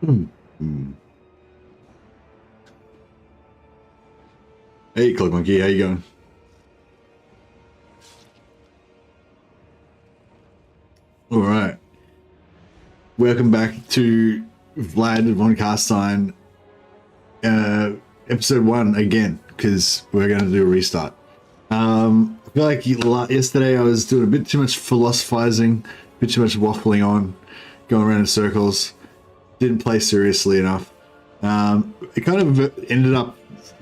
Hey, Clock Monkey, how you going? All right. Welcome back to Vlad Von Carstein, episode 1 again, because we're going to do a restart. I feel like yesterday I was doing a bit too much philosophizing, a bit too much waffling on, going around in circles. Didn't play seriously enough. It kind of ended up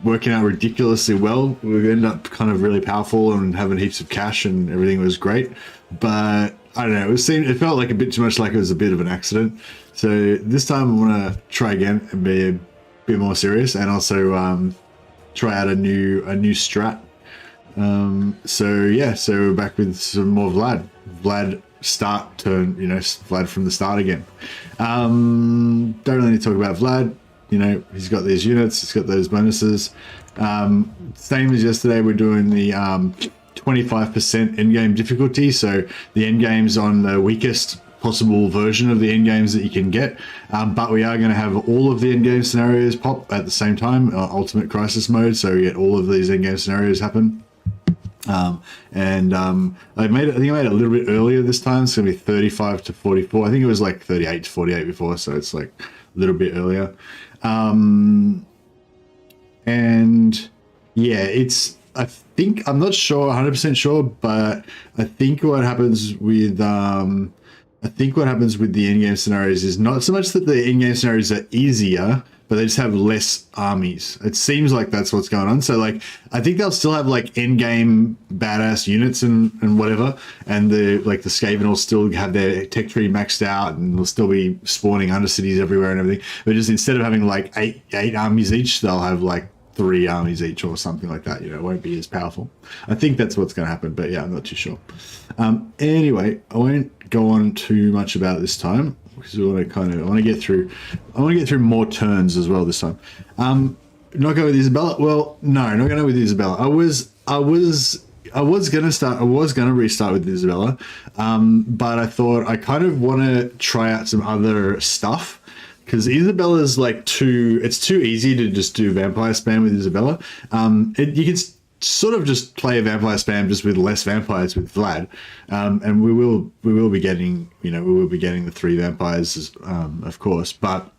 working out ridiculously well. We ended up kind of really powerful and having heaps of cash and everything was great. But I don't know, it felt like a bit too much like it was a bit of an accident. So this time I want to try again and be a bit more serious and also try out a new strat. So yeah, so we're back with some more Vlad start turn, Vlad from the start again. Don't really need to talk about Vlad. He's got these units, he's got those bonuses. Same as yesterday, we're doing the 25% endgame difficulty. So the endgame's on the weakest possible version of the endgames that you can get. But we are going to have all of the endgame scenarios pop at the same time, ultimate crisis mode. So we get all of these endgame scenarios happen. I think I made it a little bit earlier this time. It's going to be 35 to 44. I think it was like 38 to 48 before. So it's like a little bit earlier. And yeah, I'm not sure, 100% sure, but I think what happens with the in-game scenarios is not so much that the in-game scenarios are easier, but they just have less armies. It seems like that's what's going on. So like, I think they'll still have like end-game badass units and whatever, and the Skaven will still have their tech tree maxed out, and they'll still be spawning undercities everywhere and everything. But just instead of having like eight armies each, they'll have like 3 armies each or something like that. It won't be as powerful. I think that's what's going to happen, but yeah, I'm not too sure. Anyway, I won't go on too much about it this time, because I want to get through more turns as well this time. Not going with Isabella. Well, no, not going with Isabella. I was going to restart with Isabella, but I thought I kind of want to try out some other stuff, because Isabella's it's too easy to just do vampire spam with Isabella. You can sort of just play a vampire spam just with less vampires with Vlad, and we will be getting the 3 vampires, of course. But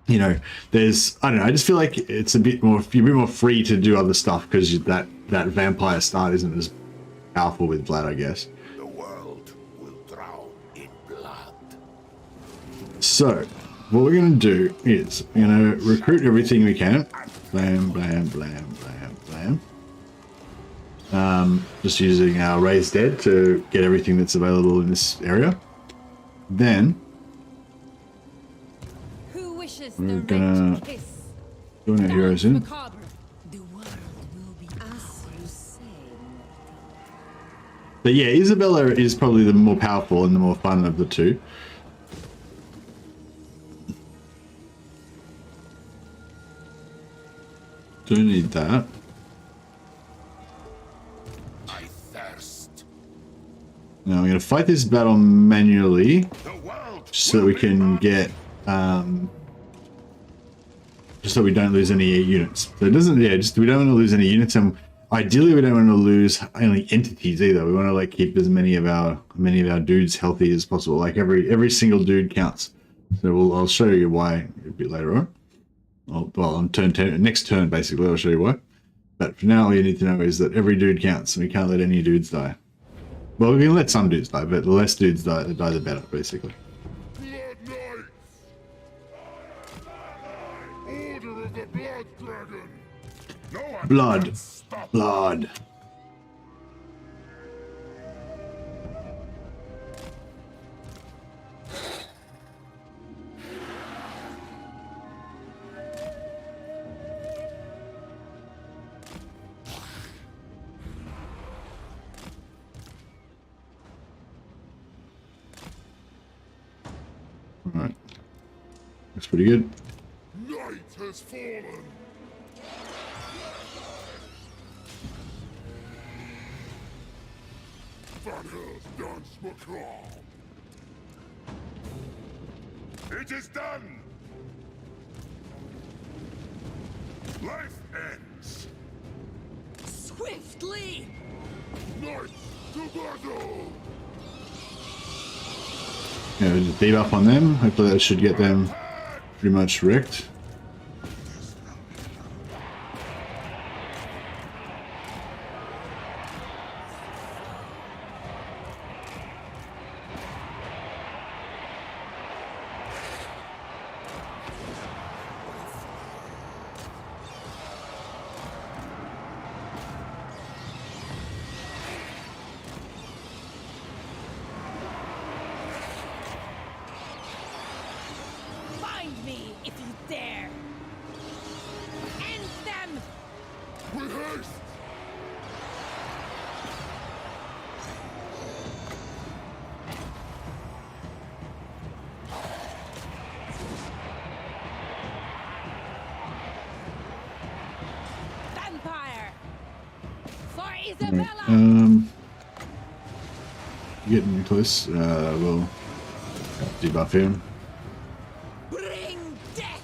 there's, I don't know, I just feel like it's you're a bit more free to do other stuff, because that vampire start isn't as powerful with Vlad, I guess. The world will drown in blood. So what we're going to do is we're going to recruit everything we can. Blam, blam, blam, blam, blam. Just using our raised dead to get everything that's available in this area. Then we're gonna join our heroes in. The world will be as you say. But yeah, Isabella is probably the more powerful and the more fun of the two. Don't need that. Now I'm going to fight this battle manually, so that we can get, just so we don't lose any units. So it doesn't, we don't want to lose any units, and ideally we don't want to lose any entities either. We want to keep as many of our dudes healthy as possible. Like every single dude counts. So I'll show you why a bit later on. Well, on next turn basically I'll show you why. But for now all you need to know is that every dude counts, and we can't let any dudes die. Well, we can let some dudes die, but the less dudes die the better, basically. Order of the Blood Dragon. No one Blood. can stop. Blood. Alright. That's pretty good. Night has fallen. Van Hell's dance macabre. It is done. Life ends. Swiftly! Knights to battle! Yeah, just debuff on them. Hopefully that should get them pretty much wrecked. Find me if you dare! End them! With haste! Vampire! For Right. Isabella! Getting close. We'll debuff him. Bring death!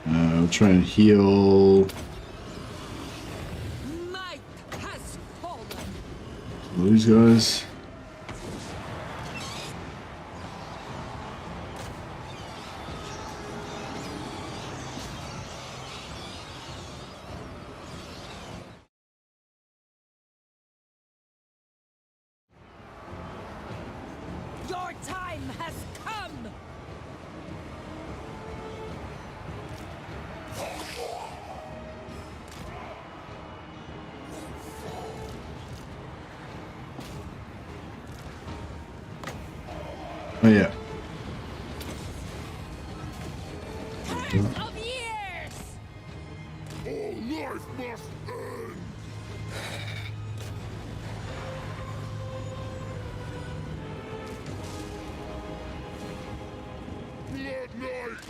We'll try and heal Might has fallen! these guys. Your time has come! Oh yeah. Curse of years! All life must end! Blood Knight!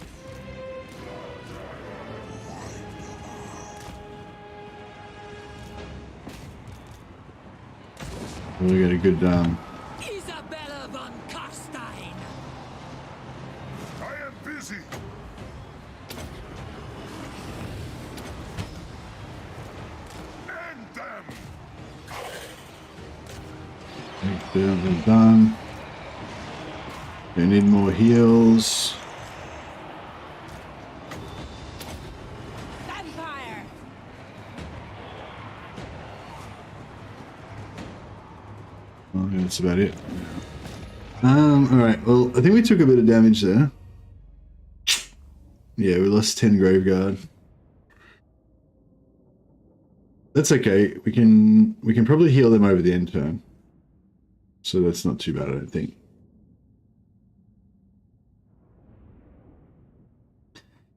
We got a good Isabella Von Carstein! I am busy! End them! they're done. They need more heals. Vampire! Well, yeah, that's about it. Alright, well, I think we took a bit of damage there. Yeah, we lost 10 Graveguard. That's okay. We can probably heal them over the end turn. So that's not too bad, I don't think.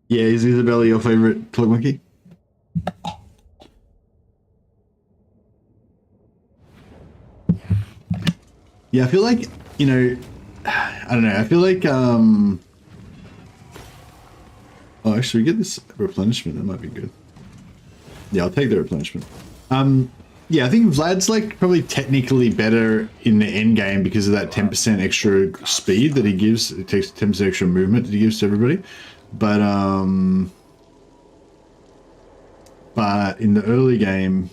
Yeah, is Isabella your favorite Plug Monkey? Yeah, I feel like, you know, I don't know, I feel like, oh, actually, we get this replenishment, that might be good. Yeah, I'll take the replenishment. Yeah, I think Vlad's, like, probably technically better in the end game because of that 10% extra speed that he gives. It takes 10% extra movement that he gives to everybody. But in the early game,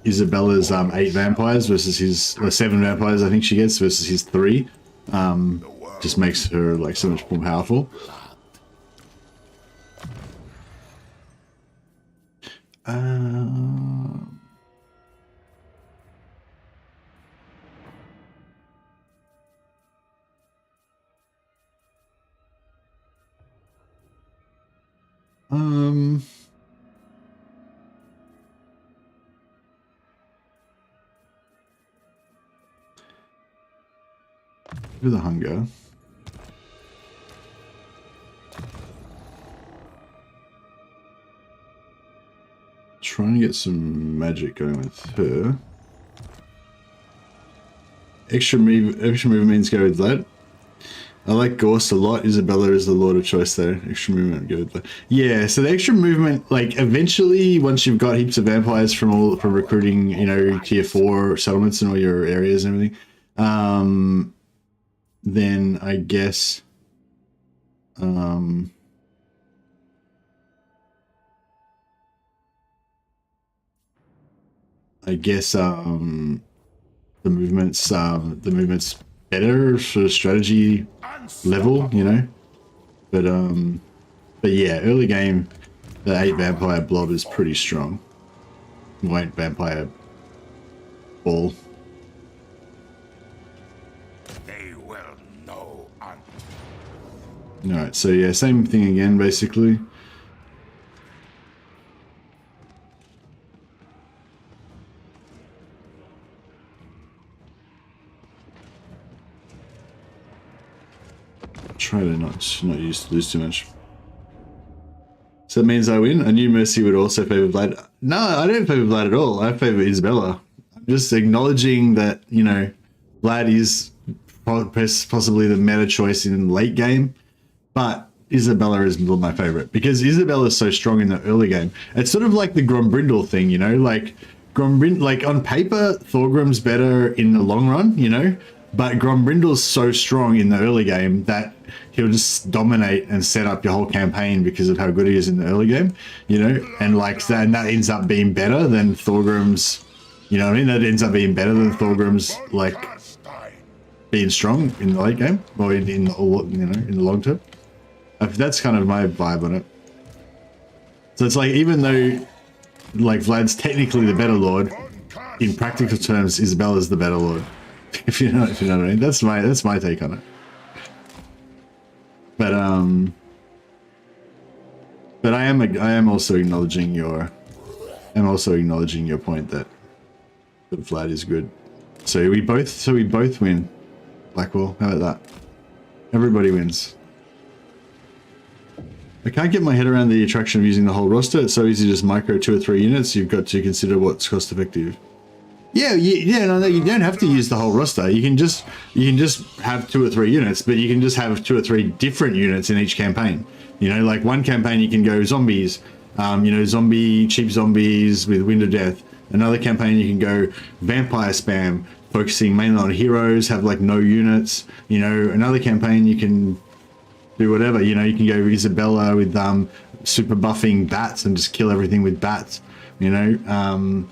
Isabella's 8 vampires versus his 7 vampires I think she gets versus his 3 just makes her like so much more powerful. With the hunger. Trying to get some magic going with her. Extra movement means go with Vlad. I like Gorst a lot. Isabella is the lord of choice there. Extra movement, go with Vlad. Yeah, so the extra movement, like eventually, once you've got heaps of vampires from recruiting, you know, tier 4 settlements in all your areas and everything, then I guess I guess the movement's better sort of strategy level, you know. But yeah, early game, the 8 vampire blob is pretty strong. 8 vampire ball. They will know. Alright, so yeah, same thing again, basically. Try to not lose too much. So that means I win. I knew Mercy would also favor Vlad. No, I don't favor Vlad at all. I favor Isabella. I'm just acknowledging that, you know, Vlad is possibly the meta choice in late game, but Isabella is my favorite because Isabella is so strong in the early game. It's sort of like the Grombrindle thing, you know, like like on paper, Thorgrim's better in the long run, you know, but Grombrindle's so strong in the early game that he'll just dominate and set up your whole campaign because of how good he is in the early game, you know, and like that, and that ends up being better than Thorgrim's, you know what I mean? That ends up being better than Thorgrim's, like, being strong in the late game or in you know, in the long term. That's kind of my vibe on it. So it's like, even though like Vlad's technically the better lord, in practical terms, Isabella's the better lord. if you know what I mean. That's my take on it. But I am also acknowledging your point that Vlad is good. So we both win. Blackwall, how about that? Everybody wins. I can't get my head around the attraction of using the whole roster. It's so easy to just micro 2 or 3 units. You've got to consider what's cost effective. Yeah, no, you don't have to use the whole roster. You can just have 2 or 3 units, but you can just have 2 or 3 different units in each campaign. You know, like one campaign you can go zombies, you know, cheap zombies with Wind of Death. Another campaign you can go vampire spam, focusing mainly on heroes, have like no units. You know, another campaign you can do whatever. You know, you can go Isabella with super buffing bats and just kill everything with bats. You know,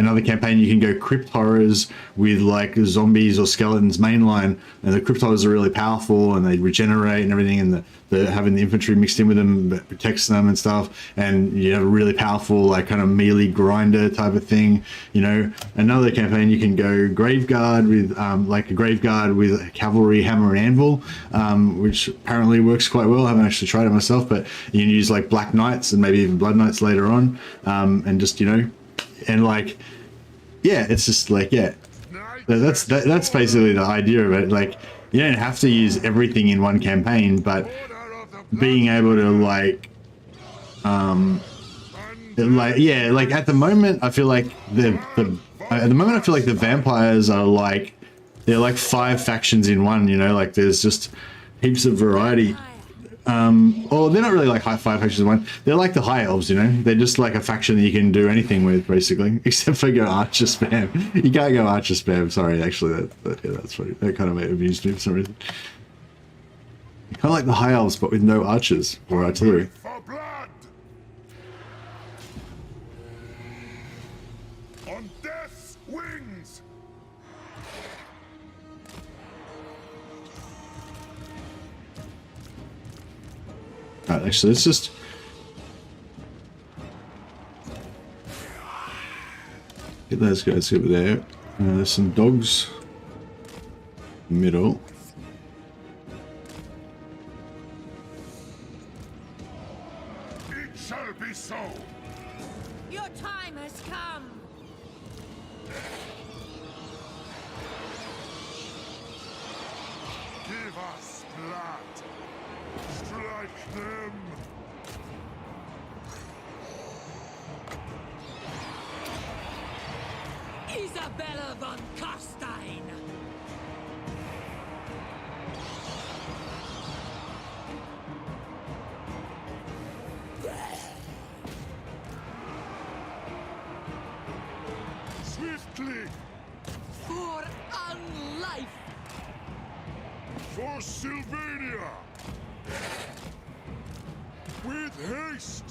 another campaign you can go crypt horrors with like zombies or skeletons mainline, and the crypt horrors are really powerful and they regenerate and everything, and the having the infantry mixed in with them that protects them and stuff, and you have a really powerful like kind of melee grinder type of thing. You know, another campaign you can go graveguard with like a graveguard with a cavalry hammer and anvil, which apparently works quite well. I haven't actually tried it myself, but you can use like black knights and maybe even blood knights later on, and just, you know. And like, yeah, it's just like, yeah, that's basically the idea of it. Like, you don't have to use everything in one campaign, but being able to like yeah, like at the moment I feel like the vampires are like, they're like 5 factions in one, you know, like there's just heaps of variety. Or they're not really like 5 factions in one. They're like the high elves, you know. They're just like a faction that you can do anything with, basically, except for go archer spam. You can't go archer spam. Sorry, actually, yeah, that's funny. That kind of amused me for some reason. Kind of like the high elves, but with no archers or artillery. For blood! On death's wings! Alright, actually, let's just... get those guys over there. There's some dogs. Middle. It shall be so! Your time has come. Give us blood! Strike them! Isabella Von Carstein. Swiftly! For unlife. For Sylvania! With haste.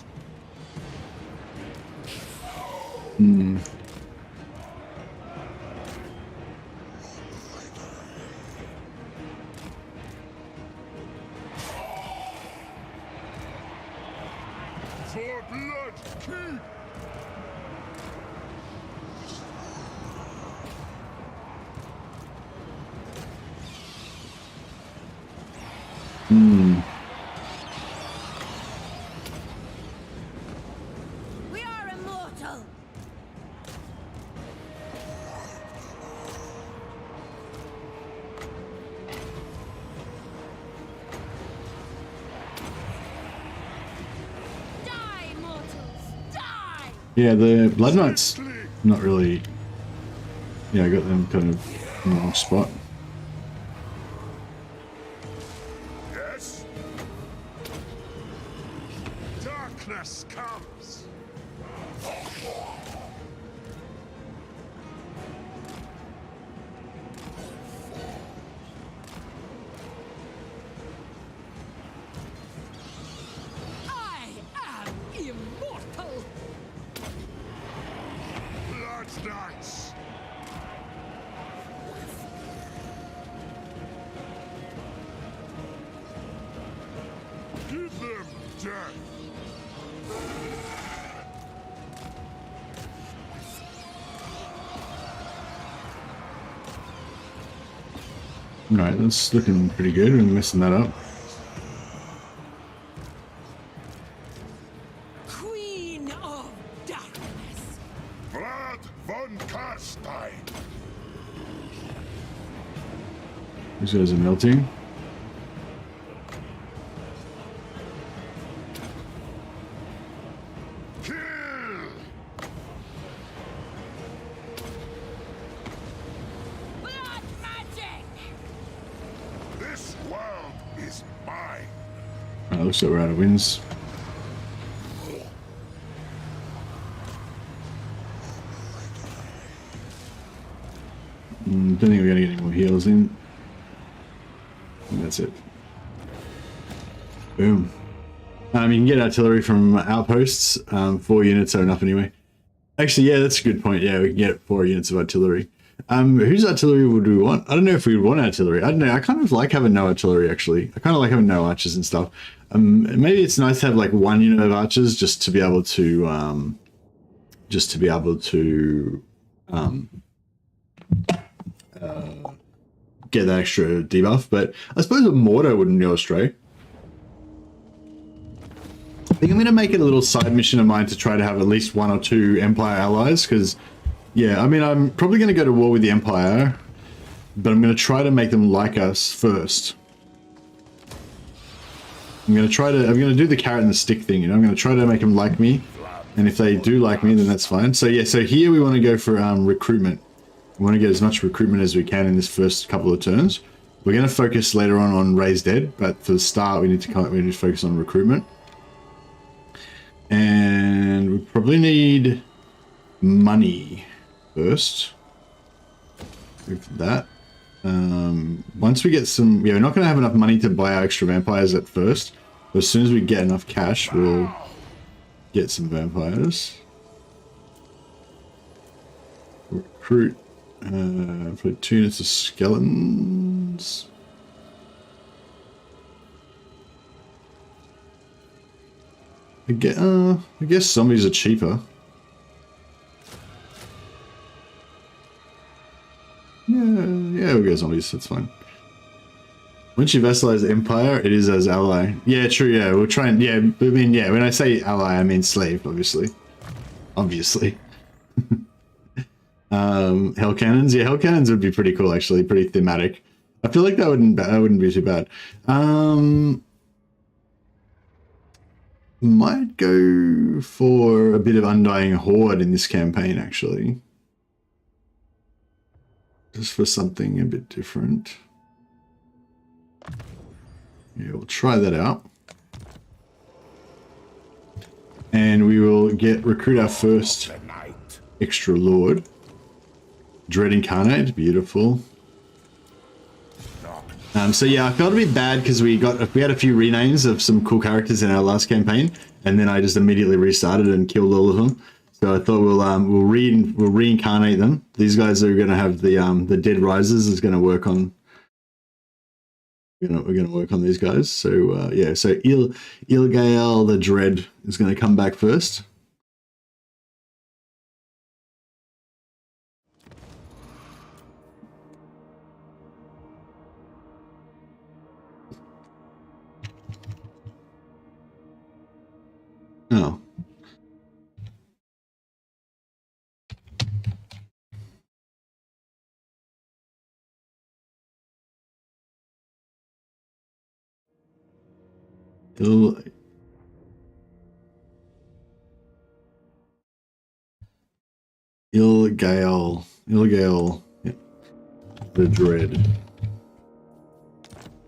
Hmm. For blood king. Hmm. We are immortal. Die, mortals! Die! Yeah, the Blood Knights, not really. Yeah, I got them kind of in the wrong spot. Yes. Darkness comes. I am immortal. Blood knights. Give them death. Right, that's looking pretty good. We're messing that up. Queen of darkness. Vlad Von Carstein. These guys are melting. Kill. Blood magic. This world is mine. Right, looks like we're out of wins. Don't think we're gonna get any more heals in. I think that's it. Boom. You can get artillery from outposts. 4 units are enough anyway. Actually, yeah, that's a good point. Yeah, we can get 4 units of artillery. Whose artillery would we want? I don't know if we would want artillery. I don't know. I kind of like having no artillery, actually. I kind of like having no archers and stuff. Maybe it's nice to have like 1 unit of archers just to be able to, get that extra debuff. But I suppose a mortar wouldn't go astray. I think I'm going to make it a little side mission of mine to try to have at least 1 or 2 Empire allies, because, yeah, I mean, I'm probably going to go to war with the Empire, but I'm going to try to make them like us first. I'm going to do the carrot and the stick thing, you know, I'm going to try to make them like me, and if they do like me, then that's fine. So, yeah, so here we want to go for recruitment. We want to get as much recruitment as we can in this first couple of turns. We're going to focus later on Raise Dead, but for the start, we need to focus on recruitment. And we probably need money first. Go for that. Once we get some, yeah, we're not going to have enough money to buy our extra vampires at first. But as soon as we get enough cash, we'll get some vampires. Recruit. Put 2 units of skeletons. I guess zombies are cheaper. Yeah, we'll go zombies, that's fine. Once you vassalize Empire, it is as ally. Yeah, true, yeah, we'll try and, yeah, I mean, yeah, when I say ally, I mean slave, obviously. Obviously. Hell cannons, yeah, hell cannons would be pretty cool, actually, pretty thematic. I feel like that wouldn't be too bad. Might go for a bit of Undying Horde in this campaign, actually. Just for something a bit different. Yeah, we'll try that out. And we will recruit our first extra Lord. Dread Incarnate, beautiful. So yeah, I felt a bit bad because we had a few renames of some cool characters in our last campaign, and then I just immediately restarted and killed all of them. So I thought we'll reincarnate them. These guys are going to have the Dead Risers is going to work on. We're going to work on these guys. So yeah, so Ilgael the Dread is going to come back first. Oh. Ilgael, yeah. The Dread.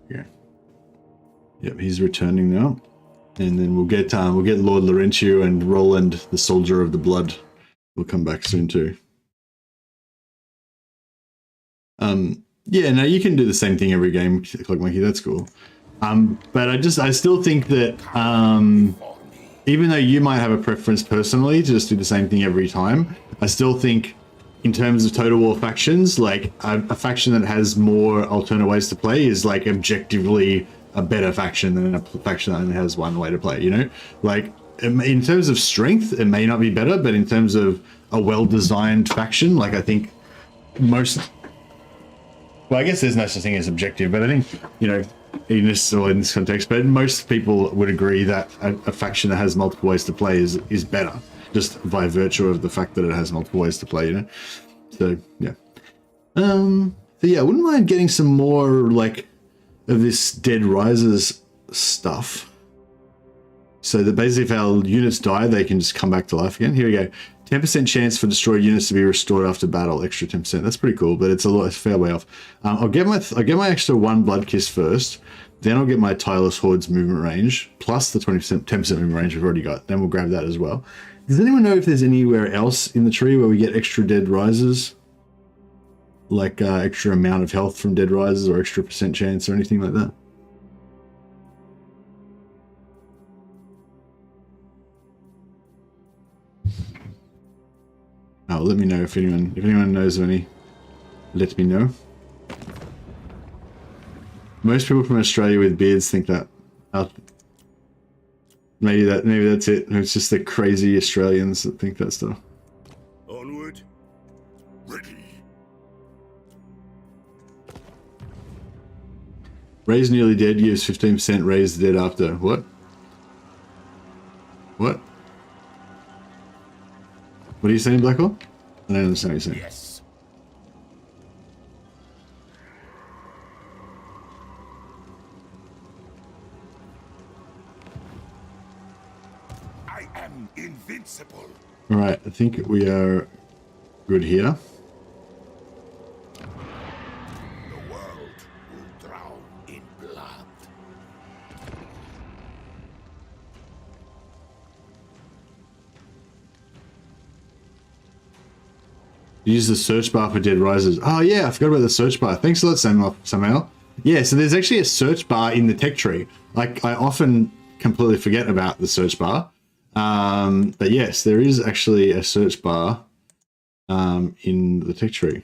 Yeah. Yep, he's returning now. And then we'll get Lord Laurentio and Roland, the Soldier of the Blood. Will come back soon too. Yeah, no, you can do the same thing every game, Clock Monkey. That's cool. But I still think that even though you might have a preference personally to just do the same thing every time, I still think in terms of Total War factions, like a faction that has more alternate ways to play is like objectively a better faction than a faction that only has one way to play, you know? Like in terms of strength, it may not be better, but in terms of a well-designed faction, like I think most... Well, I guess there's no such thing as objective, but I think, you know, in this context, but most people would agree that a faction that has multiple ways to play is better, just by virtue of the fact that it has multiple ways to play, you know? So, yeah. So yeah, I wouldn't mind getting some more, like, of this Dead Risers stuff. So that basically if our units die, they can just come back to life again. Here we go. 10% chance for destroyed units to be restored after battle, extra 10%. That's pretty cool, but it's a fair way off. I'll get my extra 1 blood kiss first, then I'll get my tireless hordes movement range plus the 10% movement range we've already got. Then we'll grab that as well. Does anyone know if there's anywhere else in the tree where we get extra Dead Risers, like extra amount of health from Dead Risers or extra % chance or anything like that? Oh, let me know if anyone knows of any. Let me know. Most people from Australia with beards think that. Maybe that's it. It's just the crazy Australians that think that stuff. Onward. Ready. Raise nearly dead gives 15% raise the dead after. What? What? What are you saying, Blackwell? I don't understand what you're saying. Yes. I am invincible. All right, I think we are good here. The world will drown in blood. Use the search bar for Dead Risers. Oh yeah, I forgot about the search bar. Thanks a lot, Samuel. Yeah, so there's actually a search bar in the tech tree. Like I often completely forget about the search bar. But yes, there is actually a search bar in the tech tree.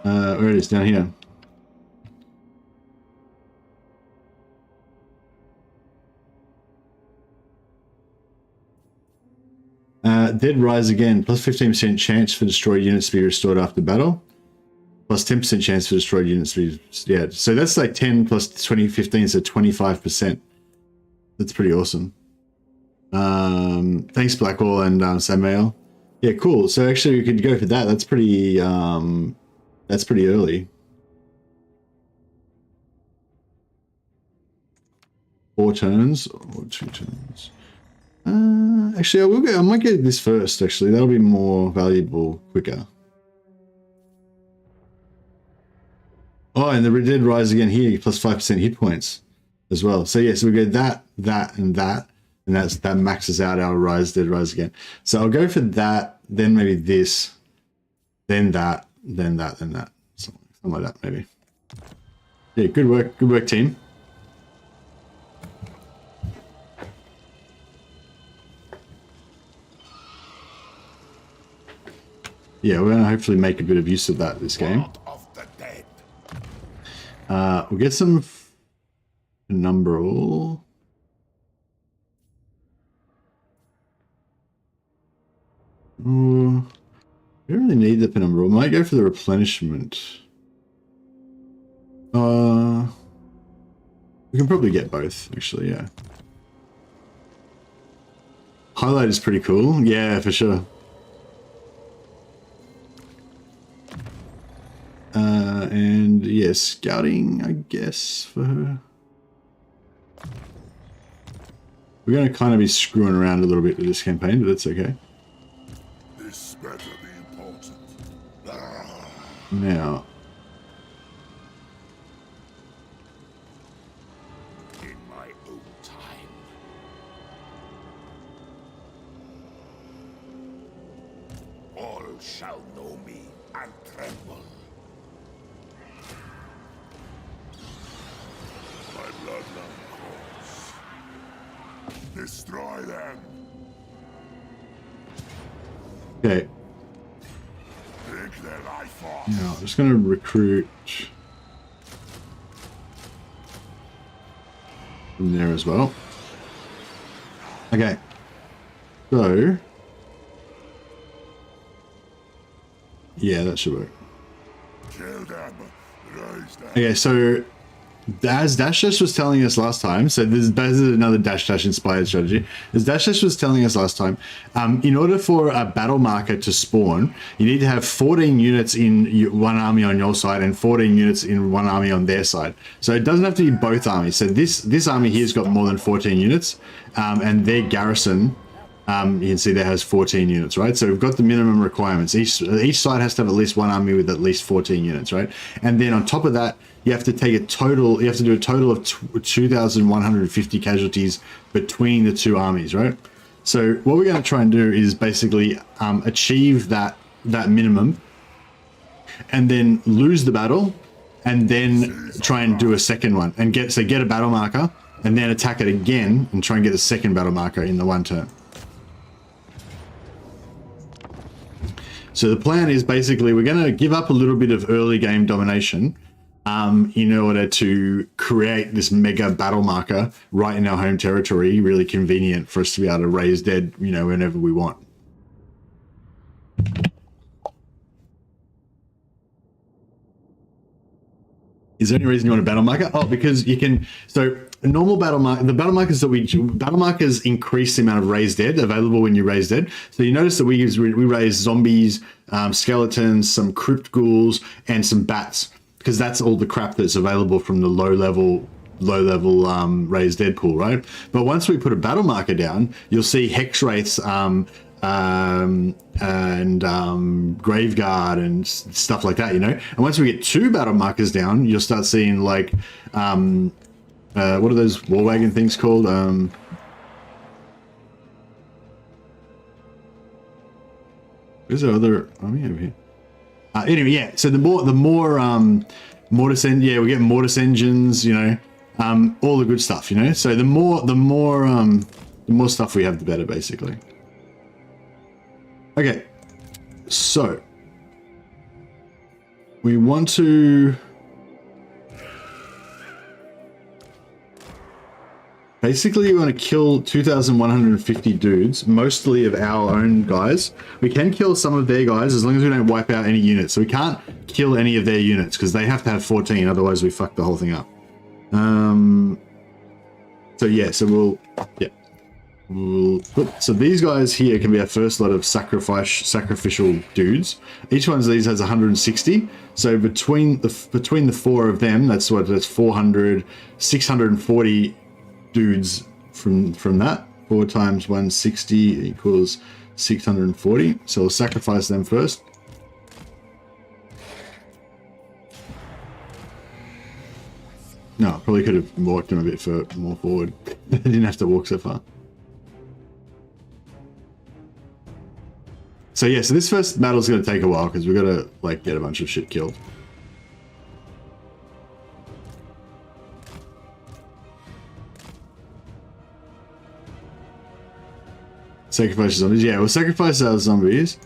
Where it is, down here. Dead Rise again, plus 15% chance for destroyed units to be restored after battle. Plus 10% chance for destroyed units to be... Yeah, so that's like 10 plus 20, 15, so 25%. That's pretty awesome. Thanks, Blackwall and Samuel. Yeah, cool. So actually we could go for that. That's pretty early. 4 turns or 2 turns. Actually, I might get this first, actually. That'll be more valuable quicker. Oh, and the Dead Rise again here, plus 5% hit points as well. So, yes, we get that, and that. And that maxes out our rise dead rise again. So I'll go for that, then maybe this, then that, then that, then that. Something like that maybe. Yeah, good work team. Yeah, we're gonna hopefully make a bit of use of that this game. We'll get some penumbral. We don't really need the penumbral. Might go for the replenishment. We can probably get both, actually, yeah. Highlight is pretty cool. Yeah, for sure. And yeah, scouting, I guess, for her. We're going to kind of be screwing around a little bit with this campaign, but that's okay. This better be important. Now, In my own time. All shall know me and tremble. My bloodline calls. Destroy them. okay. Take their life force. Now, I'm just going to recruit from there as well. Okay. So, yeah, that should work. Kill them. Raise them. Okay, so as Dash Dash was telling us last time, so this is another Dash Dash inspired strategy. As Dash Dash was telling us last time, in order for a battle marker to spawn, you need to have 14 units in one army on your side and 14 units in one army on their side. So it doesn't have to be both armies. So this army here's got more than 14 units, and their garrison, you can see there has 14 units, right? So we've got the minimum requirements. Each side has to have at least one army with at least 14 units, right? And then on top of that, you have to take a total. You have to do a total of 2,150 casualties between the two armies, right? So what we're going to try and do is basically achieve that minimum, and then lose the battle, and then try and do a second one, and get a battle marker, and then attack it again, and try and get a second battle marker in the one turn. So the plan is basically we're going to give up a little bit of early game domination in order to create this mega battle marker right in our home territory, really convenient for us to be able to raise dead, you know, whenever we want. Is there any reason you want a battle marker? Oh, because you can. So normal battle marker, the battle markers increase the amount of raised dead available when you raise dead. So you notice that we raise zombies, skeletons, some crypt ghouls, and some bats, because that's all the crap that's available from the low level raised dead pool, right? But once we put a battle marker down, you'll see hex wraiths, and graveguard and stuff like that, you know. And once we get 2 battle markers down, you'll start seeing like what are those war wagon things called? Where's the other army over here? Anyway, yeah. So the more mortis we get mortis engines, you know, all the good stuff, you know. So the more stuff we have, the better, basically. Okay, so we want to basically want to kill 2,150 dudes, mostly of our own guys. We can kill some of their guys as long as we don't wipe out any units. So we can't kill any of their units because they have to have 14, otherwise we fuck the whole thing up. So yeah, so so these guys here can be our first lot of sacrificial dudes. Each one of these has 160. So between the 4 of them, that's 400, 640 dudes from that. 4 times 160 equals 640. So we'll sacrifice them first. No, probably could have walked them a bit more forward. They didn't have to walk so far. So yeah, so this first battle's gonna take a while because we've got to like get a bunch of shit killed. Sacrifice zombies. Yeah, we'll sacrifice our zombies.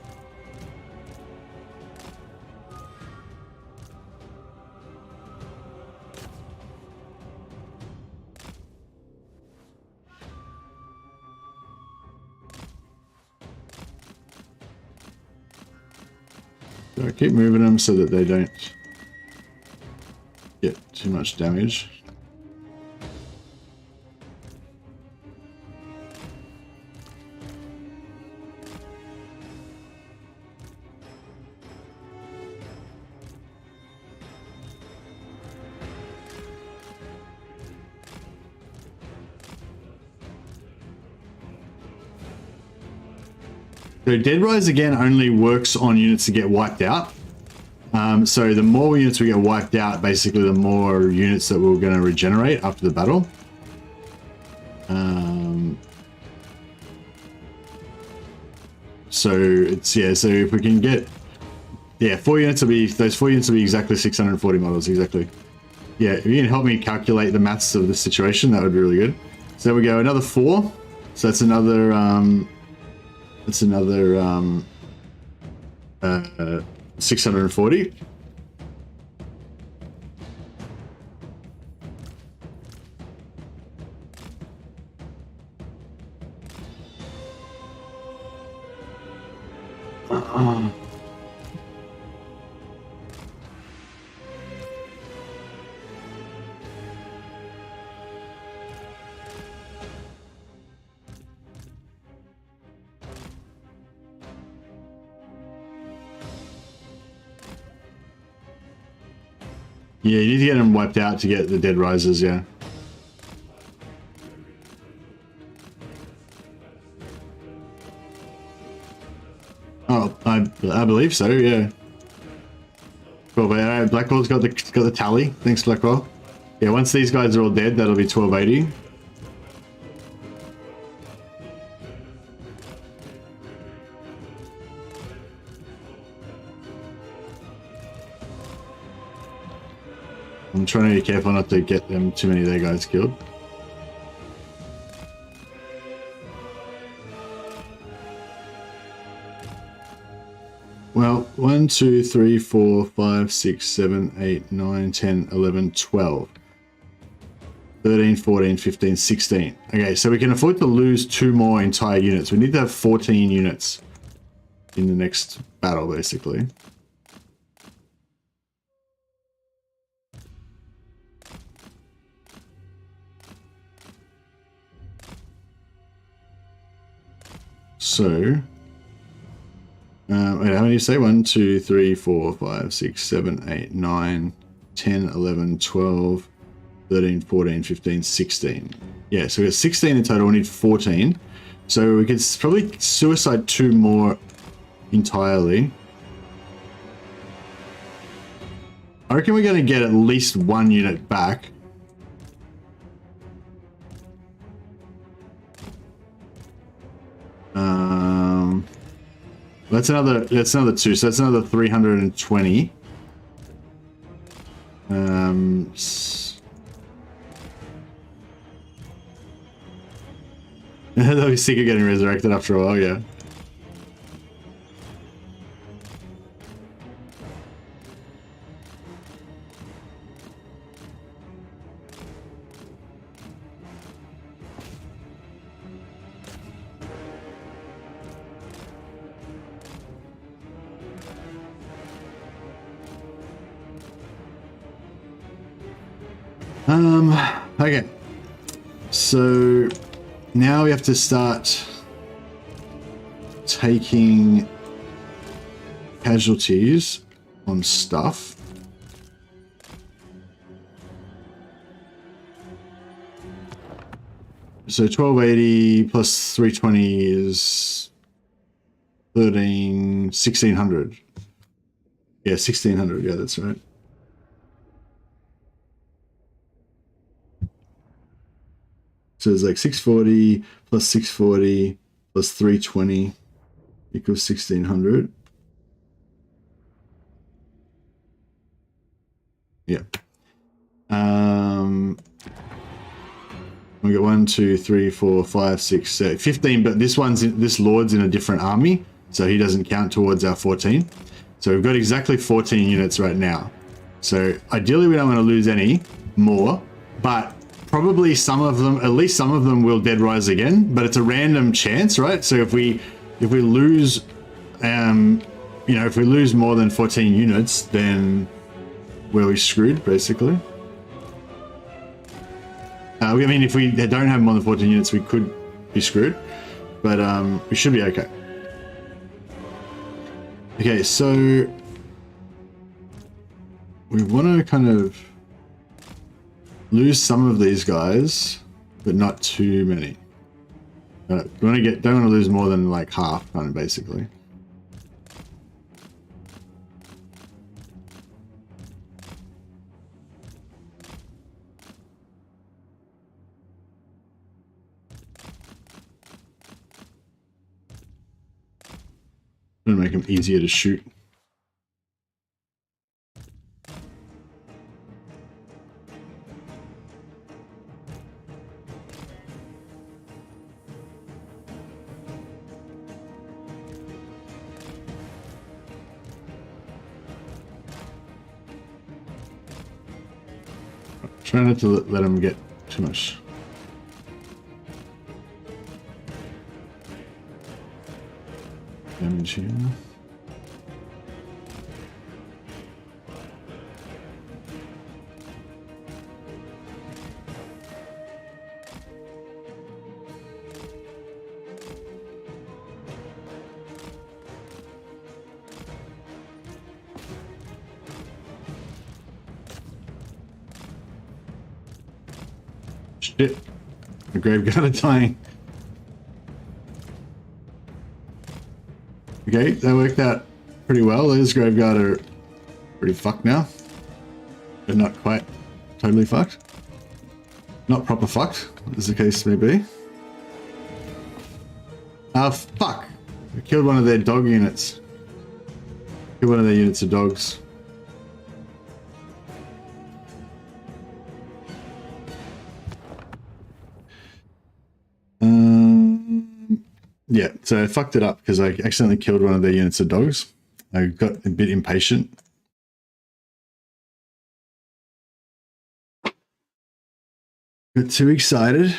So I keep moving them so that they don't get too much damage. So Dead Rise again only works on units that get wiped out. So the more units we get wiped out, basically the more units that we're going to regenerate after the battle. So it's, yeah, so if we can get, yeah, 4 units will be, those 4 units will be exactly 640 models, exactly. Yeah, if you can help me calculate the maths of this situation, that would be really good. So there we go, another 4. So that's another, 640. Yeah, you need to get them wiped out to get the Dead Risers, yeah. Oh, I believe so, yeah. Cool, but Blackwell's got the tally. Thanks, Blackwell. Yeah, once these guys are all dead, that'll be 1280. I'm trying to be careful not to get them too many of their guys killed. Well, 1, 2, 3, 4, 5, 6, 7, 8, 9, 10, 11, 12. 13, 14, 15, 16. Okay, so we can afford to lose 2 more entire units. We need to have 14 units in the next battle, basically. So, wait, how many do you say? 1, 2, 3, 4, 5, 6, 7, 8, 9, 10, 11, 12, 13, 14, 15, 16. Yeah, so we got 16 in total. We need 14. So we could probably suicide 2 more entirely. I reckon we're going to get at least 1 unit back. That's another 2, so that's another 320. They'll be sick of getting resurrected after a while, yeah. Okay. So now we have to start taking casualties on stuff. So 1280 plus 320 is 1600. Yeah, 1600. Yeah, that's right. So it's like 640 plus 640 plus 320. equals 1600. Yeah. We got 1, 2, 3, 4, 5, 6, 7, 15, but this lord's in a different army, so he doesn't count towards our 14. So we've got exactly 14 units right now. So ideally we don't want to lose any more, but probably some of them, at least some of them, will dead rise again. But it's a random chance, right? So if we lose, you know, if we lose more than 14 units, then we're screwed basically. I mean, if we don't have more than 14 units, we could be screwed, but we should be okay. Okay, so we want to kind of lose some of these guys, but not too many. We don't want to lose more than like half, kind of basically. To make them easier to shoot. Try not to let them get too much. Damage here. Shit. The grave guard are dying. Okay, that worked out pretty well. Those grave guard are pretty fucked now. They're not quite totally fucked. Not proper fucked, as the case may be. Fuck! I killed one of their dog units. Killed one of their units of dogs. Yeah, so I fucked it up because I accidentally killed one of their units of dogs. I got a bit impatient. Got too excited.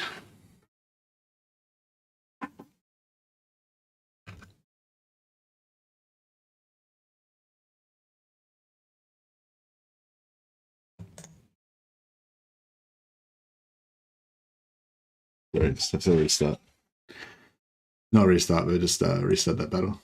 Sorry, just have to restart. Not restart, but just restart that battle.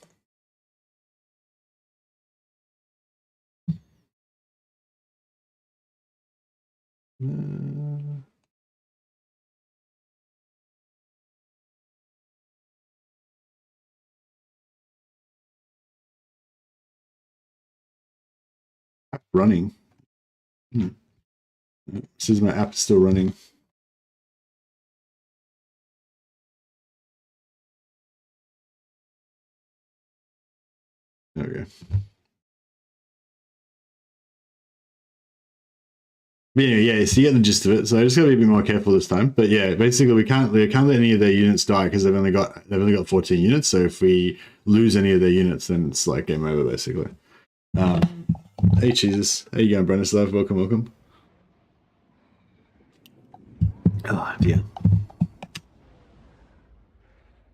App running. This is my app still running. There we go. But anyway, yeah, so you get the gist of it. So I just gotta be a bit more careful this time. But yeah, basically we can't let any of their units die because they've only got 14 units. So if we lose any of their units, then it's like game over basically. Hey Jesus, how you going, Brenislav? Welcome. Oh dear.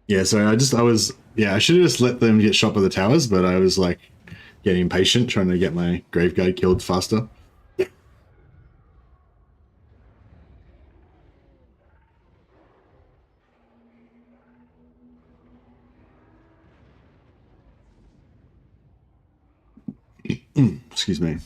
Yeah, so I should have just let them get shot by the towers, but I was like getting impatient trying to get my grave guard killed faster. Excuse me.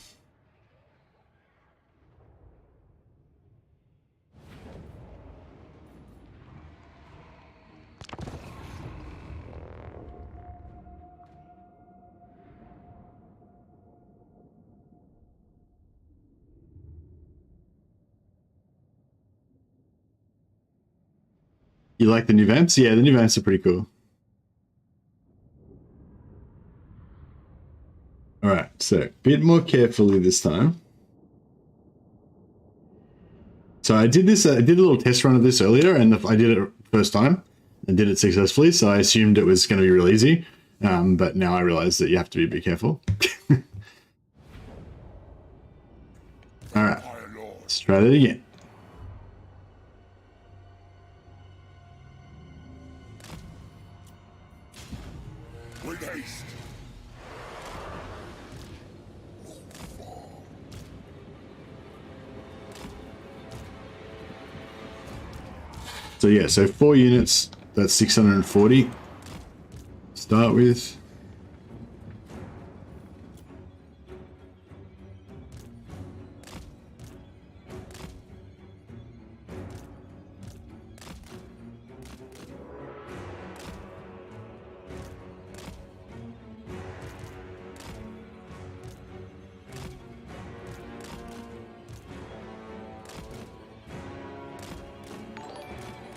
You like the new vamps? Yeah, the new vamps are pretty cool. All right, so a bit more carefully this time. So I did this. I did a little test run of this earlier, and I did it first time and did it successfully. So I assumed it was going to be real easy, but now I realize that you have to be a bit careful. All right, let's try that again. With haste. So yeah, so 4 units, that's 640. Start with.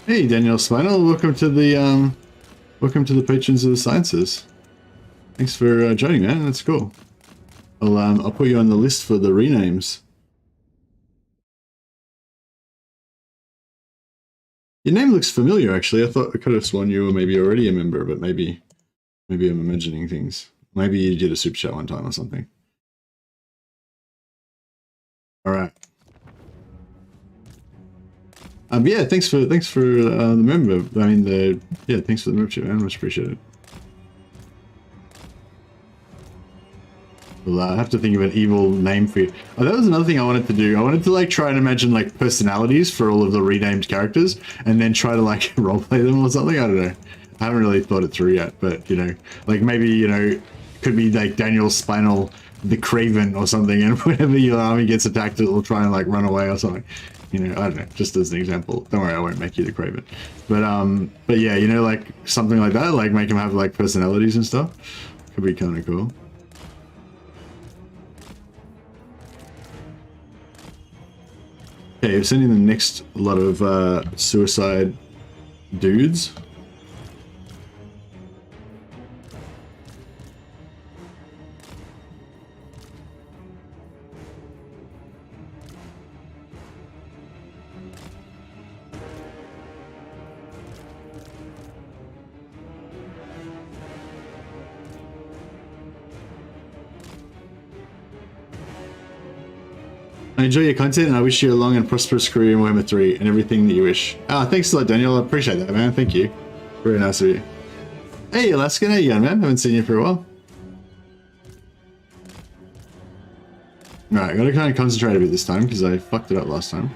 Hey, Daniel Spinal, welcome to the Patrons of the Sciences. Thanks for joining, man. That's cool. I'll put you on the list for the renames. Your name looks familiar, actually. I thought I could have sworn you were maybe already a member, but maybe I'm imagining things. Maybe you did a super chat one time or something. All right. Yeah, thanks for the member. I mean, yeah, thanks for the membership, man. Much appreciated. Well, I have to think of an evil name for you. Oh, that was another thing I wanted to do. I wanted to like try and imagine like personalities for all of the renamed characters, and then try to like roleplay them or something. I don't know. I haven't really thought it through yet, but you know, like maybe could be like Daniel Spinal the Craven or something, and whenever your army gets attacked, it will try and like run away or something. You know, I don't know, just as an example. Don't worry, I won't make you the Craven. But yeah, you know, like something like that, like make them have like personalities and stuff. Could be kind of cool. Okay, we're sending the next lot of suicide dudes. I enjoy your content and I wish you a long and prosperous career in Warhammer 3 and everything that you wish. Ah, thanks a lot, Daniel. I appreciate that, man. Thank you. Very nice of you. Hey, Alaskan. How you going, man? Haven't seen you for a while. Alright, I gotta kind of concentrate a bit this time because I fucked it up last time.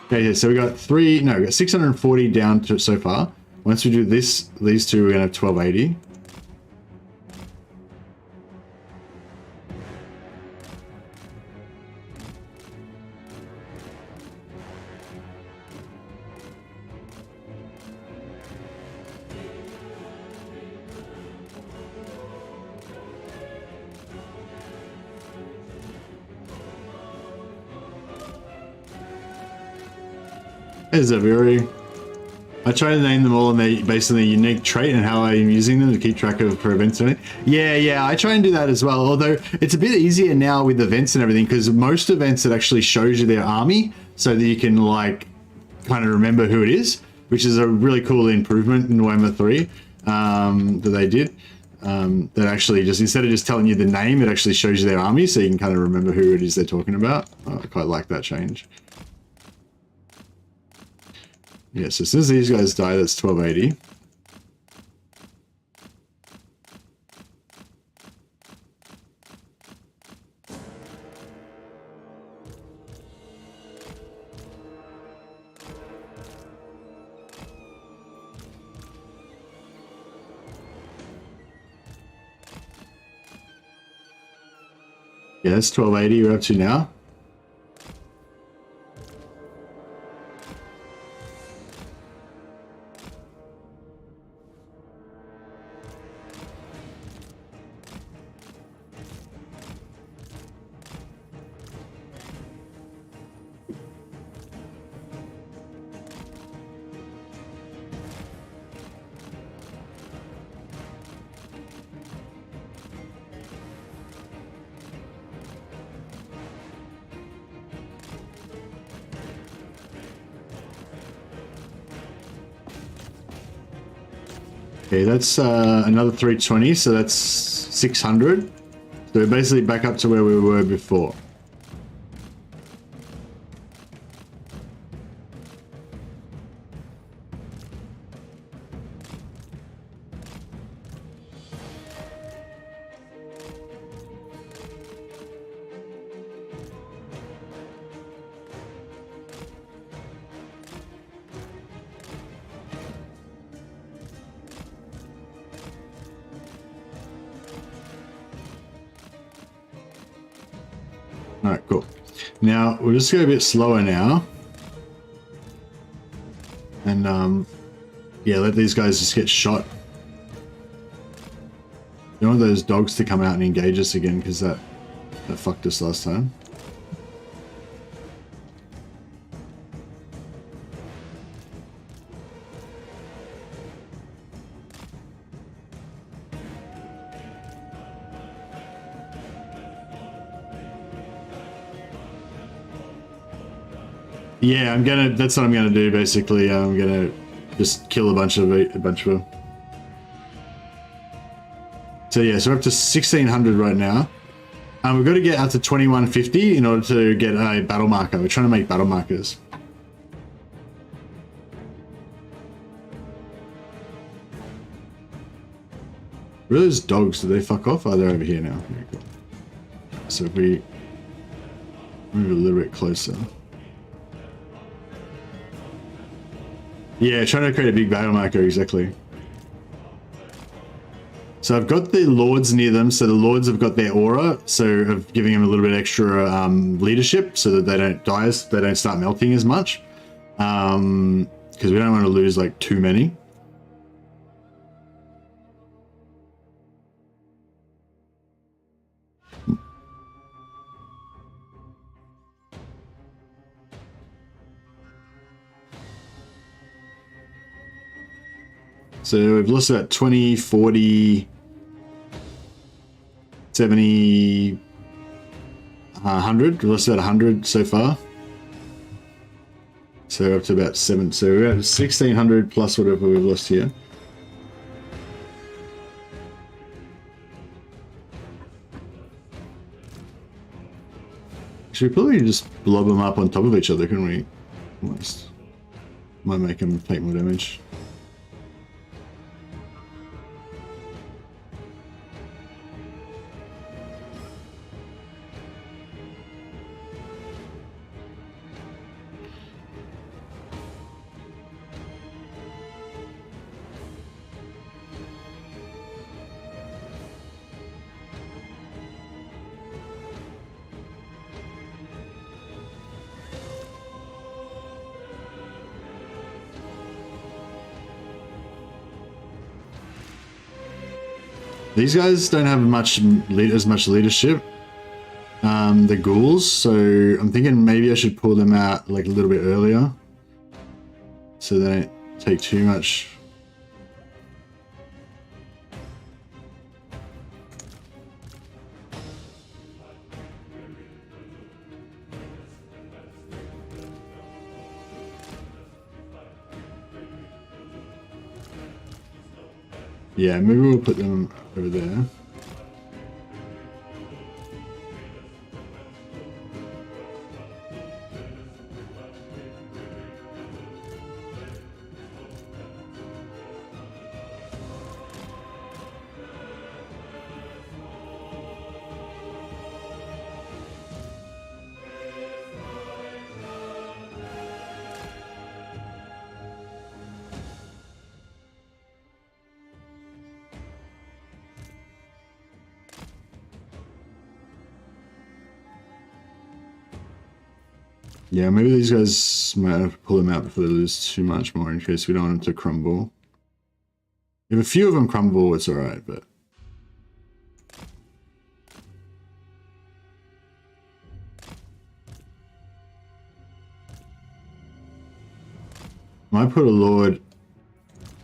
Okay, yeah, so we got 640 down to so far. Once we do these two, we're gonna have 1280. Hey, Zaviri. I try to name them all and they based on their unique trait and how I'm using them to keep track of for events and everything. Yeah, I try and do that as well. Although it's a bit easier now with events and everything because most events it actually shows you their army so that you can like kind of remember who it is, which is a really cool improvement in Warhammer 3 that they did. That actually just instead of just telling you the name, it actually shows you their army so you can kind of remember who it is they're talking about. I quite like that change. Yeah, so as soon as these guys die, that's 1280. Yeah, that's 1280 we're up to now. Okay, that's another 320, so that's 600. So we're basically back up to where we were before. All right, cool. Now we'll just go a bit slower now, and yeah, let these guys just get shot. You don't want those dogs to come out and engage us again, because that fucked us last time. Yeah, that's what I'm gonna do basically. I'm gonna just kill a bunch of them. So yeah, so we're up to 1600 right now. We've got to get up to 2150 in order to get a battle marker. We're trying to make battle markers. Where are those dogs? Did they fuck off? Oh, they're over here now. Very cool. So if we move a little bit closer. Yeah, trying to create a big battle marker, exactly. So I've got the lords near them, so the lords have got their aura, so of giving them a little bit extra leadership, so that they don't die, they don't start melting as much, because we don't want to lose like too many. So we've lost about 20, 40, 70, 100. We've lost about 100 so far. So we're up to about 7. So we're at 1600 plus whatever we've lost here. Should we probably just blob them up on top of each other, couldn't we? Almost. Might make them take more damage. These guys don't have as much leadership, the ghouls, so I'm thinking maybe I should pull them out like a little bit earlier, so they don't take too much. Yeah, maybe we'll put them over there. Yeah, maybe these guys might have to pull them out before they lose too much more in case we don't want them to crumble. If a few of them crumble, it's alright, but... I might put a lord...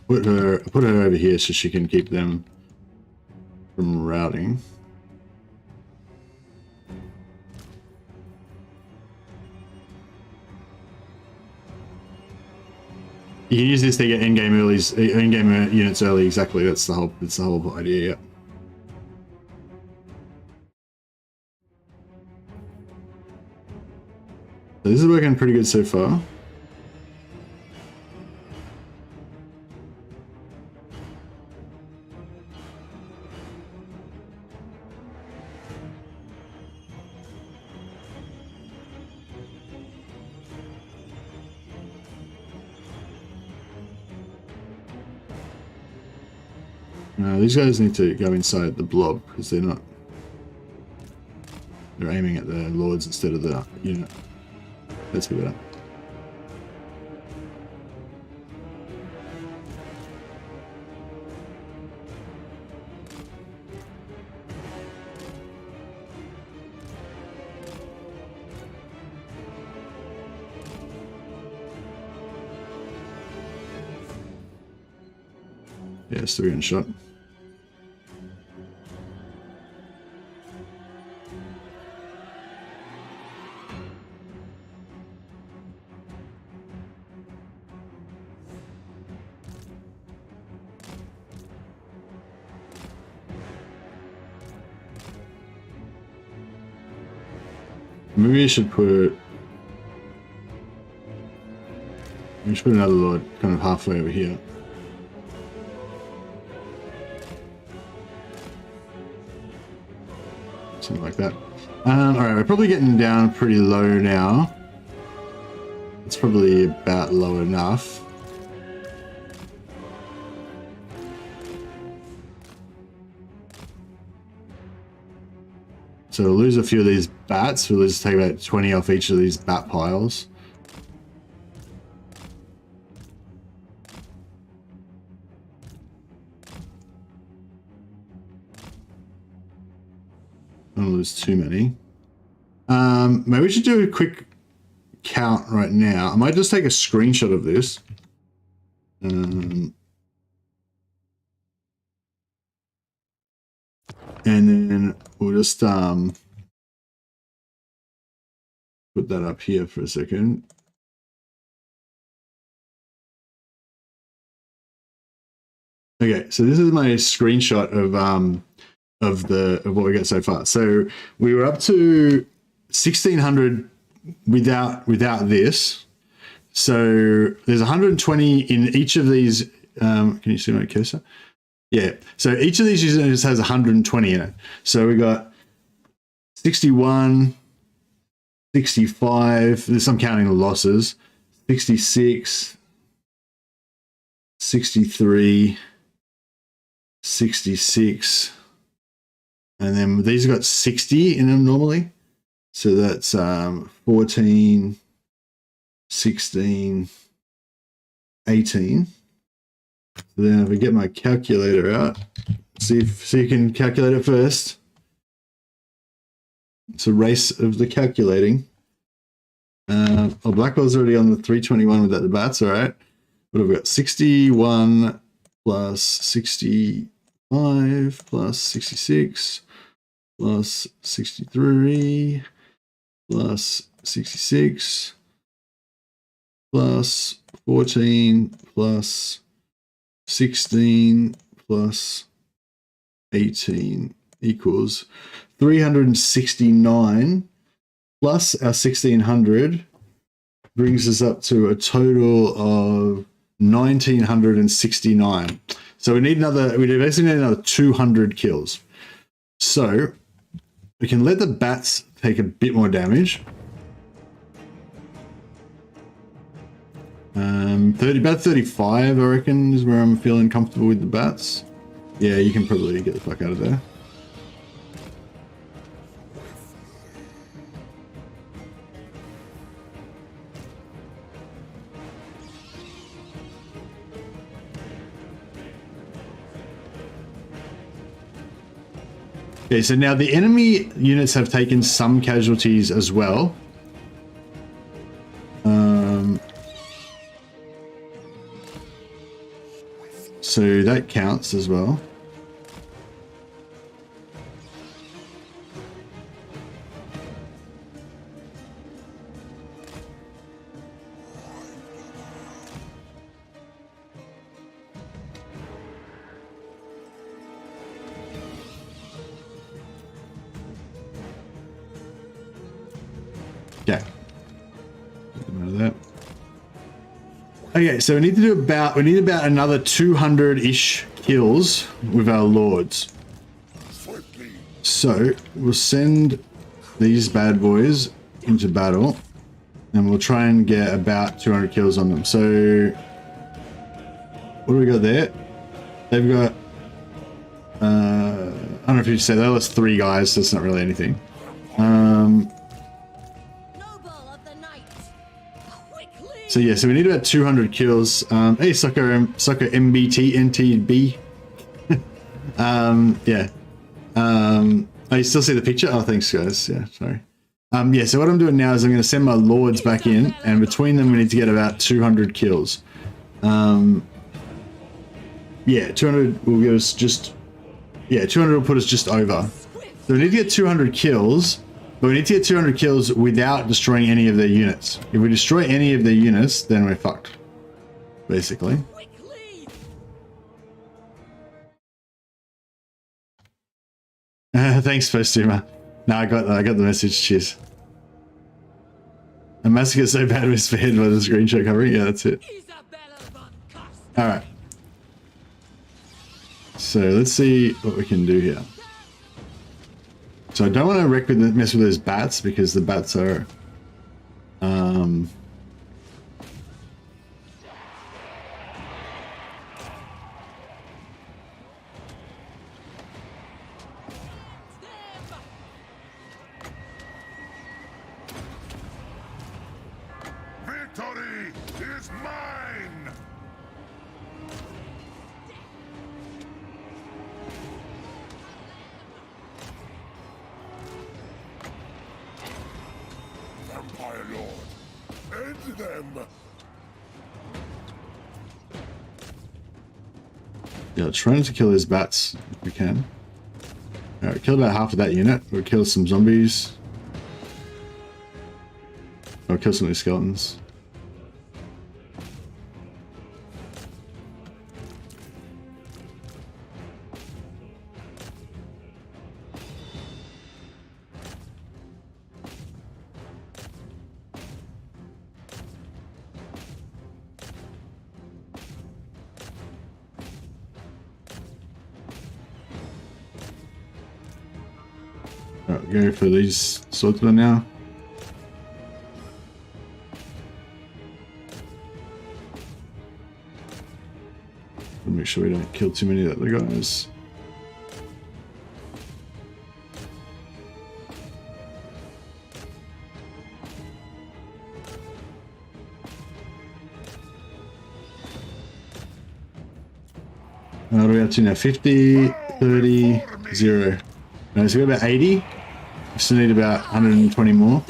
put her over here so she can keep them from routing. You can use this to get in-game units early. Exactly. That's the whole idea. Yeah. So this is working pretty good so far. These guys need to go inside the blob because they're aiming at the lords instead of the unit. Let's be better. Yeah, still getting shot. Maybe we should put another lord kind of halfway over here. Something like that. Alright, we're probably getting down pretty low now. It's probably about low enough. So we'll lose a few of these bats. We'll just take about 20 off each of these bat piles. Don't lose too many. Maybe we should do a quick count right now. I might just take a screenshot of this. And then we'll just put that up here for a second. Okay, so this is my screenshot of what we got so far. So we were up to 1600 without this. So there's 120 in each of these. Can you see my cursor? Yeah. So each of these units has 120 in it. So we got 61, 65. This I'm counting the losses. 66, 63, 66. And then these have got 60 in them normally. So that's 14, 16, 18. So then if I get my calculator out, see if you can calculate it first. It's a race of the calculating. Blackwell's already on the 321 without the bats, all right. What have we got? 61 plus 65 plus 66 plus 63 plus 66 plus 14 plus 16 plus 18 equals 369 plus our 1600 brings us up to a total of 1969. So we basically need another 200 kills. So we can let the bats take a bit more damage. About 35, I reckon, is where I'm feeling comfortable with the bats. Yeah, you can probably get the fuck out of there. Okay, so now the enemy units have taken some casualties as well. So that counts as well. Okay. That. Okay, so we need to do about another 200-ish kills with our lords. So we'll send these bad boys into battle, and we'll try and get about 200 kills on them. So what do we got there? They've got I don't know if you said that was 3 guys, so it's not really anything. So yeah, so we need about 200 kills. Hey, Sucker MBT NTB. Yeah. Oh, you still see the picture? Oh, thanks, guys. Yeah, sorry. Yeah, so what I'm doing now is I'm going to send my lords back in, and between them we need to get about 200 kills. Yeah, 200 will give us just... Yeah, 200 will put us just over. So we need to get 200 kills, but we need to get 200 kills without destroying any of their units. If we destroy any of their units, then we're fucked, basically. Thanks, Postuma. No, I got the message. Cheers. A massacre so bad we're spared by the screenshot covering. Yeah, that's it. All right. So let's see what we can do here. So I don't want to mess with those bats because the bats are Victory is mine! Vampire Lord, end them! yeah, trying to kill those bats if we can. All right, kill about half of that unit. We'll kill some zombies. Or kill some of these skeletons. Alright, go for these swordsmen now. Make sure we don't kill too many of the other guys. What are we up to now? 50, 30, 0. No, so we got about 80. We still need about 120 more.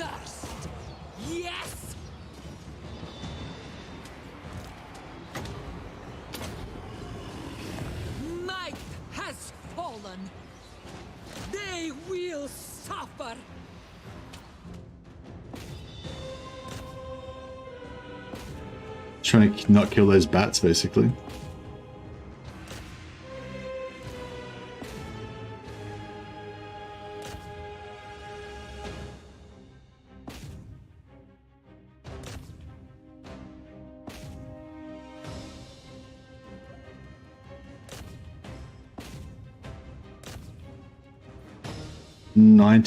Trying to not kill those bats, basically.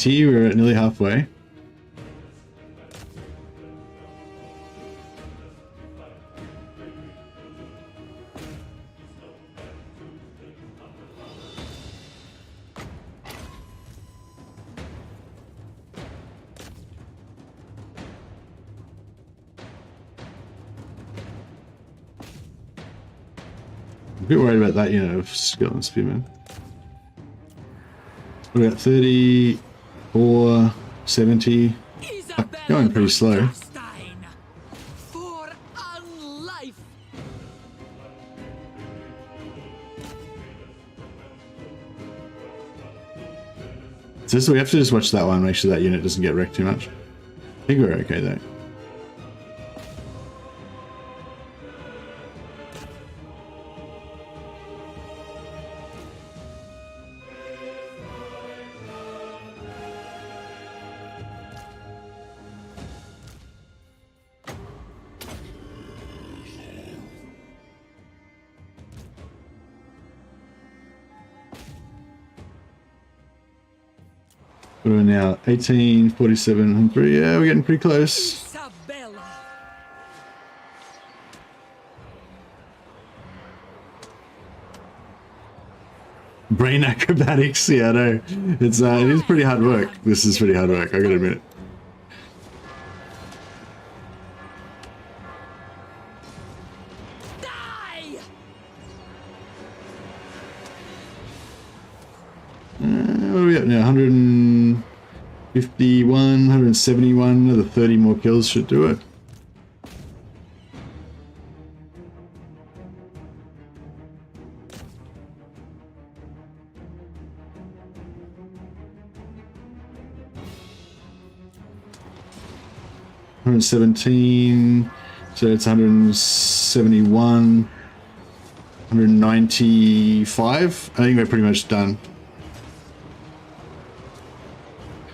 We're at nearly halfway. I'm a bit worried about that unit of skeleton spearmen. We're at 34, 70. Going pretty slow. So we have to just watch that one, make sure that unit doesn't get wrecked too much. I think we're okay though. What are we now? 18, 47, 103. Yeah, we're getting pretty close. Isabella. Brain acrobatics. Yeah, I know. It's it is pretty hard work. This is pretty hard work, I gotta admit. Die! What are we at now? 151, 171. Another 30 more kills should do it. $117, so it's 171, 195. I think we're pretty much done.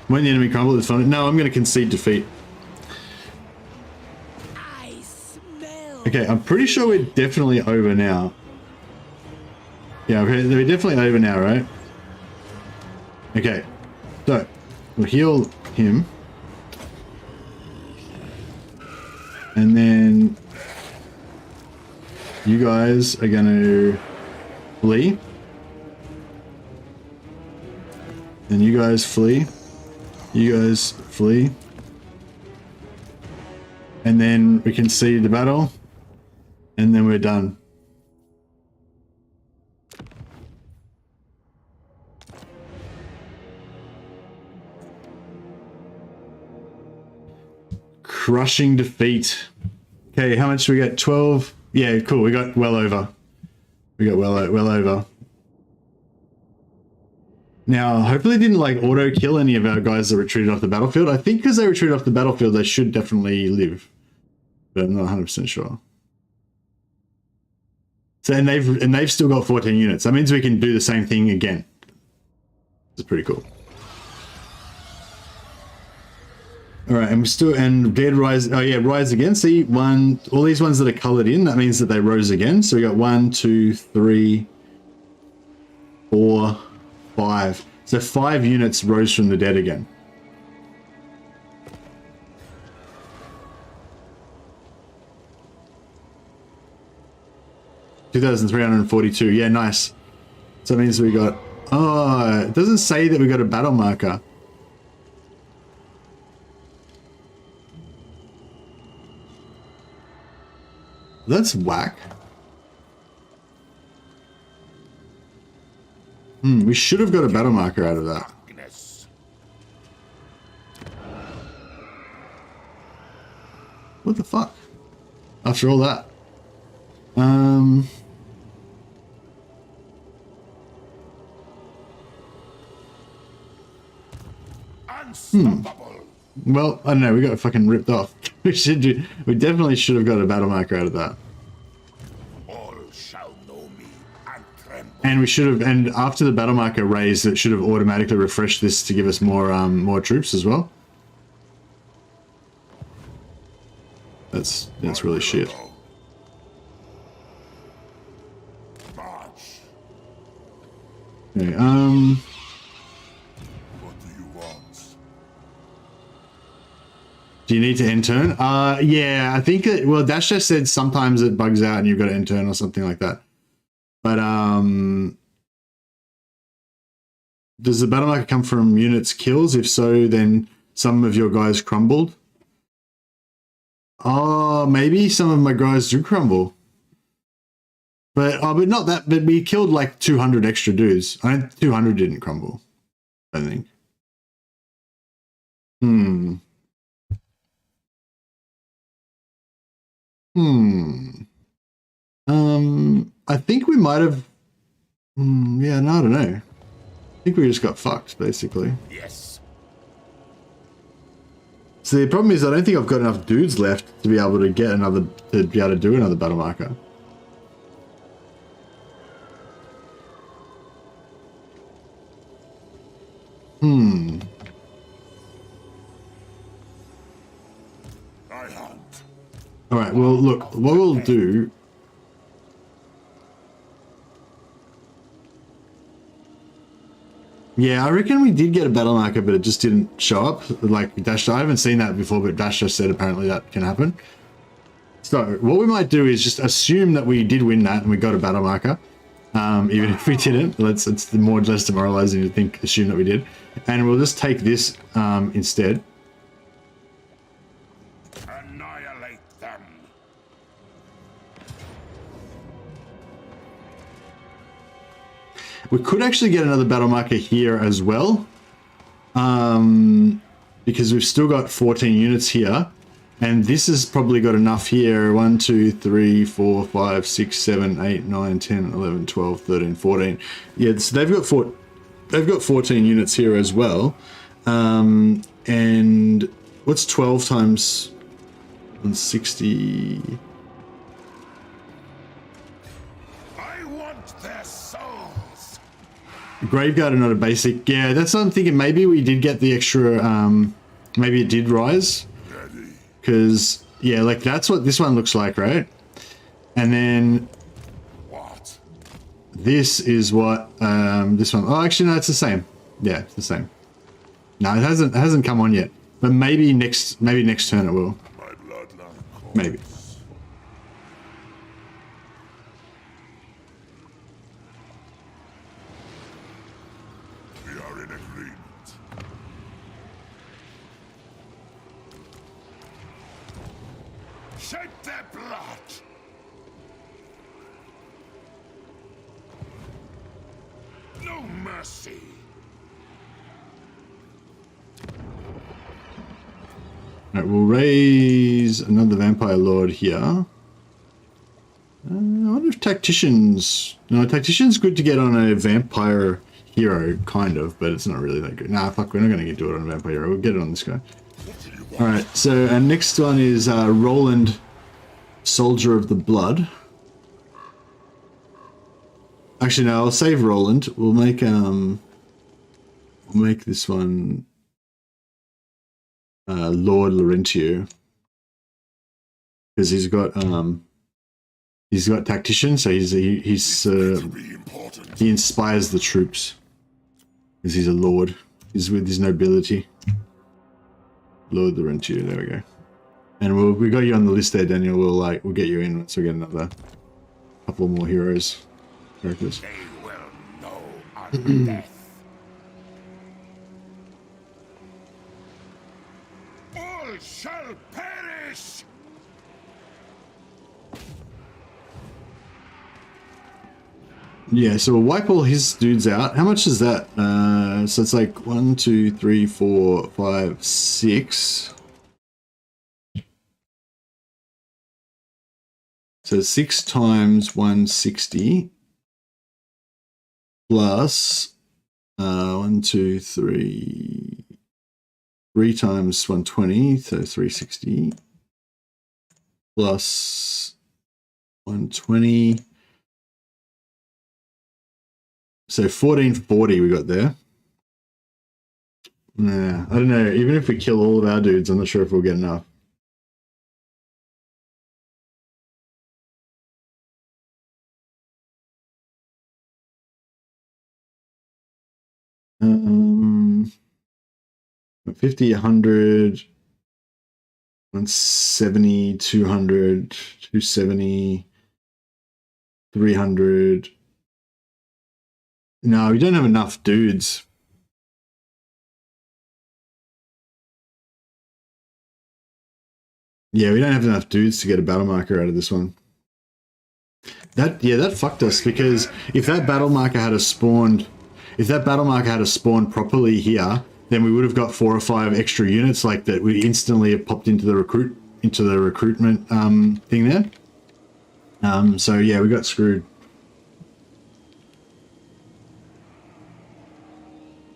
When the enemy crumbles, it's fun. No, I'm going to concede defeat. I smell. Okay, I'm pretty sure we're definitely over now. Yeah, we're definitely over now, right? Okay, so we'll heal him. And then you guys are going to flee. And you guys flee. You guys flee. And then we can see the battle. And then we're done. Crushing defeat. Okay, how much do we get? 12. Yeah, cool. We got well over. We got well over. Now, hopefully it didn't like auto kill any of our guys that retreated off the battlefield. I think because they retreated off the battlefield, they should definitely live. But I'm not 100% sure. So and they've still got 14 units. That means we can do the same thing again. It's pretty cool. All right, and we still dead rise. Oh yeah, rise again. See, all these ones that are colored in, that means that they rose again. So we got 1, 2, 3, 4, 5. So 5 units rose from the dead again. $2,342. Yeah, nice. So that means we got. Oh, it doesn't say that we got a battle marker. That's whack. We should have got a battle marker out of that. What the fuck? After all that. Well, I don't know, we got fucking ripped off. We definitely should have got a battle marker out of that. All shall know me and tremble. And we should have, and after the battle marker raised, it should have automatically refreshed this to give us more troops as well. That's really shit. March. Okay, What do you want? do you need to end turn? Yeah, I think it, well, Dash just said sometimes it bugs out and you've got to end turn or something like that. But, does the battle marker come from units kills? If so, then some of your guys crumbled. Oh, maybe some of my guys do crumble. But not that, but we killed like 200 extra dudes. 200 didn't crumble, I think. I think we might have. Yeah, no, I don't know. I think we just got fucked, basically. Yes. So the problem is, I don't think I've got enough dudes left to be able to get to be able to do another battle marker. I hunt. All right. Well, look, what we'll do. Yeah, I reckon we did get a battle marker, but it just didn't show up. Like Dash, I haven't seen that before, but Dash just said apparently that can happen. So what we might do is just assume that we did win that and we got a battle marker. Even if we didn't, it's more less demoralizing to think, assume that we did. And we'll just take this instead. Annihilate them. We could actually get another battle marker here as well. Because we've still got 14 units here. And this has probably got enough here. 1, 2, 3, 4, 5, 6, 7, 8, 9, 10, 11, 12, 13, 14. Yeah, so they've got 14 units here as well. And what's 12 times 160? I want their souls. Graveguard are not a basic. Yeah, that's what I'm thinking. Maybe we did get the extra. Maybe it did rise. Because, yeah, like that's what this one looks like, right? And then What? this is what this one. Oh, actually, no, it's the same. Yeah, it's the same. No, it hasn't come on yet. But maybe next turn it will. My bloodline calls. Maybe. We are in agreement. Shed their blood. No mercy. Alright, we'll raise another Vampire Lord here. I wonder if Tactician's... No, Tactician's good to get on a Vampire Hero, kind of, but it's not really that good. Nah, fuck, we're not going to do it on a Vampire Hero. We'll get it on this guy. Alright, so our next one is Roland, Soldier of the Blood. Actually, no, I'll save Roland. We'll make this one Lord Laurentio, because he's got Tactician, so he inspires the troops because he's a lord. He's with his nobility. Lord Laurentio, there we go. And we got you on the list there, Daniel. We'll get you in once we get another couple more characters. They will know our death. All shall perish. Yeah, so we'll wipe all his dudes out. How much is that? So it's like 1, 2, 3, 4, 5, 6. So 6 times 160 plus 1, 2, 3 times 120, so 360 plus 120. So 1440 we got there. Nah, I don't know. Even if we kill all of our dudes, I'm not sure if we'll get enough. Um, 50, 100, 170, 200, 270, 300. No, we don't have enough dudes. Yeah, we don't have enough dudes to get a battle marker out of this one. That fucked us, because if that battle marker had spawned properly here, then we would have got 4 or 5 extra units like that. We instantly have popped into the recruitment thing there. So yeah, we got screwed.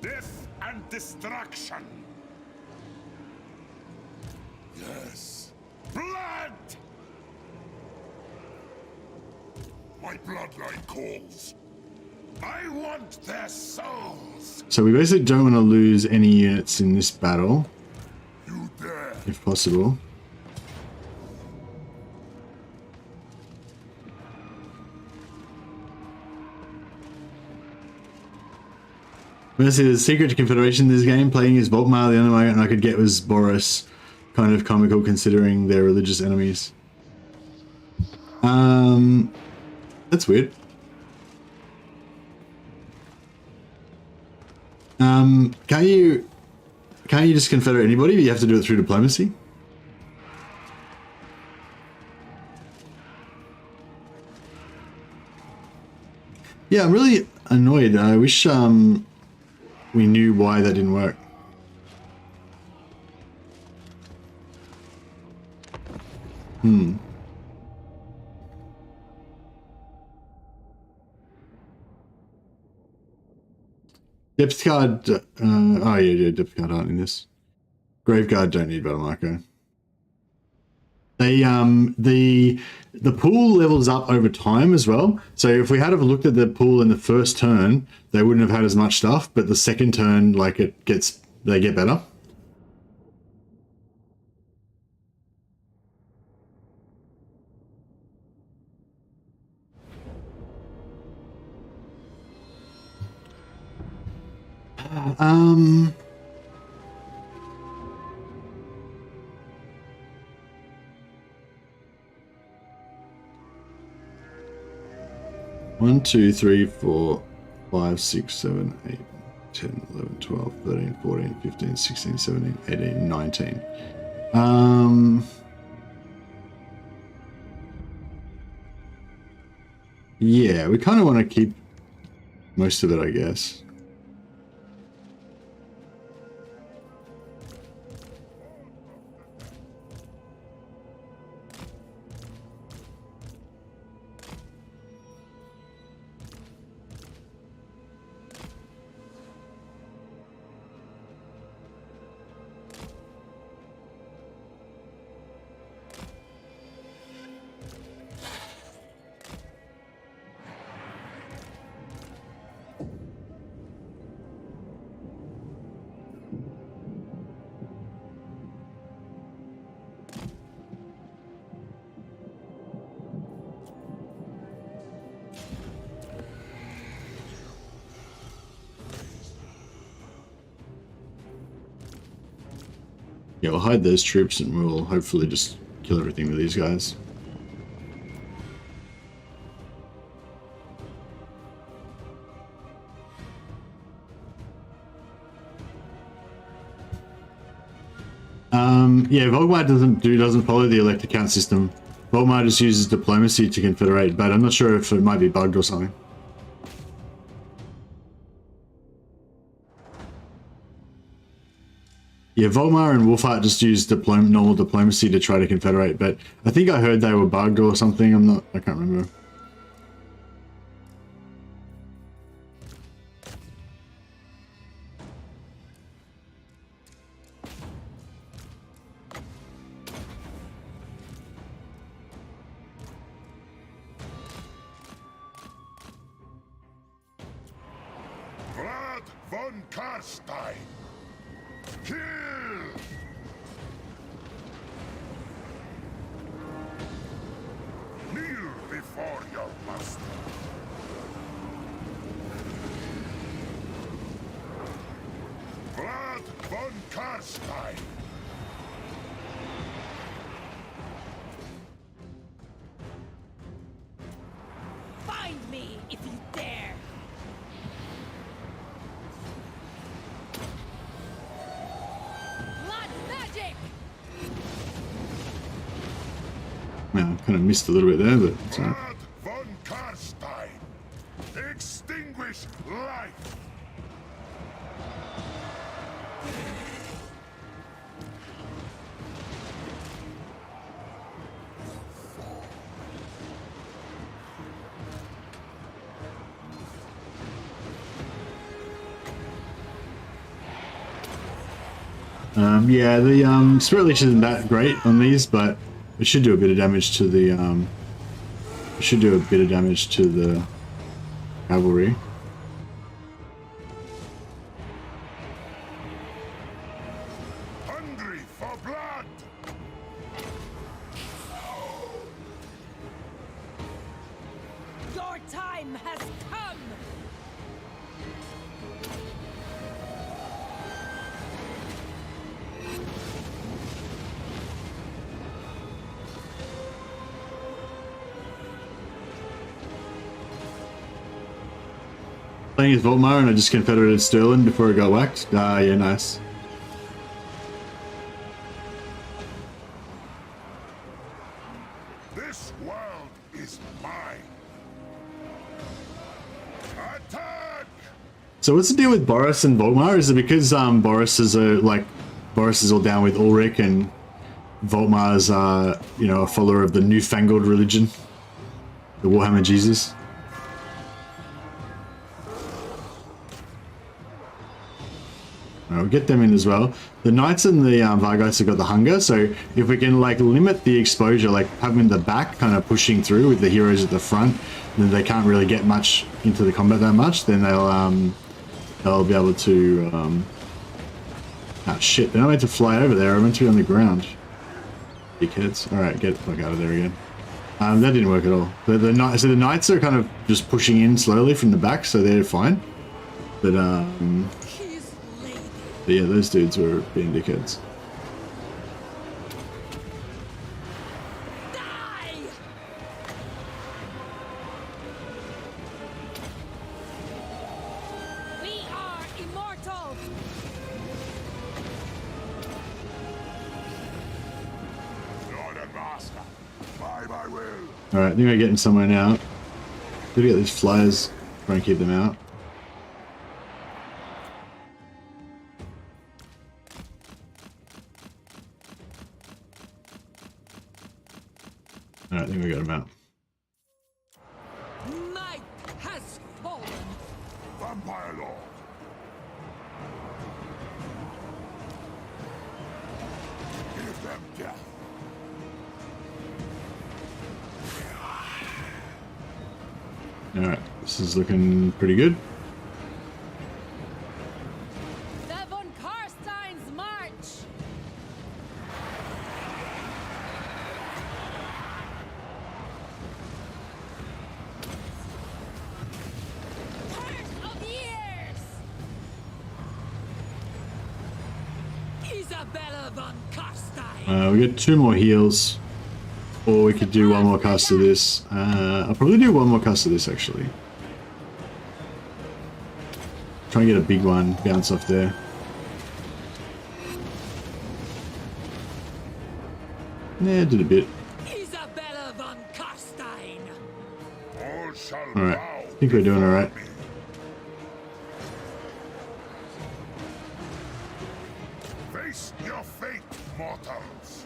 Death and destruction. Yes. Blood! My bloodline calls. I want their souls. So we basically don't want to lose any units in this battle, You dare. if possible. Honestly, the secret to Confederation in this game, playing as Volkmar, the only one I could get was Boris. Kind of comical considering their religious enemies. That's weird. Can't you just confederate anybody? You have to do it through diplomacy. Yeah, I'm really annoyed. I wish we knew why that didn't work. Depth card. Oh yeah, depth card aren't in this. Graveguard don't need battle marker. They the pool levels up over time as well. So if we had have looked at the pool in the first turn, they wouldn't have had as much stuff. But the second turn, like they get better. One, 2, 3, 4, 5, 6, 7, 8, 10, 11, 12, 13, 14, 15, 16, 17, 18, 19. Yeah, we kind of want to keep most of it, I guess. Yeah, we'll hide those troops and we'll hopefully just kill everything with these guys. Yeah, Volkmar doesn't follow the elector count system. Volkmar just uses diplomacy to confederate, but I'm not sure if it might be bugged or something. Yeah, Volkmar and Wolfheart just use normal diplomacy to try to confederate, but I think I heard they were bugged or something. I can't remember. Vlad Von Carstein. Kill! Kneel before your master. Vlad Von Carstein. Find me if you dare. Blood magic. Yeah, I kind of missed a little bit there, but it's alright. Vlad Von Carstein. Extinguish life. Yeah, the Spirit Leech isn't that great on these, but it should do a bit of damage to the cavalry. Hungry for blood. Your time has come. Playing as Voltmar and I just confederated Sterling before it got whacked. Ah, yeah, nice. This world is mine. Attack! So what's the deal with Boris and Voltmar? Is it because Boris is all down with Ulrich and Voltmar's you know, a follower of the newfangled religion, the Warhammer Jesus? We'll get them in as well. The Knights and the Vargas have got the hunger, so if we can like limit the exposure, like have them in the back, kind of pushing through with the heroes at the front, then they can't really get much into the combat that much. Then they'll be able to. Oh shit! They're not meant to fly over there. They're meant to be on the ground. Dickheads! All right, get the fuck out of there again. That didn't work at all. So the Knights are kind of just pushing in slowly from the back, so they're fine. But yeah, those dudes were being dickheads. Die! We are immortal. Lord and Master, by my will. Alright, I think we're getting somewhere now. Gotta get these flyers, try and keep them out. Alright, I think we got him out. Might has fallen. Vampire Lord. Give them death. Alright, this is looking pretty good. Vlad Von Carstein's march. Curse of years. Isabella Von Carstein. We got 2 more heals. Or we could do 1 more cast of this. I'll probably do 1 more cast of this actually. Try and get a big one, bounce off there. Yeah, did a bit. Isabella Von Carstein. All shall Alright, bow I think we're doing alright. before me. Face your fate, mortals.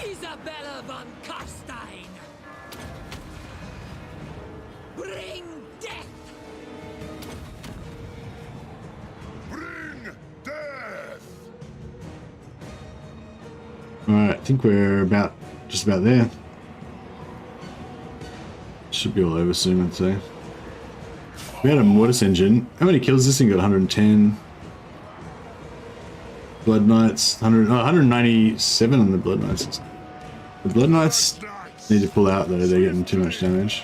Isabella Von Carstein. Bring death. Bring death. Alright, I think we're just about there. Should be all over soon, I'd say. We had a Mortis engine. How many kills this thing got? 110. Blood Knights, 197 on the Blood Knights. The Blood Knights need to pull out though, they're getting too much damage.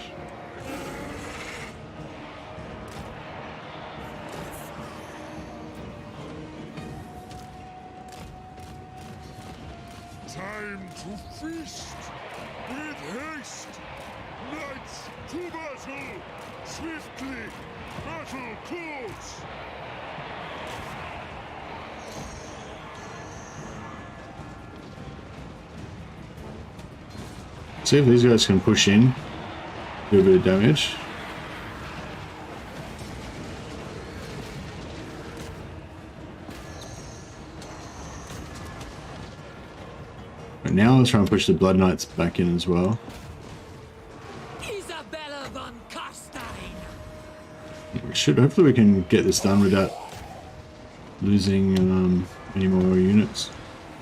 Time to feast with haste. Knights to battle. Swiftly, battle close. See if these guys can push in, do a bit of damage. Right, now let's try and push the Blood Knights back in as well. Isabella Von Carstein. We should, hopefully we can get this done without losing any more units.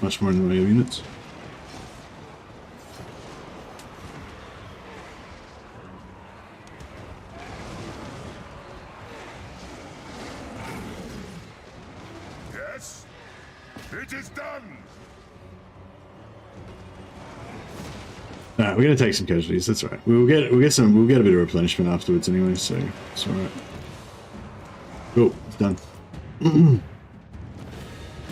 Much more in the way of units. Yes, it is done. Alright, we're gonna take some casualties, that's right. We'll get a bit of replenishment afterwards anyway, so it's alright. Cool, it's done.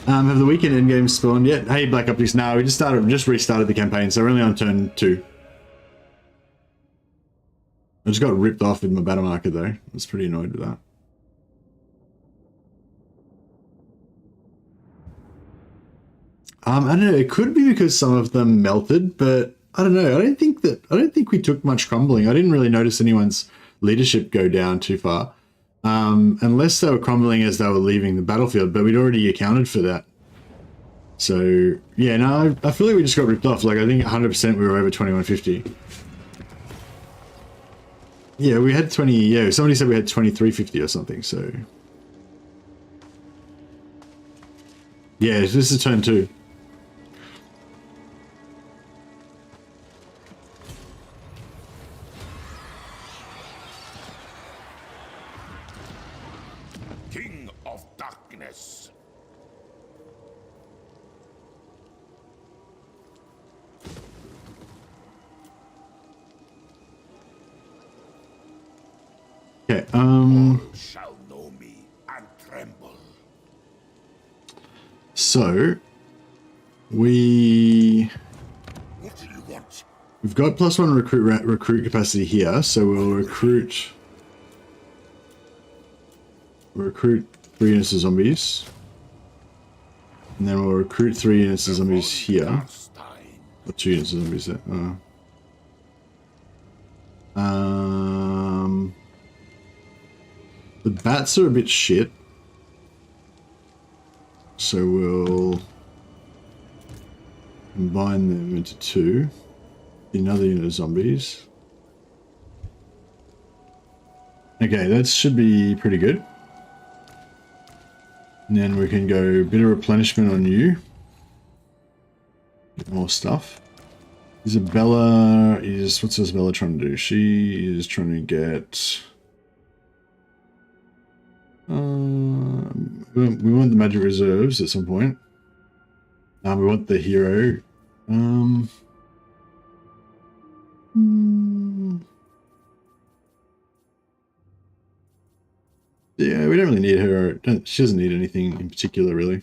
Have the weekend endgame spawned yet? Hey Black Optics, no, we just restarted the campaign, so we're only on turn 2. I just got ripped off with my battle marker though. I was pretty annoyed with that. I don't know. It could be because some of them melted, but I don't know. I don't think we took much crumbling. I didn't really notice anyone's leadership go down too far, unless they were crumbling as they were leaving the battlefield. But we'd already accounted for that. So yeah, no, I feel like we just got ripped off. Like I think 100% we were over 2150. Yeah, we had 20. Yeah, somebody said we had 2350 or something. So yeah, this is turn 2. King of Darkness. Okay. All shall know me and tremble. So What do you want? we've got +1 recruit capacity here, so we'll recruit 3 units of zombies, and then we'll recruit 3 units of zombies here. Carstein. Or 2 units of zombies there. The bats are a bit shit, so we'll combine them into 2. Another unit of zombies. Okay, that should be pretty good. And then we can go a bit of replenishment on you. Get more stuff. Isabella is... What's Isabella trying to do? She is trying to get... we want the magic reserves at some point. We want the hero. Yeah, we don't really need her. She doesn't need anything in particular, really.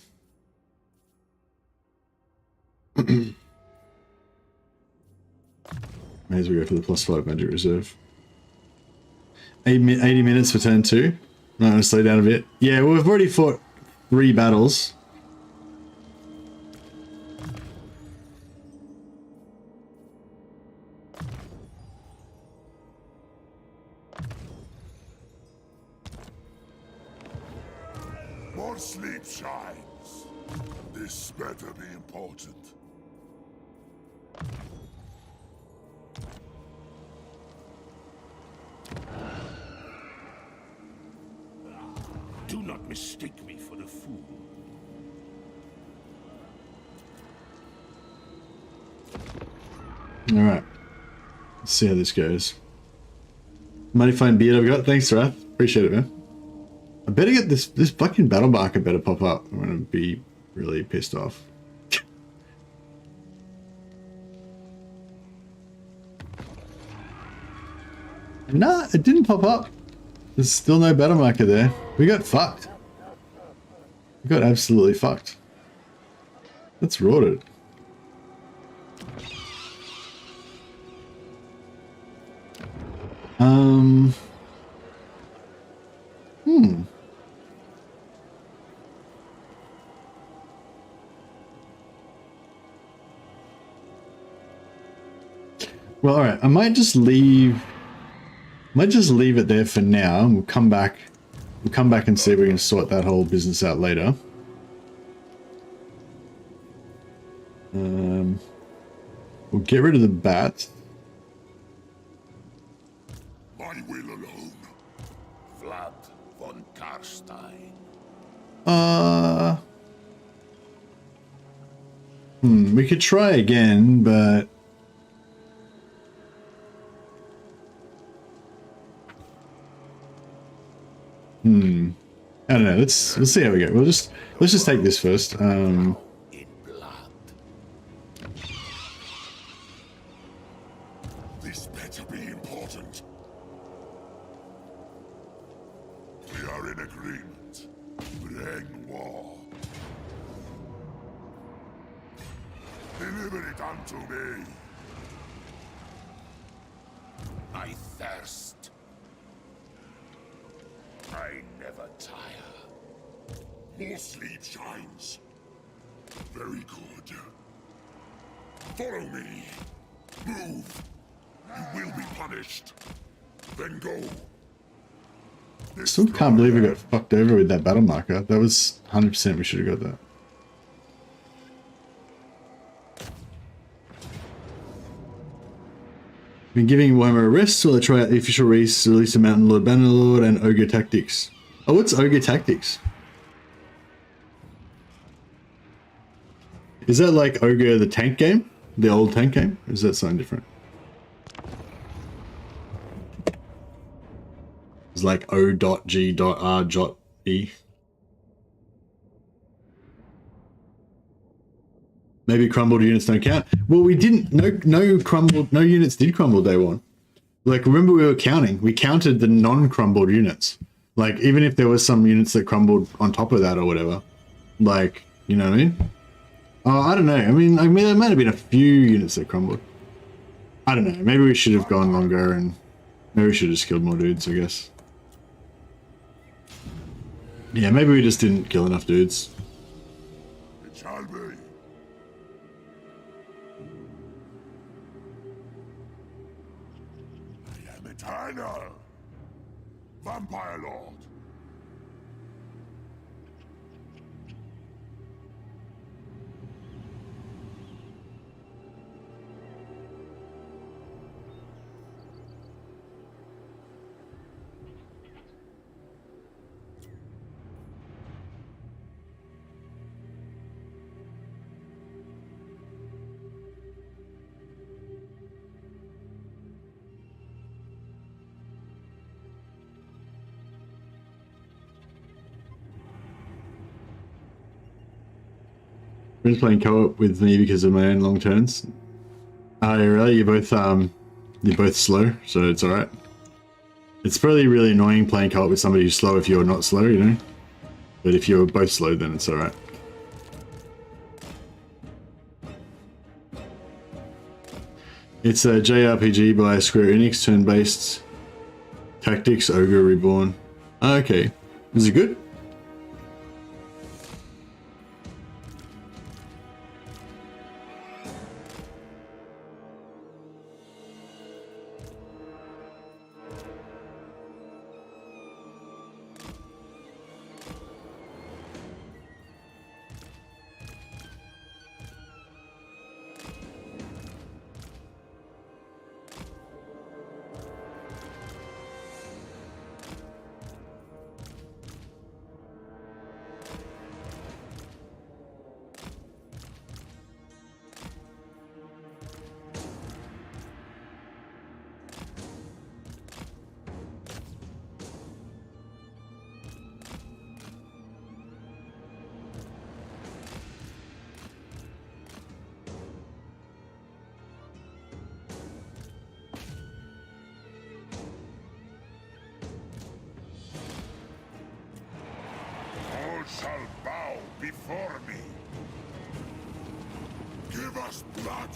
May as well go for the +5 magic reserve. 80 minutes for turn 2. Might want to slow down a bit. Yeah, well, we've already fought 3 battles. More sleep shines. This better be important. Do not mistake me for a fool. Alright. Let's see how this goes. Mighty fine beard I've got. Thanks, Wrath. Appreciate it, man. I better get this fucking battle marker better pop up. I'm gonna be really pissed off. Nah, it didn't pop up. There's still no battle marker there. We got fucked. We got absolutely fucked. That's rotted. Well, all right. I might just leave it there for now, and we'll come back. We'll come back and see if we can sort that whole business out later. We'll get rid of the bats. My will alone. Vlad Von Carstein. We could try again, but I don't know. Let's see how we go. Let's just take this first. In blood. This better be important. We are in agreement. Bring war. Deliver it unto me. I thirst. I never tire. More sleep shines. Very good. Follow me. Move. You will be punished. Then go. Still can't believe we got fucked over with that battle marker. That was 100% we should have got that. Been giving Warhammer a rest while I try out the official release of Mountain Lord, Bannerlord, and Ogre Tactics. Oh, what's Ogre Tactics? Is that like Ogre the tank game? The old tank game? Or is that something different? It's like O.G.R.E. Maybe crumbled units don't count. Well, we didn't. No units did crumble day one. Like, remember we were counting. We counted the non-crumbled units. Like, even if there was some units that crumbled on top of that or whatever. Like, you know what I mean? Oh, I don't know. I mean, there might have been a few units that crumbled. I don't know. Maybe we should have gone longer and maybe we should have just killed more dudes, I guess. Yeah, maybe we just didn't kill enough dudes. It shall be. I am eternal. Vampire Lord. Friends playing co-op with me because of my own long turns. Oh, really? You're both slow, so it's alright. It's probably really annoying playing co-op with somebody who's slow if you're not slow, you know? But if you're both slow, then it's alright. It's a JRPG by Square Enix, turn-based tactics, Ogre Reborn. Oh, okay. Is it good? Shall bow before me. Give us blood.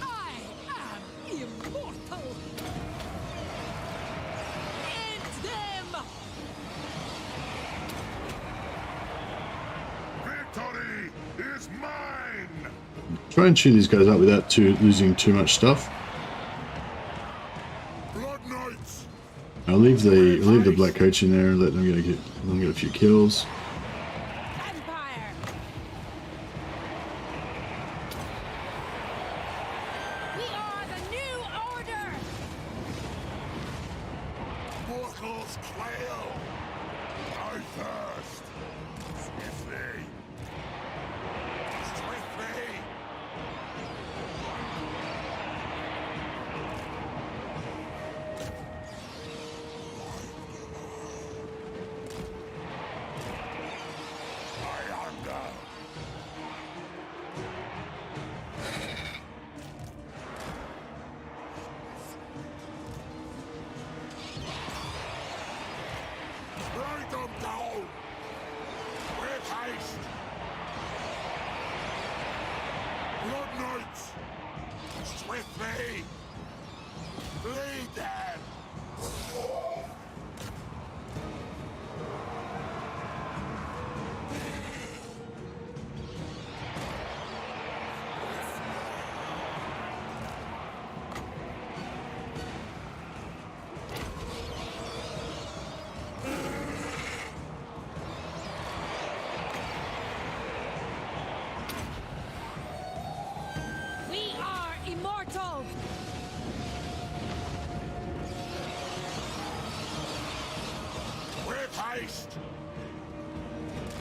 I am immortal. End them. Victory is mine. Try and chew these guys up without losing too much stuff. Blood Knights. I'll leave the black coach in there and let them get a few kills.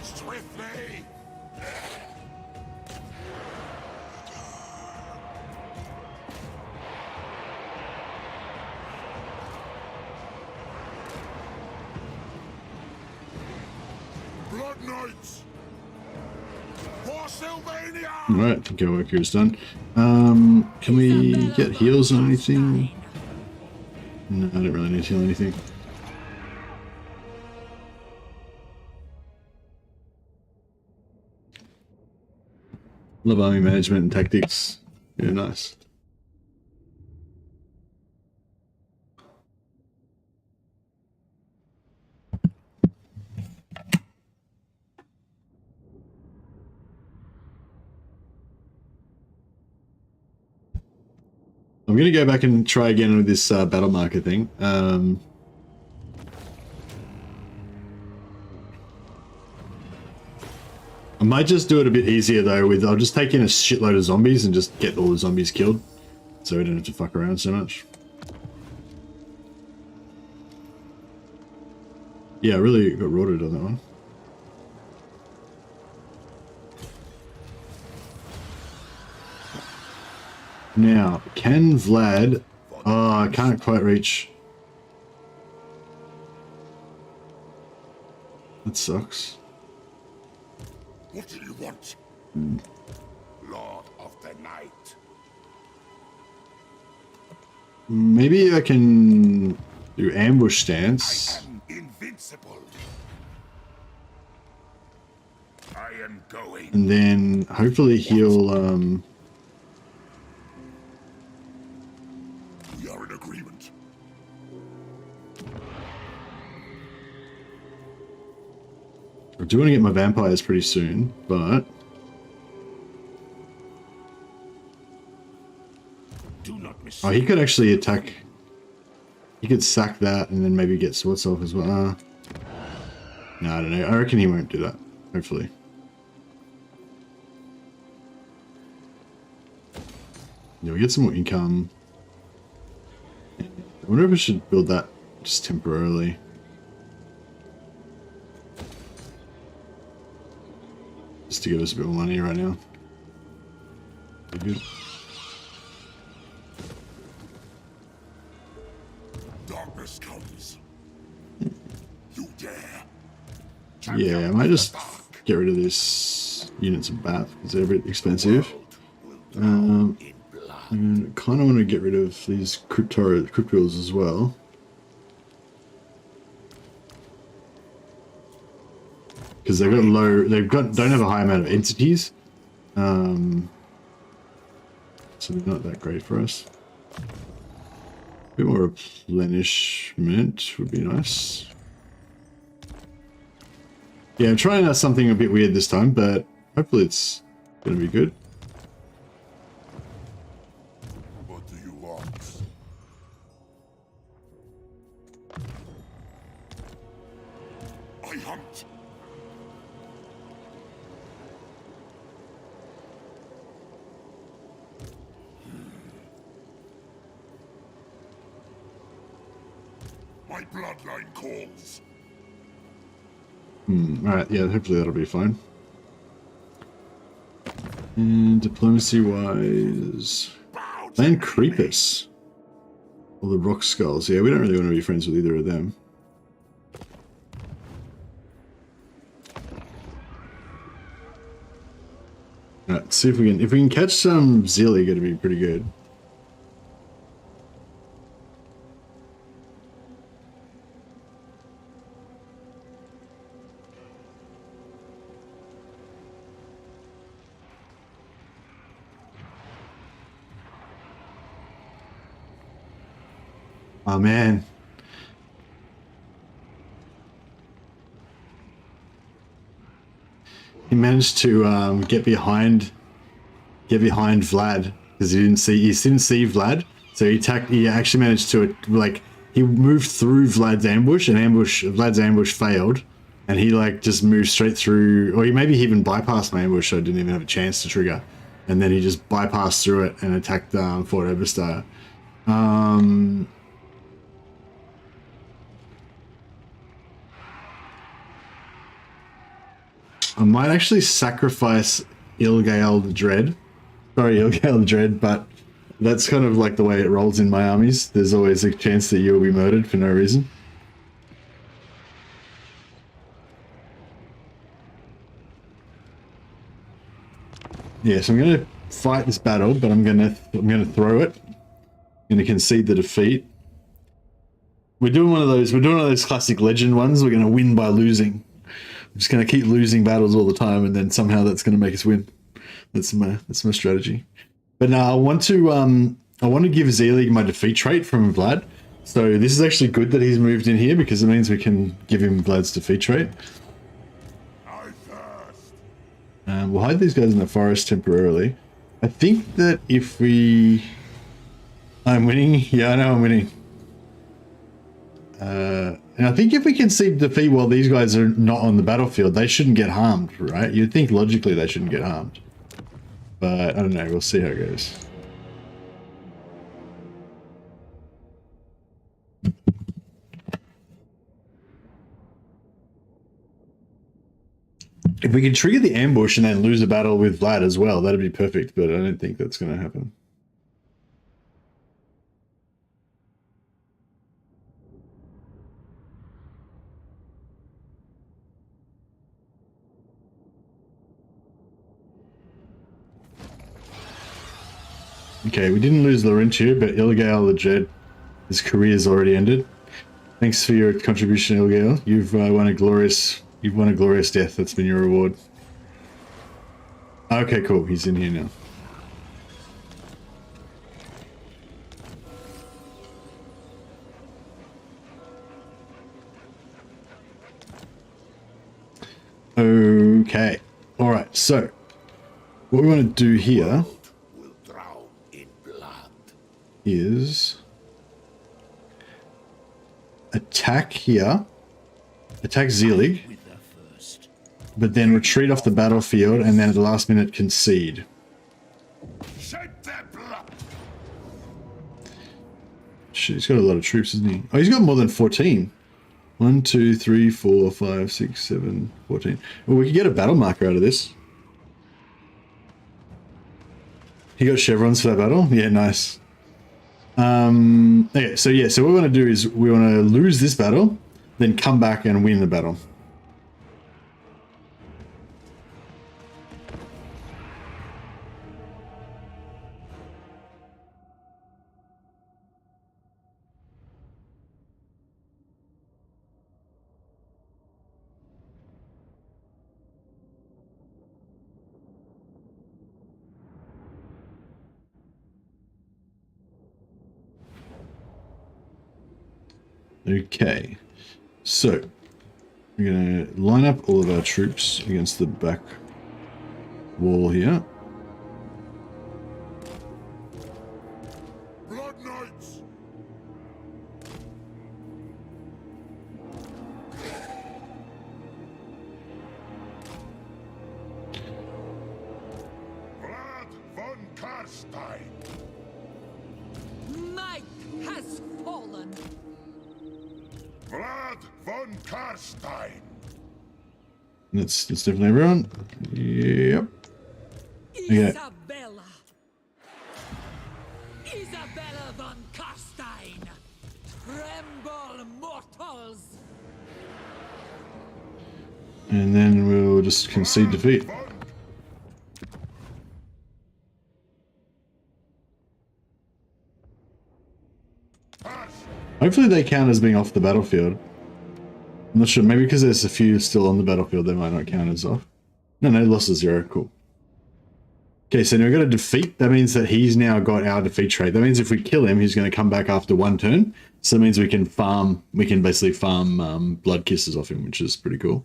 Swiftly! Blood Knights! For Sylvania! Alright, I think our work here is done. Can we get heals on anything? No, I don't really need to heal anything. Love army management and tactics. Yeah, nice. I'm going to go back and try again with this battle marker thing. I might just do it a bit easier though with, I'll just take in a shitload of zombies and just get all the zombies killed. So we don't have to fuck around so much. Yeah, I really got rorted on that one. Now, can Vlad... Oh, I can't quite reach... That sucks. What do you want? Lord of the Night. Maybe I can do ambush stance. I am invincible. I am going. And then hopefully he'll... We are in agreement. I do want to get my vampires pretty soon, but... Do not miss. Oh, he could actually attack... He could sack that and then maybe get Swords off as well. No, I don't know. I reckon he won't do that. Hopefully. Yeah, we get some more income. I wonder if I should build that just temporarily. Just to give us a bit more money right now. Pretty good. Darkness comes. You dare. Yeah, I might just get rid of this units of bath because they're a bit expensive. And kind of want to get rid of these crypt wheels as well. Because they've got low, don't have a high amount of entities. So they're not that great for us. A bit more replenishment would be nice. Yeah, I'm trying out something a bit weird this time, but hopefully it's going to be good. What do you want? I hunt. My bloodline calls. Alright, yeah, hopefully that'll be fine. And diplomacy-wise... Land Creepus. Or the Rock Skulls. Yeah, we don't really want to be friends with either of them. Alright, see if we can... If we can catch some Zealy, it'll be pretty good. Oh man. He managed to get behind Vlad because he didn't see Vlad, so he actually managed to, like, he moved through Vlad's ambush, and Vlad's ambush failed, and he like just moved straight through, or maybe he even bypassed my ambush, so I didn't even have a chance to trigger, and then he just bypassed through it and attacked Fort Oberstar. I might actually sacrifice Ilgael the Dread. Sorry, Ilgael the Dread, but that's kind of like the way it rolls in my armies. There's always a chance that you'll be murdered for no reason. Yeah, so I'm gonna fight this battle, but I'm gonna throw it. I'm gonna concede the defeat. We're doing one of those classic legend ones. We're gonna win by losing. I'm just gonna keep losing battles all the time, and then somehow that's gonna make us win. That's my strategy. But now I want to give Zelig my defeat trait from Vlad. So this is actually good that he's moved in here because it means we can give him Vlad's defeat trait. We'll hide these guys in the forest temporarily. I think that if we... I'm winning. Yeah, I know I'm winning. And I think if we concede defeat while these guys are not on the battlefield, they shouldn't get harmed, right? You'd think logically they shouldn't get harmed. But I don't know. We'll see how it goes. If we could trigger the ambush and then lose a battle with Vlad as well, that'd be perfect, but I don't think that's going to happen. Okay, we didn't lose Laurentio, but Ilgael the Dread, his career's already ended. Thanks for your contribution, Ilgael. You've won a glorious death. That's been your reward. Okay, cool. He's in here now. Okay. All right. So, what we want to do here is attack here, attack Zelig, but then retreat off the battlefield and then at the last minute concede. Shit, he's got a lot of troops, isn't he? Oh, he's got more than 14. 1, 2, 3, 4, 5, 6, 7, 14. Well, we could get a battle marker out of this. He got chevrons for that battle? Yeah, nice. Okay, so yeah, so what we want to do is we want to lose this battle, then come back and win the battle. Okay, so we're going to line up all of our troops against the back wall here. Blood Knights! Vlad Von Carstein! Might has fallen. Vlad Von Carstein! That's definitely everyone. Yep. Okay. Isabella Von Carstein! Tremble, mortals! And then we'll just concede defeat. Hopefully they count as being off the battlefield. I'm not sure, maybe because there's a few still on the battlefield, they might not count as off. No, losses 0, cool. Okay, so now we've got a defeat. That means that he's now got our defeat trait. That means if we kill him, he's going to come back after 1 turn. So that means we can basically farm blood kisses off him, which is pretty cool.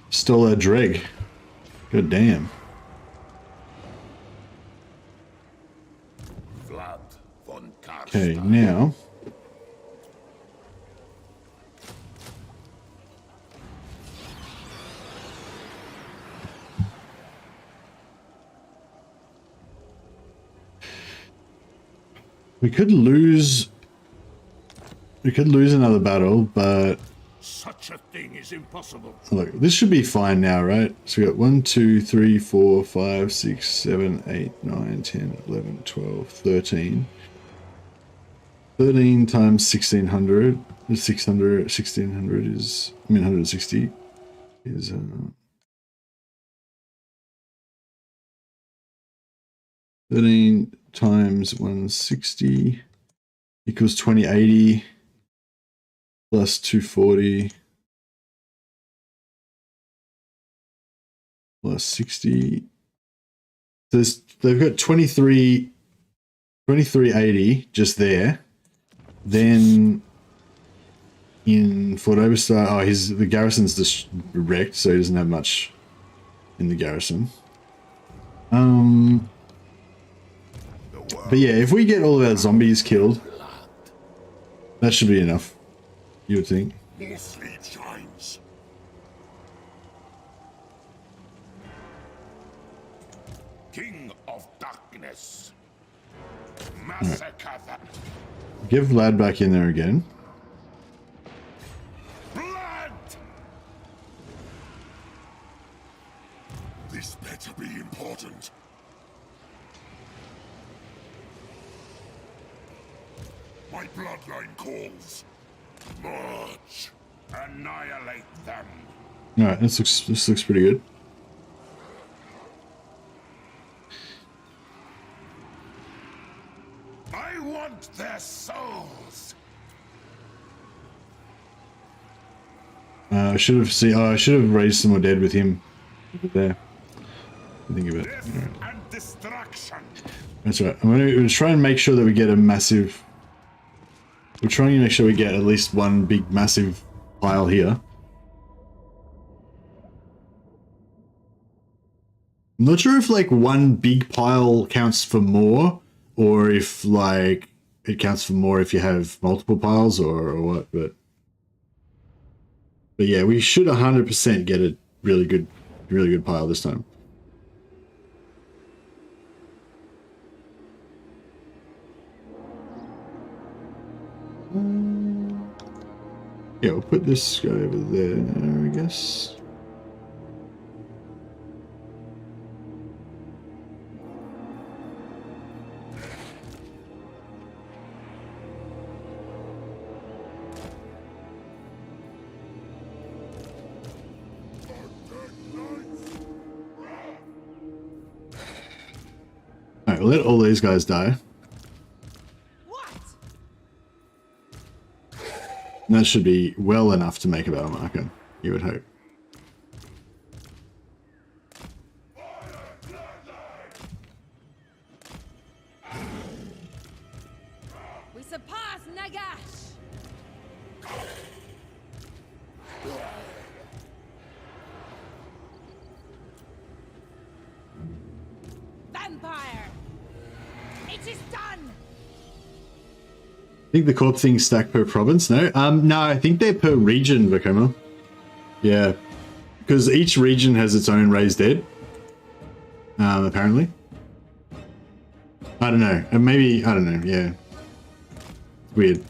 Stole a dreg. Good damn. Vlad Von Carstein. Okay, now We could lose another battle, but Such a thing is impossible. look, this should be fine now, right? So we got 1, 2, 3, 4, 5, 6, 7, 8, 9, 10, 11, 12, 13. 13 times 1600. 1600 is, I mean 160 is 13 times 160 equals 2080 plus 240 plus 60. So they've got 2380 just there. Then in Fort Oberstar, oh, the garrison's just wrecked, so he doesn't have much in the garrison. But yeah, if we get all of our zombies killed, that should be enough, you would think. More sleep chimes. King of Darkness. Massacre them. Give Vlad back in there again. Blood! This better be important. My bloodline calls. March. Annihilate them. Alright, this looks pretty good. I want their souls. I should have raised some more dead with him over there. Think of it. Death Right. and destruction. That's right. I'm gonna try and make sure that we get a massive. We're trying to make sure we get at least one big massive pile here. I'm not sure if like one big pile counts for more, or if like it counts for more if you have multiple piles, or what. But yeah, we should 100% get a really good pile this time. Yeah, we'll put this guy over there, I guess. Alright, we'll let all these guys die. And that should be well enough to make a battle marker, you would hope. We surpass Nagash. Vampire. It is done. I think the corpse things stack per province, no? No, I think they're per region, Vekoma. Yeah, because each region has its own raised dead. Apparently. I don't know. Maybe, I don't know, yeah. Weird.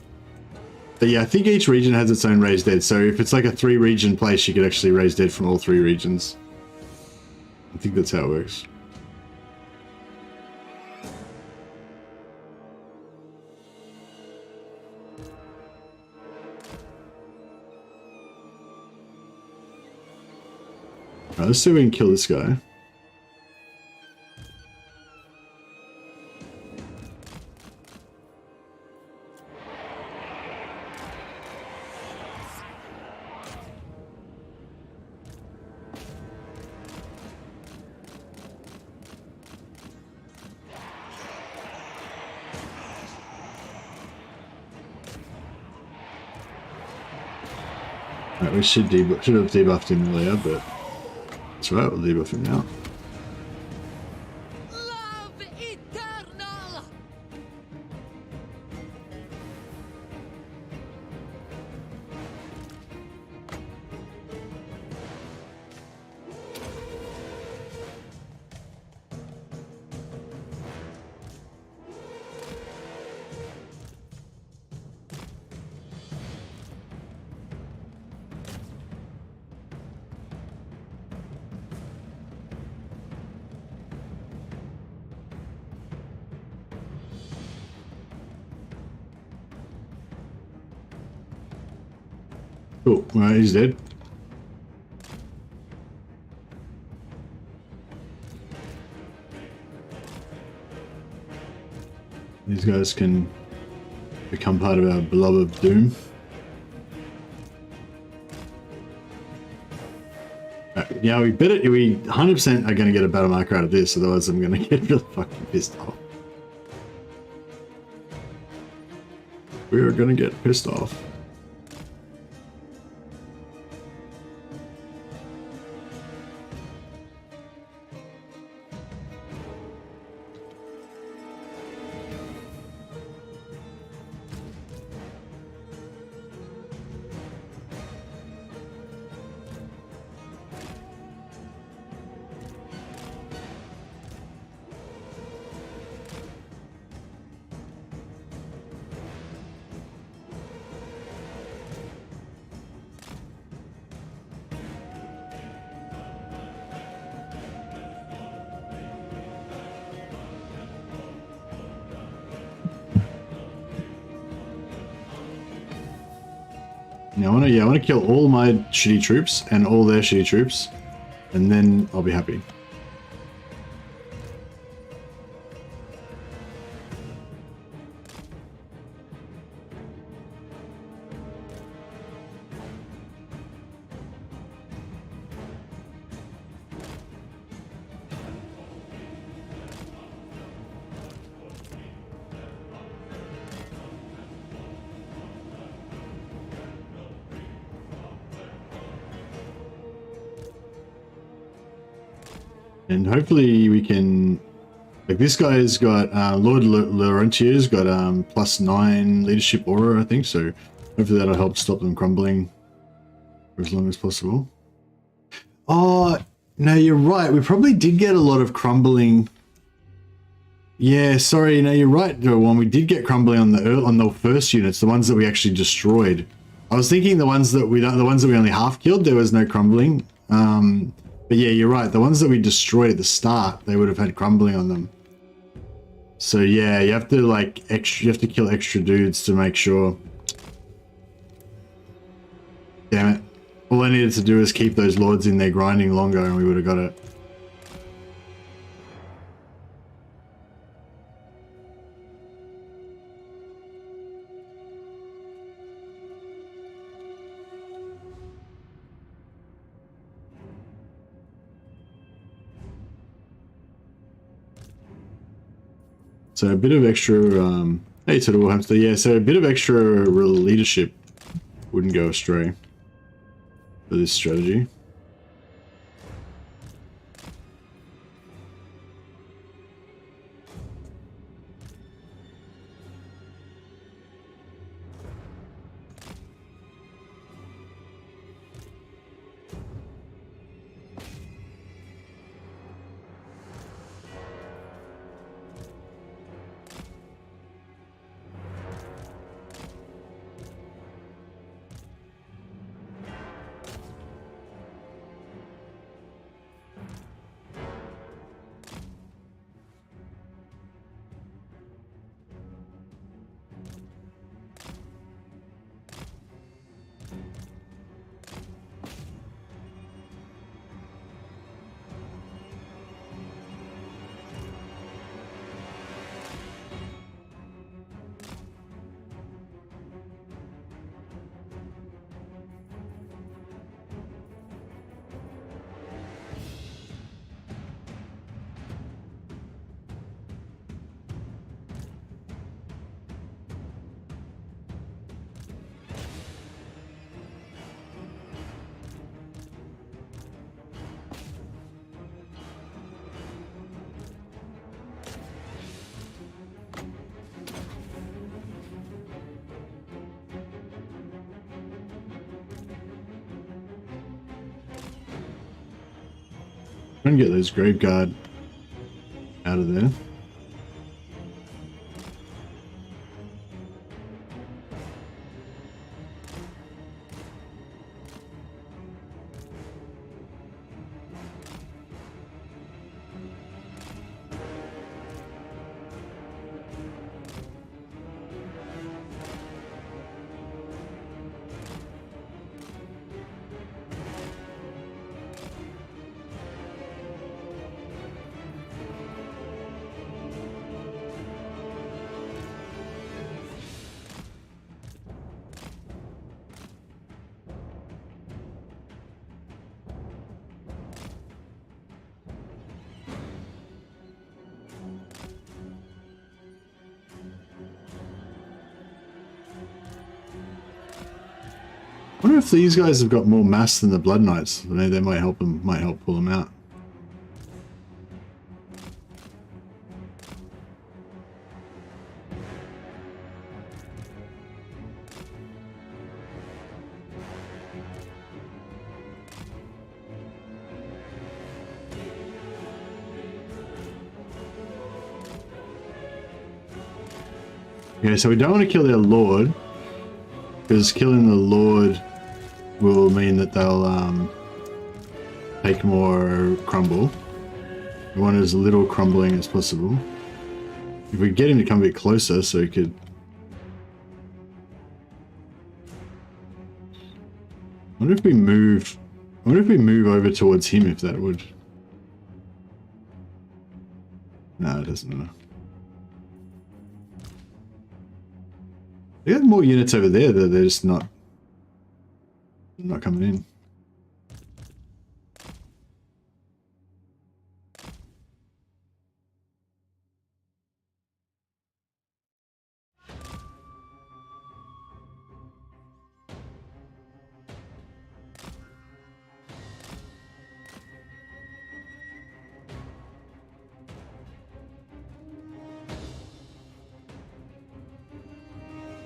But yeah, I think each region has its own raised dead, so if it's like a 3-region place, you could actually raise dead from all 3 regions. I think that's how it works. Alright, let's see if we can kill this guy. Alright, we should have debuffed him earlier, but that's right, we'll debuff him now. Love eternal. Oh, well, he's dead. These guys can become part of our beloved doom. Yeah, we 100% are going to get a battle marker out of this, otherwise I'm going to get really fucking pissed off. We are going to get pissed off. Now I want to kill all my shitty troops and all their shitty troops, and then I'll be happy. And hopefully we can, like this guy's got, Lord Laurentier's got +9 leadership aura, I think, so hopefully that'll help stop them crumbling for as long as possible. Oh, no, you're right, we probably did get a lot of crumbling. Yeah, sorry, no, you're right, One. We did get crumbling on the first units, the ones that we actually destroyed. I was thinking the ones that we only half killed, there was no crumbling. But yeah, you're right. The ones that we destroyed at the start, they would have had crumbling on them. So yeah, you have to you have to kill extra dudes to make sure. Damn it. All I needed to do is keep those lords in there grinding longer and we would have got it. So a bit of extra, hey Total Hamster, yeah, so a bit of extra leadership wouldn't go astray for this strategy. Trying to get those Grave Guard out of there. I wonder if these guys have got more mass than the Blood Knights. Maybe they might help them, might help pull them out. Okay, so we don't want to kill their Lord, because killing the Lord will mean that they'll take more crumble. We want as little crumbling as possible. If we get him to come a bit closer, so he could... I wonder if we move over towards him, if that would... No, it doesn't matter. They got more units over there that they're just not coming in.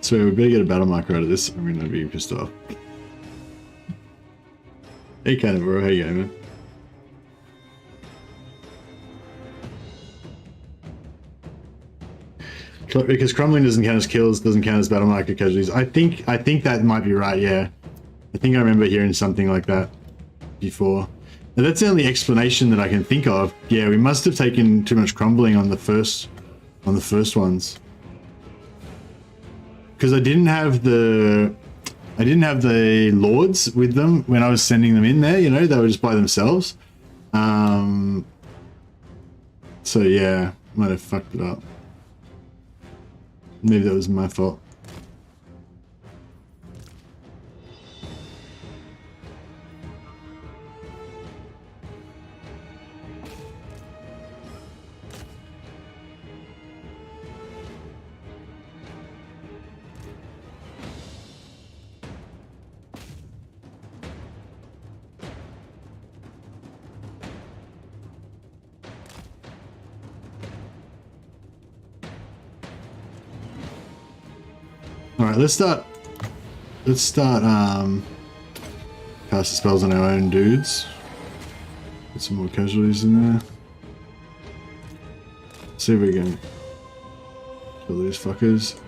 So we better get a battle marker out of this. I'm gonna be pissed off. Hey, kind of bro. How you going, man? Because crumbling doesn't count as kills, doesn't count as battle marker casualties. I think that might be right. Yeah, I think I remember hearing something like that before. Now, that's the only explanation that I can think of. Yeah, we must have taken too much crumbling on the first ones. Because I didn't have the lords with them when I was sending them in there, you know, they were just by themselves. So yeah, might have fucked it up. Maybe that was my fault. Alright, let's start casting spells on our own dudes. Get some more casualties in there. See if we can kill these fuckers.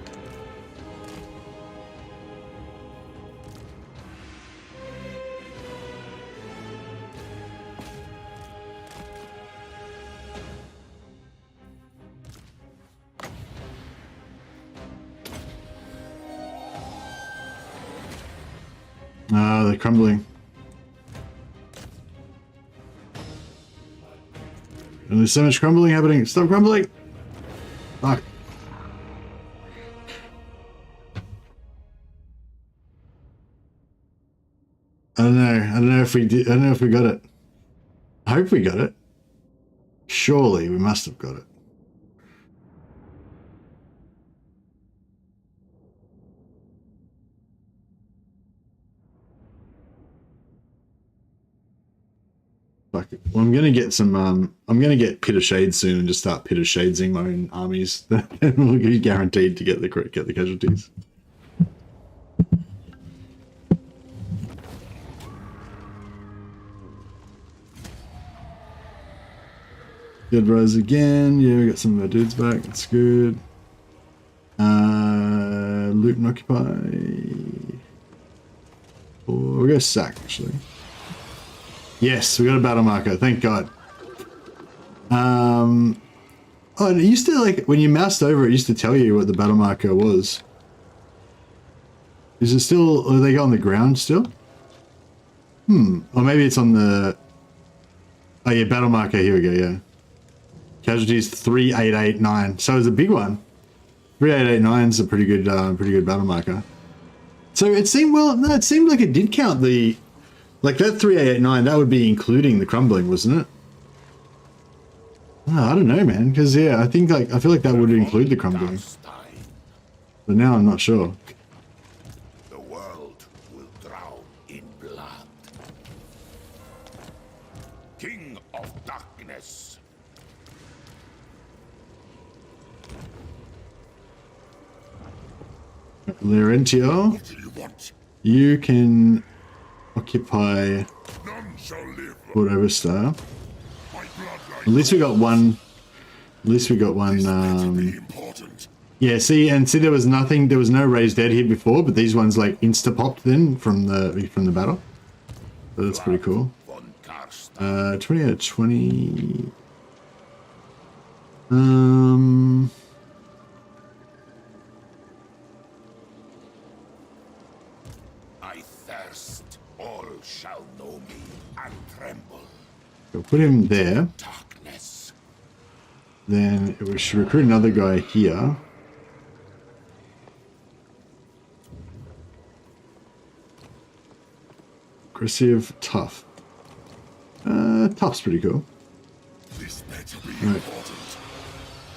Ah, they're crumbling. And there's so much crumbling happening. Stop crumbling! Fuck. I don't know if we did. I don't know if we got it. I hope we got it. Surely we must have got it. Fuck it. Well, I'm gonna get some. I'm gonna get Pit of Shades soon and just start Pit of Shadesing my own armies. Then we'll be guaranteed to get the casualties. Good rise again. Yeah, we got some of our dudes back. That's good. Loot and occupy. Or we'll go sack actually. Yes, we got a battle marker, thank God. Oh, and it used to, like, when you moused over, it used to tell you what the battle marker was. Is it still, are they on the ground still? Or maybe it's on the, oh yeah, battle marker, here we go, yeah. Casualties 3889, so it's a big one. 3889 is a pretty good battle marker. So it seemed, well, no, it seemed like it did count the, like that 3889, that would be including the crumbling, wasn't it? Oh, I don't know, man, because yeah, I think like I feel like that would include the crumbling. But now I'm not sure. The world will drown. blood. King of darkness. Laurentio, What do you want? you can occupy None shall live. whatever star. My bloodline. At least we got one. At least we got one. Be important. Yeah. See, there was nothing. There was no raised dead here before, but these ones like insta popped then from the battle. So that's pretty cool. Von Carstein. 20 out of 20. I thirst. All shall know me and tremble. We'll put him there. Darkness. Then we should recruit another guy here. Aggressive, tough. Tough's pretty cool. This better be Right. important.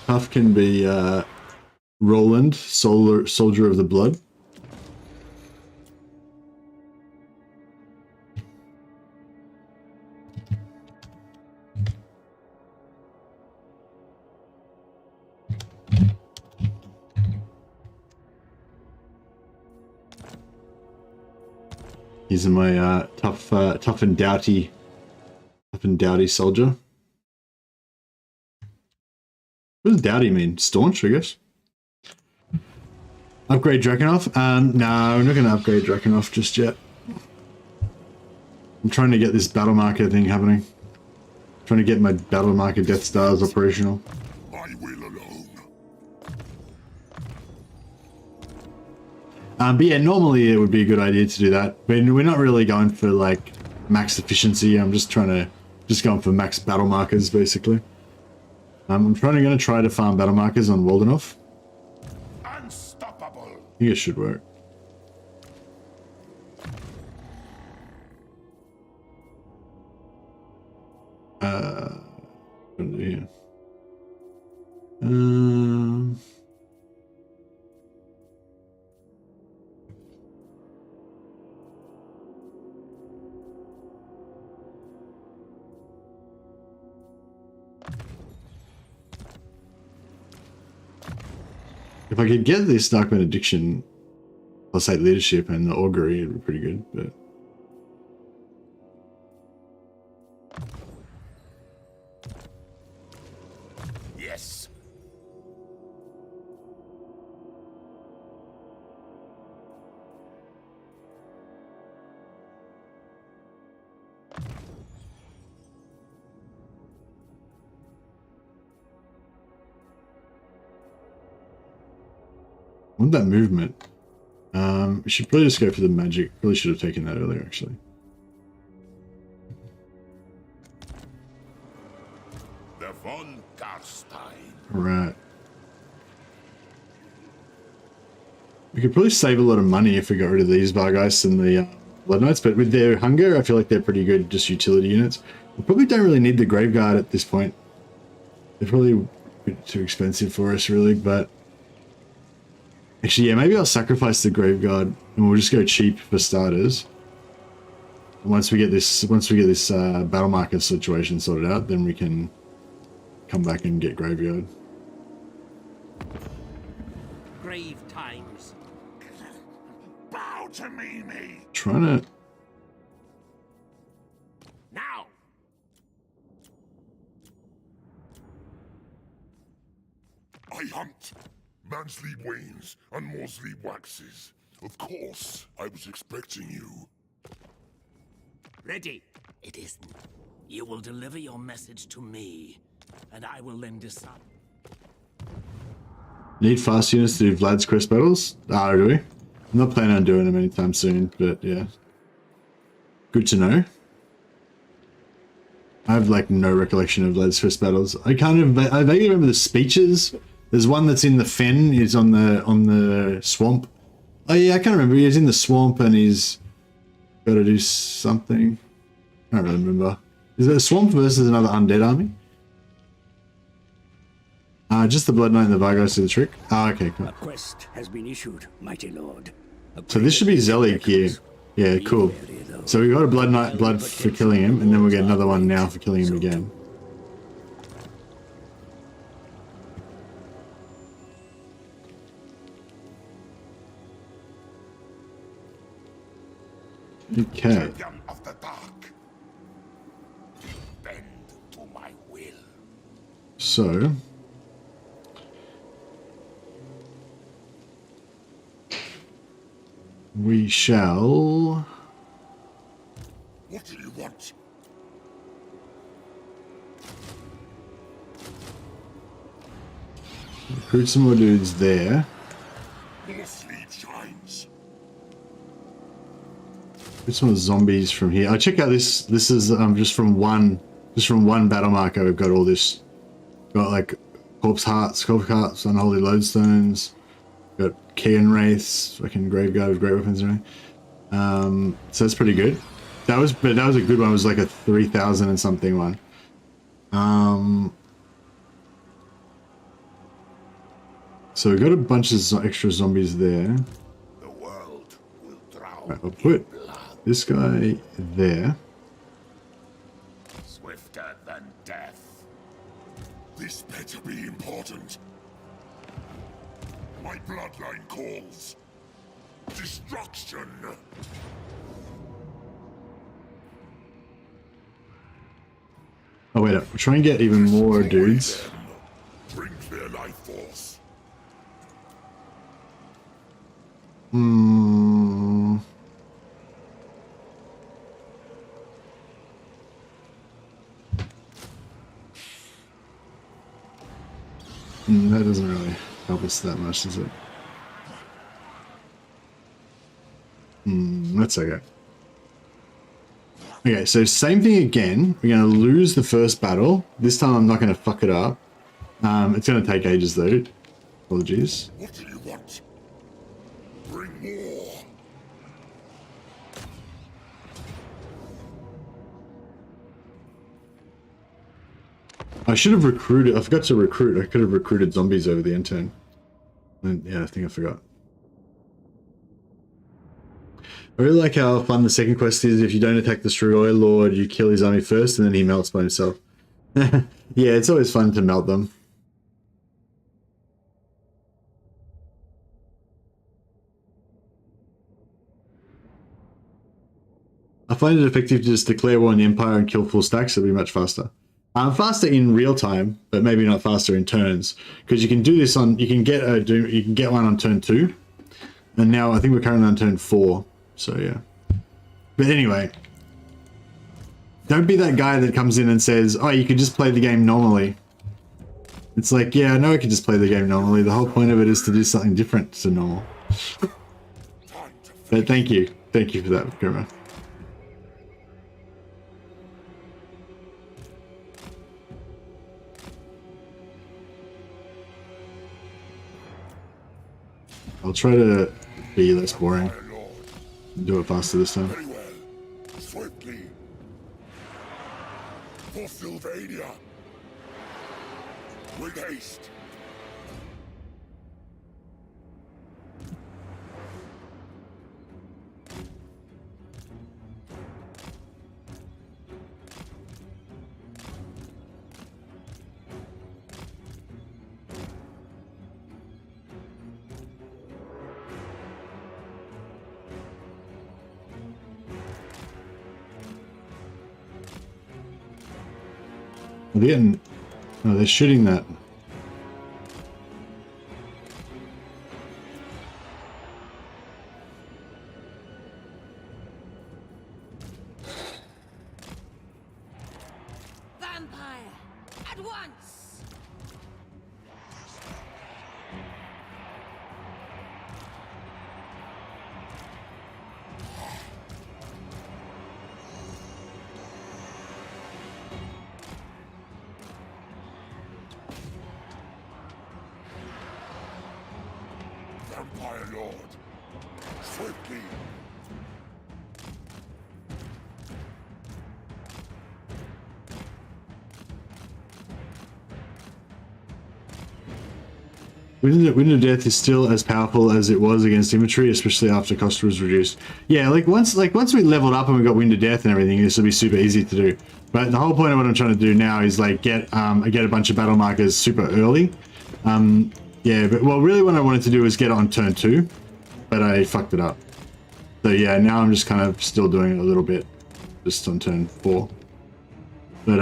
Tough can be Roland, Soldier of the Blood. These are my tough and doughty soldier. What does doughty mean? Staunch, I guess. Upgrade Drakenhoff? No, we're not going to upgrade Drakenhoff just yet. I'm trying to get this battle marker thing happening. Trying to get my battle marker Death Stars operational. I will alone. But yeah, normally it would be a good idea to do that. But we're not really going for like max efficiency. I'm just going for max battle markers basically. I'm gonna try to farm battle markers on Waldenhof. Unstoppable. I think it should work. What do I do here? If I could get this Dark Benediction plus 8 leadership and the augury, it'd be pretty good, but Yes. I want that movement. We should probably just go for the magic. Probably should have taken that earlier, actually. The Von Carstein. Alright. We could probably save a lot of money if we got rid of these Vargeists and the Blood Knights, but with their hunger, I feel like they're pretty good, just utility units. We probably don't really need the Graveguard at this point. They're probably a bit too expensive for us, really, but... Actually, yeah, maybe I'll sacrifice the Graveguard and we'll just go cheap for starters. And once we get this battle marker situation sorted out, then we can come back and get Graveyard. Grave times. Bow to me. Trying to... Now. I hunt. Man sleep wanes, and more sleep waxes. Of course, I was expecting you. Ready. It isn't. You will deliver your message to me, and I will then decide. Need fast units to do Vlad's quest battles? Ah, do we? I'm not planning on doing them anytime soon, but yeah. Good to know. I have like no recollection of Vlad's quest battles. I vaguely remember the speeches. There's one that's in the fen, he's on the swamp. Oh yeah, I can't remember. He's in the swamp and he's got to do something. I don't really remember. Is it a swamp versus another undead army? Just the Blood Knight and the Vargeists do the trick. Ah, okay, cool. A quest has been issued, mighty lord. So this should be Zelig here. Yeah, cool. Beware, though. So we got a blood for killing him, and then we'll get another one now for killing him again. Okay. Champion of the dark. Bend to my will. So we shall. What do you want? Recruit some more dudes there. More sleep shines. Get some of the zombies from here. Oh, check out this. This is just from one battle marker. We've got all this. Got like corpse hearts, unholy lodestones. Got Kean wraiths, fucking graveguard with great weapons and everything. So that's pretty good. That was a good one. It was like a 3,000 and something one. So we got a bunch of extra zombies there. The world will drown. Right, I'll put this guy there. Swifter than death. This better be important. My bloodline calls. Destruction. Oh wait, we'll try and get even more dudes. Bring their life force. That doesn't really help us that much, does it? That's okay. Okay, so same thing again. We're going to lose the first battle. This time I'm not going to fuck it up. It's going to take ages though. Apologies. What do you want? Bring more. I should have recruited. I forgot to recruit. I could have recruited zombies over the end turn. Yeah, I think I forgot. I really like how fun the second quest is. If you don't attack the Strigoi Lord, you kill his army first and then he melts by himself. Yeah, it's always fun to melt them. I find it effective to just declare war on the Empire and kill full stacks. It'll be much faster. Faster in real time, but maybe not faster in turns, because you can do this on. You can get one on turn 2, and now I think we're currently on turn 4. So yeah. But anyway, don't be that guy that comes in and says, "Oh, you could just play the game normally." It's like, yeah, I know I can just play the game normally. The whole point of it is to do something different to normal. But thank you for that, Caravan. I'll try to be less boring. Do it faster this time. Very well. Swiftly. For Sylvania. With haste. They're getting. Oh, they're shooting that. Vampire! At once! Vampire Lord. Swiftly. Wind of Death is still as powerful as it was against infantry, especially after cost was reduced. Yeah, once we leveled up and we got Wind of Death and everything, this will be super easy to do. But the whole point of what I'm trying to do now is like get a bunch of battle markers super early. Yeah, but well, really what I wanted to do was get it on turn 2, but I fucked it up. So yeah, now I'm just kind of still doing it a little bit, just on turn 4. But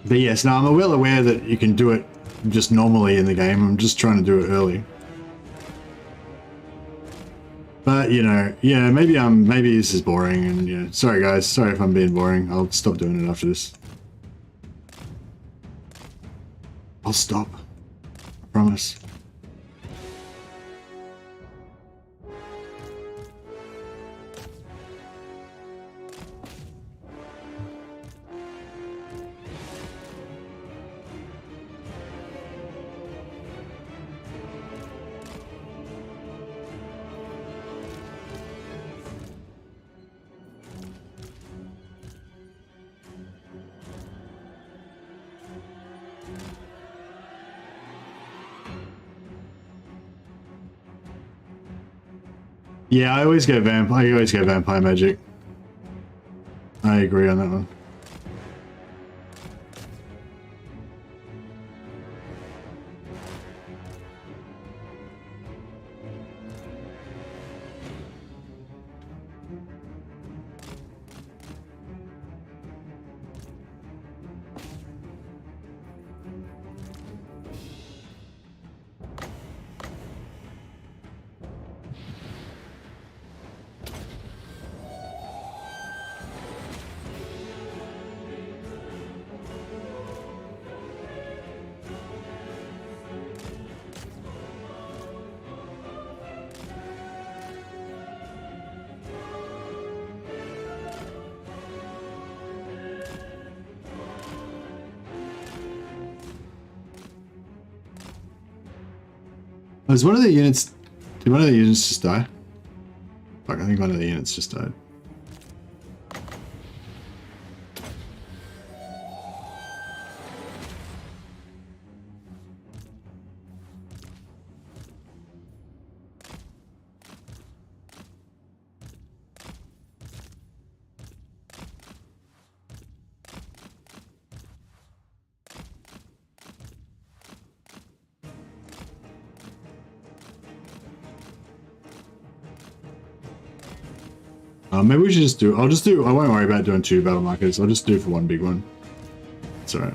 yes, now I'm well aware that you can do it just normally in the game. I'm just trying to do it early. But you know, yeah, maybe this is boring, and you know, sorry guys, sorry if I'm being boring. I'll stop doing it after this. I'll stop. I promise. Yeah, I always go vampire magic. I agree on that one. Was one of the units... Did one of the units just die? Fuck, I think one of the units just died. Maybe we should just do... I won't worry about doing 2 battle markers. I'll just do for 1 big one. It's alright.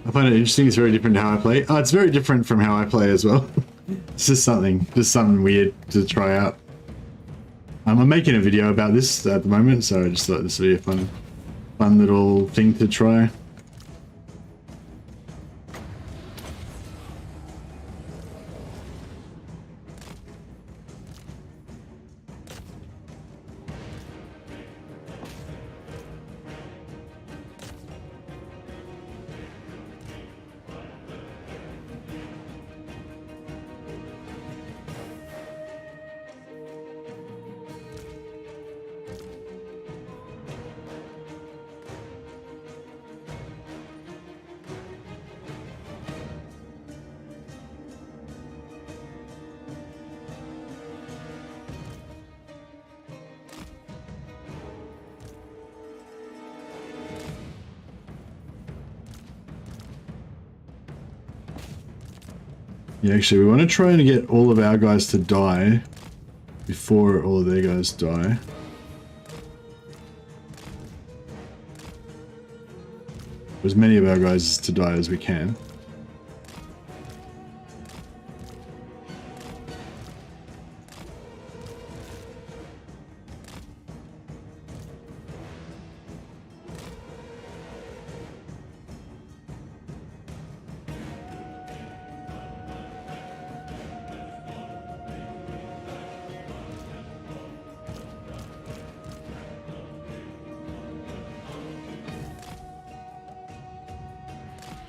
I find it interesting. It's very different to how I play. Oh, it's very different from how I play as well. It's just something weird to try out. I'm making a video about this at the moment, so I just thought this would be a fun little thing to try. Yeah, actually, we want to try and get all of our guys to die before all of their guys die. As many of our guys to die as we can.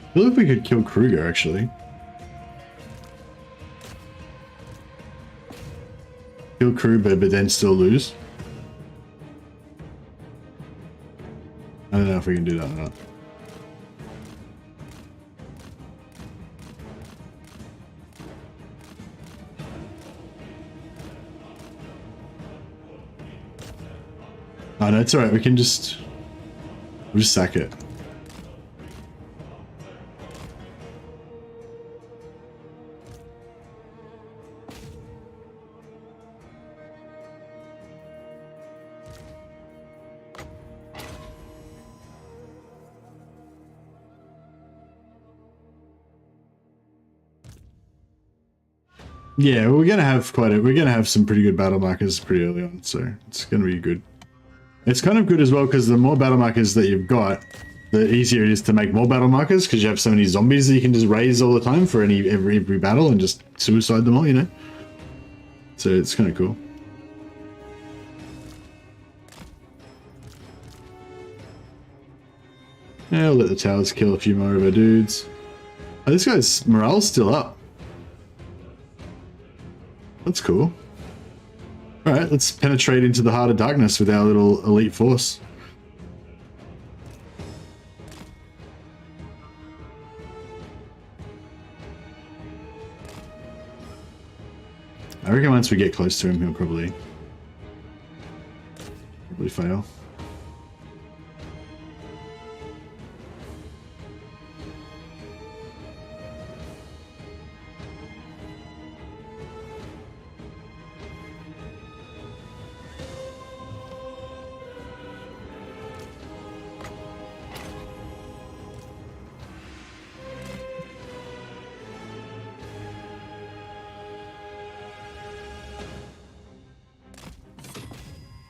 I feel like we could kill Kruger, actually. Kill Kruger, but then still lose. don't know if we can do that or not. Oh no, it's alright, we'll just sack it. Yeah, we're gonna have some pretty good battle markers pretty early on, so it's gonna be good. It's kind of good as well because the more battle markers that you've got, the easier it is to make more battle markers because you have so many zombies that you can just raise all the time for every battle and just suicide them all, you know? So it's kind of cool. Yeah, I'll let the towers kill a few more of our dudes. Oh, this guy's morale's still up. That's cool. Alright, let's penetrate into the heart of darkness with our little elite force. I reckon once we get close to him, he'll probably fail.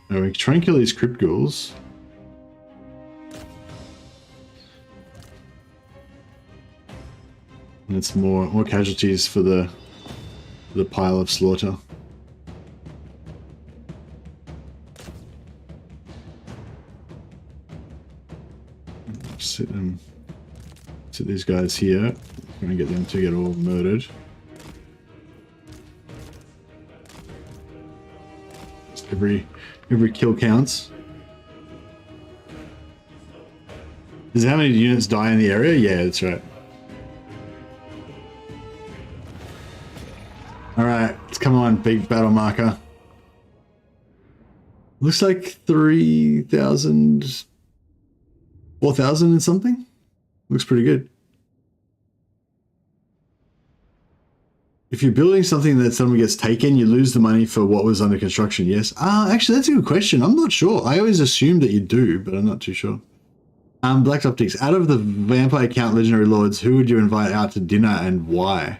Now we can try and kill these crypt ghouls. And it's more casualties for the pile of slaughter. Sit these guys here. I'm gonna get them to get all murdered. Just every kill counts. Is it how many units die in the area? Yeah, that's right. Alright, come on, big battle marker. Looks like 3,000... 4,000 and something? Looks pretty good. If you're building something that suddenly gets taken, you lose the money for what was under construction, yes? Actually, that's a good question. I'm not sure. I always assumed that you do, but I'm not too sure. Black Optics. Out of the Vampire Count Legendary Lords, who would you invite out to dinner and why?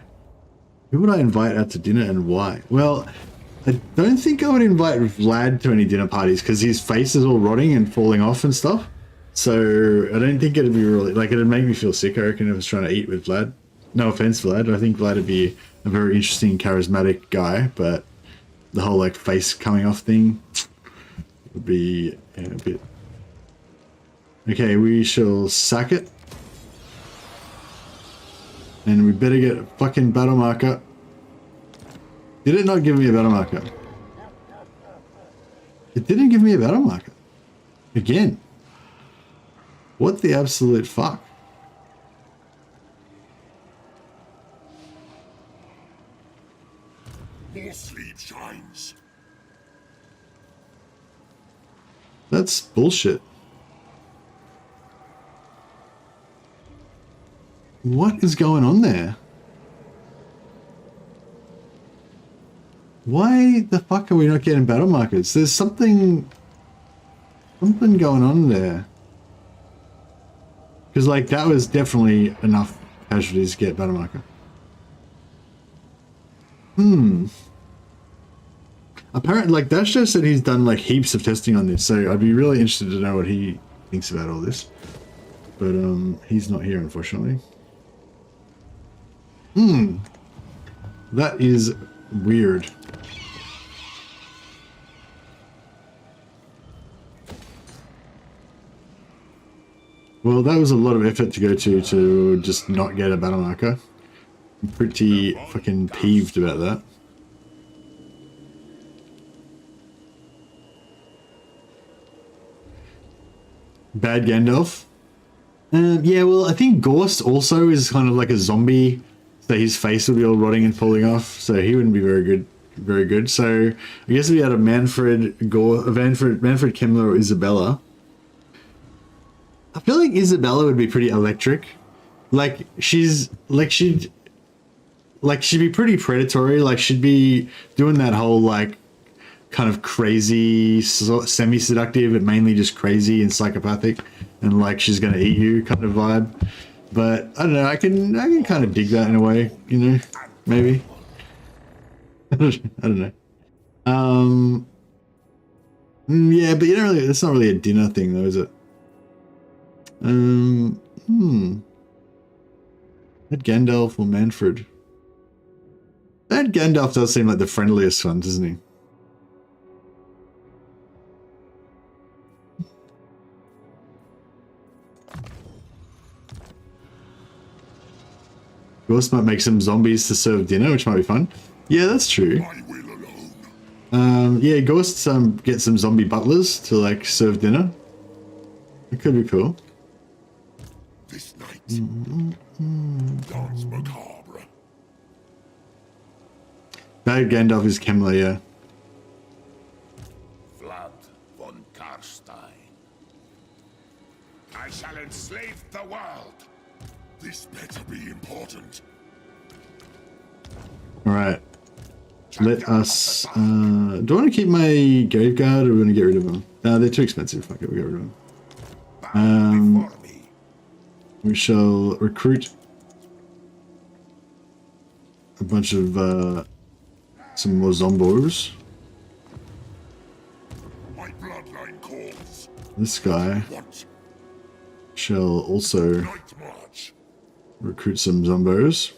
Who would I invite out to dinner and why? Well, I don't think I would invite Vlad to any dinner parties because his face is all rotting and falling off and stuff. So I don't think it'd be really, like, it'd make me feel sick, I reckon, if I was trying to eat with Vlad. No offense, Vlad. I think Vlad would be a very interesting, charismatic guy, but the whole, like, face coming off thing would be a bit... Okay, we shall sack it. And we better get a fucking battle marker. Did it not give me a battle marker? It didn't give me a battle marker. Again. What the absolute fuck? More sleep shines. That's bullshit. What is going on there? Why the fuck are we not getting battle markers? There's something going on there. Because, like, that was definitely enough casualties to get battle marker. Apparently, like, Dash just said he's done, like, heaps of testing on this, so I'd be really interested to know what he thinks about all this. But, he's not here, unfortunately. That is weird. Well, that was a lot of effort to go to just not get a battle marker. I'm pretty fucking peeved about that. Bad Gandalf. Yeah, well, I think Gorst also is kind of like a zombie, so his face would be all rotting and falling off, so he wouldn't be very good. Very good. So I guess we had a Manfred, Kemmler, or Isabella. I feel like Isabella would be pretty electric. Like she'd be pretty predatory. Like she'd be doing that whole like kind of crazy, semi-seductive, but mainly just crazy and psychopathic, and like she's gonna eat you kind of vibe. But I don't know. I can kind of dig that in a way. You know, maybe. I don't know. Yeah, but you don't really. It's not really a dinner thing, though, is it? That Gandalf or Manfred? That Gandalf does seem like the friendliest one, doesn't he? Ghost might make some zombies to serve dinner, which might be fun. Yeah, that's true. Yeah, Ghosts get some zombie butlers to like serve dinner. It could be cool. This night, dance macabre. Bad Gandalf is Kemmler, yeah. Vlad Von Carstein. I shall enslave the world. This better be important. Alright. Let us... do I want to keep my Grave Guard, or do we want to get rid of them? No, they're too expensive. Fuck it, we'll get rid of them. We shall recruit a bunch of some more zombos. My bloodline calls. This guy shall also Night march. recruit some zombos.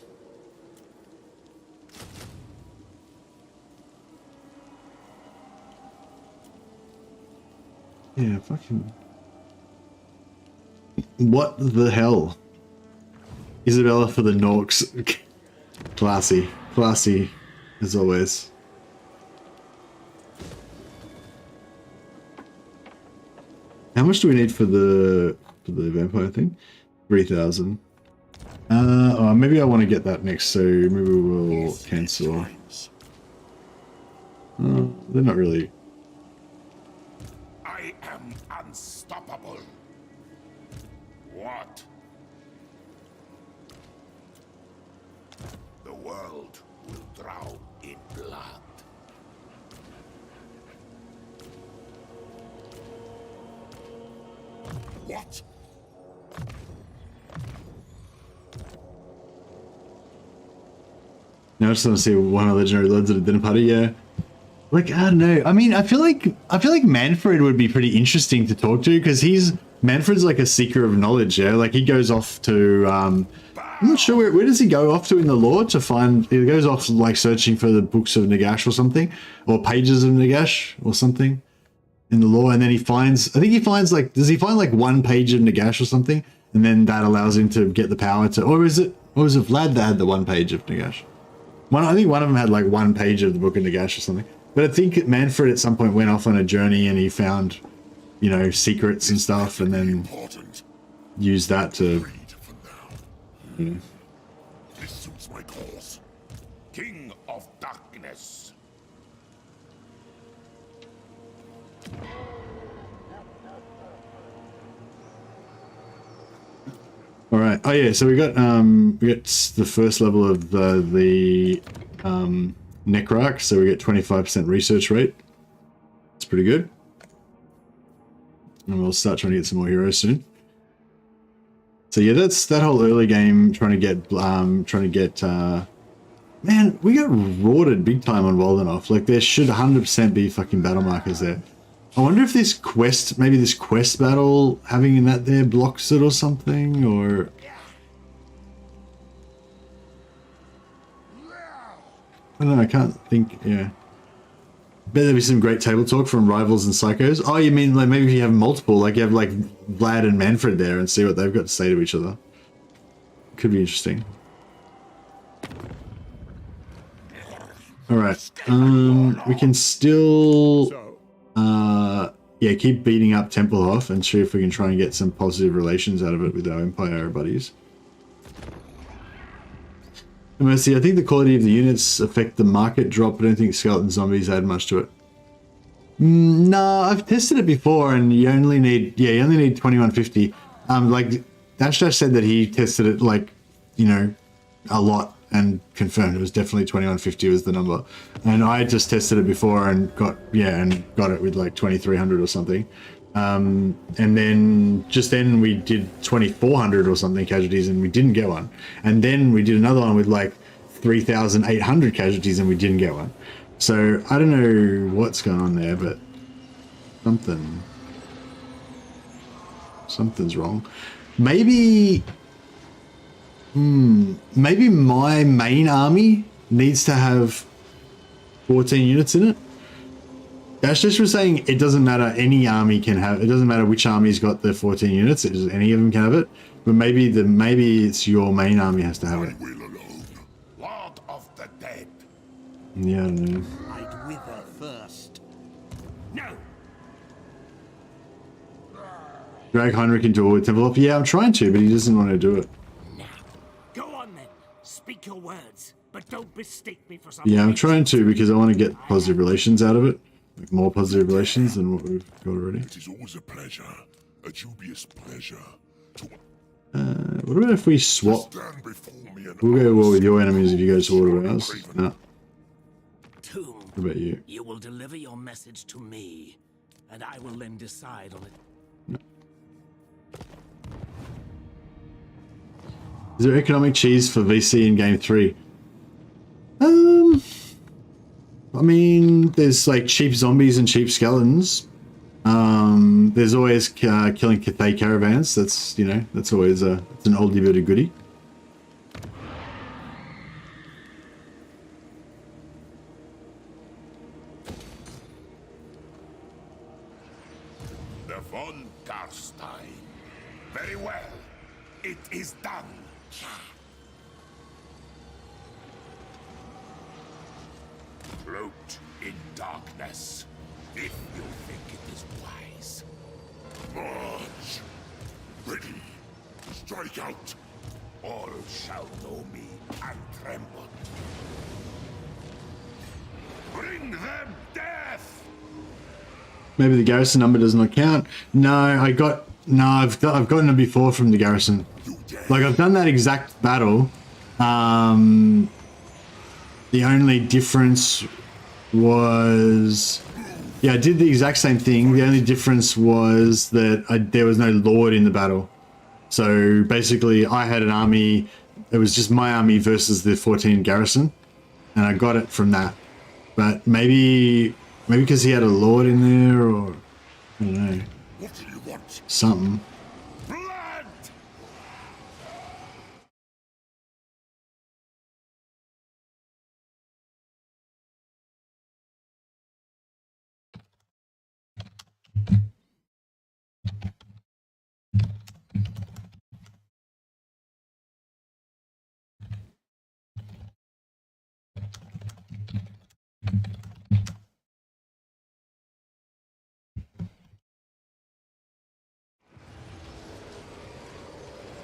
Yeah, fucking... What the hell? Isabella for the Norks. Classy. Classy, as always. How much do we need for the vampire thing? 3,000. Oh, maybe I want to get that next, so maybe we'll cancel. They're not really... I am unstoppable. What? The world will drown in blood. What? Now I just want to see one of the legendary lords at a dinner party. Yeah, like I don't know. I mean, I feel like Manfred would be pretty interesting to talk to, because Manfred's like a seeker of knowledge. Yeah, like he goes off to I'm not sure where does he go off to in the lore to find. He goes off like searching for the books of Nagash or something, or pages of Nagash or something in the lore, and then he finds. I think he finds like, does he find like one page of Nagash or something, and then that allows him to get the power to. Or was it Vlad that had the one page of Nagash? I think one of them had like one page of the Book of Nagash or something. But I think Manfred at some point went off on a journey and he found, you know, secrets and stuff, and then used that to. You know. This suits my cause. King of Darkness. All right. Oh yeah. So we got the first level of the Necrarch. So we get 25% research rate. It's pretty good. And we'll start trying to get some more heroes soon. So yeah, that's that whole early game trying to get man, we got rorted big time on Waldenhof. Like there should 100% be fucking battle markers there. I wonder if this quest, maybe this quest battle having that there blocks it or something, or I don't know, I can't think. Yeah, bet there'll be some great table talk from Rivals and Psychos. Oh, you mean like maybe if you have multiple, like you have like Vlad and Manfred there, and see what they've got to say to each other. Could be interesting. All right, we can still yeah, keep beating up Tempelhof and see if we can try and get some positive relations out of it with our Empire buddies. Mercy, I think the quality of the units affect the market drop. I don't think skeleton zombies add much to it. No, I've tested it before, and you only need 2150. Like Dash said that he tested it like, you know, a lot and confirmed it was definitely 2150 was the number. And I just tested it before and got it with like 2300 or something. And then we did 2400 or something casualties and we didn't get one. And then we did another one with like 3800 casualties and we didn't get one. So I don't know what's going on there, but something's wrong. Maybe my main army needs to have 14 units in it. Dash was saying it doesn't matter, any army can have it. Doesn't matter which army's got the 14 units. Any of them can have it. But maybe it's your main army has to have it. Lord of the dead. Yeah, I don't know. I'd wither first. No. Drag Heinrich into a Tempelhof. Yeah, I'm trying to, but he doesn't want to do it. Now, go on then. Speak your words, but don't mistake me for something. Yeah, I'm trying to because I want to get positive relations out of it. Like more positive relations than what we've got already. It is always a pleasure, a dubious pleasure, to What about if we swap? stand before me and We'll go to war with your enemies if you go to war with ours. No. Tomb, What about you? you will deliver your message to me, and I will then decide on it. Is there economic cheese for VC in Game 3? I mean, there's like cheap zombies and cheap skeletons. There's always killing Cathay caravans. That's, you know, that's always it's an oldie but a goodie. the Von Carstein. Very well. It is done. Float in darkness, if you think it is wise. March! Ready! Strike out! All shall know me and tremble. Bring them death! Maybe the garrison number does not count. No, I've gotten it before from the garrison. Like I've done that exact battle. The only difference was, yeah, I did the exact same thing. The only difference was that there was no lord in the battle. So basically I had an army, it was just my army versus the 14 garrison, and I got it from that. But maybe because he had a lord in there, or I don't know, What do you want? something. Blood!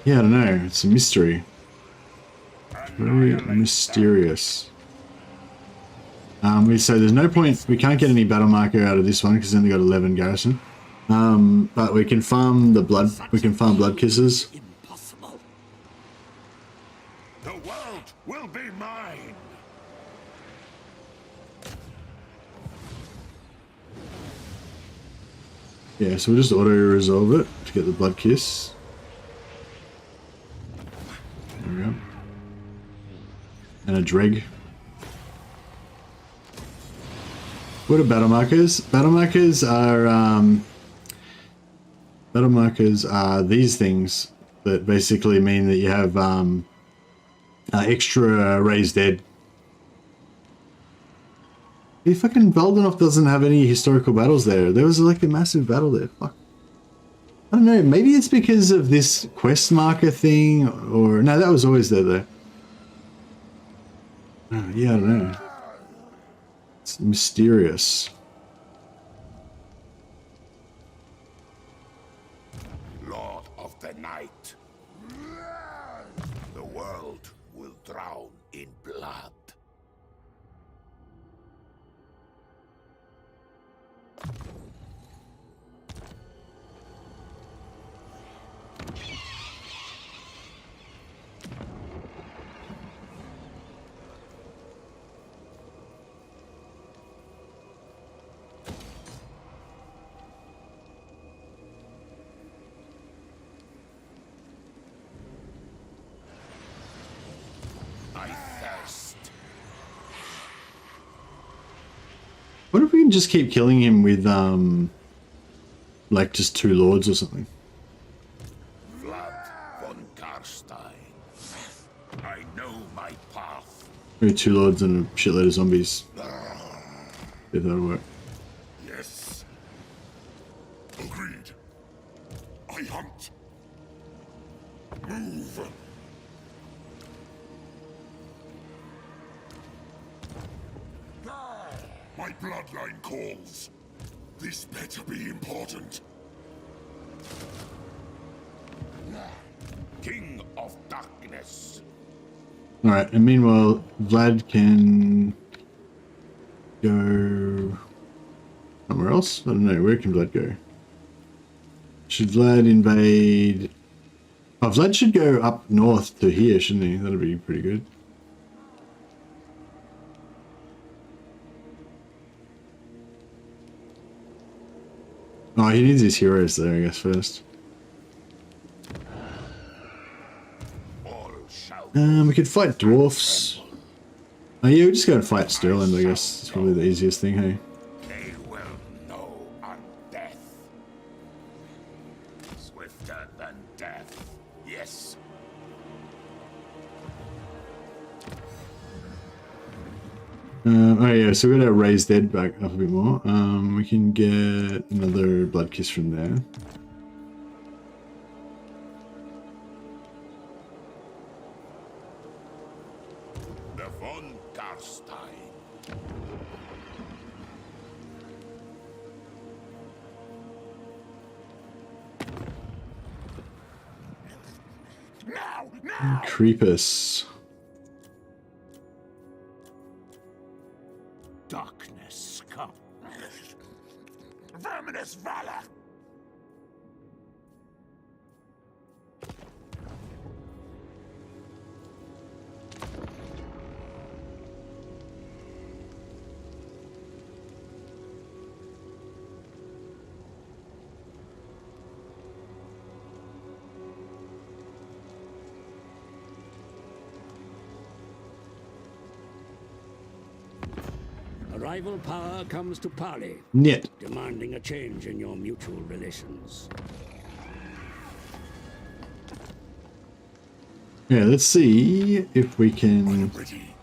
Yeah, I don't know. It's a mystery. Very mysterious. So there's no point. We can't get any battle marker out of this one because it's only got 11 garrison. But we can farm the blood. We can farm blood kisses. Impossible. The world will be mine! Yeah, so we'll just auto resolve it to get the blood kiss. There we go. And a dreg. What are battle markers? Battle markers are these things that basically mean that you have extra raised dead. The fucking Valdenov doesn't have any historical battles there. There was like a massive battle there. Fuck. I don't know. Maybe it's because of this quest marker thing, or no, that was always there though. Yeah, I don't know. It's mysterious. night. The world will drown in blood. I thirst. What if we can just keep killing him with, like just 2 lords or something? Vlad Von Carstein. I know my path. Maybe 2 lords and a shitload of zombies. If that'll work. Yes. Agreed. I hunt. Move. My bloodline calls. This better be important. King of Darkness. Alright, and meanwhile, Vlad can go somewhere else? I don't know, where can Vlad go? Should Vlad invade... Oh, Vlad should go up north to here, shouldn't he? That'll be pretty good. Oh, he needs his heroes there, I guess, first. All shall We could fight dwarfs. Oh yeah, we just go and fight Sterling, I guess. It's probably the easiest thing, hey? they will know on death. Swifter than death. Yes. Oh yeah, so we're gonna raise dead back up a bit more. We can get another blood kiss from there. The Von Carstein. Now! Creepus. Darkness, come. Verminous valor! A rival power comes to parley, Niet. demanding a change in your mutual relations. Yeah, let's see if we can... Ready.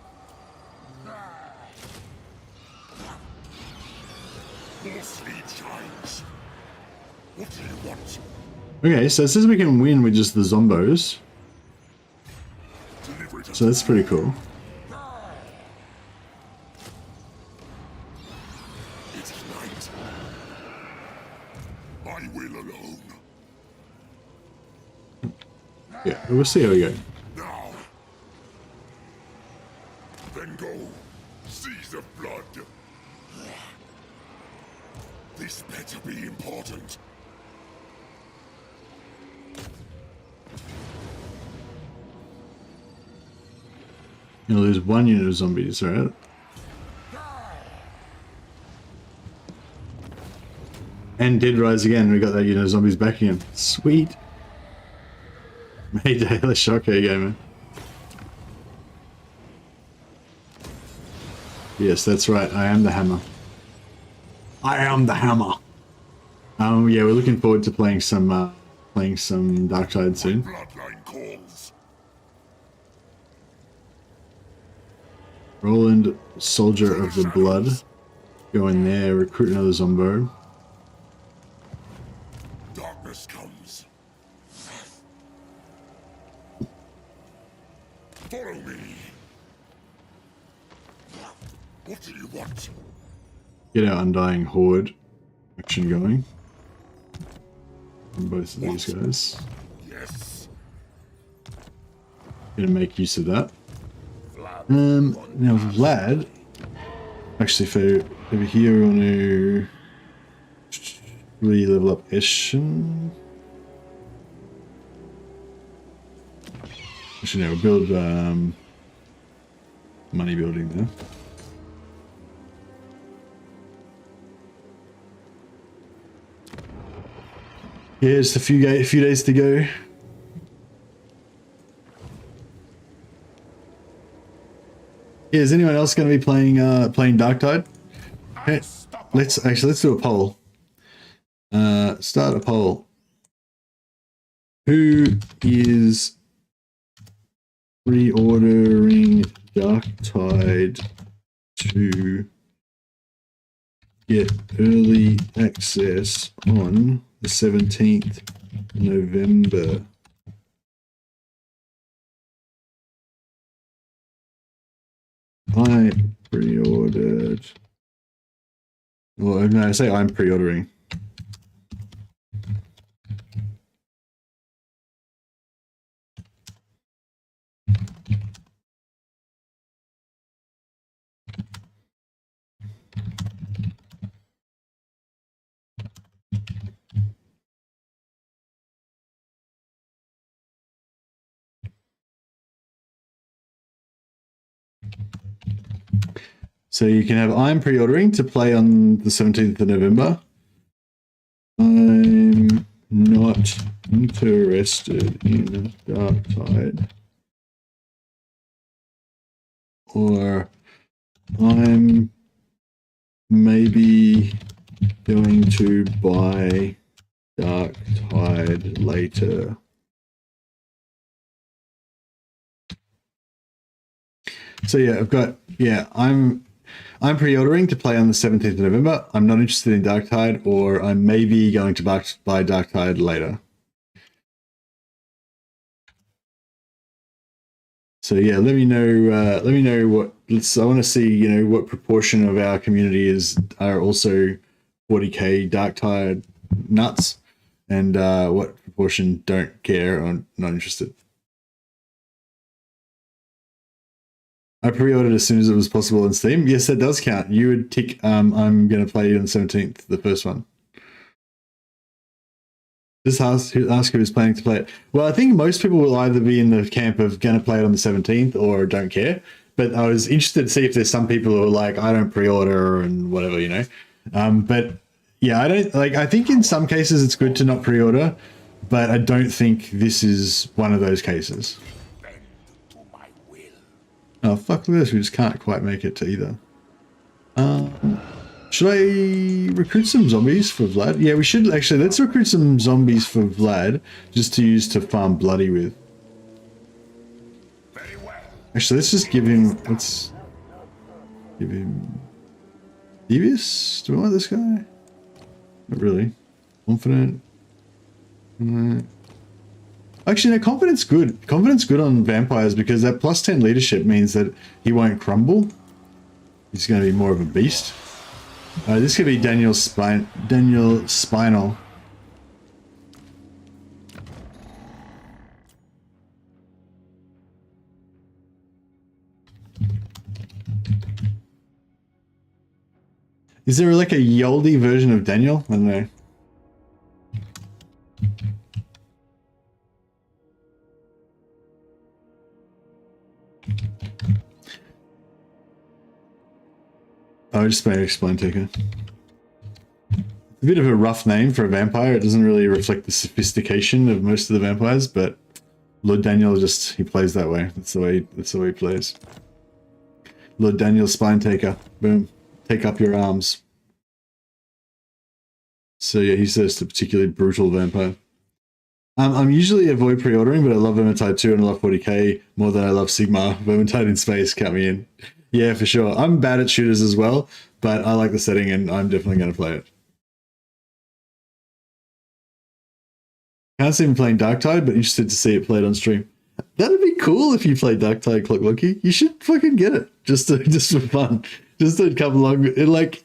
More sleep shines. What do you want? Okay, so it says we can win with just the zombos. Deliver it. So that's pretty cool. It is night. I will alone. Yeah, we'll see how we go. Now. Then go. Seize of blood. This better be important. You'll lose 1 unit of zombies, alright? And did rise again. We got that unit of zombies back again. Sweet. Mayday, the shock. Here you go, man. Yes, that's right. I am the hammer. I am the hammer. Yeah, we're looking forward to playing some Darktide soon. Bloodline calls. Roland, Soldier of the Blood. Go in there, recruit another Zombo. Darkness comes. Follow me. What do you want? Get our Undying Horde action going. On both of these guys. darkness. Gonna make use of that. Now Vlad, actually for over here we want to really level up Eshin. Actually no, we'll build money building there. Yeah, just a few days to go. Yeah, is anyone else going to be playing Darktide? Hey, let's do a poll. Start a poll. Who is pre-ordering Darktide to get early access on the 17th November? I pre-ordered. Well, no, I say I'm pre-ordering. So you can have I'm pre-ordering to play on the 17th of November. I'm not interested in Darktide. Or I'm maybe going to buy Darktide later. So yeah, I'm pre-ordering to play on the 17th of November. I'm not interested in Darktide, or I'm maybe going to buy Darktide later. So yeah, let me know what. I want to see, what proportion of our community are also 40k Darktide nuts, and what proportion don't care or not interested. I pre-ordered as soon as it was possible on Steam. Yes, that does count. You would tick, I'm going to play it on the 17th, the first one. Just ask who's planning to play it. Well, I think most people will either be in the camp of going to play it on the 17th or don't care. But I was interested to see if there's some people who are like, I don't pre-order and whatever, But yeah, I think in some cases it's good to not pre-order, but I don't think this is one of those cases. Oh, fuck this. We just can't quite make it to either. Should I recruit some zombies for Vlad? Yeah, we should actually. Let's recruit some zombies for Vlad just to use to farm bloody with. Very well. Actually, let's just give him. Let's give him. Devious? Do we want this guy? Not really. Confident. Actually, no, confidence good. Confidence good on vampires because that plus 10 leadership means that he won't crumble. He's going to be more of a beast. This could be Daniel Spinal. Is there like a Yoldi version of Daniel? I don't know. Oh, just made explain taker. A bit of a rough name for a vampire. It doesn't really reflect the sophistication of most of the vampires, but Lord Daniel he plays that way. That's the way he plays. Lord Daniel Spine Taker. Boom. Take up your arms. So yeah, he's just a particularly brutal vampire. I'm usually avoid pre-ordering, but I love Vermintide 2 and I love 40k more than I love Sigmar. Vermintide in space, count me in. Yeah, for sure. I'm bad at shooters as well, but I like the setting and I'm definitely going to play it. Can't see him playing Darktide, but interested to see it played on stream. That'd be cool if you played Darktide, Clocklucky. You should fucking get it just for fun. Just to come along. It's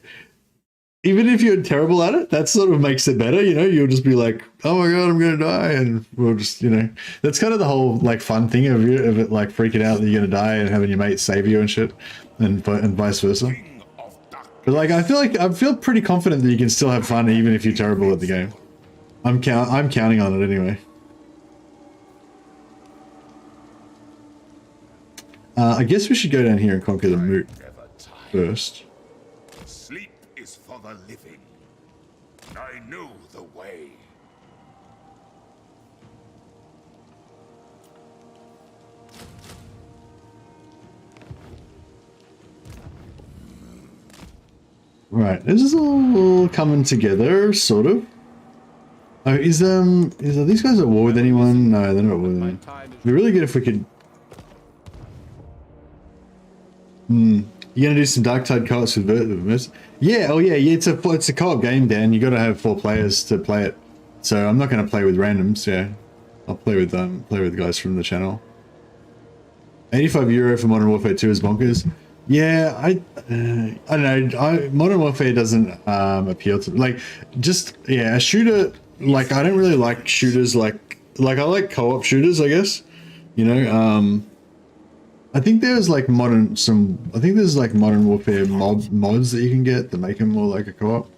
even if you're terrible at it, that sort of makes it better, you know. You'll just be like, oh my god, I'm gonna die, and we'll just, you know, that's kind of the whole like fun thing of it like freaking out that you're gonna die and having your mate save you and shit, and vice versa. But like I feel pretty confident that you can still have fun even if you're terrible at the game. I'm counting on it anyway. I guess we should go down here and conquer the moot first. Sleep is for the living. I know the way. Right, this is all coming together, sort of. Oh, is these guys at war with anyone? No, they're not at war with anyone. It'd be really good if we could. You gonna do some Dark Tide co-ops with Versus? Yeah, oh yeah, it's a co-op game, Dan. You got to have 4 players to play it. So I'm not gonna play with randoms. Yeah, I'll play with the guys from the channel. €85 for Modern Warfare 2 is bonkers. Yeah, I don't know. Modern Warfare doesn't appeal to me. Like, just a shooter. Like, I don't really like shooters. Like I like co-op shooters, I guess. You know, I think there's like modern Warfare mods that you can get that make them more like a co-op.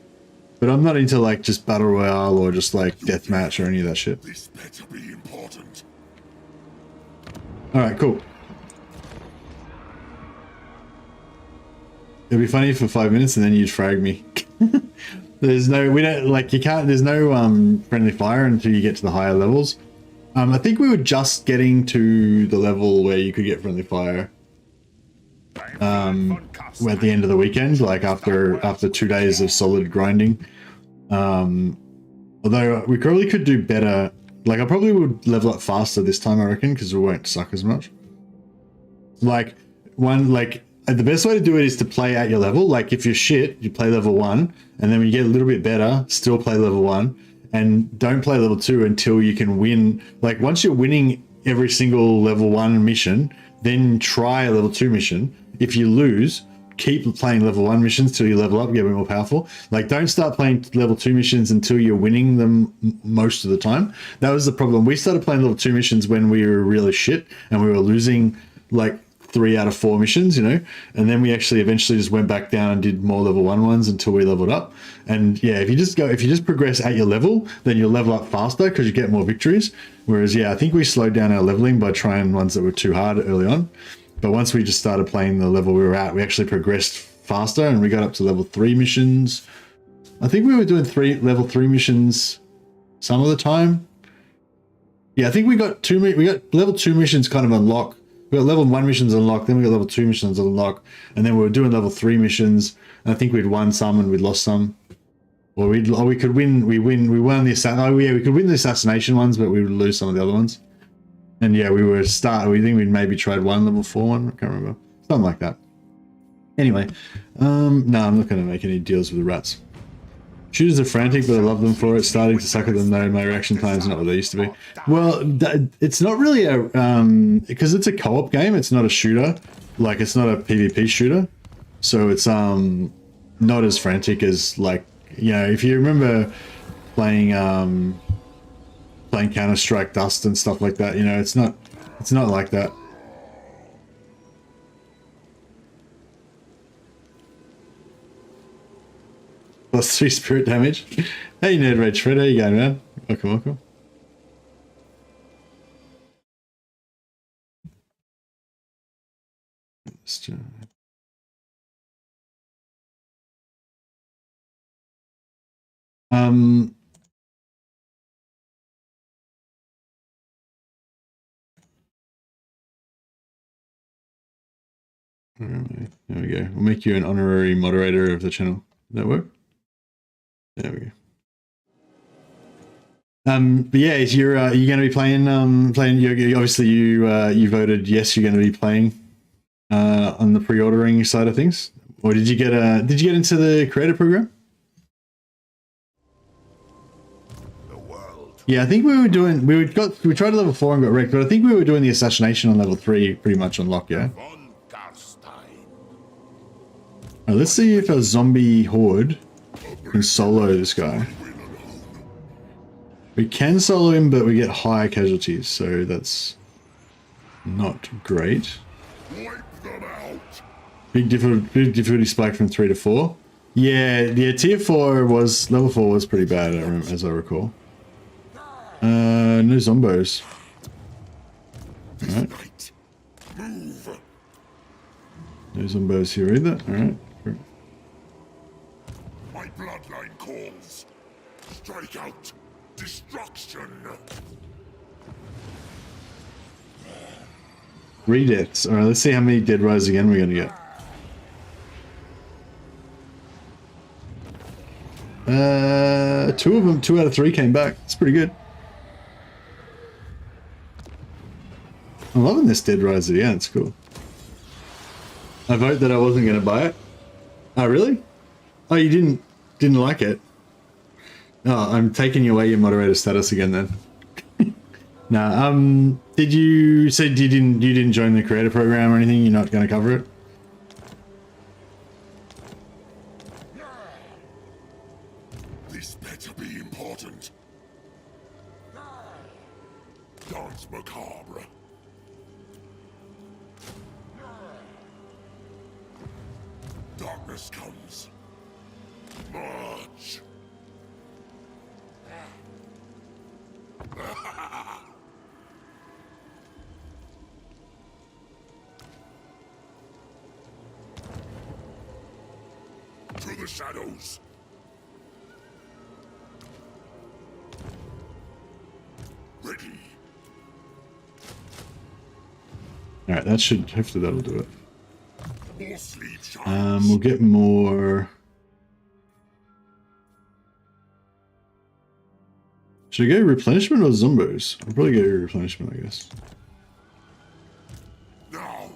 But I'm not into like just battle royale or just like deathmatch or any of that shit. This better be important. All right, cool. It'd be funny for 5 minutes and then you'd frag me. There's no friendly fire until you get to the higher levels. I think we were just getting to the level where you could get friendly fire at the end of the weekend, like after 2 days of solid grinding. Although we probably could do better. Like, I probably would level up faster this time, I reckon, because we won't suck as much. The best way to do it is to play at your level. Like, if you're shit, you play level 1, and then when you get a little bit better, still play level 1, and don't play level 2 until you can win. Like, once you're winning every single level 1 mission, then try a level 2 mission. If you lose, keep playing level 1 missions till you level up, get a bit more powerful. Like, don't start playing level 2 missions until you're winning them most of the time. That was the problem. We started playing level 2 missions when we were really shit, and we were losing, like, 3 out of 4 missions, you know, and then we actually eventually just went back down and did more level 1 ones until we leveled up. And yeah, if you just progress at your level, then you'll level up faster because you get more victories. Whereas, yeah, I think we slowed down our leveling by trying ones that were too hard early on. But once we just started playing the level we were at, we actually progressed faster and we got up to level 3 missions. I think we were doing level 3 missions some of the time. Yeah, I think we got level 2 missions kind of unlocked. We got level 1 missions unlocked, then we got level 2 missions unlocked, and then we were doing level 3 missions. And I think we'd won some and we'd lost some. Or we could win. We won the we could win the assassination ones, but we would lose some of the other ones. And yeah, we think we'd maybe tried one level 4 one. I can't remember, something like that. Anyway, no, I'm not going to make any deals with the rats. Shooters are frantic, but I love them for it. Starting to suck at them though. My reaction time's not what they used to be. Well, it's not really because it's a co-op game. It's not a shooter. Like, it's not a PvP shooter, so it's not as frantic as, like, you know, if you remember playing Counter-Strike Dust and stuff like that. You know, it's not like that. +3 spirit damage. Hey, Nerd Rage Fred, how you going, man? Welcome. There we go. We'll make you an honorary moderator of the channel. Does that work? There we go. But yeah, you're going to be playing. Obviously, you voted yes. You're going to be playing on the pre-ordering side of things, or did you get into the creator program? Yeah, I think we were doing. We tried level 4 and got wrecked, but I think we were doing the assassination on level 3 pretty much on lock. Yeah. Von Carstein. Let's see if a zombie horde We can solo this guy. We can solo him, but we get higher casualties, so that's not great. Wipe them out. Big difficulty spike from 3 to 4. Yeah, tier 4 was, level 4 was pretty bad, as I recall. No zombos. Alright. Night. Move. No zombos here either. Alright. My bloodline calls. Strike out. Destruction. 3 deaths. Alright, let's see how many dead rise again we're gonna get. 2 of them, 2 out of 3 came back. It's pretty good. I'm loving this dead rise at the end. It's cool. I vote that I wasn't gonna buy it. Oh really? Oh, you didn't like it? Oh, I'm taking away your moderator status again then. Nah, did you say you didn't join the creator program or anything? You're not going to cover it? This better be important. Dance macabre. Darkness comes. March. To the shadows. Ready. Alright, that should, hopefully that'll do it. More sleep shines. We'll get more... Should I go replenishment or zombos? I'll probably go replenishment, I guess. Now.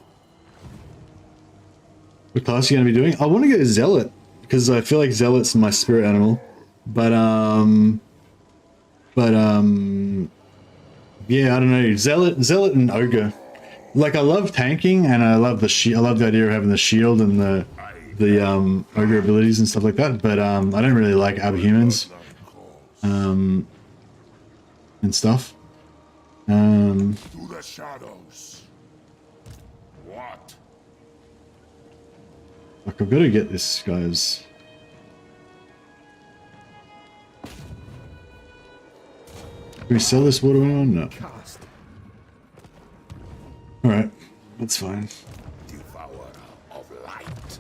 What class are you going to be doing? I want to go Zealot, because I feel like Zealot's my spirit animal. But, yeah, I don't know. Zealot and Ogre. Like, I love tanking, and I love the I love the idea of having the shield and the Ogre abilities and stuff like that, but, I don't really like abhumans. And stuff. To the shadows. What? Like, I've got to get this guy's... Can we sell this water one? No. Alright, that's fine. Devourer of light.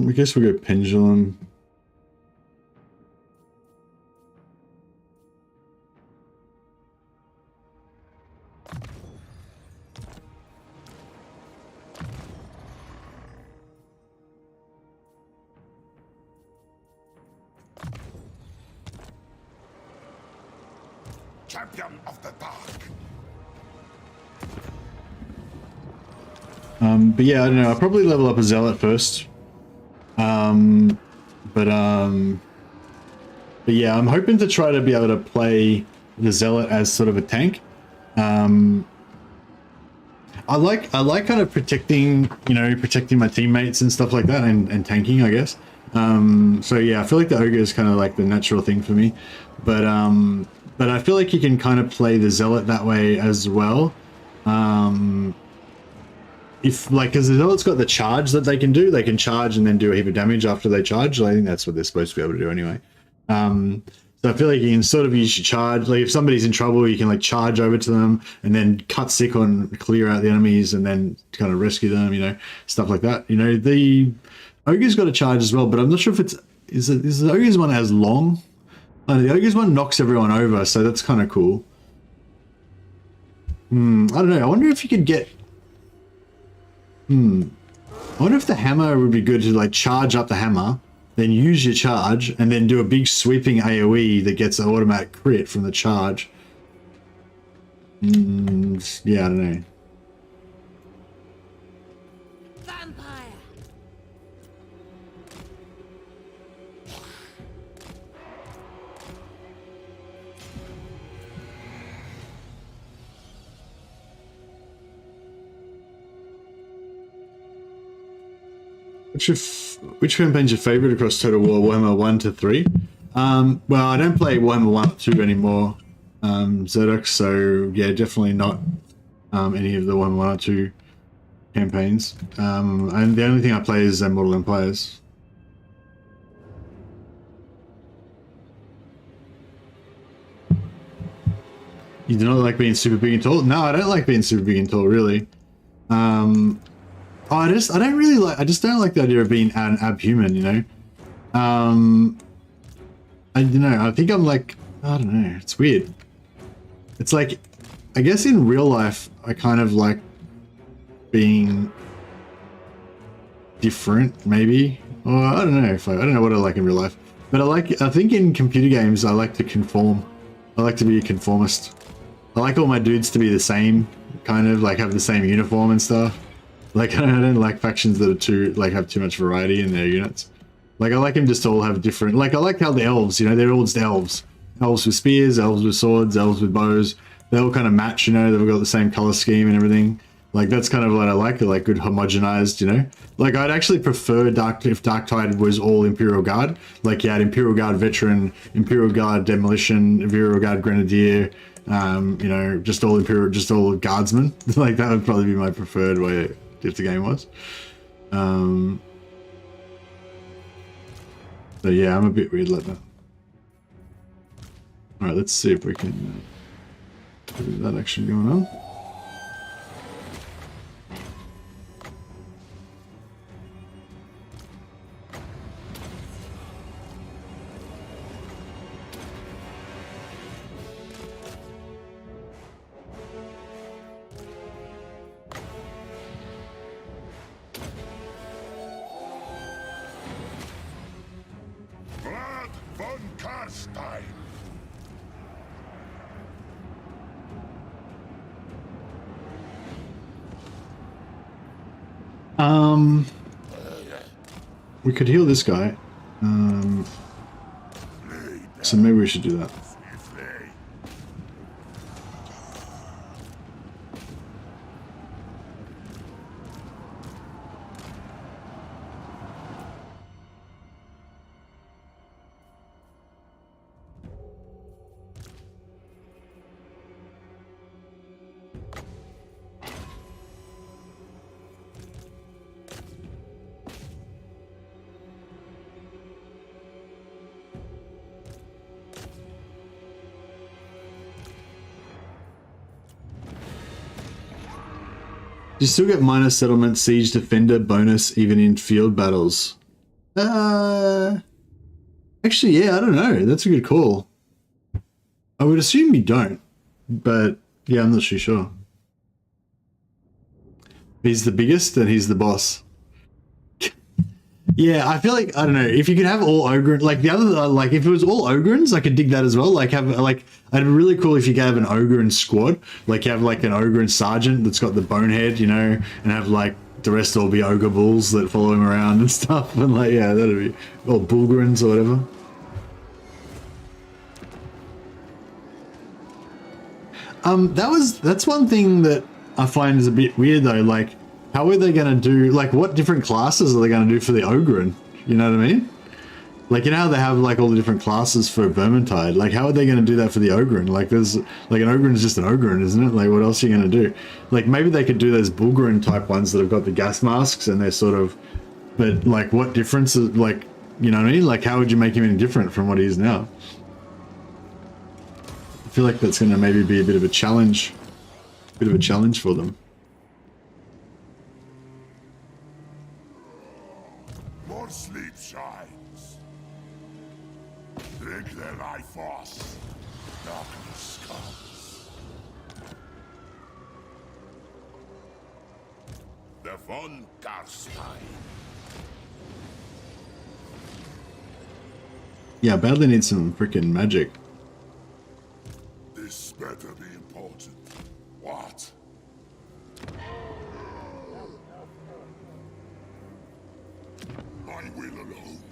I guess we'll go Pendulum. Champion of the dark. But yeah, I don't know. I'll probably level up a Zealot first. But yeah, I'm hoping to try to be able to play the Zealot as sort of a tank. I like kind of protecting, protecting my teammates and stuff like that, and tanking, I guess. So yeah, I feel like the Ogre is kind of like the natural thing for me. But I feel like you can kind of play the Zealot that way as well. If like, because the Zealot's got the charge that they can charge and then do a heap of damage after they charge. I think that's what they're supposed to be able to do anyway. So I feel like you can sort of use your charge. Like if somebody's in trouble, you can like charge over to them and then cut sick on clear out the enemies and then kind of rescue them, stuff like that. The Ogre's got a charge as well, but I'm not sure if is the Ogre's one as long. The Ogre's one knocks everyone over, so that's kind of cool. I don't know. I wonder if you could get... I wonder if the hammer would be good to like charge up the hammer, then use your charge, and then do a big sweeping AoE that gets an automatic crit from the charge. Yeah, I don't know. Vampire. Which campaign's your favorite across Total War, Warhammer 1 to 3? Well, I don't play Warhammer 1 or 2 anymore, Zerdox, so yeah, definitely not any of the Warhammer 1 or 2 campaigns. And the only thing I play is Immortal Empires. You do not like being super big and tall? No, I don't like being super big and tall, really. I just don't like the idea of being an abhuman, you know? I think I'm like, I don't know, it's weird. It's like, I guess in real life, I kind of like being different, maybe? Or I don't know I don't know what I like in real life. But I think in computer games, I like to conform. I like to be a conformist. I like all my dudes to be the same, kind of like have the same uniform and stuff. Like I don't like factions that are have too much variety in their units. Like I like them just to all have different. Like I like how the elves, you know, they're all just elves. Elves with spears, elves with swords, elves with bows. They all kind of match, you know. They've got the same color scheme and everything. Like that's kind of what I like good homogenized, you know. Like I'd actually prefer if Darktide was all Imperial Guard. Like you had Imperial Guard Veteran, Imperial Guard Demolition, Imperial Guard Grenadier. You know, just all guardsmen. Like that would probably be my preferred way if the game was. So yeah, I'm a bit weird like that. All right, let's see if we can get that action going on. Vlad Von Carstein. We could heal this guy. So maybe we should do that. You still get minor settlement, siege defender bonus even in field battles. Actually, yeah, I don't know. That's a good call. I would assume you don't, but yeah, I'm not too sure. He's the biggest and he's the boss. Yeah, I feel like, I don't know, if you could have all Ogryn, like the other, like if it was all Ogrins, I could dig that as well. Like have, like, it'd be really cool if you could have an Ogryn squad. Like you have like an Ogryn sergeant that's got the bonehead, you know, and have like the rest all be ogre bulls that follow him around and stuff. And like, yeah, that'd be, or Bulgarins or whatever. That's one thing that I find is a bit weird though, like, how are they going to do, like, what different classes are they going to do for the Ogryn? You know what I mean? Like, you know how they have, like, all the different classes for Vermintide? Like, how are they going to do that for the Ogryn? Like, there's, like, an Ogryn is just an Ogryn, isn't it? Like, what else are you going to do? Like, maybe they could do those Bulgarin type ones that have got the gas masks and they're sort of, but, like, what difference is, like, you know what I mean? Like, how would you make him any different from what he is now? I feel like that's going to maybe be a bit of a challenge for them. More sleep shines. Drink their life force. Darkness comes. The Von Carstein. Yeah, badly need some freaking magic. This better be important. What? My will alone.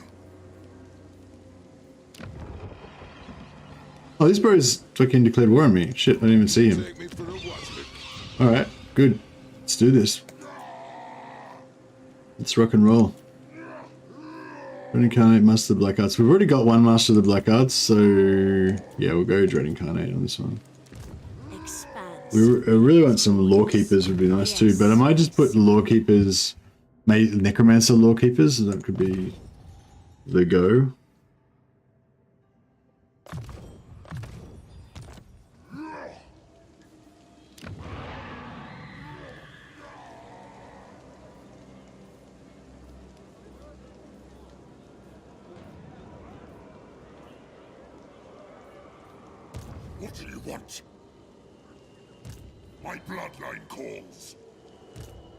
Oh, this bro's fucking declared war on me. Shit, I didn't even see him. Take me for a watchman. Alright, good. Let's do this. Let's rock and roll. Dread Incarnate, Master of the Black Arts. We've already got one Master of the Black Arts, so yeah, we'll go Dread Incarnate on this one. I really want some Lore Keepers would be nice too, but I might just put Lore Keepers, maybe Necromancer Lore Keepers, so that could be the go. What do you want? My bloodline calls.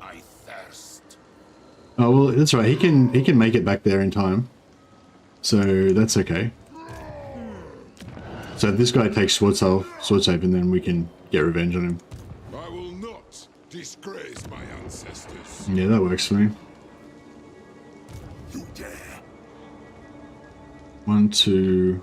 I thirst. Oh well, that's right. He can make it back there in time, so that's okay. So if this guy takes Sword Save, and then we can get revenge on him. I will not disgrace my ancestors. Yeah, that works for me. You dare? 1, 2.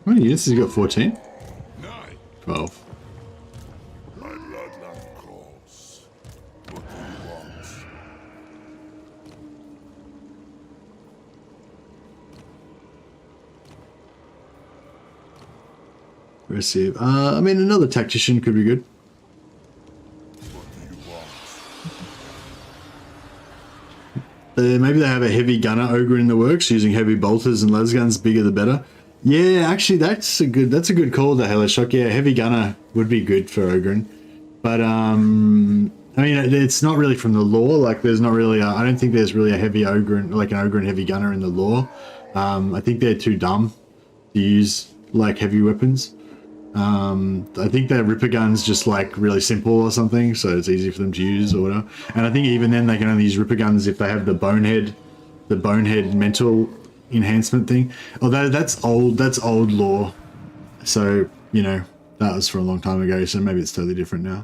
How many units has he got? 14? 9. 12. My bloodline calls. What do you want? Receive. I mean, another tactician could be good. What do you want? Maybe they have a heavy gunner ogre in the works, using heavy bolters and las guns. Bigger the better. Yeah, actually, that's a good call. The Hellish Shock. Yeah, heavy gunner would be good for Ogren, but I mean, it's not really from the lore. Like, there's not really. I don't think there's really a heavy Ogren, like an Ogren heavy gunner in the lore. I think they're too dumb to use like heavy weapons. I think their Ripper gun's just like really simple or something, so it's easy for them to use or whatever. And I think even then they can only use Ripper guns if they have the bonehead mental enhancement thing. Although that's old lore, so you know that was for a long time ago, so maybe it's totally different now.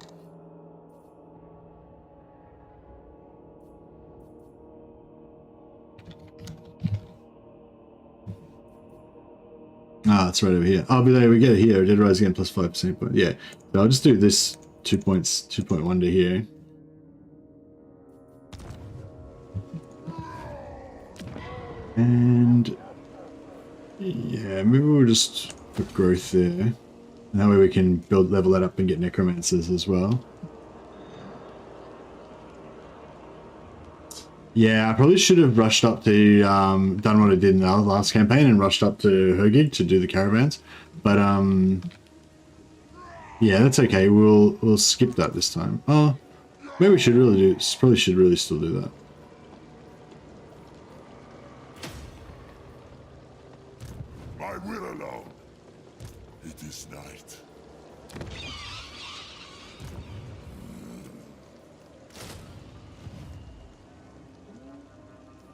Ah, it's right over here. Oh, but there we get it here. Dead Rise again plus 5%, but yeah. So I'll just do this 2.1 to here. And yeah, maybe we'll just put growth there. And that way we can level that up and get necromancers as well. Yeah, I probably should have rushed up to done what I did in the last campaign and rushed up to Hergig to do the caravans. But yeah, that's okay. We'll skip that this time. Oh, maybe we should probably should really still do that. My will alone. It is night.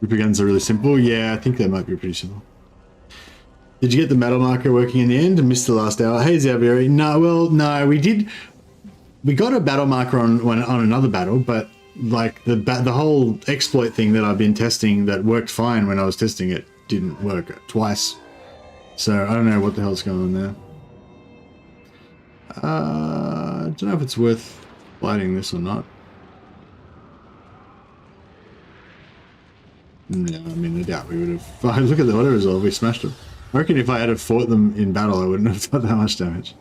Ripper guns are really simple. Yeah, I think they might be pretty simple. Did you get the battle marker working in the end? Missed the last hour. Hey, Xavier. No, well, no, we did. We got a battle marker on another battle, but like the whole exploit thing that I've been testing that worked fine when I was testing it didn't work twice. So I don't know what the hell's going on there. I don't know if it's worth lighting this or not. No, I mean, I doubt we would have. Oh, look at the auto resolve, we smashed them. I reckon if I had fought them in battle, I wouldn't have done that much damage.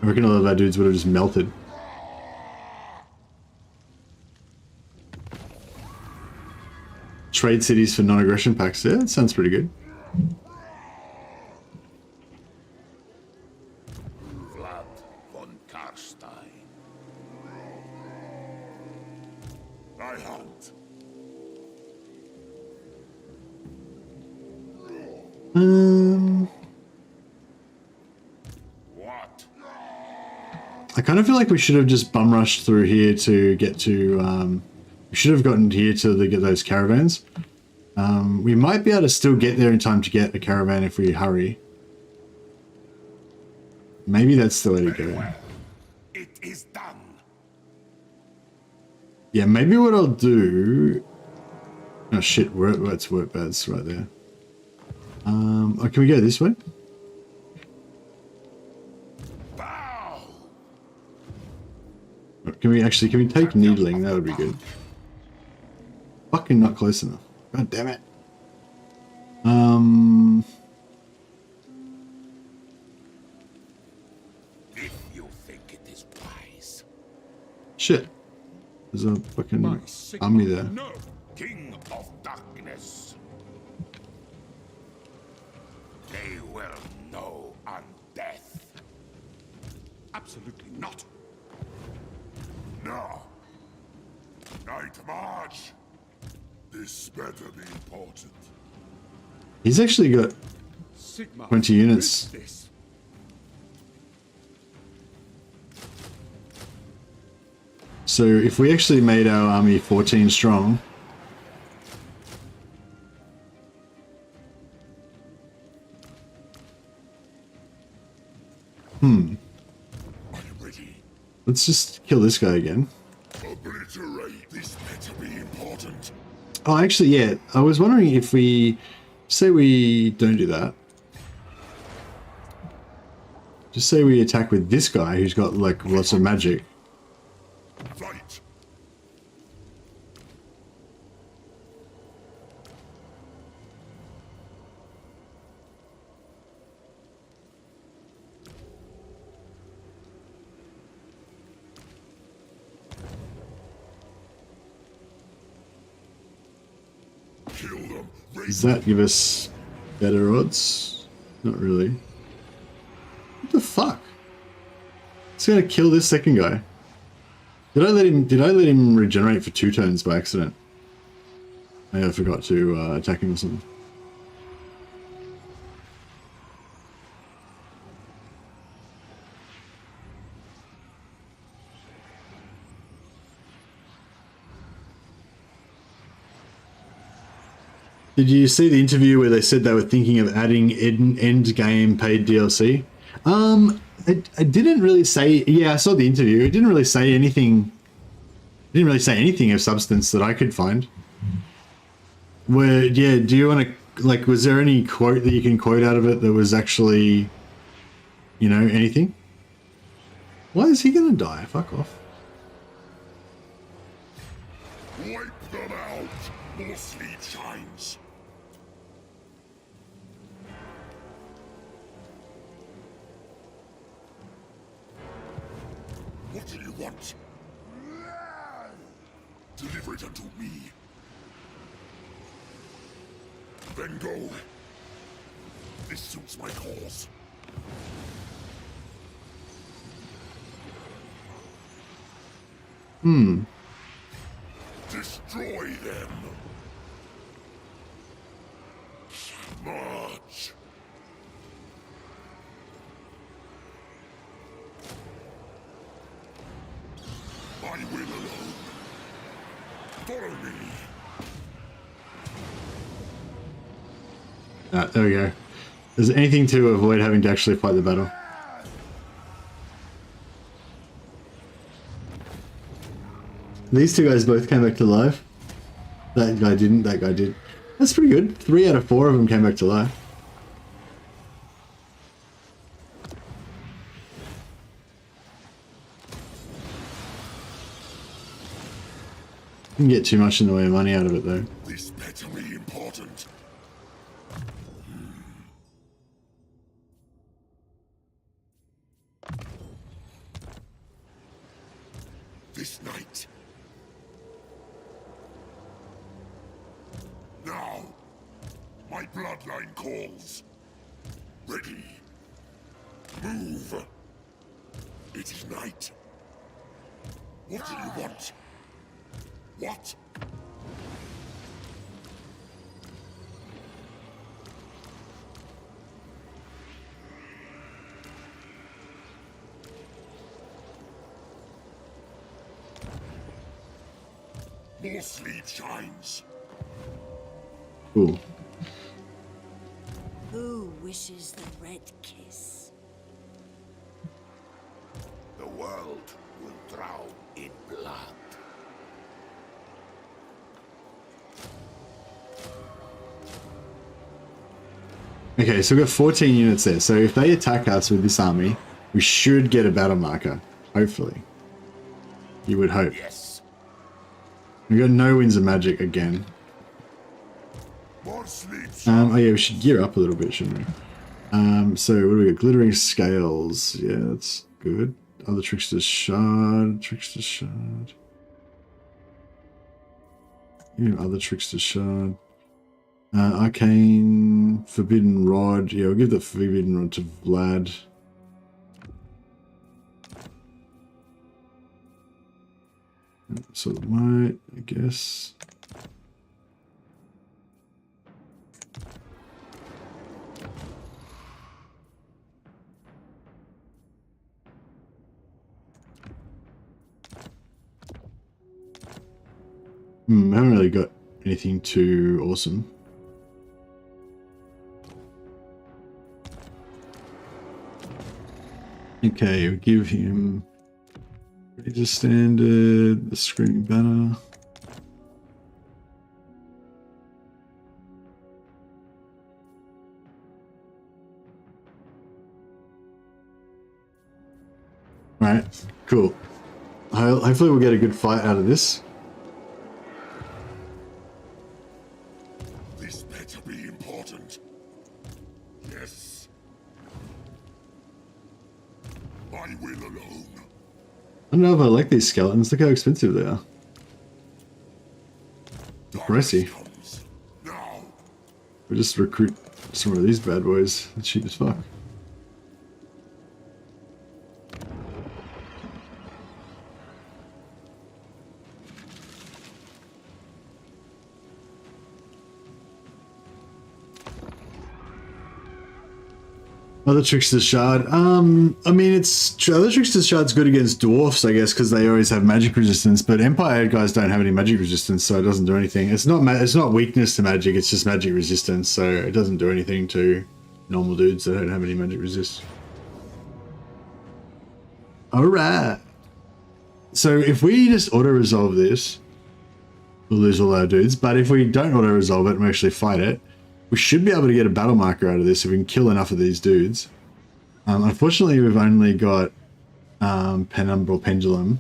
I reckon a lot of our dudes would have just melted. Trade cities for non-aggression packs. Yeah, that sounds pretty good. Vlad Von Carstein. I hunt. What? I kind of feel like we should have just bum rushed through here to get to, we should have gotten here to get those caravans. We might be able to still get there in time to get a caravan if we hurry. Maybe that's the way to go. It is done. Yeah, maybe what I'll do... Oh shit, it's work beds right there. Oh, can we go this way? Bow. Can we take needling? That would be good. Fucking not close enough. God damn it. If you think it is wise. Shit. There's a fucking army there. No, King of Darkness. They will know undeath. Absolutely not. No. Night March. This better be important. He's actually got Sigma, 20 units. this. So if we actually made our army 14 strong, I am ready. let's just kill this guy again. Obliterate. This better be important. Oh, actually, yeah. I was wondering if we say we don't do that. Just say we attack with this guy who's got like lots of magic. Fight. Kill them. Does that give us better odds? Not really. What the fuck? It's gonna kill this second guy. Did I let him regenerate for 2 turns by accident? Maybe I forgot to attack him or something. Did you see the interview where they said they were thinking of adding end game paid DLC? I didn't really say. Yeah, I saw the interview. It didn't really say anything. It didn't really say anything of substance that I could find. Where, yeah, do you want to, like, was there any quote that you can quote out of it that was actually, you know, anything? Why is he gonna die? Fuck off. Wipe them out. More sleep shines. What do you want? Deliver it unto me. Then go. This suits my cause. Destroy them. March. I will alone. Follow me. There we go. Is there anything to avoid having to actually fight the battle? These two guys both came back to life. That guy didn't, that guy did. That's pretty good. 3 out of 4 of them came back to life. Didn't get too much in the way of money out of it though. This better be important. This night. Now, my bloodline calls. Ready. Move. It is night. What do you want? What? More sleep shines. Cool. Who wishes the red kiss? The world will drown in blood. Okay, so we've got 14 units there. So if they attack us with this army, we should get a battle marker. Hopefully. You would hope. Yes. We got no winds of magic again. More sleep. Oh yeah, we should gear up a little bit, shouldn't we? So what do we got? Glittering scales. Yeah, that's good. Other trickster's shard. Trickster's shard. Yeah, other trickster's shard. Arcane forbidden rod. Yeah, we'll give the forbidden rod to Vlad. So might, I guess. I haven't really got anything too awesome. Okay, we'll give him Razor Standard, the Screaming Banner. Alright, cool. Hopefully we'll get a good fight out of this. This better be important. Yes. I will alone. I don't know if I like these skeletons. Look how expensive they are. Pricey. Comes. Now. We'll just recruit some of these bad boys. They're cheap as fuck. Other Trickster's Shard. I mean, Other Trickster's Shard's good against dwarfs, I guess, because they always have magic resistance. But Empire guys don't have any magic resistance, so it doesn't do anything. It's not weakness to magic. It's just magic resistance, so it doesn't do anything to normal dudes that don't have any magic resist. All right. So if we just auto resolve this, we'll lose all our dudes. But if we don't auto resolve it and we actually fight it, we should be able to get a battle marker out of this if we can kill enough of these dudes. Unfortunately, we've only got Penumbral Pendulum.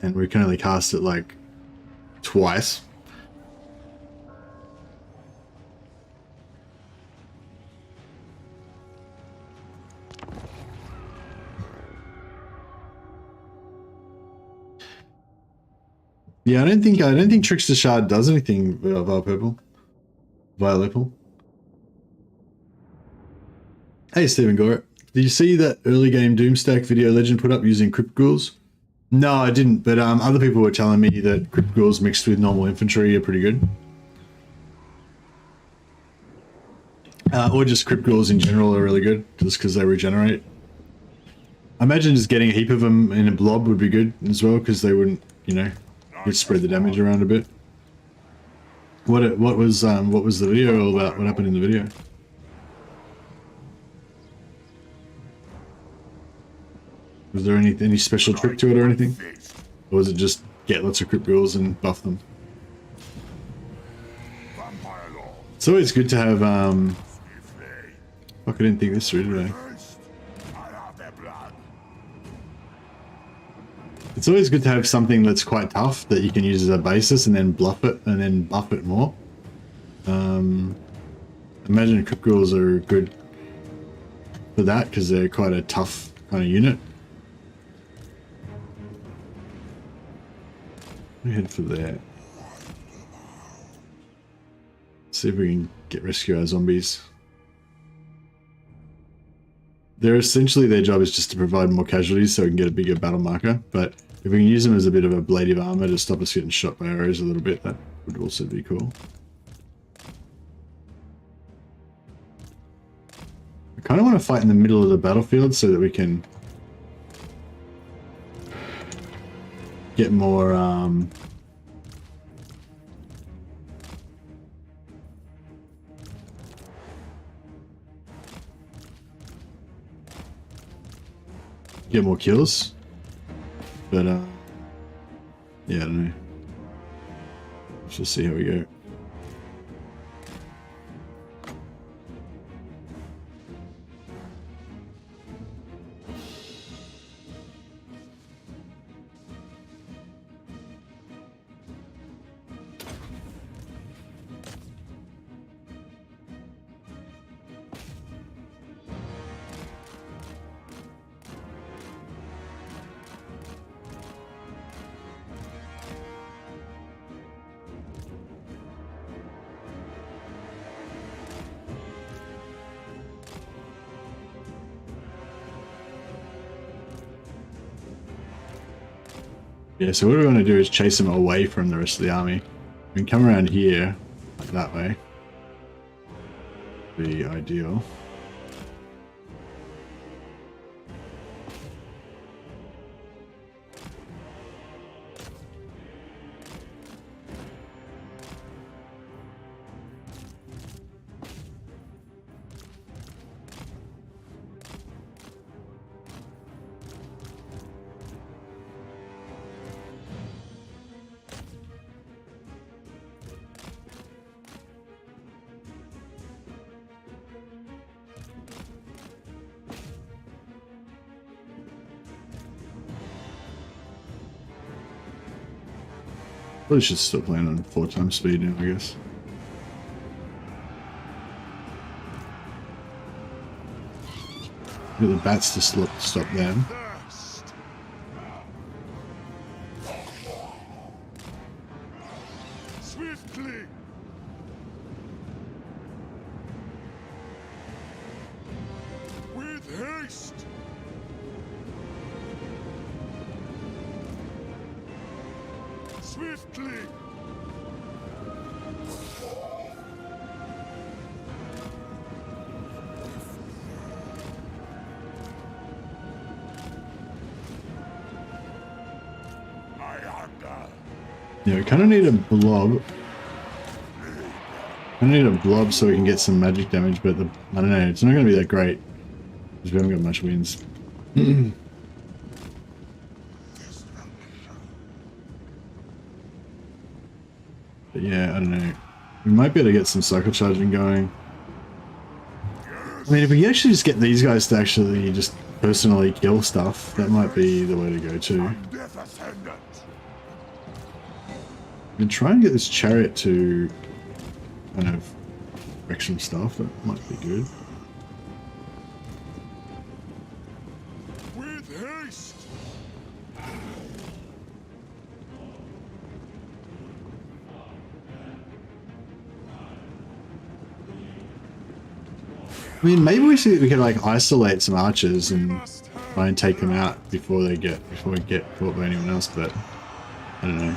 And we can only cast it like twice. Yeah, I don't think Trickster Shard does anything via purple. Hey Stephen Gore, did you see that early game Doomstack video Legend put up using Crypt Ghouls? No, I didn't, but other people were telling me that Crypt Ghouls mixed with normal infantry are pretty good. Or just Crypt Ghouls in general are really good, just because they regenerate. I imagine just getting a heap of them in a blob would be good as well, because they wouldn't, you know, you'd spread the damage around a bit. What was the video all about? What happened in the video? Was there any special trick to it or anything? Or was it just get lots of Crypt Ghouls and buff them? It's always good to have fuck, I didn't think this through today. It's always good to have something that's quite tough that you can use as a basis and then bluff it and then buff it more. Imagine Crypt Ghouls are good for that because they're quite a tough kind of unit. We head for there. See if we can rescue our zombies. They're essentially, their job is just to provide more casualties so we can get a bigger battle marker, but if we can use them as a bit of a blade of armor to stop us getting shot by arrows a little bit, that would also be cool. I kind of want to fight in the middle of the battlefield so that we can get more kills, but yeah, I don't know. Let's just see how we go. Yeah, so what we want to do is chase them away from the rest of the army. We can come around here, that way. Be ideal. Probably should still plan on 4 times speed now, I guess. Get the bats to stop them. Swiftly. With haste. Swiftly. I hunger. Yeah, we kind of need a blob. I need a blob so we can get some magic damage, but I don't know, it's not going to be that great because we haven't got much wins. But yeah, I don't know. We might be able to get some cycle charging going. I mean, if we actually just get these guys to actually just personally kill stuff, that might be the way to go too. We can try and get this chariot to kind of wreck some stuff, that might be good. With haste. I mean, maybe we could like isolate some archers and try and take them out before we get caught by anyone else, but I don't know.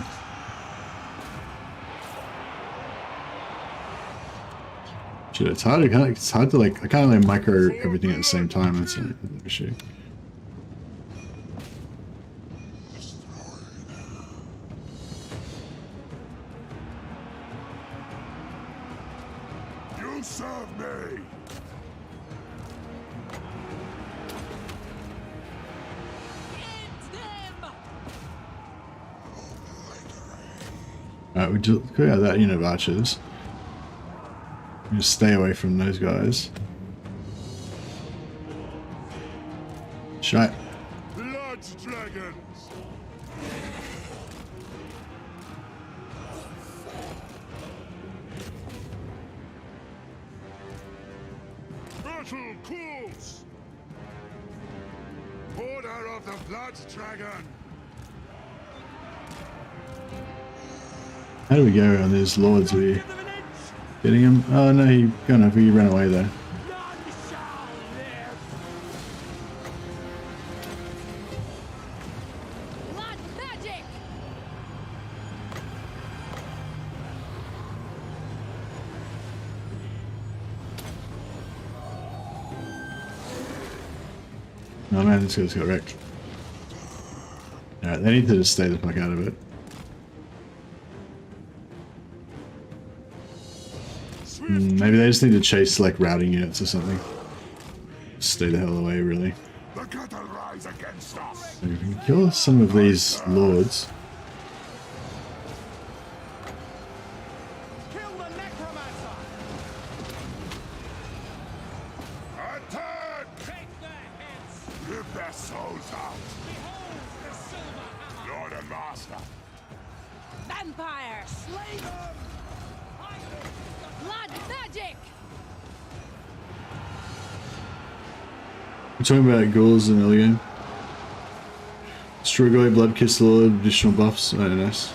Shit, it's hard to like, I can't like micro everything at the same time, that's an issue. You serve me. Alright, we do clear out that unit of archers. Just stay away from those guys. Shite. Blood dragons. Battle calls. Order of the Blood Dragon. How do we go on these lords? Are we getting him? Oh no, he ran away there. Blood magic! Oh man, this guy's got wrecked. Alright, they need to just stay the fuck out of it. Maybe they just need to chase like routing units or something. Stay the hell away, really. The cattle rise against us. So we can kill some of these lords. Kill the necromancer. Attack! Take their heads. Rip their souls out. Behold the silver hammer. Lord and master. Vampire! Slay them. Blood magic! We're talking about ghouls in the early game. Strigoi, Bloodkiss Lord, additional buffs. Oh, nice.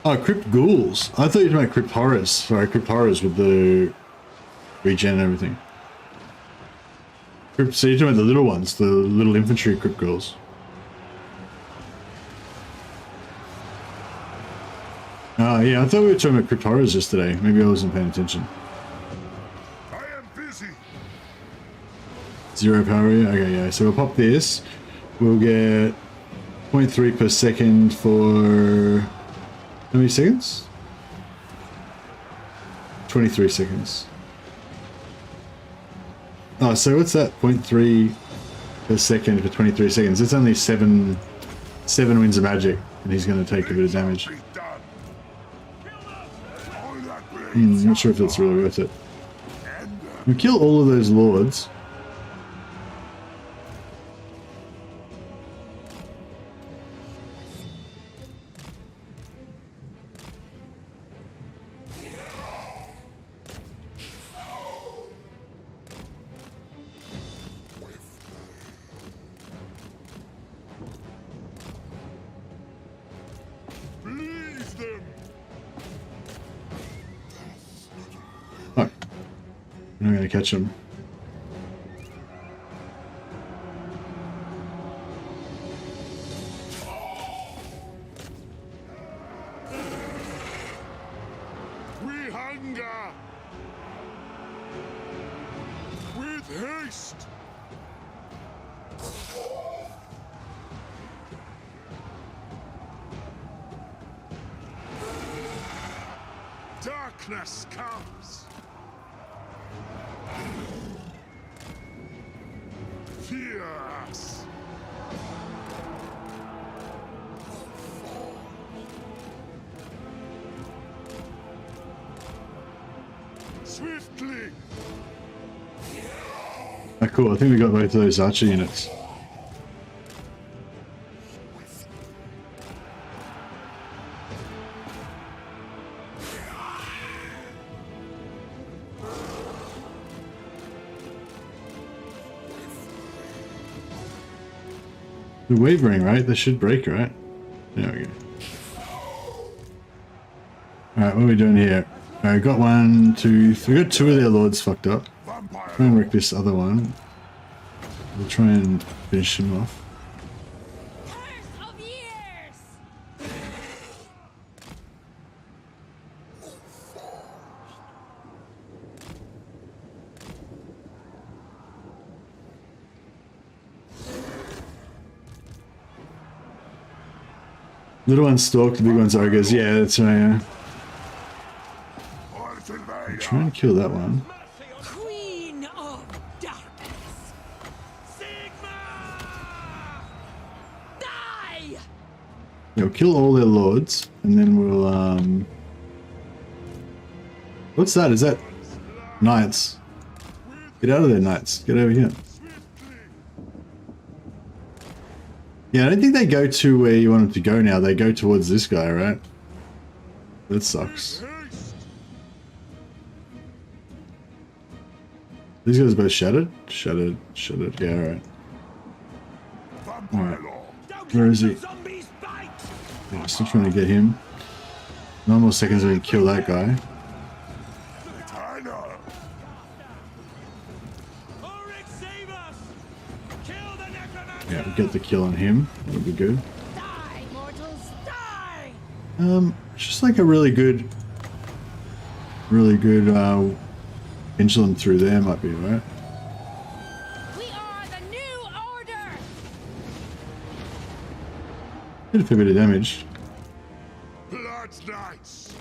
Oh, Crypt Ghouls. I thought you were talking about Crypt Horrors. Sorry, Crypt Horrors with the regen and everything. Crypt, so you're talking about the little ones, the little infantry crypt girls. Oh, yeah, I thought we were talking about crypt horrors yesterday. Maybe I wasn't paying attention. I am busy. 0 power, yeah? Okay, yeah. So we'll pop this. We'll get 0.3 per second for... how many seconds? 23 seconds. Oh, so what's that? 0.3 per second for 23 seconds. It's only 7 winds of magic, and he's going to take a bit of damage. Be done. All that blades Not sure if that's really worth it. and We kill all of those lords. please them. Oh. I'm going to catch him. We hunger with haste. Darkness comes. Fear us. Swiftly. Oh, cool. I think we got both of those archer units. They're wavering, right? They should break, right? There we go. Alright, what are we doing here? Alright, got 1, 2, 3. We got 2 of their lords fucked up. Vampire. Try and wreck this other one. We'll try and finish him off. Curse of years! Little one's stalk, the big one's ogres. Yeah, that's right. Yeah. Try and kill that one. Queen of darkness! Die! Yeah, we'll kill all their lords, and then we'll what's that? Is that knights? Get out of there, knights. Get over here. Yeah, I don't think they go to where you want them to go now. They go towards this guy, right? That sucks. These guys are both shattered? Shattered, shattered. Yeah, alright. Alright. Where is he? Oh, still trying to get him. 9 more seconds and we can kill that guy. Yeah, we'll get the kill on him. That'll be good. Die, mortals, die! Just like a really good pendulum through there might be right. We are the new order! Did a fair bit of damage. Blood's Knights.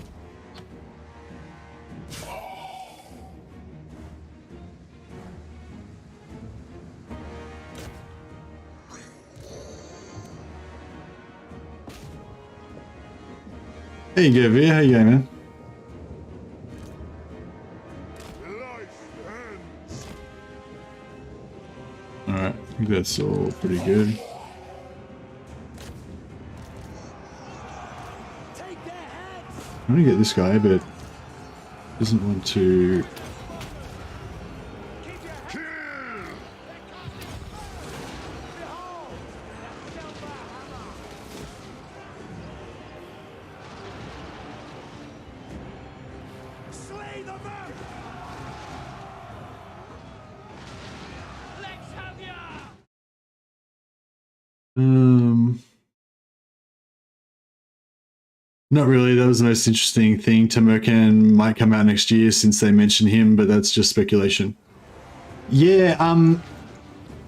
Hey, Gavir, how you going, man? Life ends. Alright, I think that's all pretty good. I'm gonna get this guy, but doesn't want to. Kill. Slay the man! Let's Not really. That was the most interesting thing. Tamerkan might come out next year since they mentioned him, but that's just speculation. Yeah, I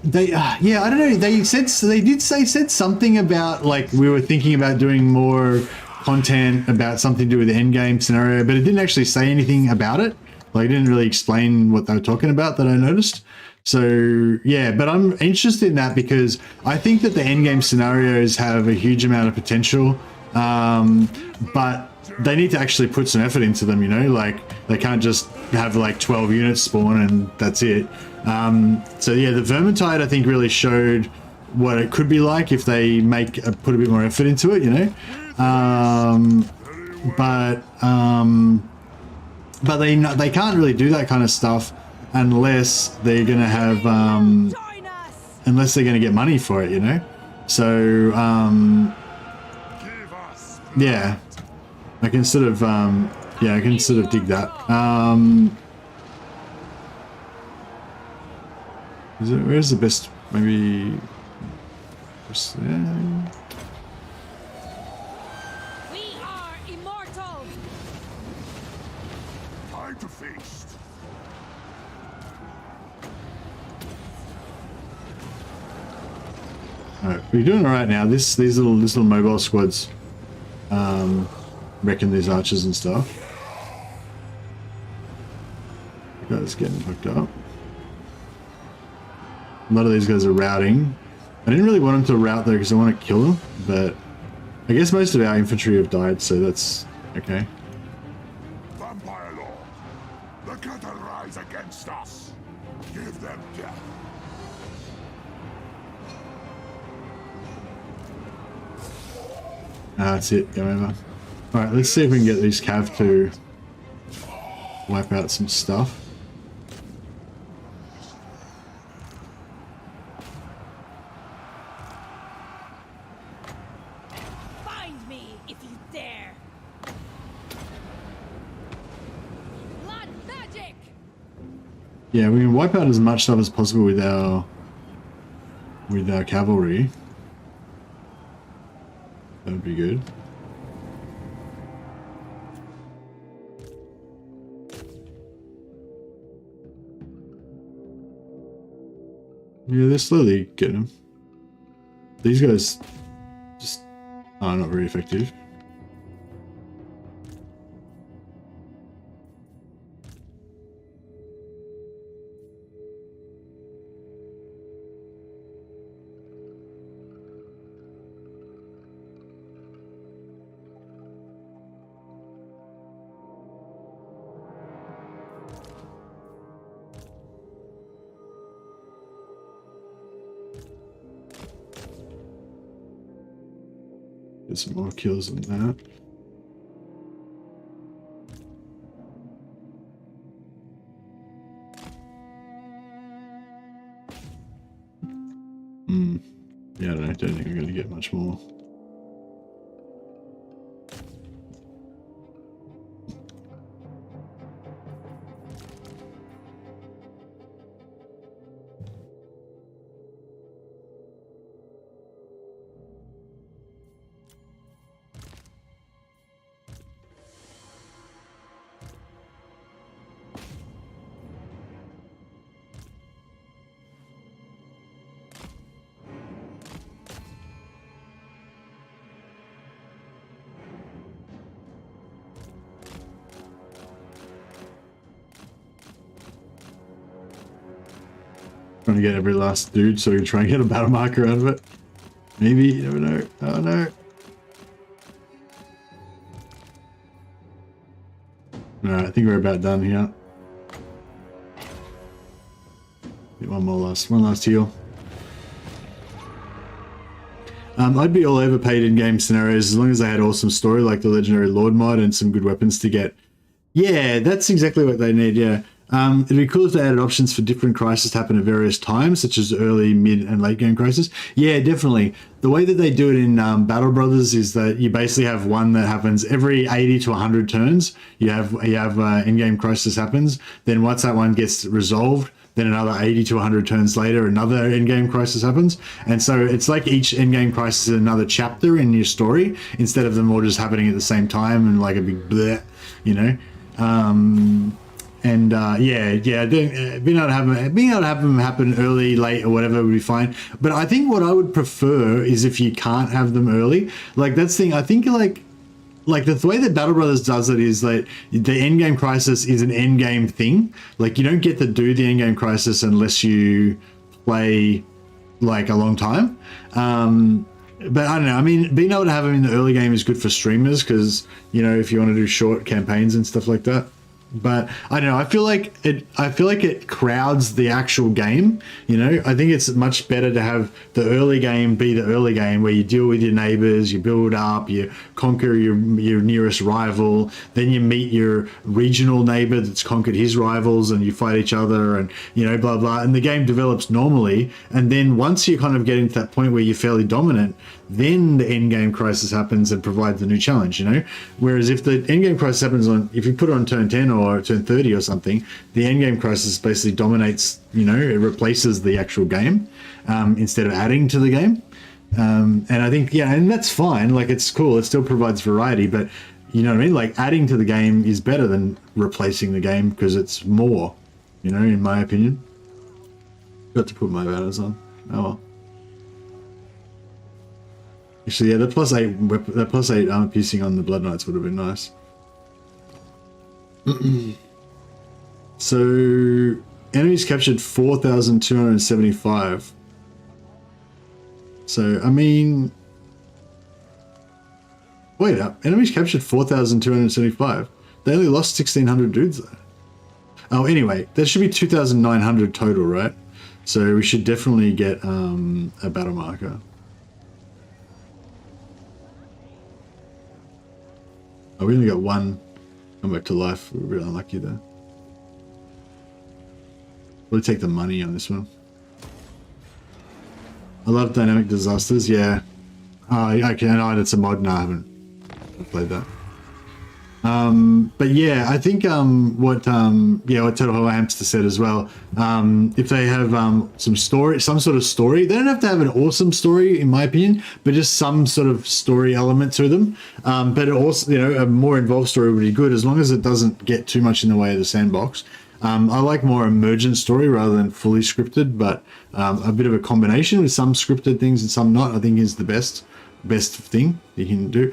don't know. They said said something about like we were thinking about doing more content about something to do with the end game scenario, but it didn't actually say anything about it. Like, it didn't really explain what they were talking about that I noticed. So yeah, but I'm interested in that because I think that the end game scenarios have a huge amount of potential, but they need to actually put some effort into them. You know, like they can't just have like 12 units spawn and that's it. So yeah, the Vermintide I think really showed what it could be like if they put a bit more effort into it. You know, but they can't really do that kind of stuff unless they're gonna have unless they're gonna get money for it, you know. So yeah, I can sort of dig that. Where's the best? Maybe just there. We are immortal. Time to feast. Alright, we're doing all right now. These little mobile squads, wrecking these archers and stuff. The guys getting hooked up. A lot of these guys are routing. I didn't really want them to route though because I want to kill them, but I guess most of our infantry have died, so that's okay. Vampire Lord, the cattle rise against us. Give them death. That's it, game over. Alright, let's see if we can get these cav to wipe out some stuff. Find me if you dare. Blood magic. Yeah, we can wipe out as much stuff as possible with our cavalry. That would be good. Yeah, they're slowly getting them. These guys just are not very effective. Get some more kills than that. Yeah, I don't think I'm going to get much more. Trying to get every last dude so we can try and get a battle marker out of it. Maybe, you never know. I don't know. Alright, I think we're about done here. Get one last heal. I'd be all over paid in-game scenarios as long as they had awesome story like the Legendary Lord mod and some good weapons to get. Yeah, that's exactly what they need, yeah. It'd be cool if they added options for different crises to happen at various times, such as early, mid, and late game crises. Yeah, definitely. The way that they do it in Battle Brothers is that you basically have one that happens every 80 to 100 turns. You have in-game crisis happens. Then once that one gets resolved, then another 80 to 100 turns later, another endgame crisis happens. And so it's like each endgame crisis is another chapter in your story, instead of them all just happening at the same time and like a big bleh, you know. Being able to have them happen early, late, or whatever would be fine. But I think what I would prefer is if you can't have them early. Like, that's the thing. I think like the way that Battle Brothers does it is that the endgame crisis is an endgame thing. Like, you don't get to do the endgame crisis unless you play like a long time. But I don't know. I mean, being able to have them in the early game is good for streamers because, you know, if you want to do short campaigns and stuff like that. But I don't know. I feel like it crowds the actual game. You know, I think it's much better to have the early game be the early game where you deal with your neighbors, you build up, you conquer your nearest rival, then you meet your regional neighbor that's conquered his rivals, and you fight each other, and you know, blah blah. And the game develops normally, and then once you kind of get into that point where you're fairly dominant, then the end game crisis happens and provides the new challenge, you know? Whereas if the end game crisis happens if you put it on turn 10 or turn 30 or something, the end game crisis basically dominates, you know, it replaces the actual game instead of adding to the game. And I think, yeah, and that's fine. Like, it's cool. It still provides variety, but you know what I mean? Like, adding to the game is better than replacing the game because it's more, you know, in my opinion. Got to put my banners on. Oh well. Actually, yeah, the +8 armor piercing on the Blood Knights would have been nice. So, enemies captured 4,275. So, I mean, wait up. Enemies captured 4,275. They only lost 1,600 dudes though. Oh, anyway, there should be 2,900 total, right? So we should definitely get a battle marker. Oh, we only got one come back to life. We're really unlucky there. We'll take the money on this one. I love dynamic disasters. Yeah. Oh, okay. No, it's a mod. No, I haven't played that. But yeah, I think what Total Hamster said as well. If they have some story, some sort of story, they don't have to have an awesome story, in my opinion, but just some sort of story element to them. But it also, you know, a more involved story would be good as long as it doesn't get too much in the way of the sandbox. I like more emergent story rather than fully scripted, but a bit of a combination with some scripted things and some not, I think is the best thing you can do.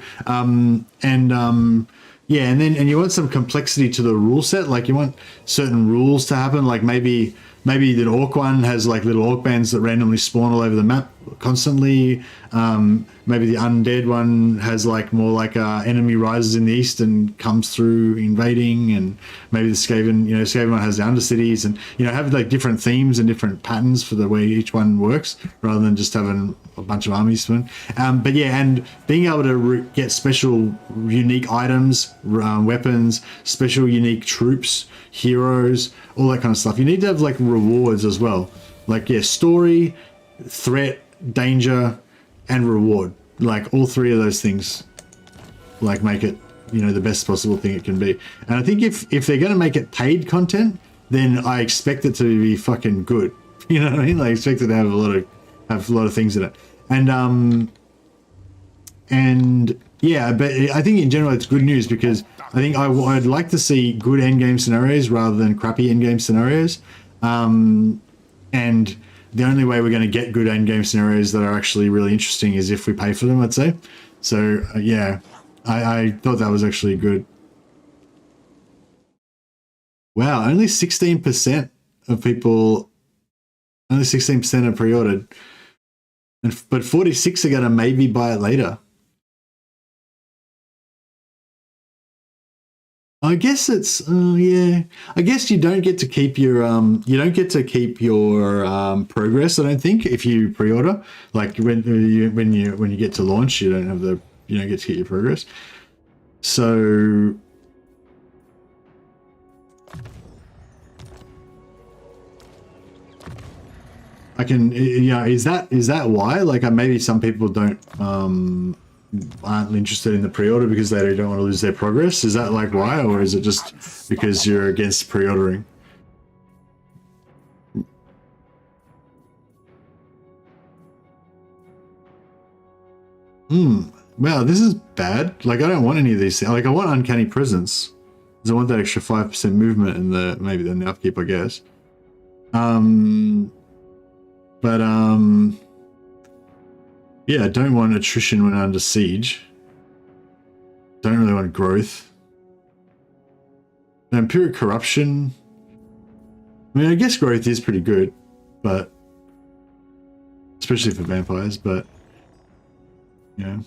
Yeah, and you want some complexity to the rule set. Like, you want certain rules to happen. Like maybe the orc one has like little orc bands that randomly spawn all over the map constantly. Maybe the undead one has like more like enemy rises in the east and comes through invading, and maybe the Skaven one has the undercities, and you know, have like different themes and different patterns for the way each one works, rather than just having a bunch of armies swim. But yeah, and being able to get special unique items, weapons, special unique troops, heroes, all that kind of stuff. You need to have like rewards as well. Like, yeah, story, threat, danger, and reward. Like, all three of those things like make it, you know, the best possible thing it can be. And I think if they're going to make it paid content, then I expect it to be fucking good. You know what I mean? Like, I expect it to have a lot of things in it. And yeah, but I think in general it's good news, because I think I'd like to see good endgame scenarios rather than crappy endgame scenarios. And the only way we're going to get good endgame scenarios that are actually really interesting is if we pay for them, I'd say. So yeah, I thought that was actually good. Wow, only 16% of people, only 16% have pre-ordered, but 46 are going to maybe buy it later. I guess it's yeah. I guess you don't get to keep your progress. I don't think, if you pre-order. Like when you get to launch, you don't get to get your progress. So I can, is that why? Like, maybe some people aren't interested in the pre-order because they don't want to lose their progress. Is that like why, or is it just because you're against pre-ordering? Wow, this is bad. Like, I don't want any of these things. Like, I want Uncanny Presence. Because I want that extra 5% movement and the maybe the upkeep, I guess. Yeah, I don't want attrition when under siege. Don't really want growth. And pure corruption. I mean, I guess growth is pretty good, but especially for vampires, but yeah.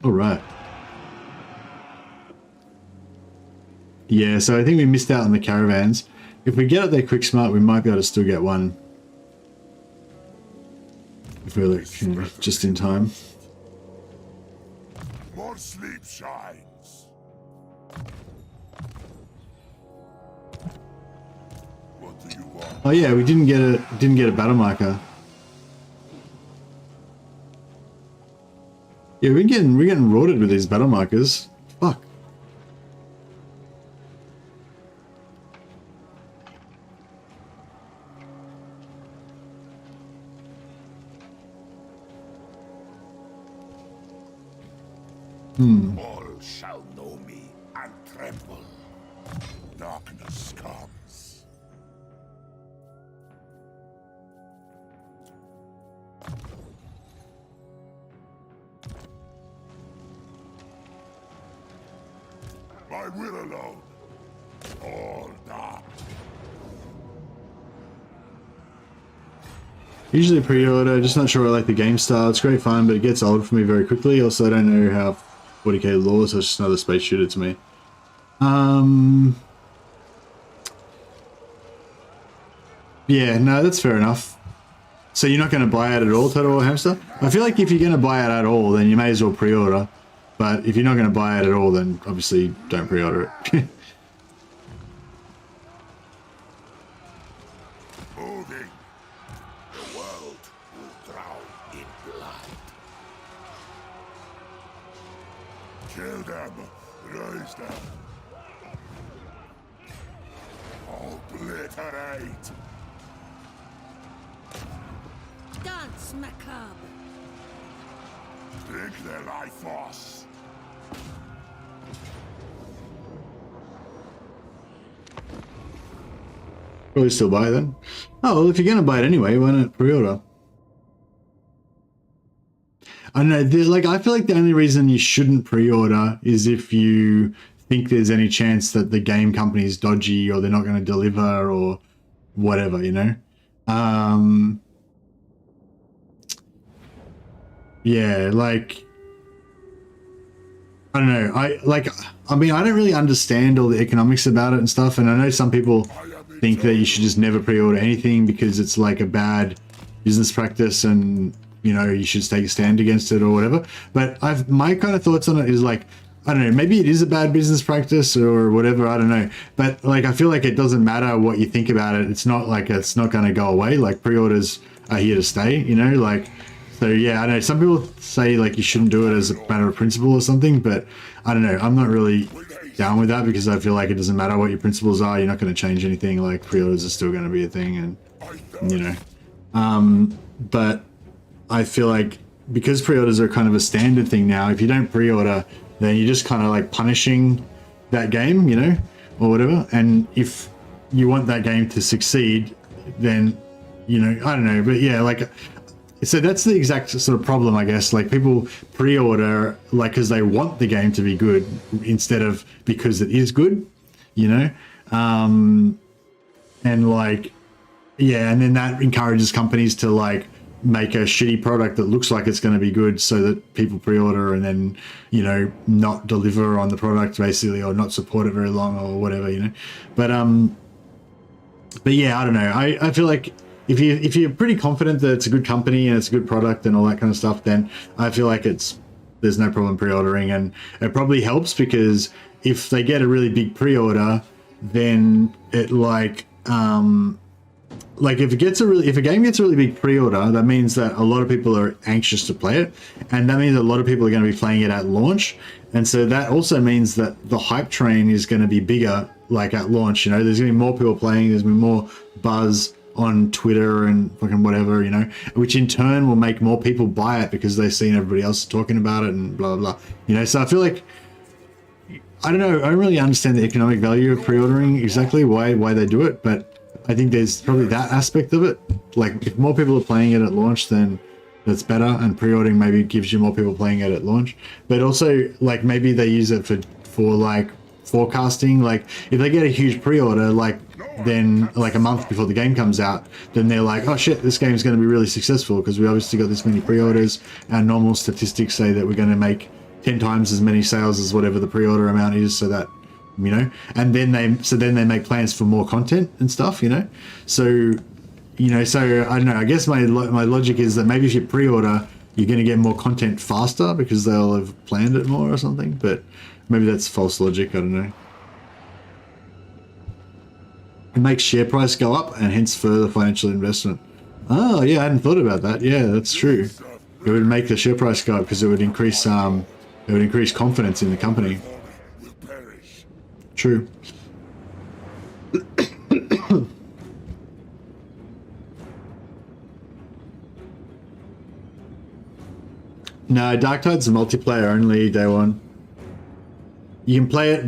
All right. Yeah, so I think we missed out on the caravans. If we get up there quick smart, we might be able to still get one. If we're like, you know, just in time. More sleep shines. What do you want? Oh yeah, we didn't get a battle marker. Yeah, we're getting rorted with these battle markers. Fuck. All shall know me and tremble. Darkness comes. My will alone. All dark. Usually pre-order, just not sure I like the game style. It's great fun, but it gets old for me very quickly. Also, I don't know how 40k lore, so it's just another space shooter to me. Yeah, no, that's fair enough. So you're not going to buy it at all, Total War Hamster? I feel like if you're going to buy it at all, then you may as well pre-order. But if you're not going to buy it at all, then obviously don't pre-order it. Moving. The world will drown in blood. Kill them. Raise them. Obliterate. Dance macabre. Drink their life force. Probably still buy it then. Oh, well, if you're going to buy it anyway, why not pre-order? I don't know, like, I feel like the only reason you shouldn't pre-order is if you think there's any chance that the game company is dodgy or they're not going to deliver or whatever, you know? Yeah, like, I don't know. I mean, I don't really understand all the economics about it and stuff. And I know some people think that you should just never pre-order anything because it's like a bad business practice and, you know, you should take a stand against it or whatever. But my kind of thoughts on it is like, I don't know, maybe it is a bad business practice or whatever, I don't know. But like, I feel like it doesn't matter what you think about it. It's not like it's not going to go away. Like, pre-orders are here to stay, you know, like, so yeah, I know some people say like you shouldn't do it as a matter of principle or something, but I don't know. I'm not really down with that because I feel like it doesn't matter what your principles are. You're not going to change anything. Like, pre-orders are still going to be a thing, and you know. But I feel like because pre-orders are kind of a standard thing now, if you don't pre-order, then you're just kind of like punishing that game, you know, or whatever. And if you want that game to succeed, then, you know, I don't know, but yeah, like. So that's the exact sort of problem, I guess. Like, people pre-order like because they want the game to be good instead of because it is good, you know? And like, yeah, and then that encourages companies to like make a shitty product that looks like it's going to be good so that people pre-order and then, you know, not deliver on the product basically, or not support it very long or whatever, you know? But yeah, I don't know. I feel like if you're pretty confident that it's a good company and it's a good product and all that kind of stuff, then I feel like there's no problem pre-ordering, and it probably helps because if they get a really big pre-order, then it like like if a game gets a really big pre-order, that means that a lot of people are anxious to play it, and that means a lot of people are going to be playing it at launch, and so that also means that the hype train is going to be bigger, like at launch. You know, there's going to be more people playing, there's going to be more buzz on Twitter and fucking whatever, you know, which in turn will make more people buy it because they've seen everybody else talking about it and blah blah blah. You know, so I feel like, I don't know, I don't really understand the economic value of pre-ordering exactly why they do it, but I think there's probably that aspect of it. Like if more people are playing it at launch, then that's better, and pre-ordering maybe gives you more people playing it at launch. But also, like, maybe they use it for like forecasting. Like if they get a huge pre-order, like then like a month before the game comes out, then they're like, oh shit, this game's going to be really successful because we obviously got this many pre-orders. Our normal statistics say that we're going to make 10 times as many sales as whatever the pre-order amount is, so that, you know, and then they make plans for more content and stuff, you know. So, you know, so I don't know, I guess my logic is that maybe if you pre-order, you're going to get more content faster because they'll have planned it more or something, but maybe that's false logic, I don't know. It makes share price go up and hence further financial investment. Oh yeah, I hadn't thought about that. Yeah, that's true. It would make the share price go up because it would increase confidence in the company. True. No, Darktide's multiplayer only, day one. You can play it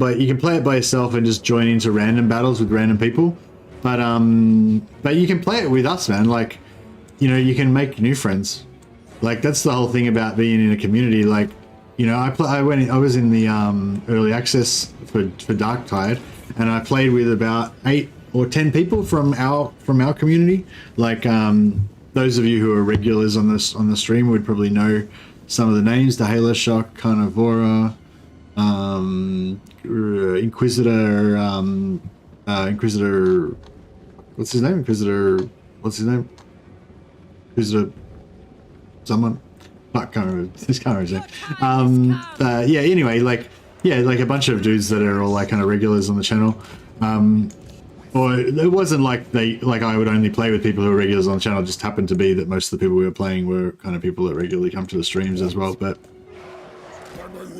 by yourself and just join into random battles with random people, but you can play it with us, man. Like, you know, you can make new friends. Like that's the whole thing about being in a community. Like, you know, I was in the early access for Darktide, and I played with about 8 or 10 people from our community. Like those of you who are regulars on the stream would probably know some of the names: the Halo Shock, Carnivora, Inquisitor, what's his name? Someone. I can't remember his name. Yeah, anyway, like a bunch of dudes that are all like kind of regulars on the channel. Or it wasn't like I would only play with people who are regulars on the channel. It just happened to be that most of the people we were playing were kind of people that regularly come to the streams as well. But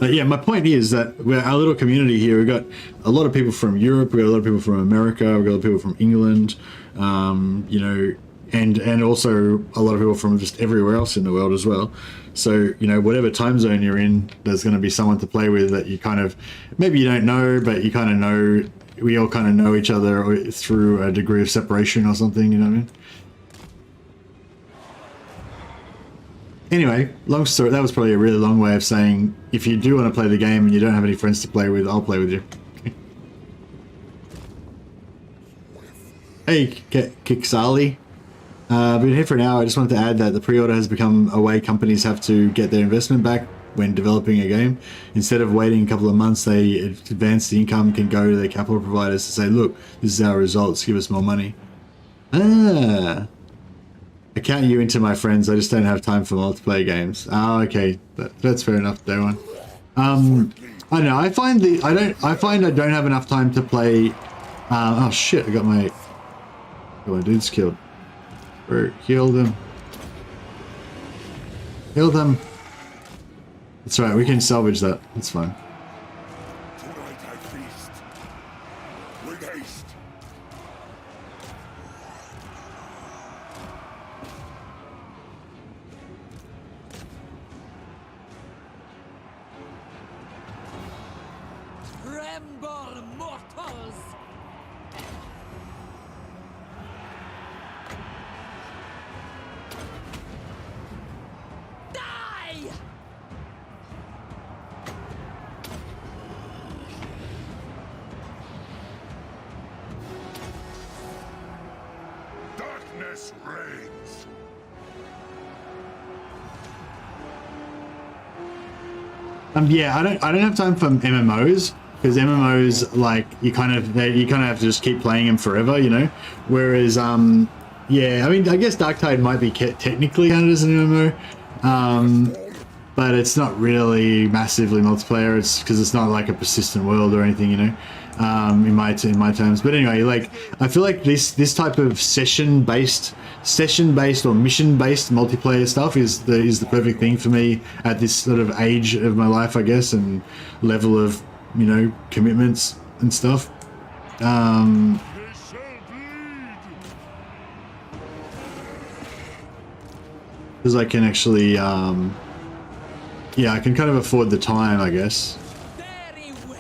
yeah, my point is that we're our little community here. We've got a lot of people from Europe. We've got a lot of people from America. We've got a lot of people from England. You know, and also a lot of people from just everywhere else in the world as well. So, you know, whatever time zone you're in, there's going to be someone to play with that you kind of, maybe you don't know, but you kind of know, we all kind of know each other through a degree of separation or something, you know what I mean? Anyway, long story, that was probably a really long way of saying, if you do want to play the game and you don't have any friends to play with, I'll play with you. Hey, Kiksali. I've been here for an hour. I just wanted to add that the pre-order has become a way companies have to get their investment back when developing a game. Instead of waiting a couple of months, they advance the income, can go to their capital providers to say, look, this is our results, give us more money. I count you into my friends. I just don't have time for multiplayer games. Oh, okay. That's fair enough, day one. I don't know. I find I don't have enough time to play. Oh shit! I got my dudes killed. Healed him. Healed him. That's right. We can salvage that. That's fine. Tonight I feast with haste. Tremble, mortals! Die! Darkness reigns. Yeah, I don't have time for MMOs, because MMOs, like, you kind of have to just keep playing them forever, you know. Whereas yeah, I mean, I guess Darktide might be technically counted as an MMO, but it's not really massively multiplayer. It's because it's not like a persistent world or anything, you know. in my terms. But anyway, like I feel like this type of session based or mission based multiplayer stuff is the perfect thing for me at this sort of age of my life, I guess, and level of, you know, commitments and stuff. Because I can actually, yeah, I can kind of afford the time, I guess. Very well.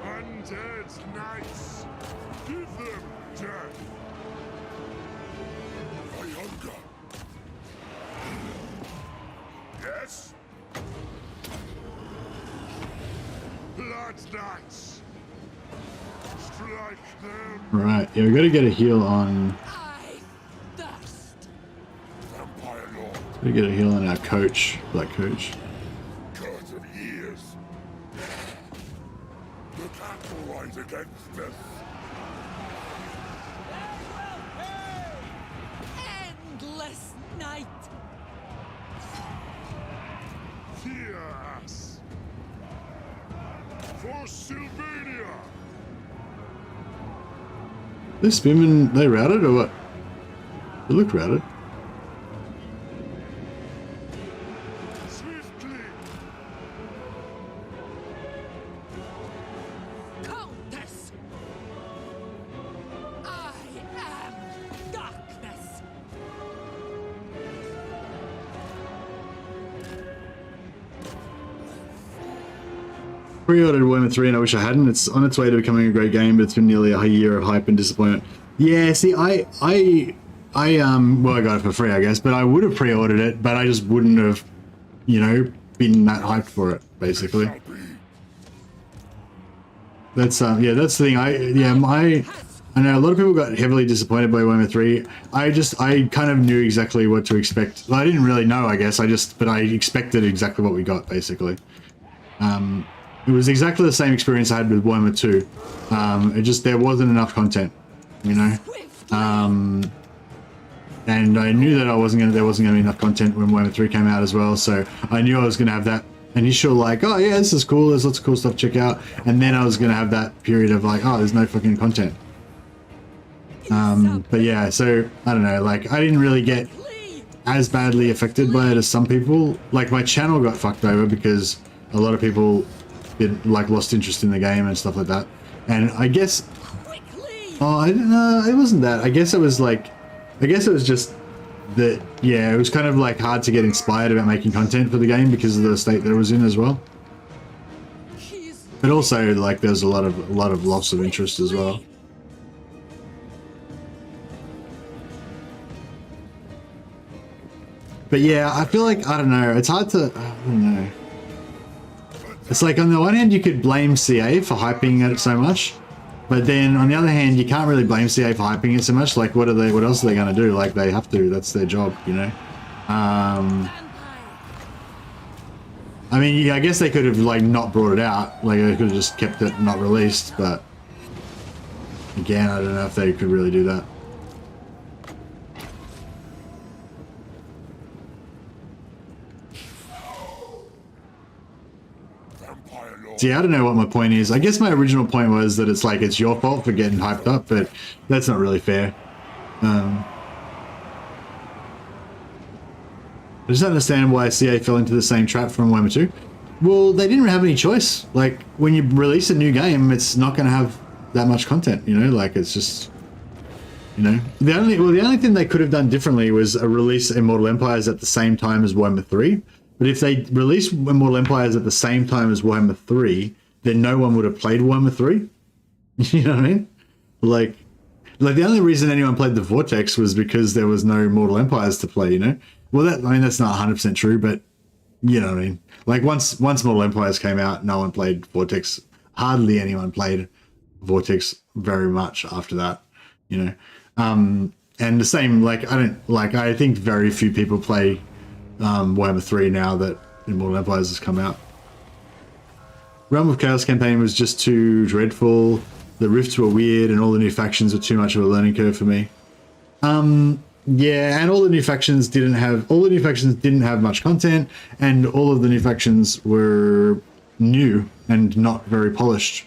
Undead knights, give them death. My hunger. Yes. Blood knights. Strike them. Right, yeah, we got to get a heal on. I thirst. Vampire Lord. We get a heal on our coach, Black Coach. Curse of years. The cattle rise against us. Endless night. Fear us. For Sylvania. This spearmen, they routed or what? They look routed. Swiftly. Countess. I am darkness. Pre-ordered Warhammer 3 and I wish I hadn't. It's on its way to becoming a great game, but it's been nearly a year of hype and disappointment. Yeah, see, well, I got it for free, I guess, but I would have pre-ordered it, but I just wouldn't have, you know, been that hyped for it, basically. That's yeah, that's the thing. I know a lot of people got heavily disappointed by Warhammer 3. I kind of knew exactly what to expect. Well, I didn't really know, I guess. But I expected exactly what we got, basically. It was exactly the same experience I had with Warhammer 2. It just, there wasn't enough content, you know. And I knew that there wasn't gonna be enough content when Warhammer 3 came out as well. So I knew I was gonna have that initial like, oh yeah, this is cool. There's lots of cool stuff to check out. And then I was gonna have that period of like, oh, there's no fucking content. But yeah, so I don't know. Like I didn't really get as badly affected by it as some people. Like my channel got fucked over because a lot of people lost interest in the game and stuff like that. And I guess, oh, I don't know, it wasn't that. I guess it was just that, yeah, it was kind of like hard to get inspired about making content for the game because of the state that it was in as well. But also, like, there's a lot of loss of interest as well. But yeah, I feel like, I don't know, it's hard to, I don't know. It's like, on the one hand, you could blame CA for hyping it so much, but then on the other hand, you can't really blame CA for hyping it so much. Like, what else are they going to do? Like, they have to, that's their job, you know? I mean, yeah, I guess they could have, like, not brought it out. Like, they could have just kept it not released, but again, I don't know if they could really do that. See, I don't know what my point is. I guess my original point was that it's like, it's your fault for getting hyped up, but that's not really fair. I just don't understand why CA fell into the same trap from Warhammer 2. Well, they didn't have any choice. Like, when you release a new game, it's not going to have that much content, you know? Like, it's just, you know? The only thing they could have done differently was release Immortal Empires at the same time as Warhammer 3. But if they released Immortal Empires at the same time as Warhammer 3, then no one would have played Warhammer 3. You know what I mean? Like the only reason anyone played the Vortex was because there was no Immortal Empires to play, you know? Well, that's not 100% true, but you know what I mean? Like, once Mortal Empires came out, no one played Vortex. Hardly anyone played Vortex very much after that, you know? And the same, I think very few people play Warhammer 3 now that Immortal Empires has come out. Realm of Chaos campaign was just too dreadful. The rifts were weird and all the new factions were too much of a learning curve for me. Yeah, and all the new factions didn't have much content, and all of the new factions were new and not very polished.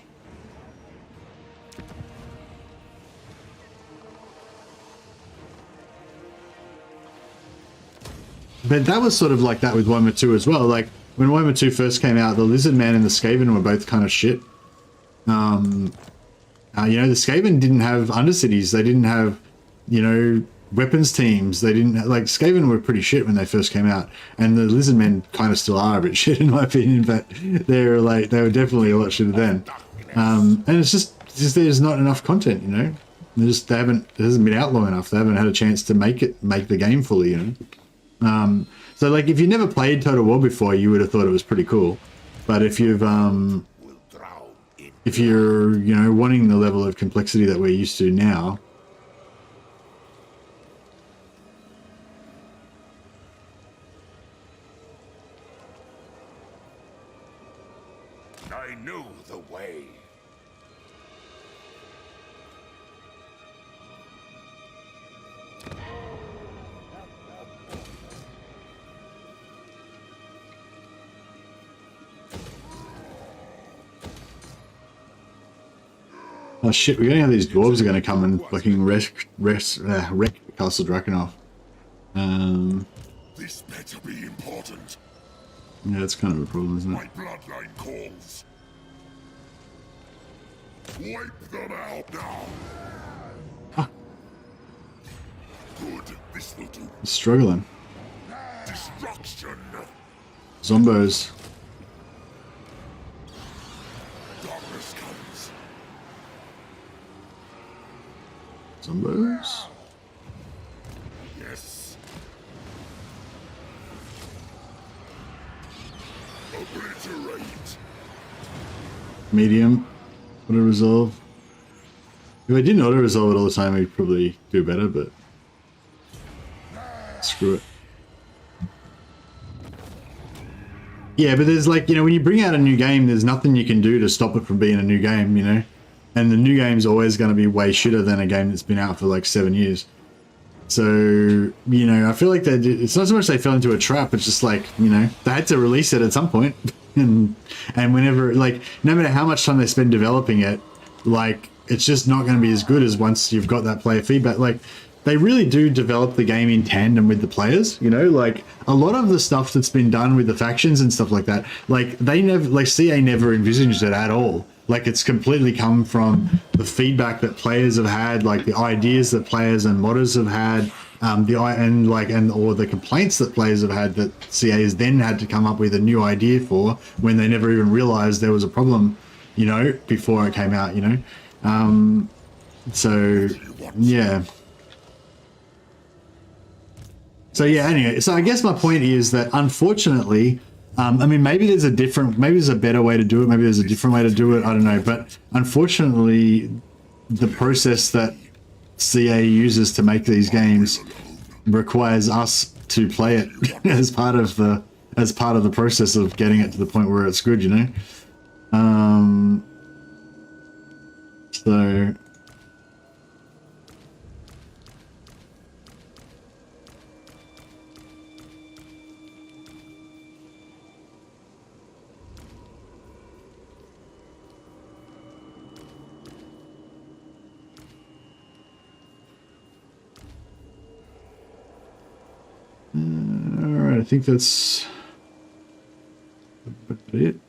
But that was sort of like that with Warhammer 2 as well. Like when Warhammer 2 first came out, the Lizard Man and the Skaven were both kind of shit. You know, the Skaven didn't have Undercities. They didn't have, you know, weapons teams. They didn't have, like, Skaven were pretty shit when they first came out, and the Lizard Men kind of still are a bit shit in my opinion. But they were definitely a lot shitter then. And it's just there's not enough content, you know. It hasn't been out long enough. They haven't had a chance to make the game fully, you know. So like if you never played Total War before, you would have thought it was pretty cool. But if you're, you know, wanting the level of complexity that we're used to now, I know the way. oh shit, we're gonna have these dwarves are gonna come and fucking wreck Castle Drakenhof. This better be important. Yeah, that's kind of a problem, isn't My it? bloodline calls. Wipe them out now. Ah. Good, this will do. Struggling. Destruction. Zombos. Darkness comes. Zombos? Yes. Obliterate. Medium. Auto resolve. If I didn't auto resolve it all the time, I'd probably do better, but screw it. Yeah, but there's like, you know, when you bring out a new game, there's nothing you can do to stop it from being a new game, you know? And the new game's always going to be way shitter than a game that's been out for like 7 years. So, you know, I feel like it's not so much they fell into a trap, it's just like, you know, they had to release it at some point. and whenever, like, no matter how much time they spend developing it, like, it's just not going to be as good as once you've got that player feedback. Like, they really do develop the game in tandem with the players, you know, like a lot of the stuff that's been done with the factions and stuff like that, like they never, like CA never envisaged it at all. Like it's completely come from the feedback that players have had, like the ideas that players and modders have had, or the complaints that players have had that CA has then had to come up with a new idea for when they never even realized there was a problem, you know, before it came out, you know. So yeah. So yeah, anyway, so I guess my point is that unfortunately, I mean, maybe there's a better way to do it, maybe there's a different way to do it, I don't know, but unfortunately, the process that CA uses to make these games requires us to play it as part of the process of getting it to the point where it's good, you know? So... Alright, I think that's about it.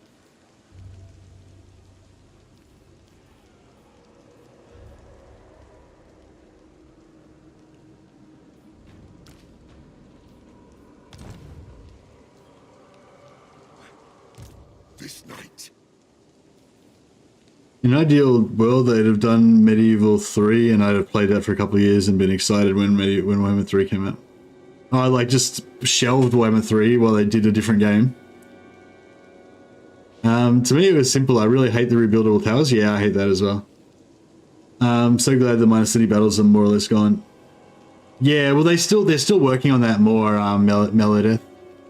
This night. In an ideal world, they'd have done Medieval 3, and I'd have played that for a couple of years and been excited when Warhammer 3 came out. I like just shelved Warhammer 3 while they did a different game. To me, it was simple. I really hate the rebuildable towers. Yeah, I hate that as well. I'm so glad the minor city battles are more or less gone. Yeah, well, they're still working on that more, Melodith.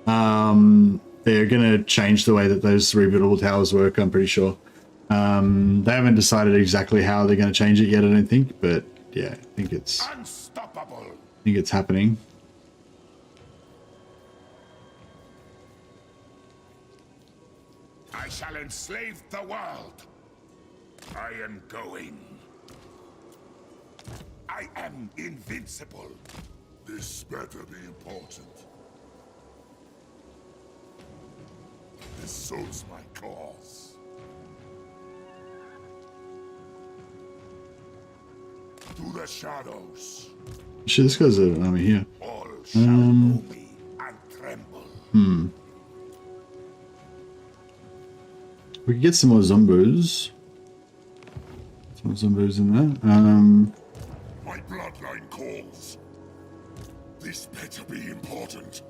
They're gonna change the way that those rebuildable towers work, I'm pretty sure. They haven't decided exactly how they're gonna change it yet, I don't think, but yeah, I think it's... Unstoppable. think it's happening. I shall enslave the world. I am going. I am invincible. This better be important. This suits my cause. To the shadows. Shit, this guy's an army here. All shall know me and tremble. We could get some more zombos. Some more zombos in there. My bloodline calls. This better be important.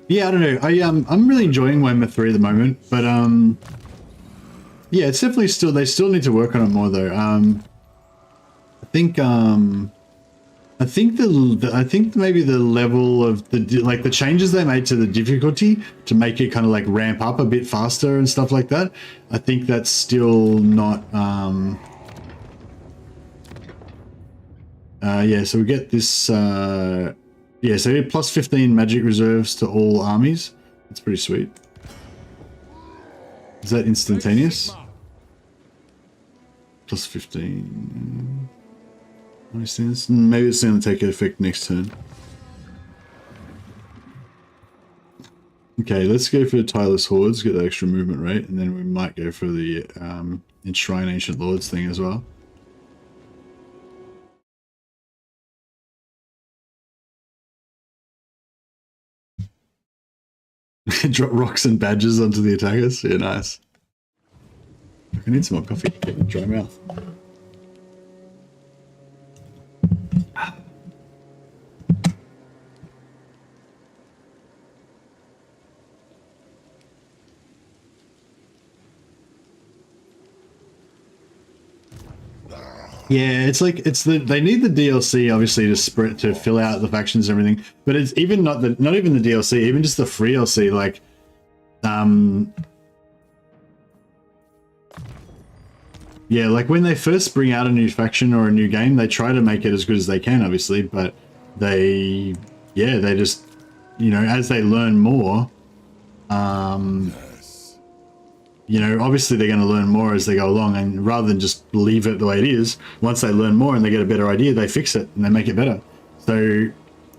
Yeah, I don't know. I'm really enjoying Warhammer 3 at the moment, but yeah, it's definitely still, they still need to work on it more though. I think maybe the level of the changes they made to the difficulty to make it kind of like ramp up a bit faster and stuff like that. I think that's still not yeah, so we get this yeah, so we get plus 15 magic reserves to all armies. That's pretty sweet. Is that instantaneous? Plus 15. Maybe it's going to take effect next turn. Okay, let's go for the Tireless Hordes, get that extra movement rate, and then we might go for the Enshrine Ancient Lords thing as well. Drop rocks and badges onto the attackers. Yeah, nice. I need some more coffee. Get a dry mouth. Yeah, it's like they need the DLC obviously to fill out the factions and everything, but it's even not even the DLC, even just the free DLC. Like, yeah, like when they first bring out a new faction or a new game, they try to make it as good as they can, obviously, but they just, you know, as they learn more, you know, obviously they're going to learn more as they go along, and rather than just leave it the way it is, once they learn more and they get a better idea, they fix it and they make it better. So,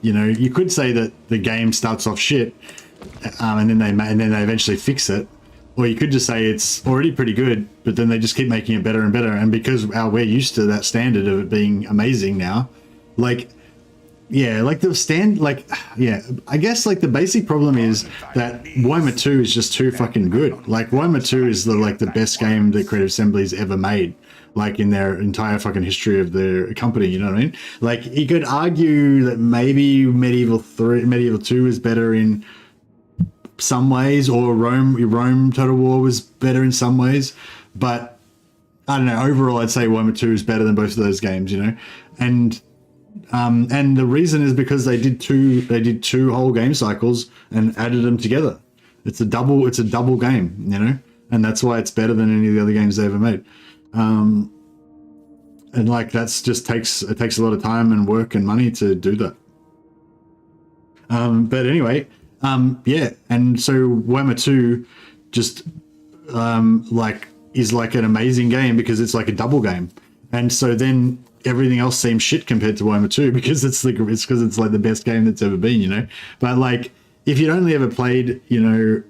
you know, you could say that the game starts off shit, and then they eventually fix it, or you could just say it's already pretty good, but then they just keep making it better and better. And because we're used to that standard of it being amazing now, like, yeah, like yeah, I guess like the basic problem is that Warhammer 2 is just too fucking good. Like Warhammer 2 is the best game that Creative Assembly's ever made, like in their entire fucking history of their company, you know what I mean? Like you could argue that maybe Medieval 2 is better in some ways, or Rome Total War was better in some ways, but I don't know, overall I'd say Warhammer 2 is better than both of those games, you know? And the reason is because they did two whole game cycles and added them together. It's a double game, you know, and that's why it's better than any of the other games they ever made. And like that's just takes a lot of time and work and money to do that. But anyway, yeah, and so Warhammer 2 just is like an amazing game because it's like a double game, and so then everything else seems shit compared to Warhammer 2 because it's like the best game that's ever been, you know. But like if you'd only ever played, you know,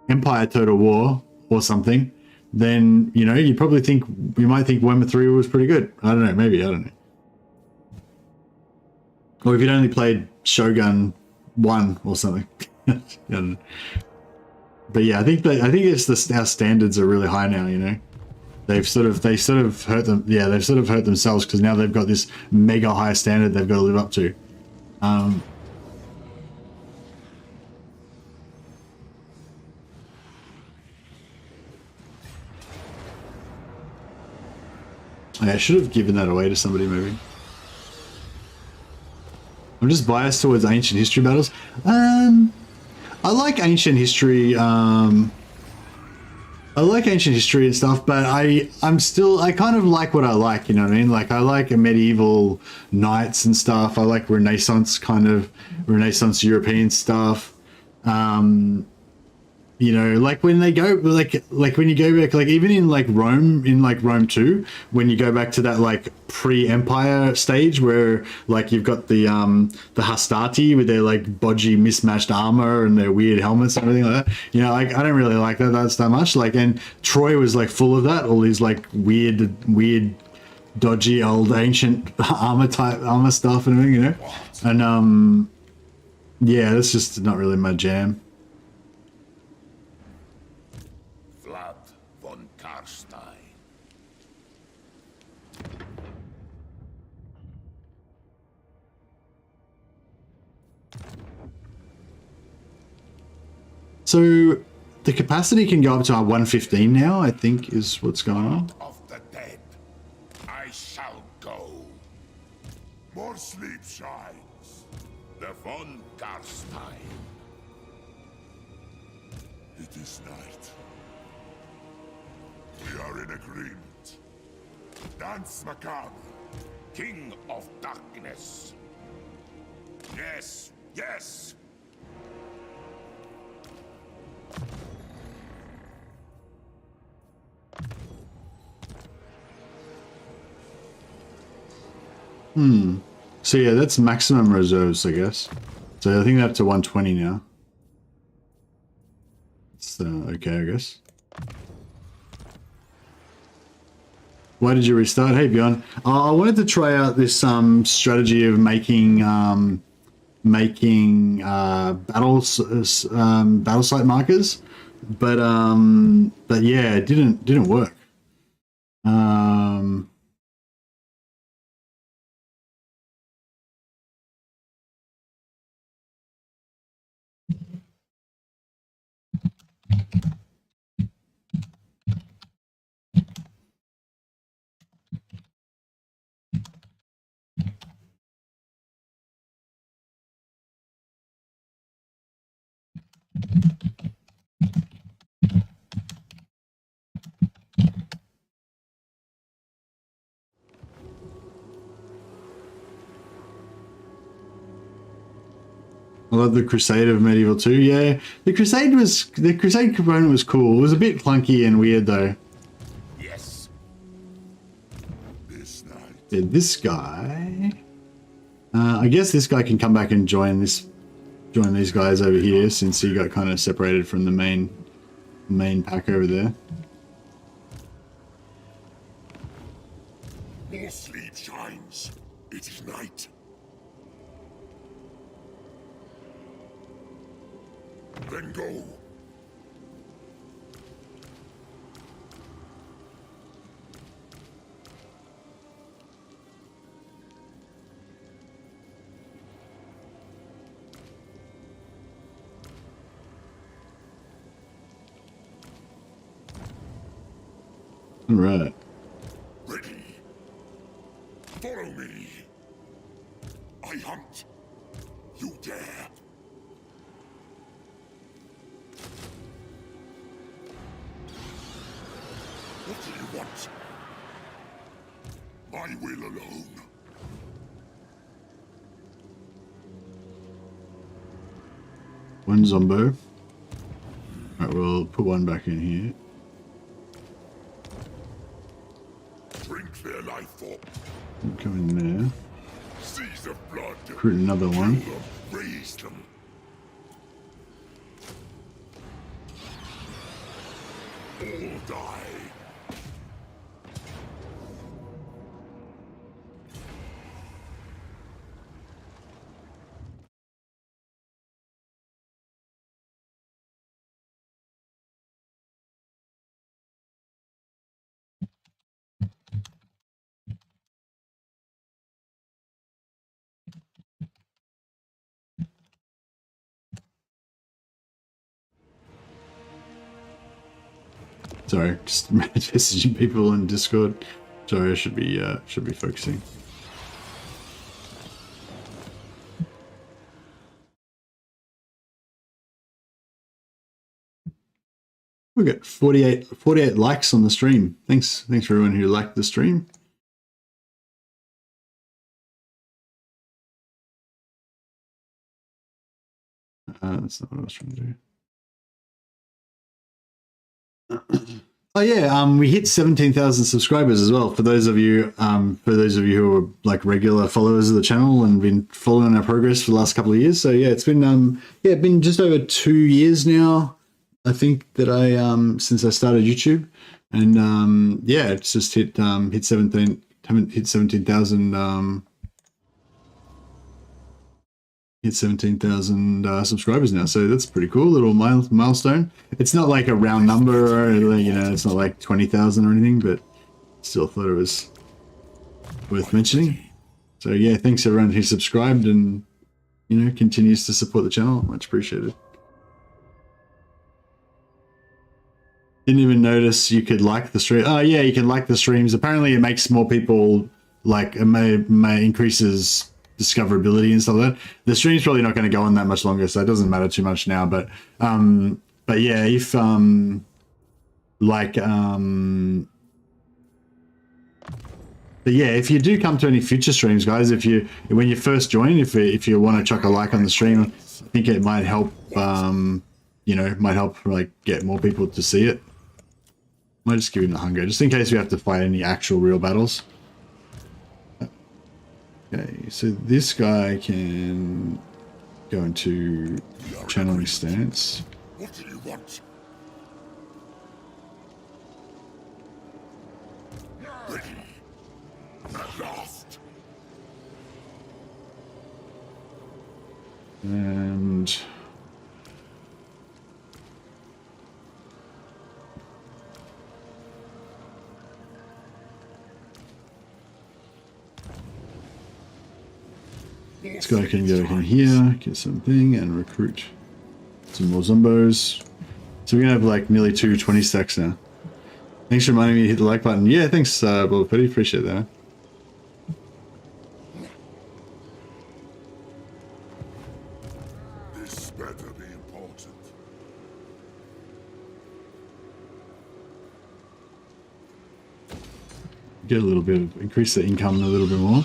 Empire Total War or something, then you know you might think Warhammer 3 was pretty good. I don't know, maybe, I don't know. Or if you'd only played Shogun 1 or something. I don't know. But yeah, I think it's our standards are really high now, you know. They sort of hurt them. Yeah, they've sort of hurt themselves because now they've got this mega high standard they've got to live up to. I should have given that away to somebody, maybe. I'm just biased towards ancient history battles. I like ancient history. I like ancient history and stuff, but I kind of like what I like, you know what I mean? Like, I like medieval knights and stuff. I like Renaissance European stuff. You know, like when they go, like when you go back, like even in Rome 2, when you go back to that like pre-Empire stage where like you've got the Hastati with their like bodgy mismatched armor and their weird helmets and everything like that. You know, like I don't really like that much. Like, and Troy was like full of that, all these like weird dodgy old ancient armor stuff and everything, you know. And yeah, that's just not really my jam. Vlad Von Carstein. So the capacity can go up to 115 now, I think, is what's going on. Of the dead, I shall go. More sleep shines. The Von Carstein. It is night. We are in agreement. Dance Macabre, King of Darkness. Yes, yes. So yeah, that's maximum reserves, I guess. So I think they're up to 120 now. It's okay, I guess. Why did you restart? Hey Bjorn, I wanted to try out this strategy of making battle site markers, but yeah, it didn't work. I love the Crusade of Medieval 2. Yeah, the Crusade component was cool. It was a bit clunky and weird though. Yes. This night. Yeah, this guy. I guess this guy can come back and join these guys over here since he got kind of separated from the main pack over there. More sleep shines. It is night. Then go. All right. Ready. Follow me. I hunt. You dare. What do you want? My will alone. One Zombo. Alright, we'll put one back in here. Drink their life force. Come in there. Seas of blood. Recruit another one. Kill them. Raise them. All die. Sorry, just messaging people in Discord. Sorry, I should be focusing. We got 48 likes on the stream. Thanks for everyone who liked the stream. That's not what I was trying to do. Oh yeah, we hit 17,000 subscribers as well. For those of you who are like regular followers of the channel and been following our progress for the last couple of years. So yeah, it's been been just over 2 years now, I think, that I since I started YouTube, and yeah, it's just hit 17,000 hit 17,000 subscribers now, so that's pretty cool little milestone. It's not like a round number, or you know, it's not like 20,000 or anything, but still thought it was worth mentioning. So yeah, thanks everyone who subscribed and, you know, continues to support the channel. Much appreciated. Didn't even notice you could like the stream. Oh yeah, you can like the streams. Apparently it makes more people, like, it may increases discoverability and stuff like that. The stream's probably not going to go on that much longer, so it doesn't matter too much now, but yeah, if but yeah, if you do come to any future streams, guys, when you first join, if you want to chuck a like on the stream, I think it might help, you know, might help like get more people to see it. Might just give him the hunger, just in case we have to fight any actual real battles. Okay, so this guy can go into channeling stance. What do you want? Ready. At last. And this guy can go in here, get something, and recruit some more zombos. So we're gonna have like nearly 220 stacks now. Thanks for reminding me to hit the like button. Yeah, thanks, Bob Petty, appreciate that. This better be important. Get a little bit of, increase the income a little bit more.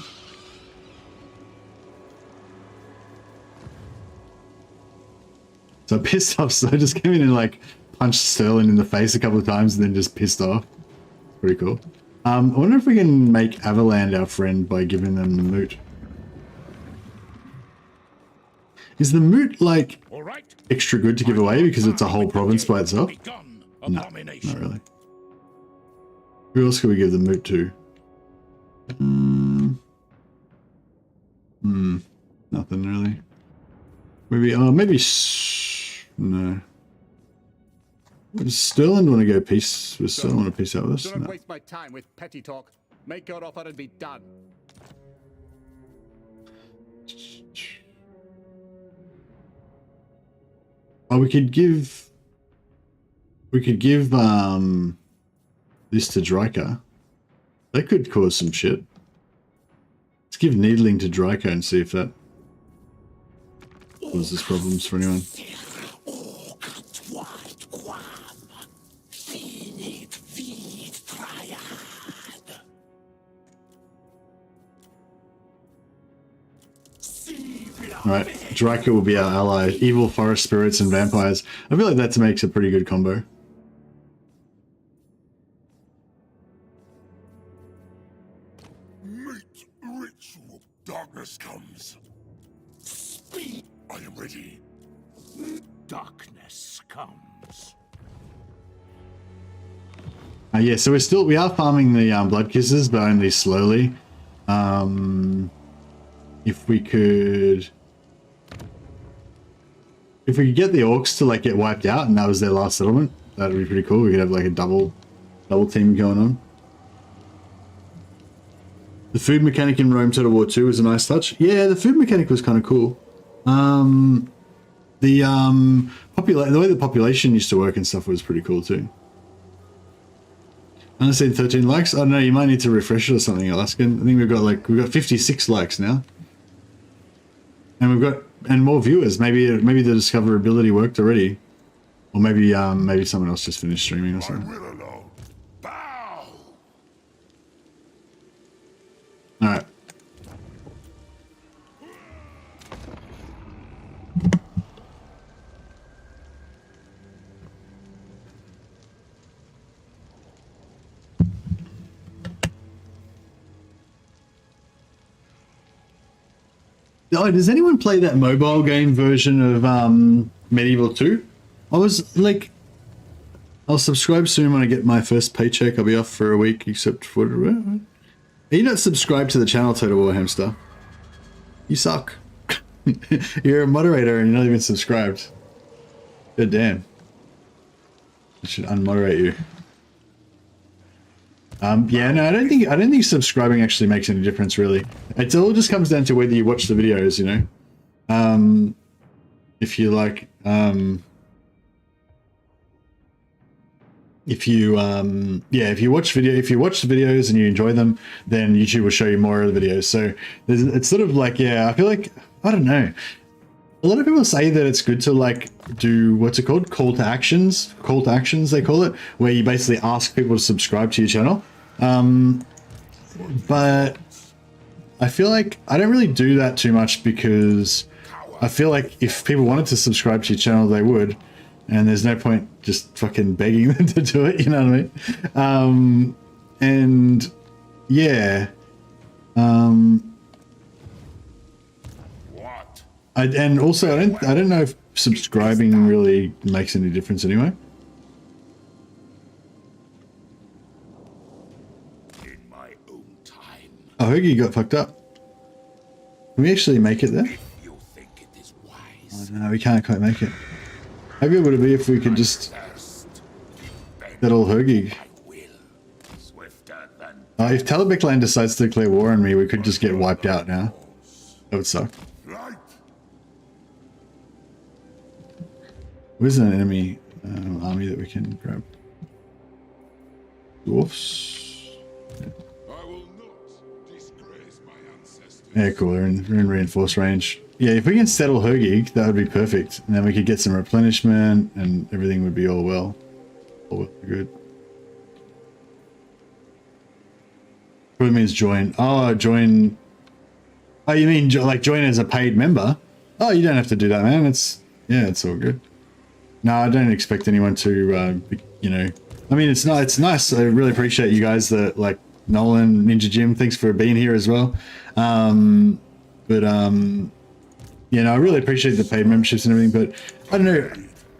So pissed off, so I just came in and like punched Sterling in the face a couple of times and then just pissed off. Pretty cool. I wonder if we can make Avaland our friend by giving them the moot. Is the moot like extra good to give away because it's a whole province by itself? No, not really. Who else could we give the moot to? Nothing really. Maybe, maybe, no. Does Sterling want to go peace? Does Sterling want to peace out with us? Do not No. waste my time with petty talk. Make your offer and be done. Oh, we could give this to Dryka. That could cause some shit. Let's give needling to Dryka and see if that causes problems for anyone. Alright, Dryka will be our ally. Evil forest spirits and vampires. I feel like that makes a pretty good combo. Meet ritual. Darkness comes. Speak. I am ready. Darkness comes. Yeah, so we are farming the blood kisses, but only slowly. If we could get the orcs to like get wiped out and that was their last settlement, that'd be pretty cool. We could have like a double team going on. The food mechanic in Rome Total War 2 was a nice touch. Yeah, the food mechanic was kind of cool. The way the population used to work and stuff was pretty cool too. I only seen 13 likes. I don't know. You might need to refresh it or something, Alaskan. I think we've got 56 likes now, and more viewers. Maybe the discoverability worked already, or maybe someone else just finished streaming or I something. will alone. Bow! All right. Oh, does anyone play that mobile game version of Medieval 2? I'll subscribe soon when I get my first paycheck. I'll be off for a week, except for... Are you not subscribed to the channel, Total War Hamster? You suck. You're a moderator and you're not even subscribed. God damn. I should unmoderate you. Yeah, no, I don't think subscribing actually makes any difference, really. It all just comes down to whether you watch the videos, you know. If you like, if you watch the videos and you enjoy them, then YouTube will show you more of the videos. So it's sort of like, yeah, I feel like, I don't know. A lot of people say that it's good to like do, what's it called? Call to actions, they call it, where you basically ask people to subscribe to your channel. But I feel like I don't really do that too much because I feel like if people wanted to subscribe to your channel, they would, and there's no point just fucking begging them to do it, you know what I mean? And yeah, and also I don't know if subscribing really makes any difference anyway. In my own time. Oh, Hoagie got fucked up. Can we actually make it there? If you think it is wise. Oh, no, we can't quite make it. How good would it be if we could just settle Hoagie? If Talabekland decides to declare war on me, we could just get wiped out now. That would suck. Right. Where's an enemy army that we can grab? Dwarfs? I will not disgrace my ancestors. Yeah, cool. They're in reinforced range. Yeah, if we can settle Hoagie, that would be perfect. And then we could get some replenishment and everything would be all good. What means join? Oh, join. Oh, you mean like join as a paid member? Oh, you don't have to do that, man. It's all good. No, I don't expect anyone to, you know. I mean, it's nice. I really appreciate you guys that like Nolan, Ninja Jim. Thanks for being here as well. You know, I really appreciate the paid memberships and everything. But I don't know.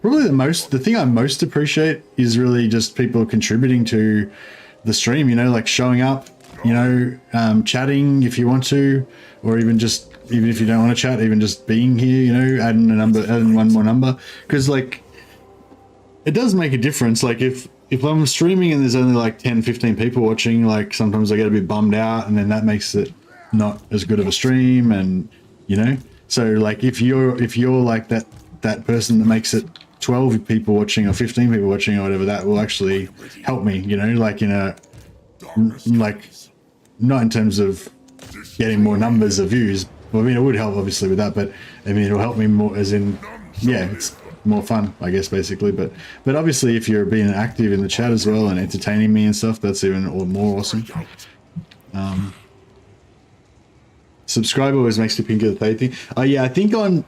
Probably the thing I most appreciate is really just people contributing to the stream. You know, like showing up. You know, chatting if you want to, or even if you don't want to chat, even just being here, you know, adding one more number. Because like, it does make a difference. Like if I'm streaming and there's only like 10, 15 people watching, like sometimes I get a bit bummed out, and then that makes it not as good of a stream, and you know. So like if you're like that person that makes it 12 people watching or 15 people watching or whatever, that will actually help me, you know, like in a, like, not in terms of getting more numbers of views. Well, I mean, it would help obviously with that, but I mean, it'll help me more as in, yeah, it's more fun, I guess, basically. But obviously if you're being active in the chat as well and entertaining me and stuff, that's even more awesome. Subscribe always makes me think of the pay thing. Oh yeah, I think on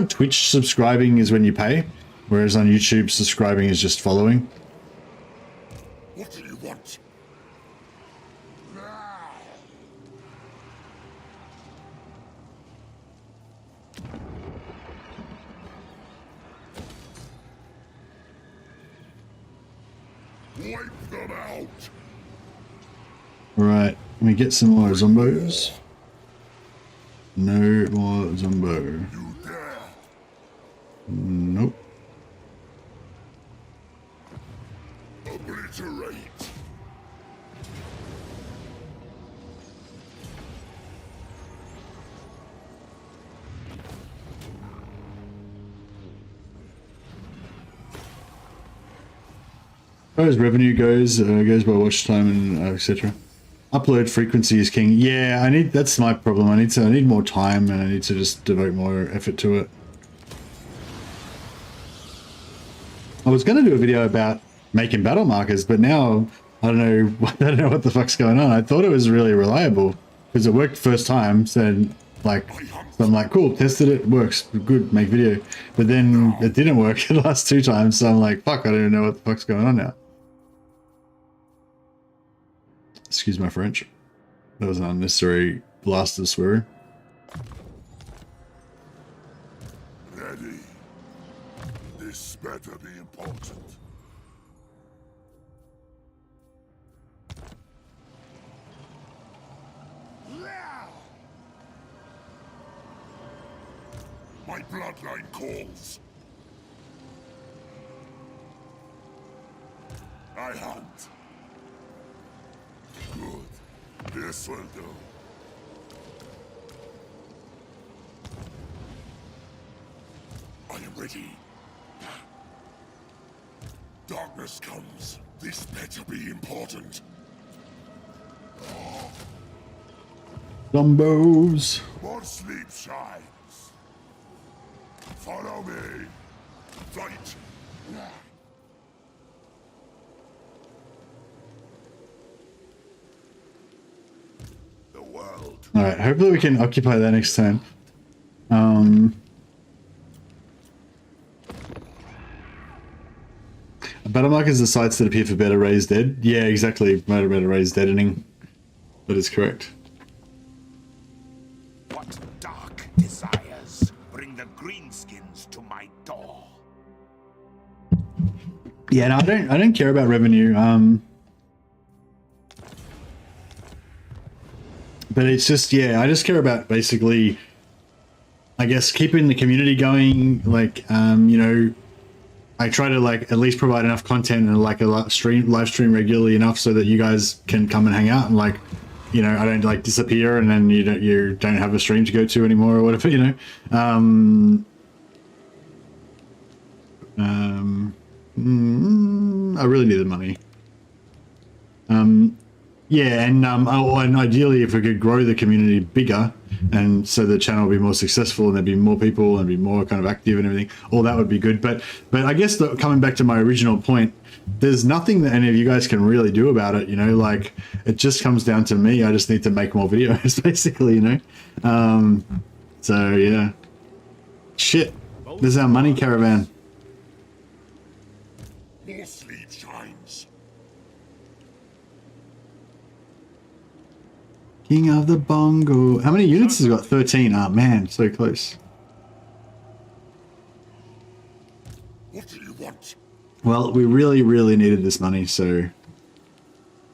Twitch subscribing is when you pay, whereas on YouTube subscribing is just following. What do you want? Wipe them out. Right, let me get some more zombos. No more zombo. You dare. Nope. Obliterate. far as revenue goes, goes by watch time and etc. Upload frequency is king. Yeah, I need. That's my problem. I need more time, and I need to just devote more effort to it. I was going to do a video about making battle markers, but now I don't know. I don't know what the fuck's going on. I thought it was really reliable because it worked first time. So like, so I'm like, cool, tested it, works, good, make video. But then it didn't work the last 2 times. So I'm like, fuck, I don't even know what the fuck's going on now. Excuse my French. That was an unnecessary blast of swearing. Ready. This better be important. My bloodline calls. I hunt. Good. This will do. I am ready. Darkness comes. This better be important. Dumbos. More sleep shines. Follow me. Fight. The world. All right. Hopefully we can occupy that next time. Battle markers are sites that appear for better raised dead. Yeah, exactly. Better raised deadening. That is correct. What dark desires bring the greenskins to my door? Yeah, no, I don't care about revenue. But it's just, yeah, I just care about basically, I guess, keeping the community going. Like, you know, I try to like at least provide enough content and like a live stream regularly enough so that you guys can come and hang out and like, you know, I don't like disappear and then you don't have a stream to go to anymore or whatever, you know. I really need the money. Yeah, and and ideally if we could grow the community bigger and so the channel will be more successful and there'd be more people and be more kind of active and everything, all that would be good. But I guess coming back to my original point, there's nothing that any of you guys can really do about it, you know, like it just comes down to me. I just need to make more videos basically, you know. So yeah. Shit. This is our money caravan. More sleep shines. King of the Bongo. How many units has it got? 13. Oh man, so close. What do you want? Well, we really needed this money, so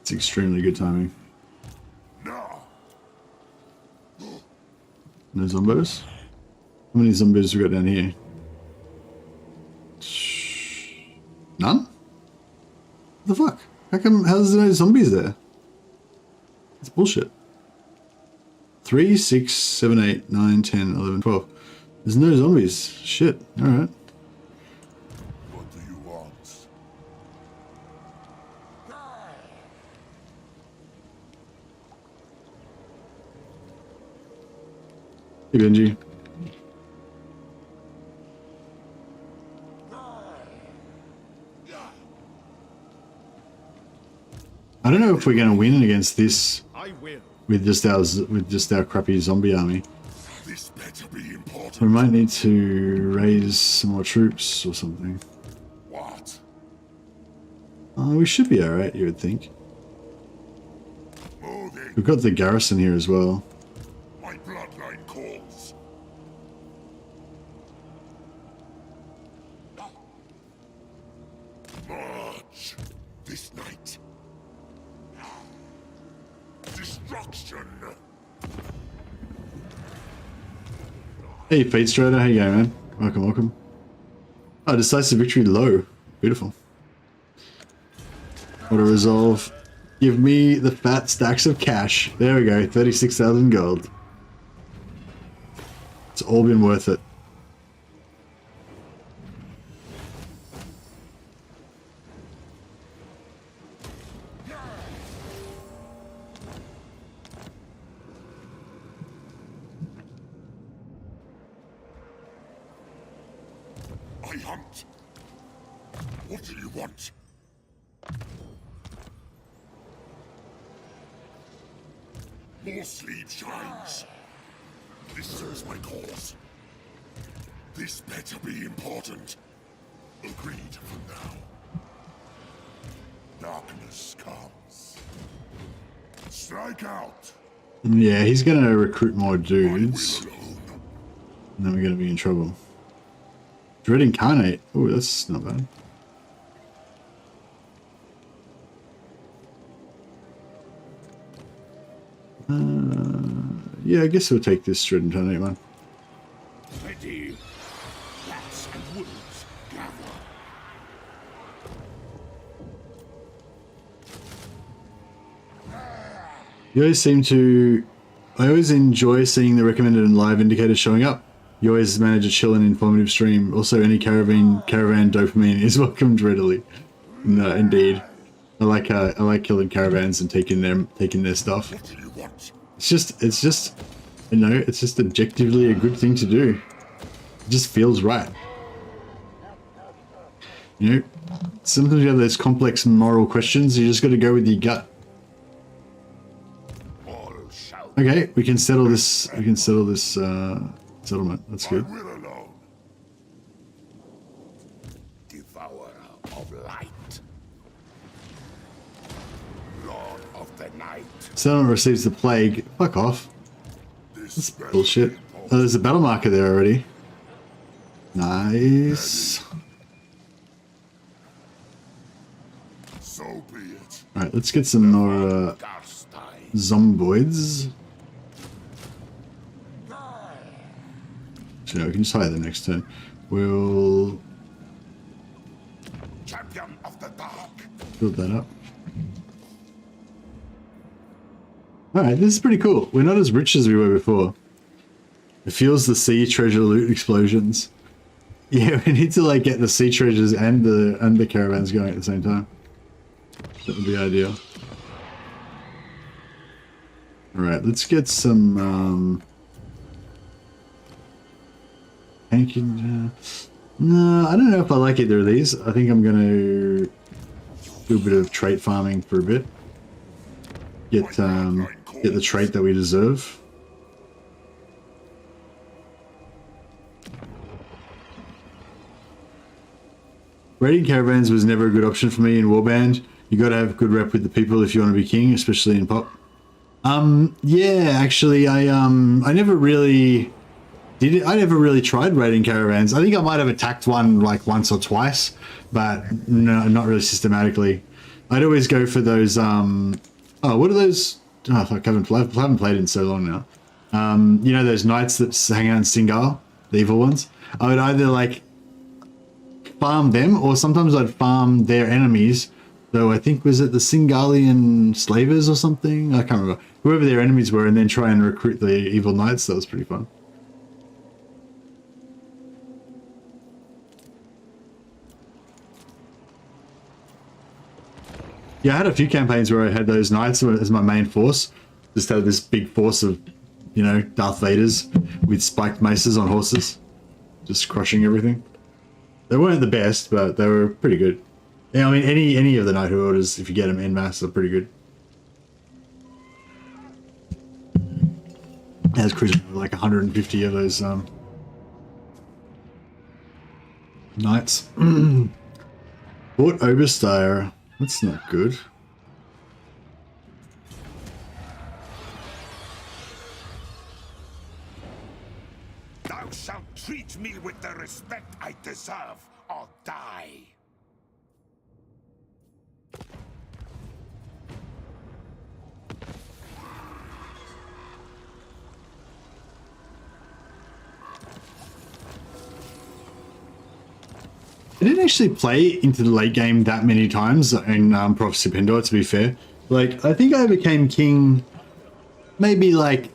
it's extremely good timing. No. No zombos? How many zombies we got down here? None? What the fuck? How's there no zombies there? It's bullshit. 3, 6, 7, 8, 9, 10, 11, 12. There's no zombies. Shit. Alright. What do you want? Hey Benji. I don't know if we're going to win against this I will. with just our crappy zombie army. This better be important. We might need to raise some more troops or something. What? We should be alright, you would think. Moving. We've got the garrison here as well. My bloodline calls. March. This night. Destruction. Hey Fate Strider, how you going, man? Welcome. Oh, decisive victory low. Beautiful. Auto resolve. Give me the fat stacks of cash. There we go, 36,000 gold. It's all been worth it. hunt. What do you want? More sleeve shines. This serves my cause. This better be important. Agreed for now. Darkness comes. Strike out. Yeah, he's gonna recruit more I dudes. will alone. And then we're gonna be in trouble. Dread Incarnate. Oh, that's not bad. Yeah, I guess we'll take this Dread Incarnate one. Ready. Rats and wolves gather. You always seem to... I always enjoy seeing the recommended and live indicators showing up. You always manage a chill and informative stream. Also, any caravan dopamine is welcomed readily. No, indeed. I like killing caravans and taking their stuff. What do you want? It's just, you know, it's just objectively a good thing to do. It just feels right. You know, sometimes you have those complex moral questions. You just got to go with your gut. All shall Okay, we can settle this. We can settle this settlement. That's I good. will alone. Devourer of light. Lord of the night. Settlement receives the plague. Fuck off. This Bullshit. Oh, there's a battle marker there already. Nice. So be it. Alright, let's get some more Carstein. zomboids. So no, we can just hire them next turn. We'll Champion of the dark. build that up. Alright, this is pretty cool. We're not as rich as we were before. It feels the sea treasure loot explosions. Yeah, we need to like get the sea treasures and the caravans going at the same time. That would be ideal. Alright, let's get some tanking. No, I don't know if I like either of these. I think I'm gonna do a bit of trait farming for a bit. Get the trait that we deserve. Raiding caravans was never a good option for me in Warband. You got to have good rep with the people if you want to be king, especially in pop. Yeah, actually, I never really did it. I never really tried raiding caravans. I think I might have attacked one like once or twice, but no, not really systematically. I'd always go for those. Oh, what are those? Oh, fuck, I haven't played in so long now. You know those knights that hang out in Singal, the evil ones. I would either like farm them, or sometimes I'd farm their enemies. Though I think was it the Singalian slavers or something? I can't remember. Whoever their enemies were, and then try and recruit the evil knights. That was pretty fun. Yeah, I had a few campaigns where I had those knights as my main force. Just had this big force of, you know, Darth Vaders with spiked maces on horses, just crushing everything. They weren't the best, but they were pretty good. Yeah, I mean, any of the knighthood orders, if you get them en masse, are pretty good. As cruising like 150 of those knights. Fort Oberstyre. That's not good. Thou shalt treat me with the respect I deserve, or die. I didn't actually play into the late game that many times in Prophecy of Pendor, to be fair. Like, I think I became king maybe like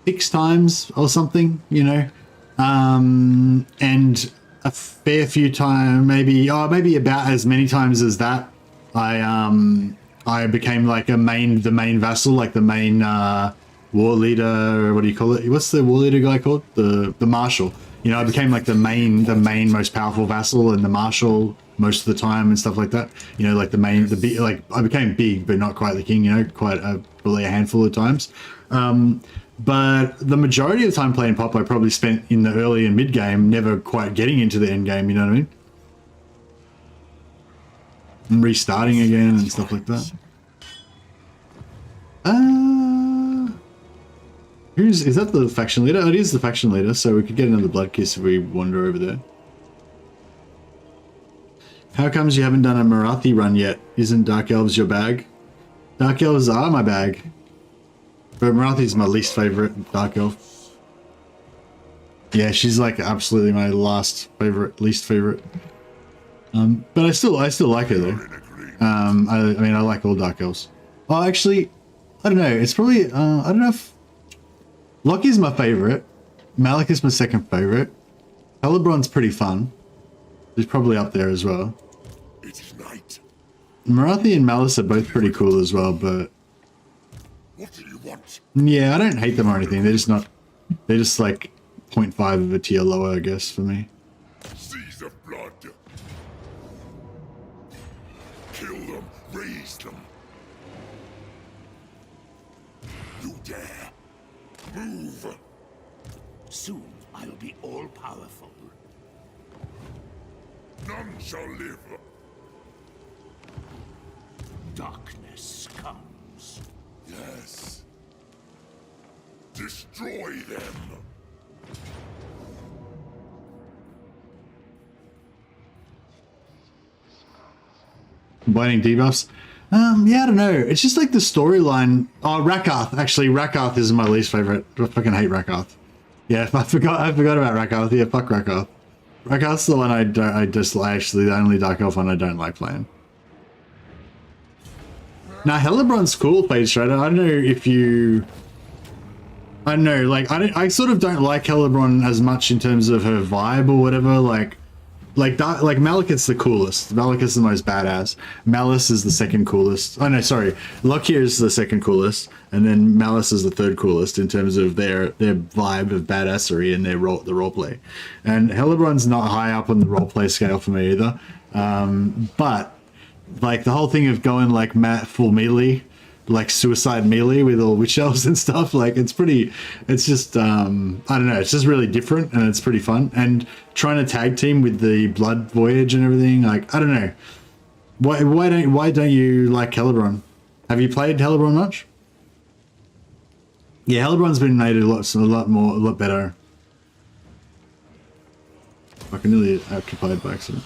6 times or something, you know? And a fair few times, maybe about as many times as that, I became like the main vassal, like the main war leader, or what do you call it? What's the war leader guy called? The marshal. You know, I became like the main most powerful vassal and the marshal most of the time and stuff like that. You know, like like I became big, but not quite the king. You know, probably a handful of times. But the majority of the time playing Pop, I probably spent in the early and mid game, never quite getting into the end game. You know what I mean? And restarting again and stuff like that. Is that the faction leader? It is the faction leader, so we could get another blood kiss if we wander over there. How comes you haven't done a Marathi run yet? Isn't Dark Elves your bag? Dark Elves are my bag. But Marathi's my least favorite Dark Elf. Yeah, she's like absolutely my least favorite. But I still like her though. I mean, I like all Dark Elves. Oh, actually, I don't know. It's probably, I don't know if... Lockie's my favorite. Malik is my second favorite. Hellebrand's pretty fun. He's probably up there as well. It is night. Marathi and Malice are both pretty cool as well, but... What do you want? Yeah, I don't hate them or anything. They're just like 0.5 of a tier lower, I guess, for me. Seas of blood. Kill them, raise them. You dare. Move. Soon I'll be all-powerful. None shall live. Darkness comes. Yes. Destroy them. Combining debuffs. Yeah, I don't know. It's just like the storyline. Oh, Rakath. Actually, Rakath is my least favorite. I fucking hate Rakath. Yeah, I forgot about Rakath. Yeah, fuck Rakath. Rakath's the one I dislike. Actually, the only Dark Elf one I don't like playing. Now, Hellebrand's cool, Phage Trader. I don't know if you... I don't know, like, I sort of don't like Hellebrand as much in terms of her vibe or whatever, like Maliketh's the coolest. Maliketh's the most badass. Malice is the second coolest. Oh no, sorry. Lockyer is the second coolest, and then Malice is the third coolest in terms of their vibe of badassery and the roleplay. And Hellebrand's not high up on the roleplay scale for me either. But like the whole thing of going like full melee, like suicide melee with all witch elves and stuff, like it's just I don't know, it's just really different and it's pretty fun. And trying to tag team with the Blood Voyage and everything, like I don't know, why don't you like Hellebrand? Have you played Hellebrand much? Yeah, Hellebrand's been made a lot better. Fucking nearly occupied by accident.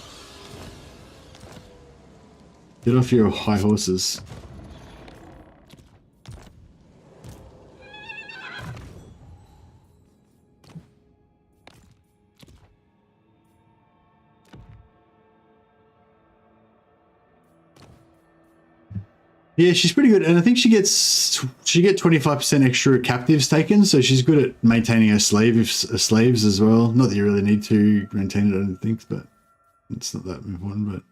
Get off your high horses. Yeah, she's pretty good, and I think she get 25% extra captives taken, so she's good at maintaining her slaves as well. Not that you really need to maintain it, I don't think, but it's not that important. But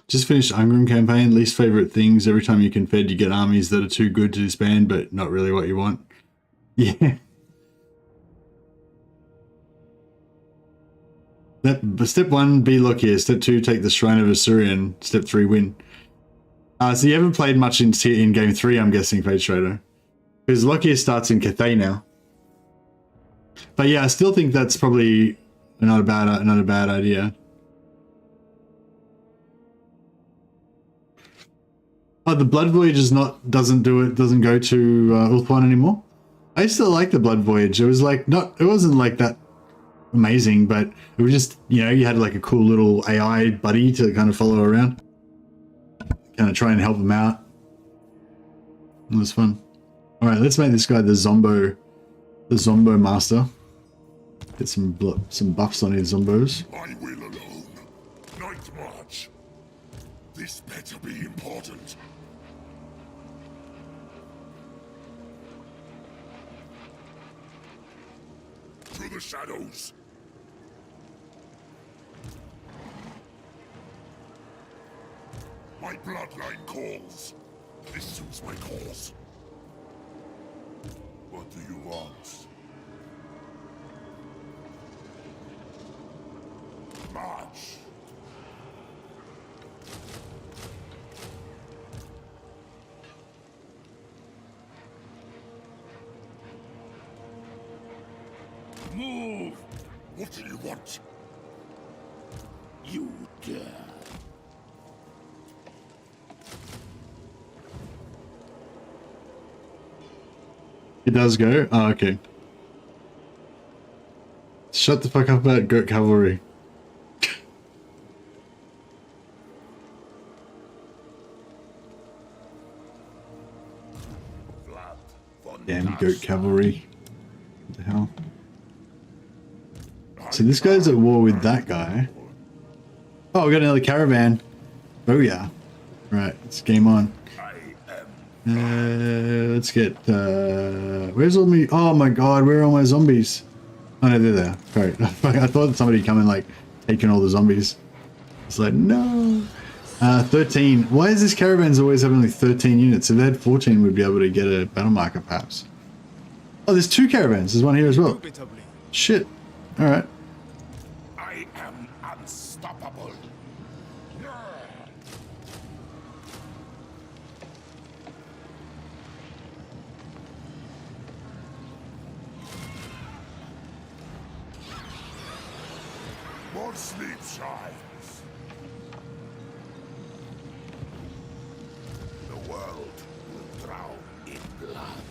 just finished Ungrim campaign. Least favorite things: every time you confed, you get armies that are too good to disband, but not really what you want. Yeah. Step 1, be Lockyer. Step 2, take the Shrine of Assyrian. Step 3, win. So you haven't played much in game 3, I'm guessing, Phage Trader. Because Lockyer starts in Cathay now. But yeah, I still think that's probably not a bad idea. Oh, the Blood Voyage doesn't go to Ulthuan anymore. I used to like the Blood Voyage. It was like it wasn't like that amazing, but it was just, you know, you had like a cool little AI buddy to kind of follow around, kind of try and help him out. It was fun. All right, let's make this guy the Zombo master. Get some buffs on his zombos. My will alone. Night march. This better be important. To the shadows. My bloodline calls. This suits my cause. What do you want? March. Move! What do you want? You dare. It does go? Oh, okay. Shut the fuck up about goat cavalry. Vlad Von Damn goat Carstein. cavalry. What the hell? So this guy's at war with that guy. Oh, we got another caravan. Oh yeah. Right, it's game on. Let's get where's all me? Oh my god, where are all my zombies? Oh no, they're there. Right. I thought somebody come and like taking all the zombies. It's like no. 13. Why is this caravans always have only 13 units? If they had 14, we'd be able to get a battle marker perhaps. Oh, there's 2 caravans. There's one here as well. Shit. Alright. I am unstoppable. More sleep shines. The world will drown in blood.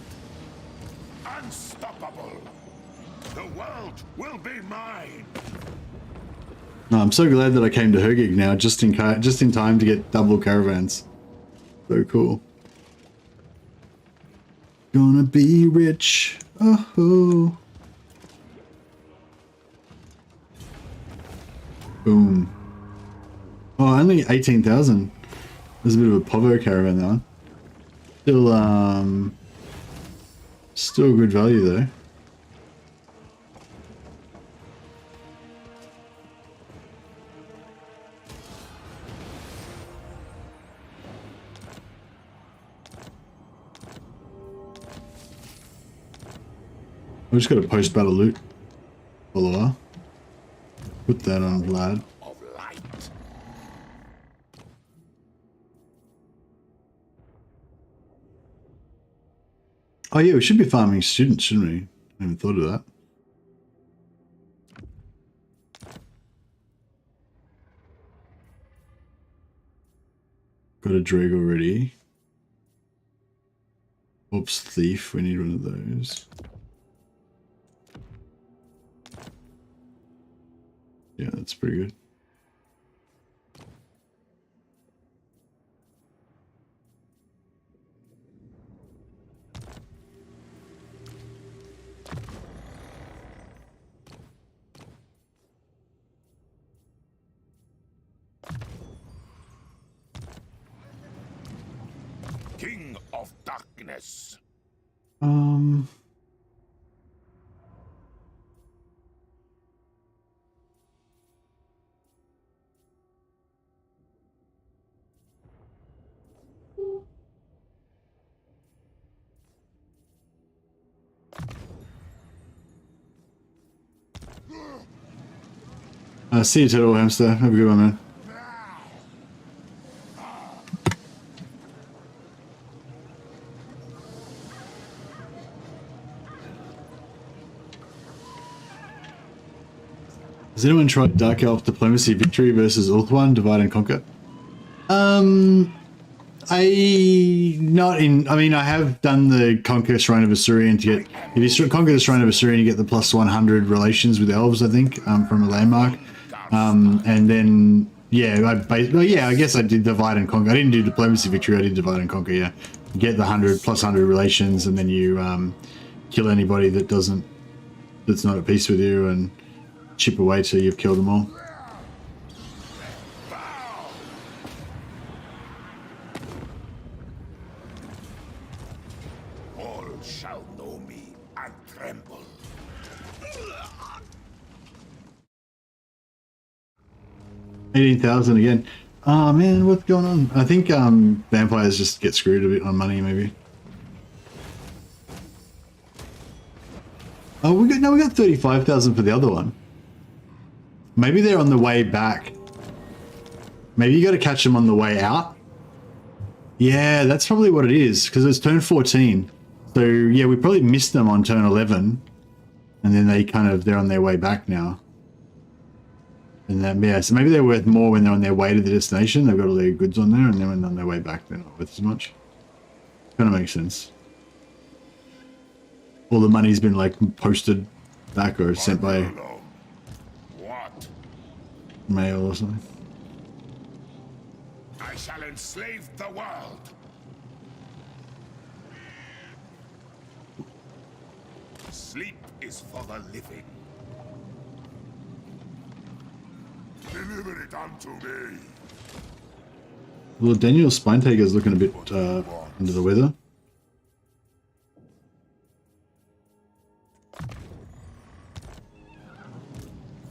Unstoppable. The world will be mine. No, I'm so glad that I came to her gig now, just in time to get double caravans. So cool. Gonna be rich. Oh. Boom. Oh, only 18,000. There's a bit of a Povo caravan that one. Still good value though. I just got a post-battle loot follower. Put that on Vlad. Of light. Oh yeah, we should be farming students, shouldn't we? I haven't thought of that. Got a drag already. Oops, thief. We need one of those. Yeah, that's pretty good. King of darkness. See you, Turtle Hamster. Have a good one, man. Has anyone tried Dark Elf Diplomacy Victory versus Ulthuan Divide and Conquer? I have done the Conquer Shrine of Assyrian to get, if you conquer the Shrine of Assyrian, you get the plus 100 relations with elves, I think, from a landmark. And then, I guess I did Divide and Conquer. I didn't do Diplomacy Victory, I did Divide and Conquer, yeah. You get the 100 plus 100 relations, and then you kill anybody that's not at peace with you, and chip away till you've killed them all. All shall know me and tremble. 18,000 again. Oh man, what's going on? I think vampires just get screwed a bit on money, maybe. Oh, we got 35,000 for the other one. Maybe they're on the way back. Maybe you got to catch them on the way out. Yeah, that's probably what it is, because it's turn 14. So yeah, we probably missed them on turn 11, and then they're on their way back now. And then yeah, so maybe they're worth more when they're on their way to the destination. They've got all their goods on there, and then when they're on their way back, they're not worth as much. Kind of makes sense. All the money's been like posted back or sent by What? mail or something. I shall enslave the world. Sleep is for the living. Deliver it unto me. Well, Daniel's Spine Taker's looking a bit under the weather.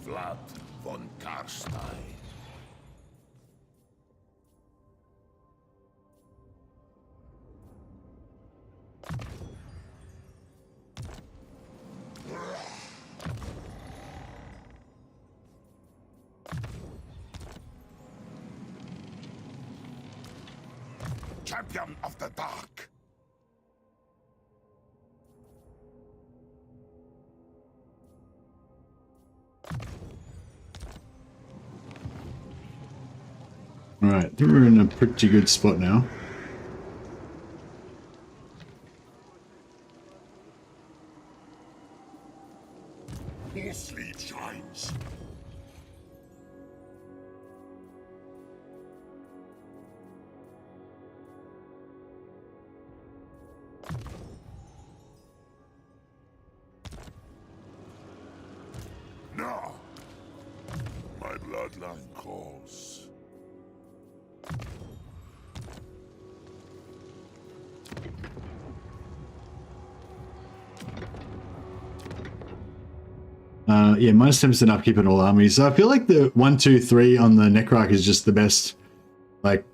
Vlad Von Carstein. Champion of the Dark. Alright, I think we're in a pretty good spot now. More sleep shines. Now, my bloodline calls. Yeah, minus 10% upkeep on all armies. So I feel like the 1, 2, 3 on the Necroarch is just the best. Like,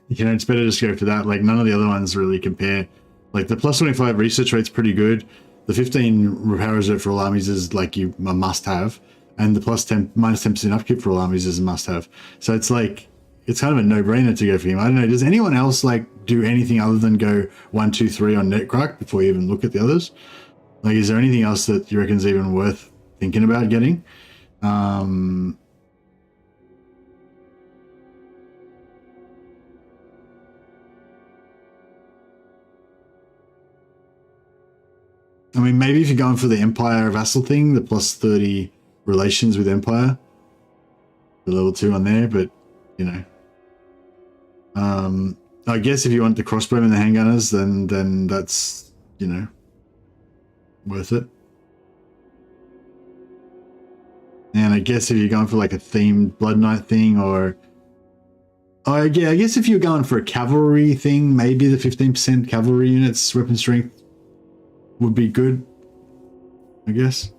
you know, it's better to just go for that. Like, none of the other ones really compare. Like, the plus 25 research rate's pretty good. The 15 power reserve for all armies is like a must-have. And the minus 10% upkeep for all armies is a must-have. So it's like, it's kind of a no-brainer to go for him. I don't know, does anyone else like do anything other than go 1, 2, 3 on Necroarch before you even look at the others? Like, is there anything else that you reckon is even worth thinking about getting? I mean, maybe if you're going for the Empire Vassal thing, the plus 30 relations with Empire, the level 2 on there, but, you know. I guess if you want the crossbowmen and the handgunners, then that's, you know, worth it. And I guess if you're going for like a themed Blood Knight thing, or yeah, I guess if you're going for a cavalry thing, maybe the 15% cavalry units weapon strength would be good, I guess.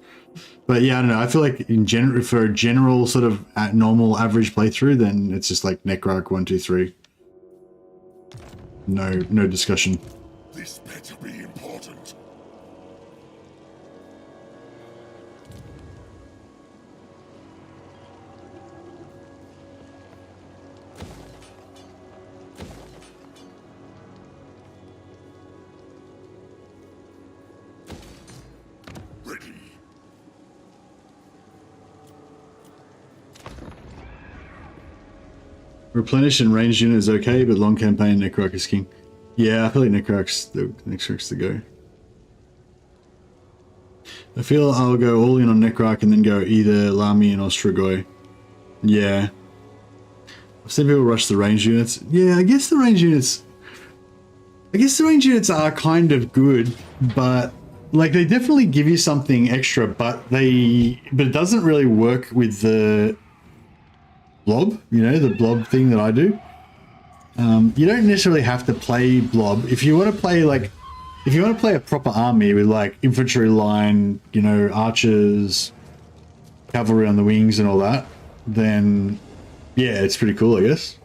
But yeah, I don't know. I feel like in general, for a general sort of normal average playthrough, then it's just like Necroarch 1, 2, 3. No discussion. This better be important. Ready. Replenish and ranged unit is okay, but long campaign Necroc is king. Yeah, I feel like Necroc's the go. I feel I'll go all in on Necroc and then go either Lamian or Strigoi. Yeah. I've seen people rush the range units. Yeah, I guess the range units are kind of good, but like they definitely give you something extra, but it doesn't really work with the blob, you know, the blob thing that I do. You don't necessarily have to play blob. If you want to play a proper army with like infantry line, you know, archers, cavalry on the wings and all that, then yeah, it's pretty cool, I guess.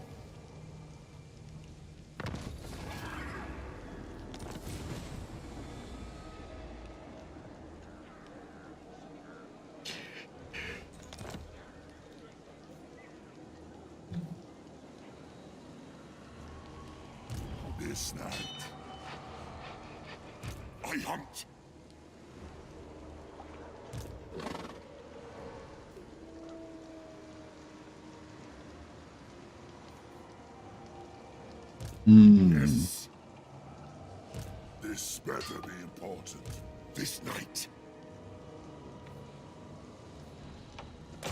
This night, I hunt. Yes. This better be important. This night.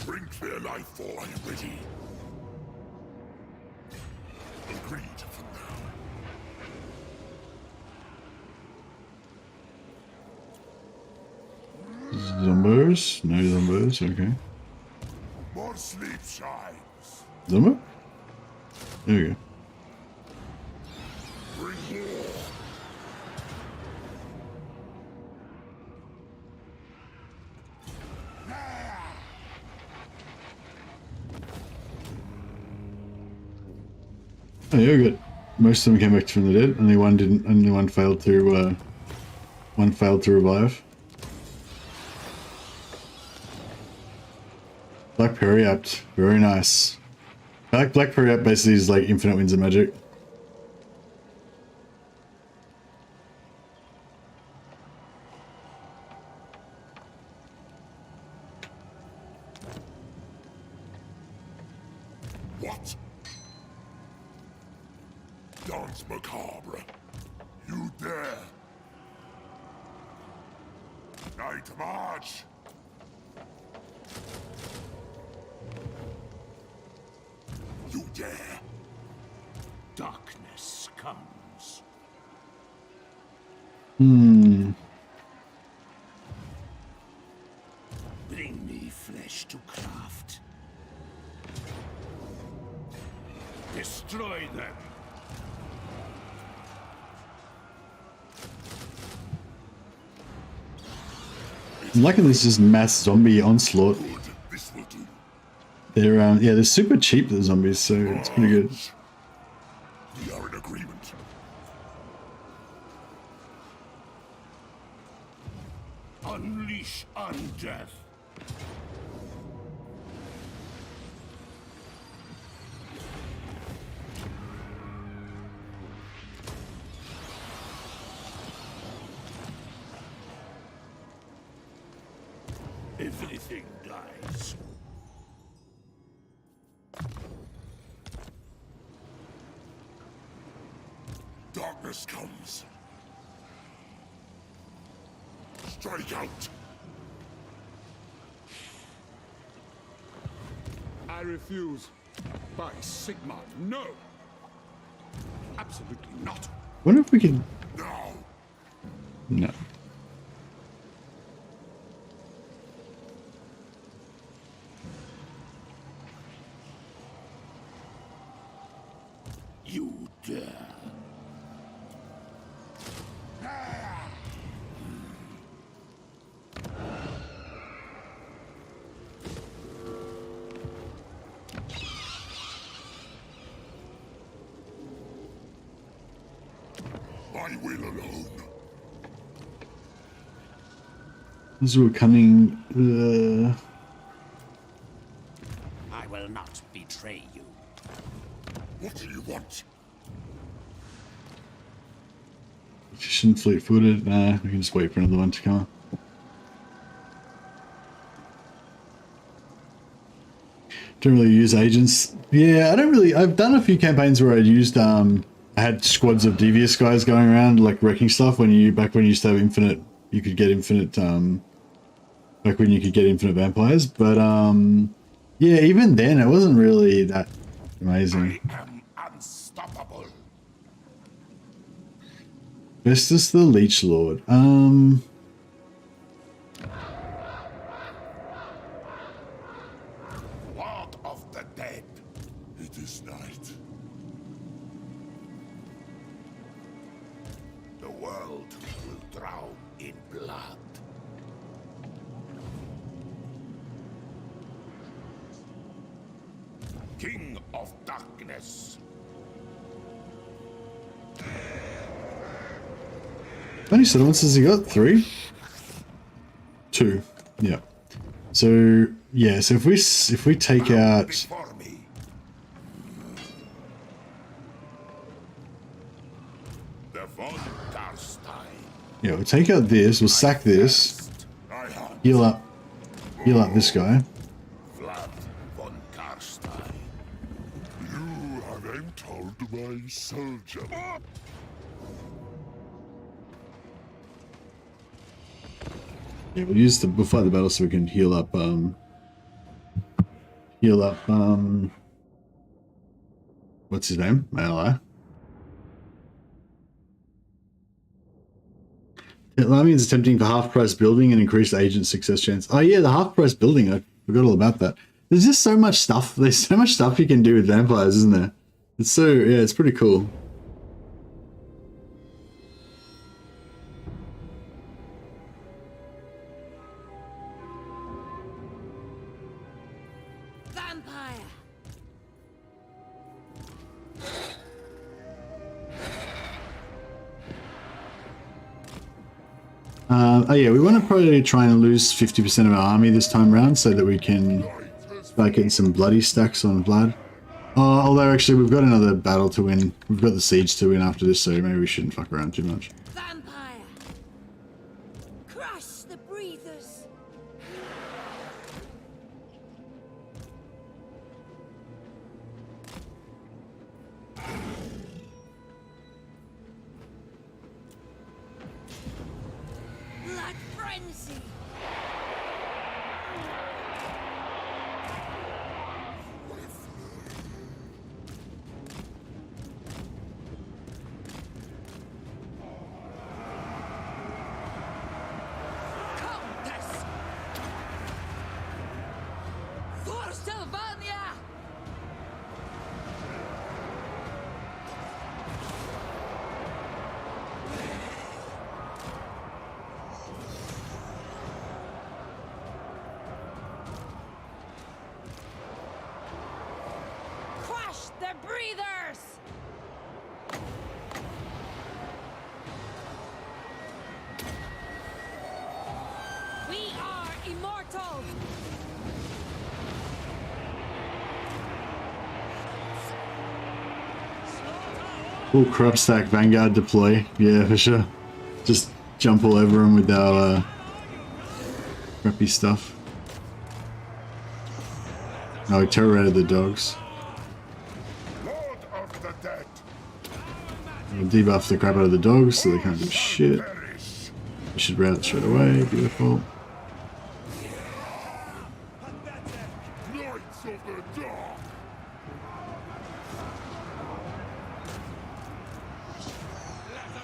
Bring clear life for I am ready. Agreed for now. Zombos? No zombos, okay. More sleep shines. Zombo? There we go. Bring more. Oh, yeah, good. Most of them came back from the dead. Only one didn't. Only one failed to. One failed to revive. Black Periapt, very nice. I like Black Periapt basically is like infinite winds of magic. What? Dance macabre. You dare? Night march. You dare? Darkness comes. Bring me flesh to craft. Destroy them. I'm liking this just mass zombie onslaught. Good. This will do. They're yeah, they're super cheap, the zombies, so it's pretty good. We are in agreement. Unleash undeath. Everything dies. Darkness comes. Strike out. I refuse. By Sigma, no! Absolutely not. Wonder if we can. Now. No. You dare. My will alone. This is real cunning. I will not betray you. What do you want? Efficient, fleet-footed. Nah, we can just wait for another one to come. Don't really use agents. Yeah, I don't really. I've done a few campaigns where I used I had squads of devious guys going around like wrecking stuff. Back when you used to have infinite, you could get infinite. Back when you could get infinite vampires, but yeah, even then it wasn't really that amazing. I am unstoppable. Festus the Leech Lord. Lord of the dead. It is night. The world will drown in blood. King of darkness. How many settlements has he got? 3? 2. Yeah. So yeah. So if we take out. Before me. The Von Carstein. Yeah, we'll take out this. We'll sack this. I hunt. Heal up this guy. Vlad Von Carstein. You have entered my soldier. Yeah, we'll fight the battle so we can heal up. What's his name? Ally. Alarming is attempting for half-price building and increased agent success chance. Oh yeah, the half-price building. I forgot all about that. There's just so much stuff. There's so much stuff you can do with vampires, isn't there? It's it's pretty cool. Vampire. Oh yeah, we want to probably try and lose 50% of our army this time around so that we can start getting some bloody stacks on Vlad. Although actually we've got another battle to win. We've got the siege to win after this, so maybe we shouldn't fuck around too much. Vampire. Crush the breathers. Blood frenzy. Countess. For Sylvania. Crush the breathers. We are immortal. Full crop stack Vanguard deploy. Yeah, for sure. Just jump all over them with our crappy stuff. Oh, we terrorated the dogs. Lord of the dead. We'll debuff the crap out of the dogs so they can't do shit. Perish. We should rout straight away. Beautiful. Knights of the dark. Vlad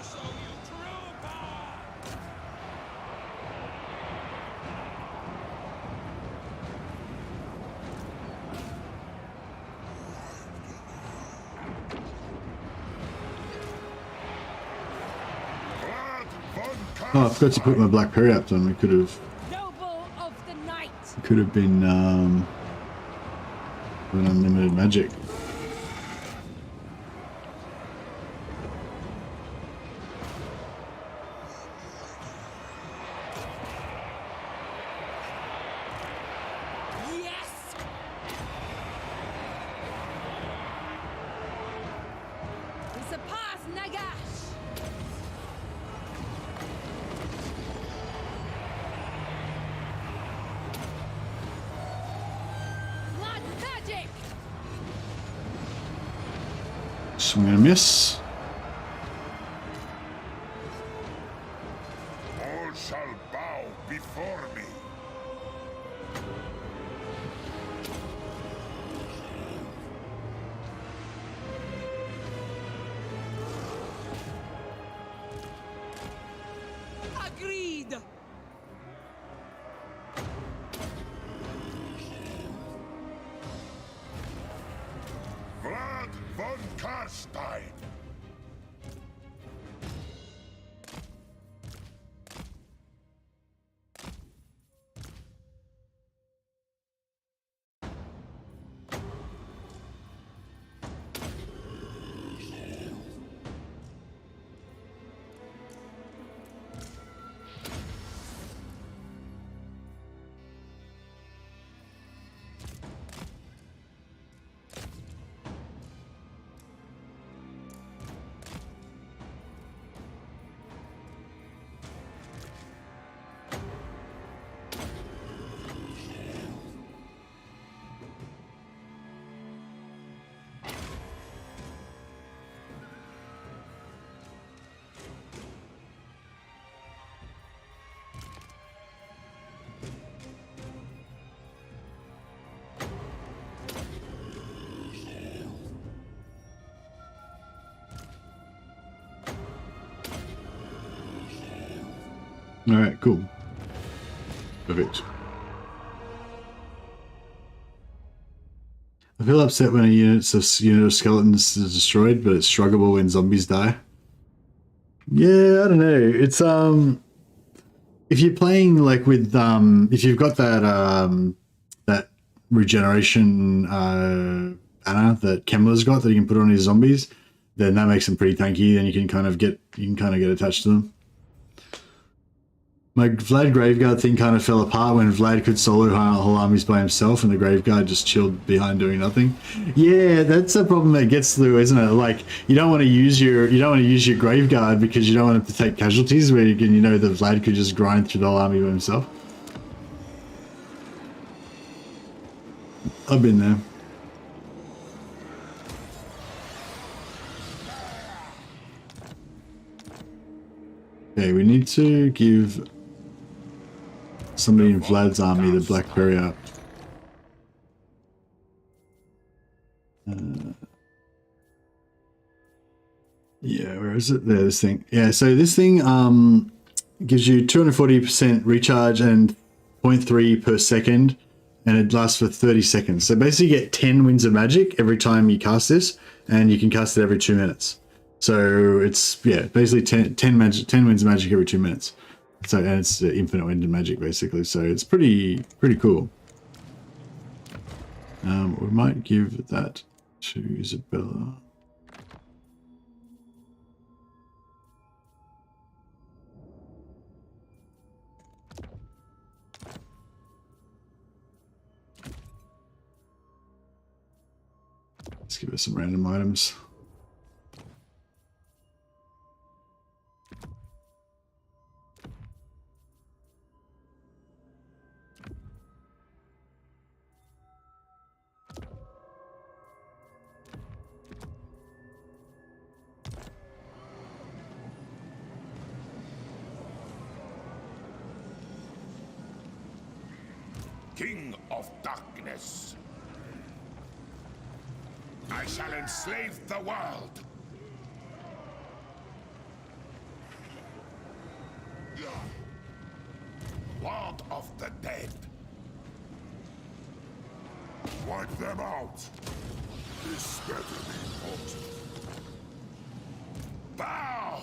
Von Oh, I forgot to put my Black Periapt on. We could have Noble of the night. been with unlimited magic. Yes. We surpass Nagash. Blood magic. Swing and a miss. All shall bow before me. Agreed. Vlad Von Carstein. All right, cool. Perfect. I feel upset when a unit of skeletons is destroyed, but it's struggleable when zombies die. Yeah, I don't know. It's if you're playing like with if you've got that that regeneration banner that Kemmler's got that you can put on his zombies, then that makes them pretty tanky. Then you can kind of get attached to them. My Vlad Graveguard thing kind of fell apart when Vlad could solo whole armies by himself and the Graveguard just chilled behind doing nothing. Yeah, that's a problem that gets through, isn't it? Like you don't want to use your Graveguard because you don't want him to take casualties where that Vlad could just grind through the whole army by himself. I've been there. Okay, we need to give somebody in Vlad's army the Black Berry up. Yeah, where is it? There, this thing. Yeah, so this thing gives you 240% recharge and 0.3 per second, and it lasts for 30 seconds. So basically you get 10 winds of magic every time you cast this, and you can cast it every 2 minutes. So it's, yeah, basically 10 winds of magic every 2 minutes. So, and it's infinite wind and magic basically. So it's pretty cool. We might give that to Isabella. Let's give her some random items. King of Darkness. I shall enslave the world. Lord of the Dead. Wipe them out. This better be important. Bow!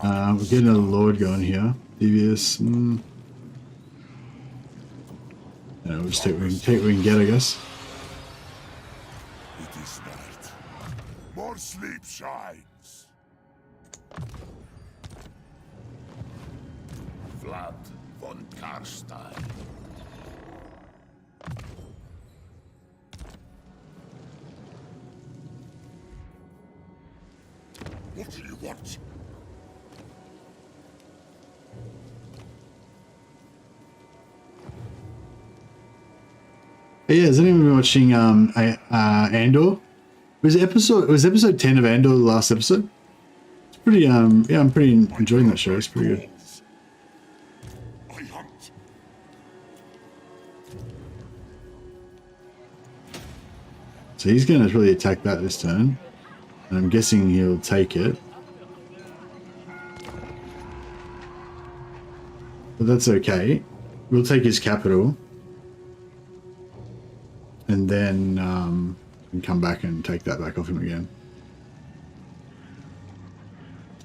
We're getting a Lord going here. Devious. Yeah, we'll just take what we can get, I guess. It is night. More sleep shines. Vlad Von Carstein. What do you want? But yeah, has anyone been watching Andor? Was episode 10 of Andor the last episode? It's pretty yeah, I'm pretty enjoying that show. It's pretty good. I hunt. So he's going to really attack that this turn. And I'm guessing he'll take it. But that's okay. We'll take his capital. And then we can come back and take that back off him again.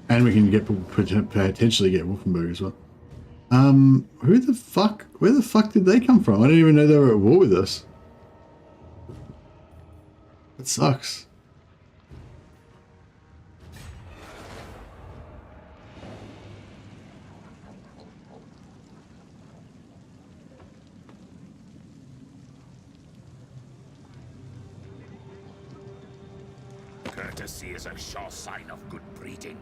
And we can get potentially get Wolfenburg as well. Where the fuck did they come from? I didn't even know they were at war with us. That sucks. Courtesy is a sure sign of good breeding.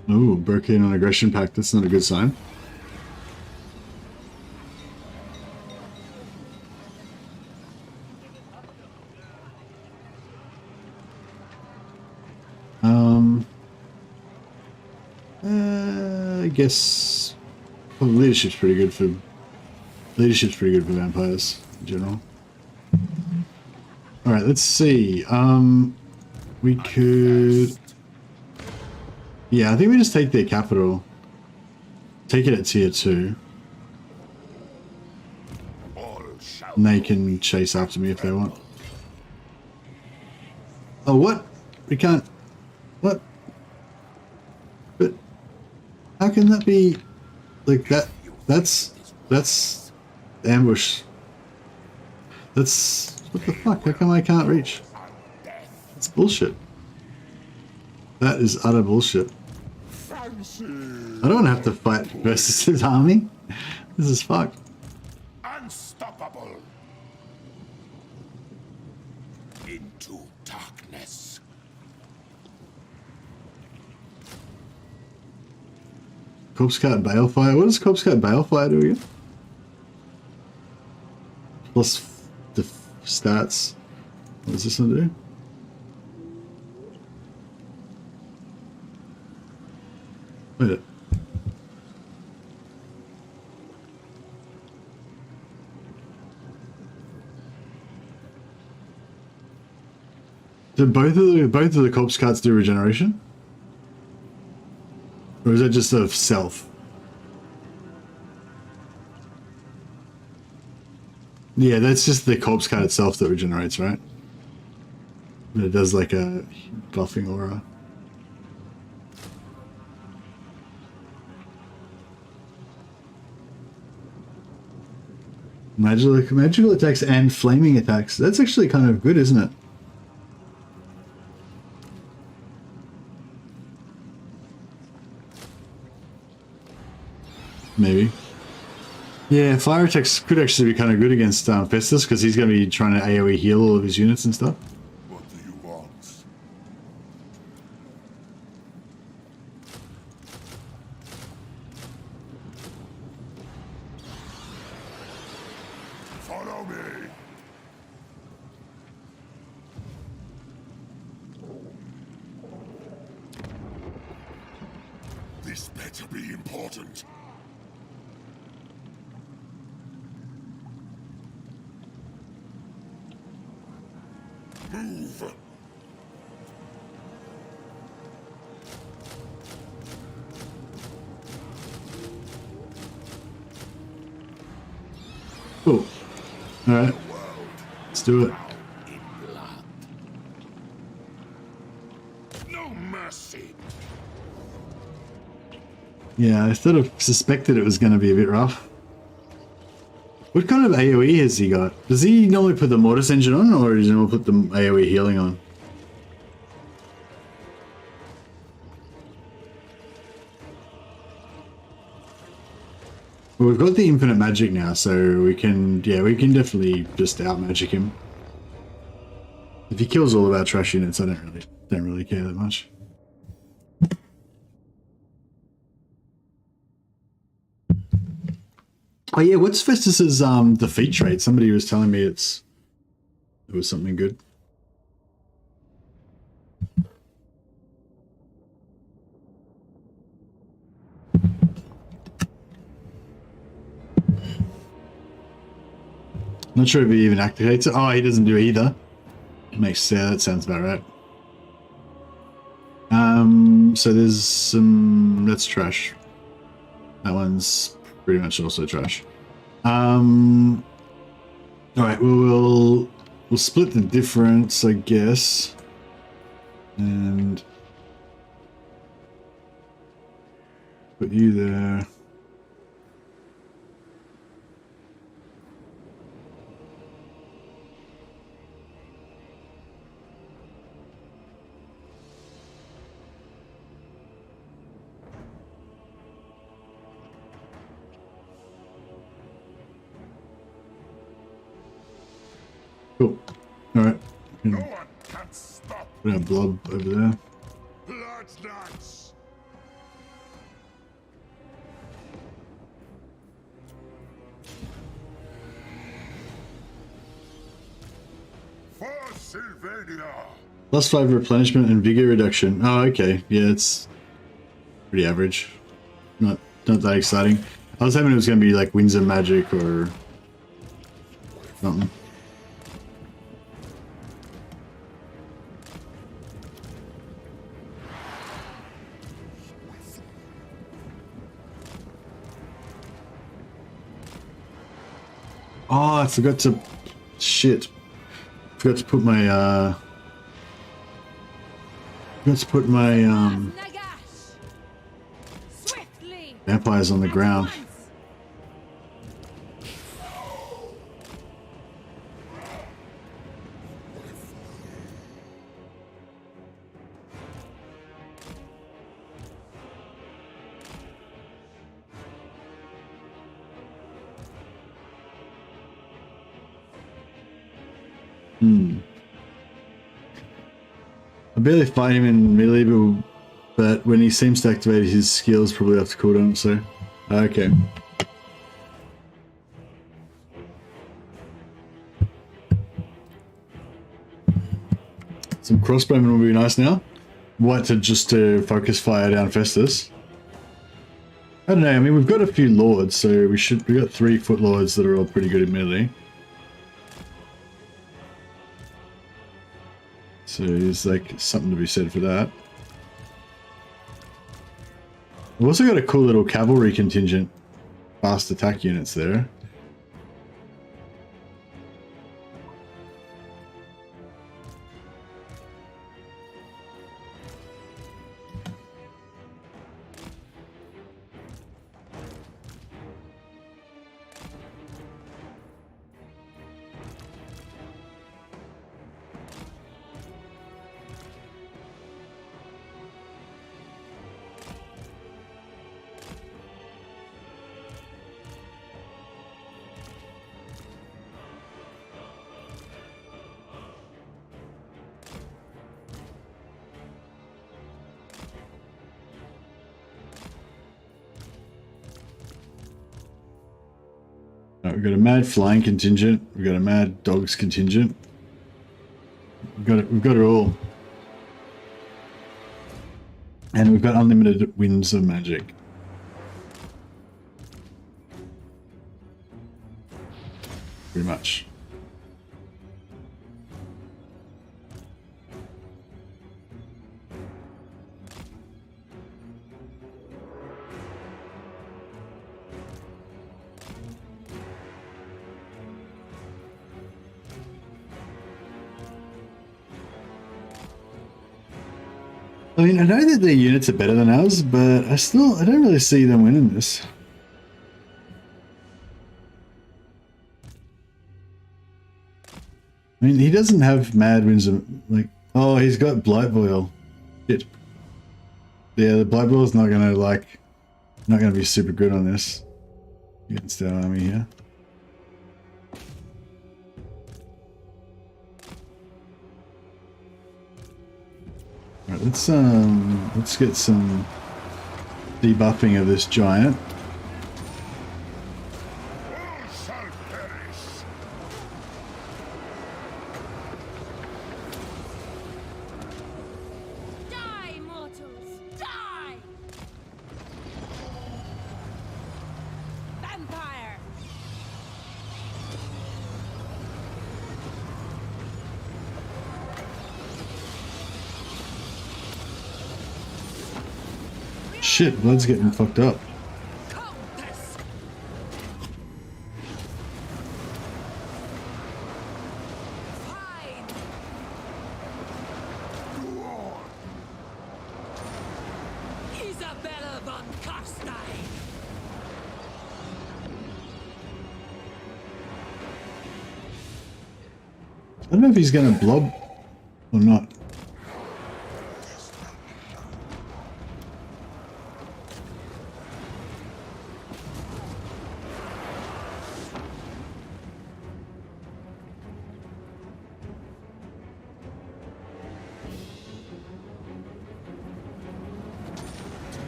Oh, broke in on aggression pact. That's not a good sign. I guess leadership's pretty good for vampires in general. All right, let's see. We could. Yeah, I think we just take their capital. Take it at tier 2. And they can chase after me if they want. Oh, what? We can't. What? But how can that be like that? That's ambush. That's what the fuck? How come I can't reach? That's bullshit. That is utter bullshit. I don't want to have to fight versus his army. This is fucked. Unstoppable. Into darkness. Corpse Cart Balefire. What does Corpse Cart Balefire do again? Plus the stats. What does this one do? Wait. Did both of the corpse carts do regeneration? Or is that just of self? Yeah, that's just the corpse cart itself that regenerates, right? But it does like a buffing aura. Magical attacks and flaming attacks. That's actually kind of good, isn't it? Maybe. Yeah, fire attacks could actually be kind of good against Festus because he's going to be trying to AoE heal all of his units and stuff. What do you want? Follow me. This better be important. Move. Cool. All right, let's do it. In blood. No mercy. Yeah, I sort of suspected it was going to be a bit rough. What kind of AoE has he got? Does he normally put the Mortis engine on, or does he normally put the AoE healing on? Well, we've got the infinite magic now, so we can, yeah, we can definitely just out magic him. If he kills all of our trash units, I don't really care that much. Oh yeah, what's Festus's defeat trait? Somebody was telling me it was something good. Not sure if he even activates it. Oh, he doesn't do either. Makes sense. That sounds about right. So there's some. That's trash. That one's pretty much also trash. All right. We'll split the difference, I guess, and put you there. Cool. All right. No one can stop Put our blob over there. Blood's nuts. For Sylvania. +5 replenishment and vigor reduction. Oh, okay. Yeah, it's pretty average. Not that exciting. I was hoping it was going to be like Winds of Magic or something. Oh, I forgot to... Shit. Forgot to put my, vampires on the ground. I barely fight him in melee, but when he seems to activate his skills, probably have to cooldown, so... Okay. Some crossbowmen will be nice now. What, to focus fire down Festus? I don't know, I mean, we've got a few lords, so we've got 3 foot lords that are all pretty good in melee. So there's like something to be said for that. We've also got a cool little cavalry contingent, fast attack units there. We've got a mad flying contingent. We've got a mad dogs contingent. We've got it all. And we've got unlimited winds of magic. Pretty much. I mean, I know that their units are better than ours, but I don't really see them winning this. I mean, he doesn't have mad winds of, like, oh, he's got Blight Boil. Shit. Yeah, the Blight Boil's not gonna be super good on this against our army here. Alright, let's get some debuffing of this giant. shit, Blood's getting fucked up. Countess! Fine! Isabella von Carstein! I don't know if he's gonna blob or not.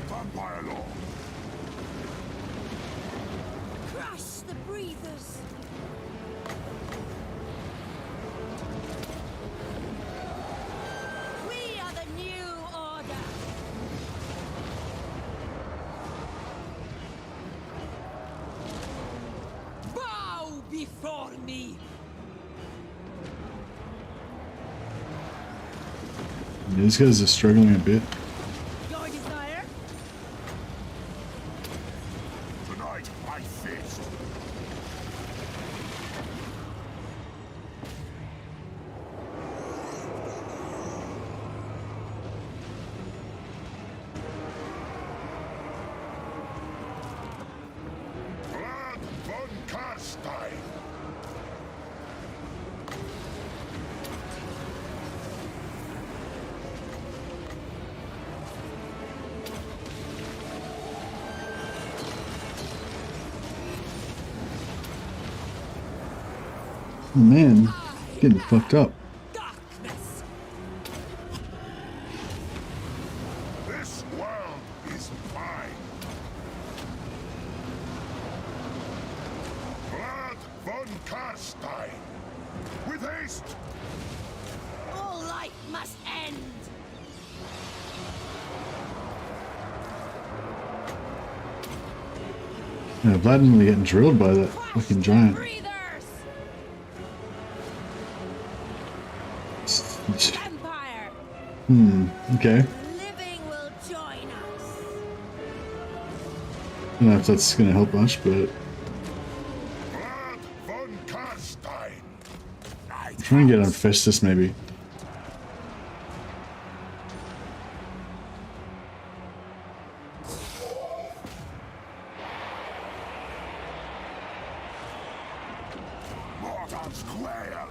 Vampire law. Crush the breathers! We are the new order! Bow before me! These guys are struggling a bit. Your desire? Tonight, I feast. Vlad Von Carstein. Oh man, getting fucked up. Darkness! This world is mine. Vlad Von Carstein. With haste. All life must end! Yeah, Vlad really getting drilled by that fucking giant. Breathers! Empire! Okay. Living will join us! I don't know if that's gonna help much, but Vlad Von Carstein. try and get on Festus maybe. Morton's quail.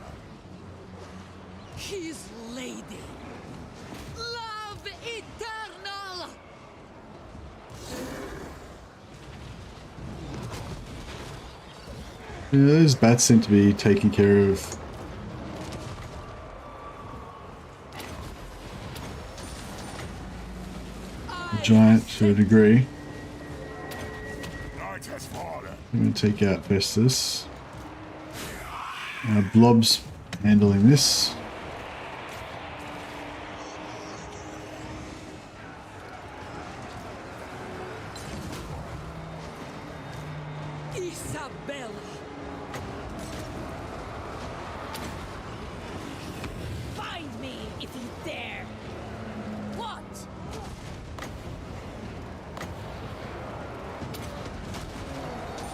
His lady! Love eternal! Yeah, those bats seem to be taking care of the giant to a degree. Night has fallen. I'm going to take out Festus. Blob's handling this. Isabella! Find me if you dare! What?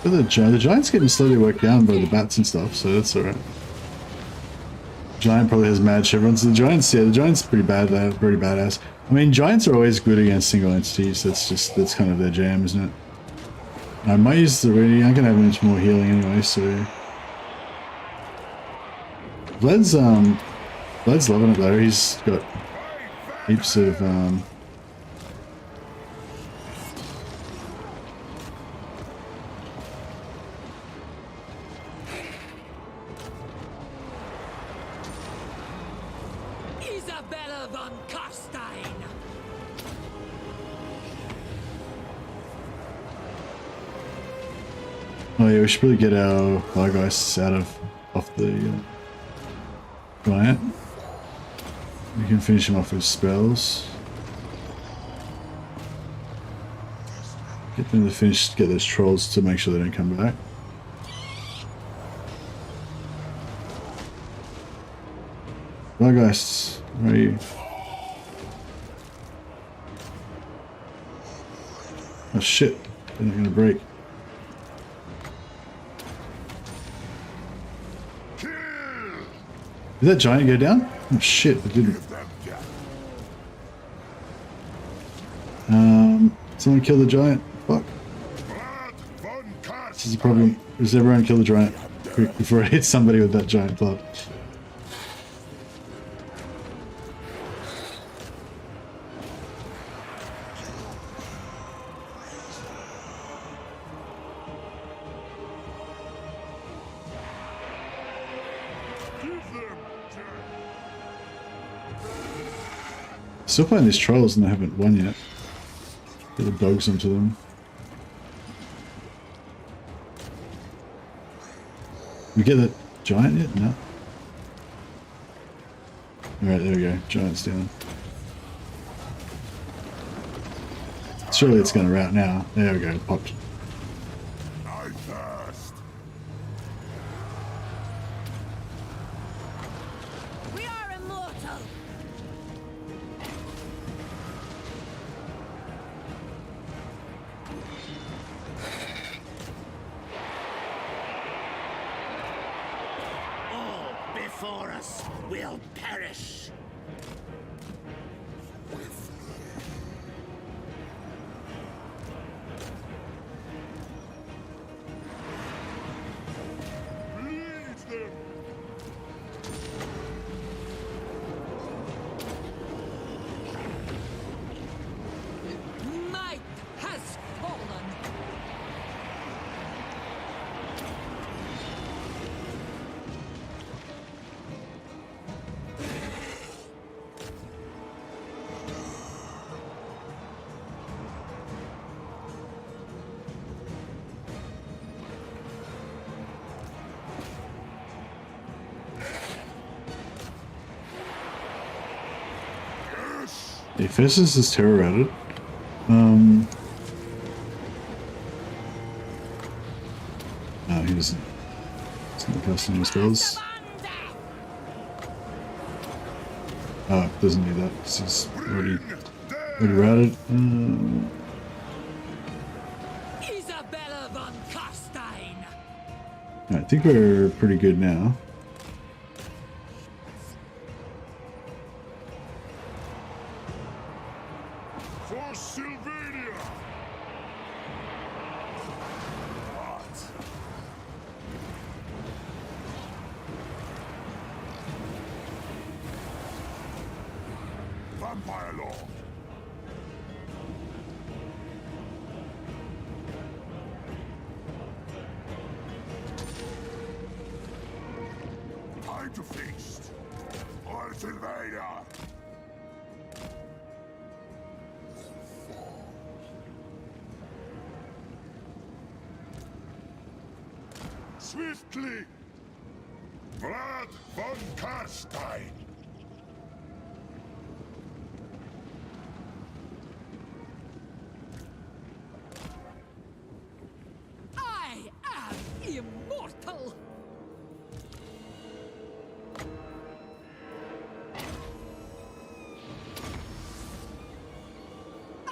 But the giant's getting slowly worked down by the bats and stuff, so that's alright. Giant probably has mad chevrons. The giant's pretty bad, pretty badass. I mean, giants are always good against single entities. That's kind of their jam, isn't it? I might use the ready. I'm gonna have much more healing anyway, so Vlad's loving it though. He's got heaps of Isabella von Carstein! oh yeah, we should probably get our Vargeists off the giant. We can finish him off with spells. Get them to get those trolls to make sure they don't come back. Vargeists, where are you? Oh shit, they're not gonna break. Did that giant go down? Oh shit, it didn't. Someone kill the giant. Fuck. Vlad Von Carstein. This is a problem. Does everyone kill the giant quick before it hits somebody with that giant club? Still playing these trolls and they haven't won yet. Get the dogs onto them. We get the giant yet? No. Alright, there we go. Giant's down. Surely it's going to rout now. There we go. Popped. I thirst. We are immortal. All before us will perish. Lead them. Might has fallen. Yes. If this is his terror routed, no, he doesn't. He's not casting any spells. Oh, doesn't need that. He's already routed. Isabella von Carstein. I think we're pretty good now. For Sylvania. What? Vampire Lord. Time to feast. For Sylvania. Swiftly! Vlad Von Carstein! I am immortal.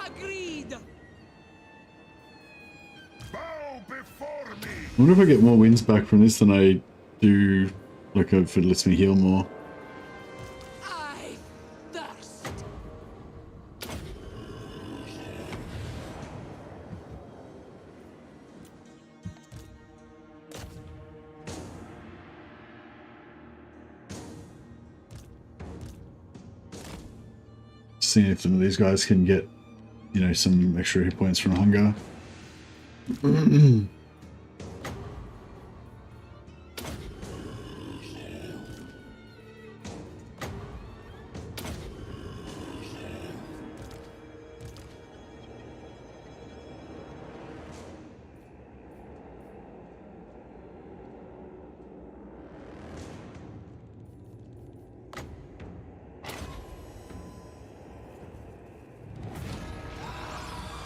Agreed. Bow before me! I wonder if I get more wins back from this than I do, like if it lets me heal more. I thirst. Seeing if some of these guys can get, you know, some extra hit points from hunger.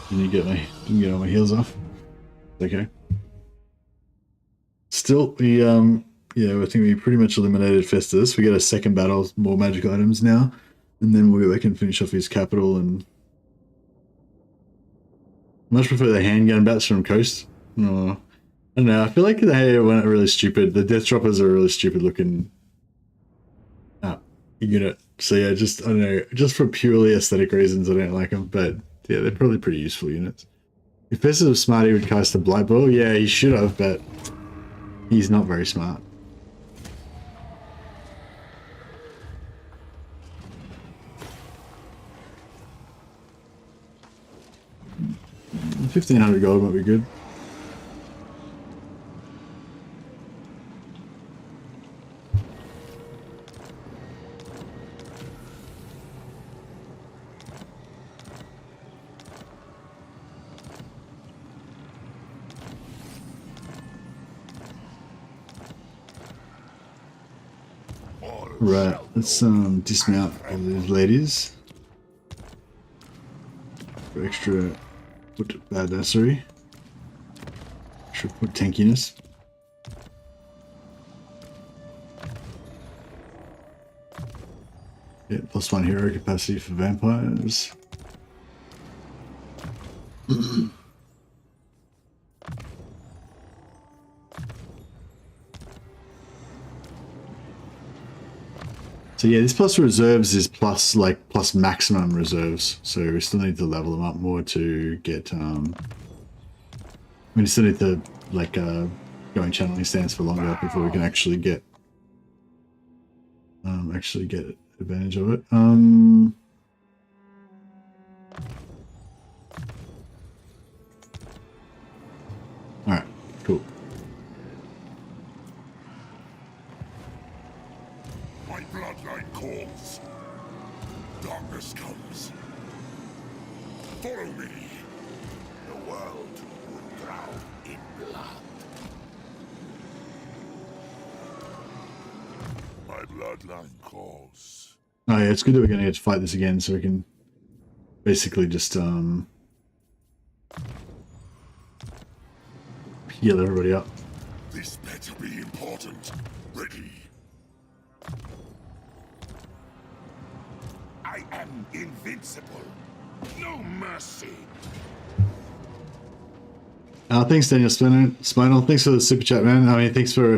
Didn't get all my heals off. Okay. Still, we yeah, I think we pretty much eliminated Festus. We get a second battle, more magic items now, and then we'll go back and finish off his capital and Much prefer the handgun bats from Coast. Oh, I don't know. I feel like they went really stupid. The Death Droppers are a really stupid looking unit. So yeah, just I don't know. Just for purely aesthetic reasons, I don't like them. But yeah, they're probably pretty useful units. If Festive was smart, he would cast a Blight Ball. Yeah, he should have, but he's not very smart. $1,500 gold might be good. Right, let's dismount all these ladies for extra foot badassery, extra foot tankiness. Yeah, +1 hero capacity for vampires. So yeah, this plus reserves is plus maximum reserves. So we still need to level them up more to get we still need to go in channeling stance for longer before we can actually get advantage of it. Alright, cool. My bloodline calls. Darkness comes. Follow me. The world will drown in blood. My bloodline calls. Oh yeah, it's good that we're going to get to fight this again, so we can basically just heal everybody up. This better be important. Ready. I am invincible. No mercy. Thanks, Daniel Spinal. Thanks for the super chat, man. I mean, thanks for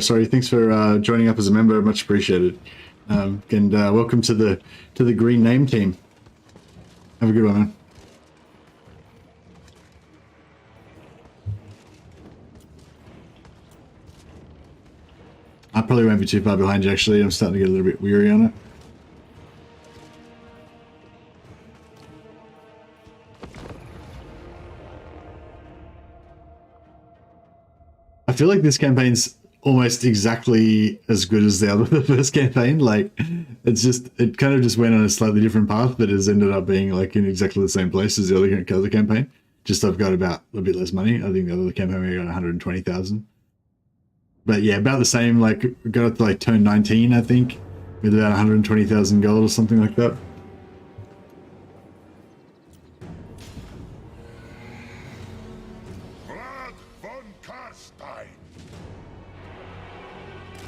joining up as a member. Much appreciated. And welcome to the green name team. Have a good one, man. I probably won't be too far behind you, actually. I'm starting to get a little bit weary on it. I feel like this campaign's almost exactly as good as the first campaign. Like, it kind of just went on a slightly different path, but has ended up being like in exactly the same place as the other campaign. Just I've got about a bit less money. I think the other campaign we got 120,000. But yeah, about the same. Like, got up to like turn 19, I think, with about 120,000 gold or something like that. Vlad Von Carstein.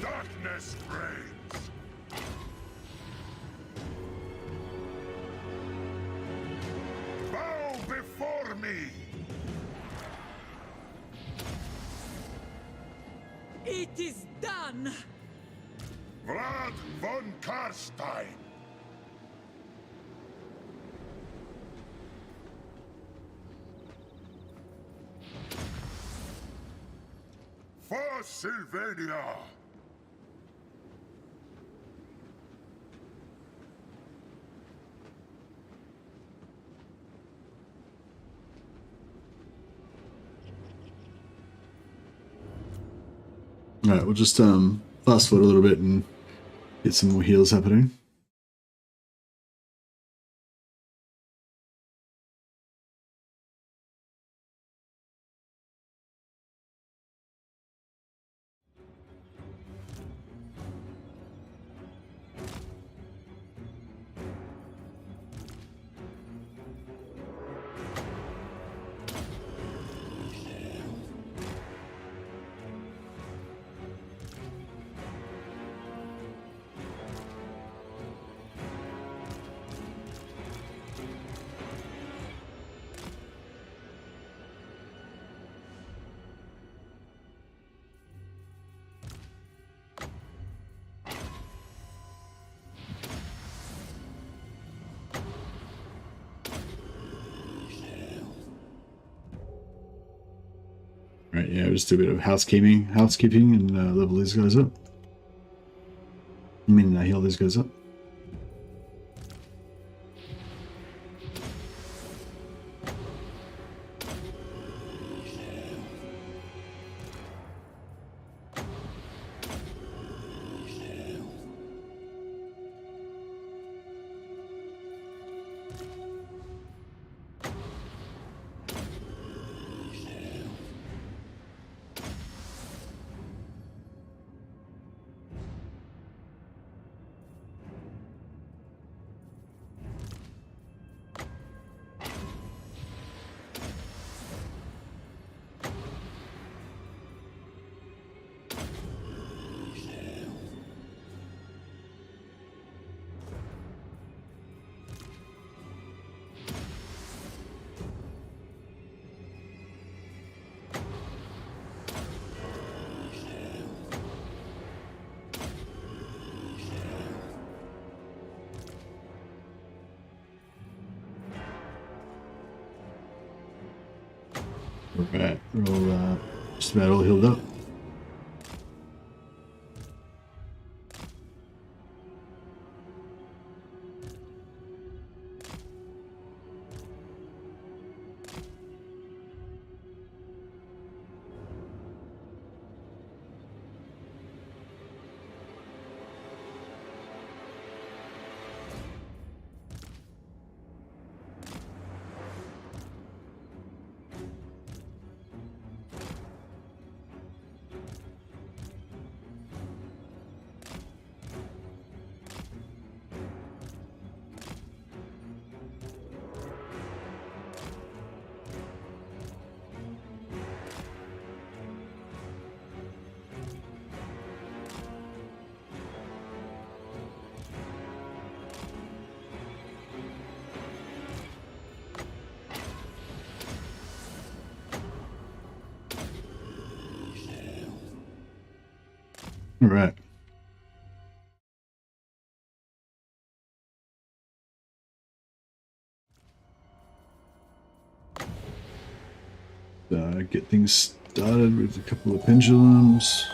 Darkness reigns. Bow before me. It is done! Vlad Von Carstein. For Sylvania. Alright, we'll just fast forward a little bit and get some more heals happening. Right, yeah, just do a bit of housekeeping, and level these guys up. I mean, heal these guys up. Right, we're all just about all healed up. All right. Get things started with a couple of pendulums.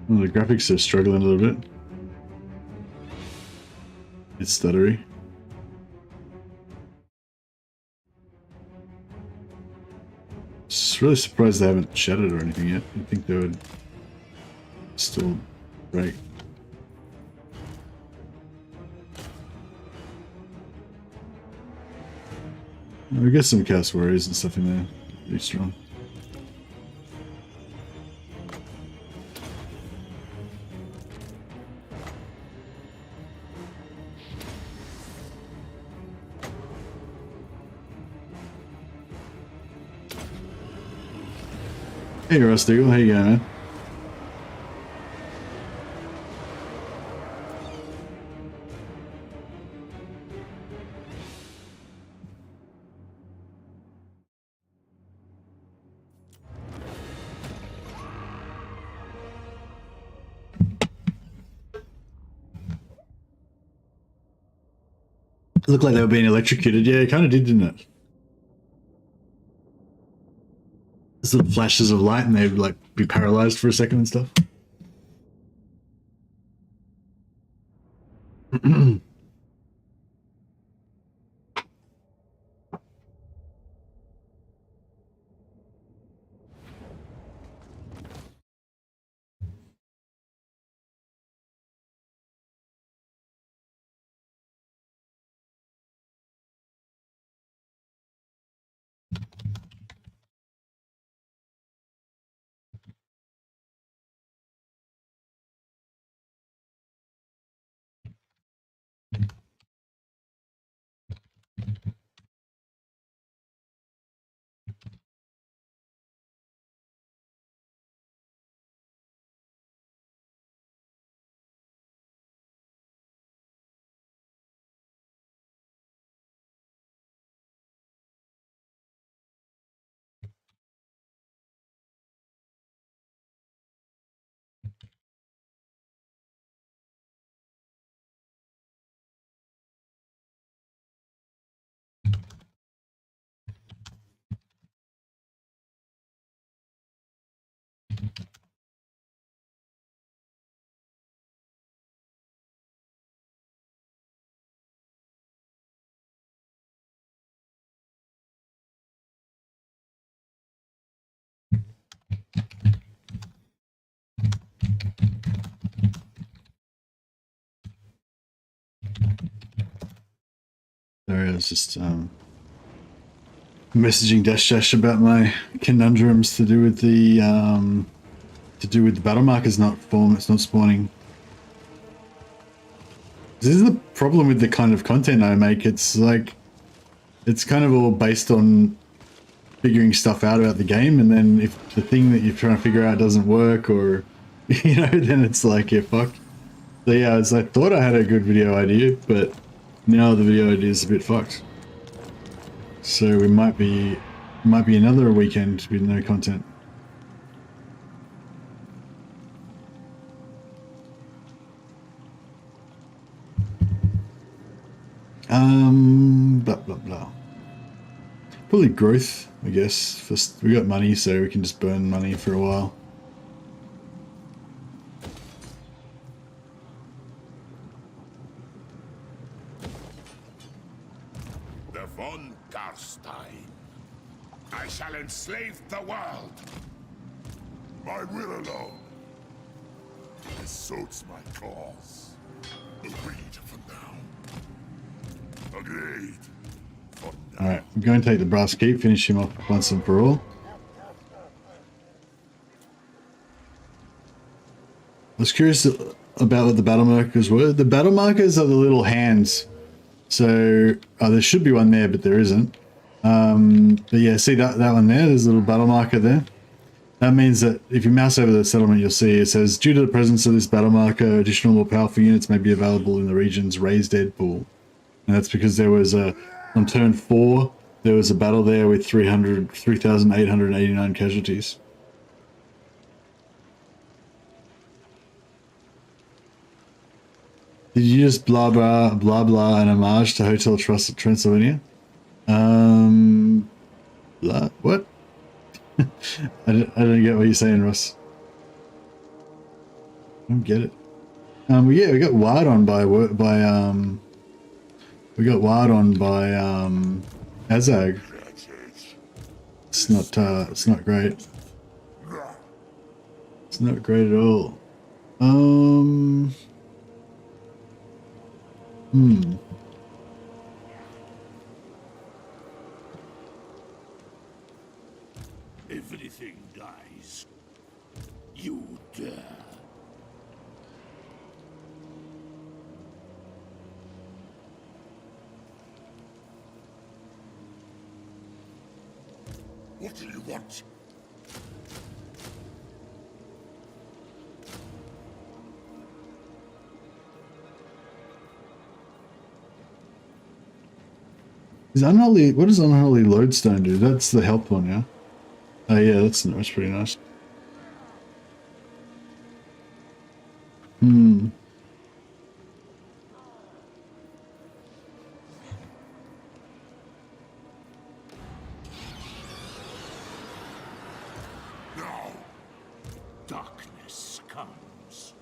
Well, the graphics are struggling a little bit. It's stuttery. Just really surprised they haven't shattered or anything yet. I think they would still break. I guess some cast warriors and stuff in there. Pretty strong. Hey Rusty, how you going, man? It looked like they were being electrocuted. Yeah, it kind of did, didn't it? There's little flashes of light and they'd like be paralyzed for a second and stuff. Sorry, I was just messaging Dash about my conundrums to do with the battle markers not it's not spawning. This is the problem with the kind of content I make. It's like it's kind of all based on figuring stuff out about the game, and then if the thing that you're trying to figure out doesn't work, or you know, then it's like you're fucked. So yeah, I thought I had a good video idea, but now the video idea is a bit fucked. So we might be another weekend with no content. Blah blah blah. Probably growth, I guess. First, we got money, so we can just burn money for a while. The Von Carstein. I shall enslave the world. My will alone. This suits my cause. Agreed for now. Agreed. Alright, I'm going to take the brass keep, finish him off once and for all. I was curious about what the battle markers were. The battle markers are the little hands. So, there should be one there, but there isn't. But yeah, see that one there? There's a little battle marker there. That means that if you mouse over the settlement, you'll see it says, due to the presence of this battle marker, additional more powerful units may be available in the region's raised dead pool. And that's because there was on turn 4, there was a battle there with 3,889 casualties. Did you just blah blah blah blah an homage to Hotel Transylvania? Blah, what? I don't get what you're saying, Ross. I don't get it. Yeah, we got wired on by Azag. It's not great. It's not great at all. Everything dies. You dare. What do you want? Is unholy? What does unholy lodestone do? That's the health one, yeah. Oh yeah, that's pretty nice. Now, darkness comes.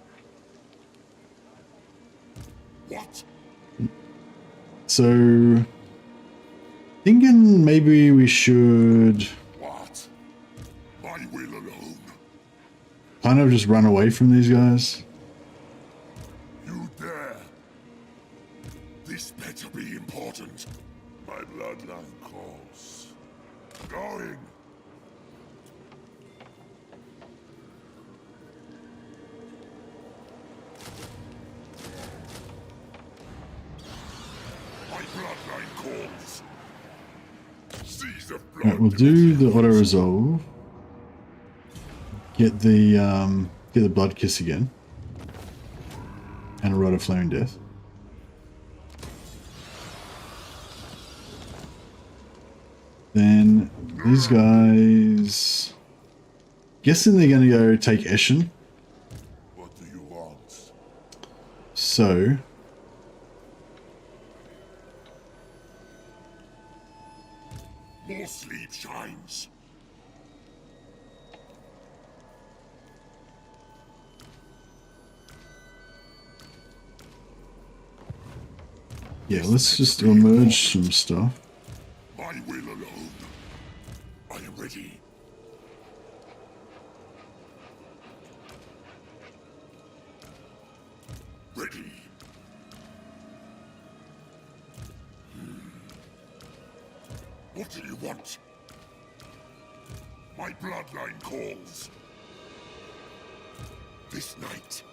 What? So, thinking maybe we should What? My will alone. kind of just run away from these guys. You dare. This better be important. My bloodline calls. Going. My bloodline calls. Seas of blood. Right, we'll do the auto resolve. Get the blood kiss again, and a rod of flaring death. Then these guys, guessing they're going to go take Eshin. What do you want? So More sleep shines. Yeah, let's just merge some stuff. My will alone. I am ready. Ready. What do you want? My bloodline calls. This night.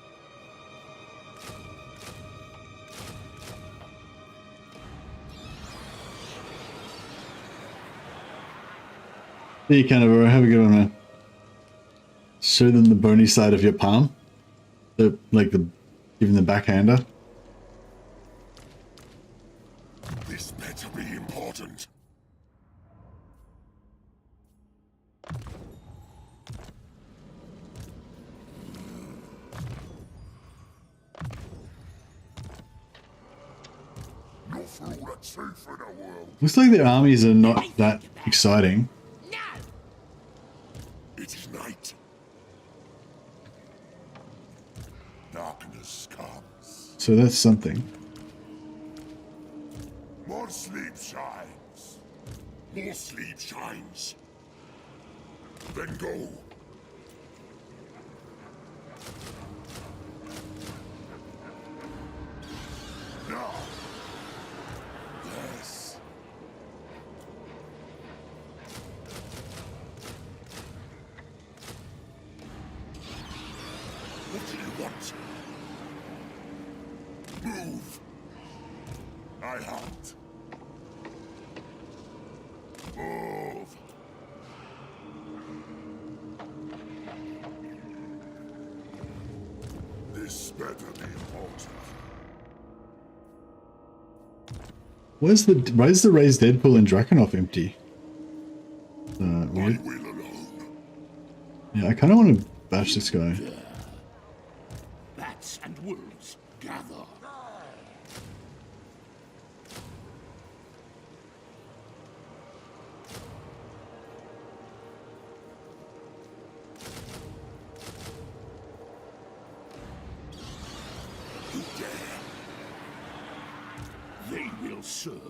There you can, have a good one, man. Show them the bony side of your palm. Even the backhander. This better be important. Not for all that's safe in our world. Looks like their armies are not that exciting. It is night. Darkness comes. So that's something. More sleep shines. More sleep shines. Then go. Now. Yes. What do you want? Move. I hunt. Move. This better be important. Why is the raised Deadpool and Drakenhof empty? My Weird. will alone. Yeah, I kind of want to bash this guy. Bats and wolves, gather. Who dare? They will serve.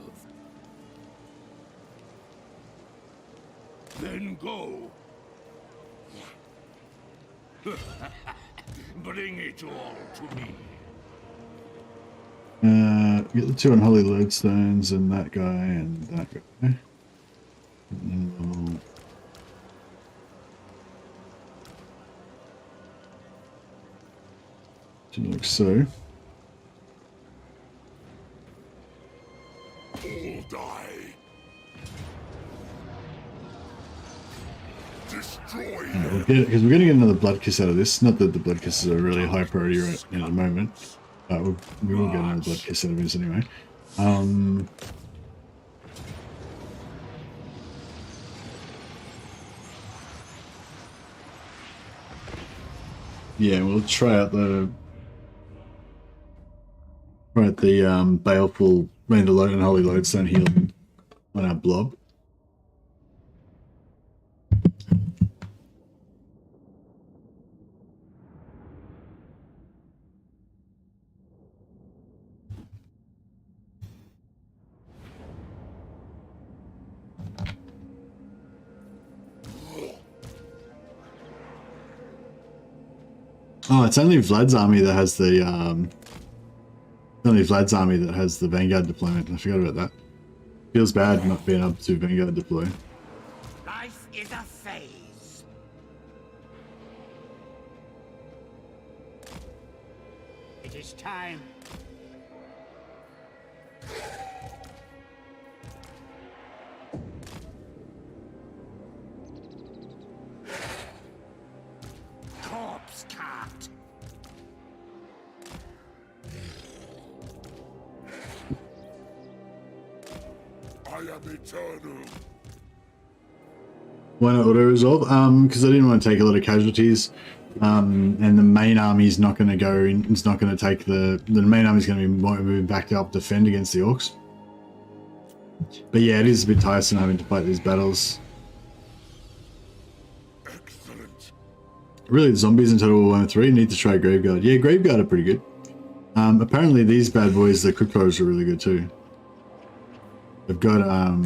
Then go. Bring it all to me. Get the 2 unholy lodestones and that guy and that guy. And then we'll do like so. All die. Destroy We'll get it because we're going to get another blood kiss out of this. Not that the blood kisses are really high priority right at the moment, but we will get another blood kiss out of this anyway. Yeah, we'll try out the baleful Mandalorian and Holy Lodestone healing on our blob. Oh, it's only Vlad's army that has the Vanguard deployment. I forgot about that. Feels bad not being able to Vanguard deploy. Life is a phase. It is time. Corpse cart. I am eternal. Why not auto resolve? Because I didn't want to take a lot of casualties. And the main army is not going to go in. It's not going to take the main army is going to be moving back to help defend against the orcs. But yeah, it is a bit tiresome having to fight these battles. Excellent. Really, the zombies in Total War 1 and 3 need to try Graveguard. Yeah, Graveguard are pretty good. Apparently these bad boys, the quick throws are really good too. They've got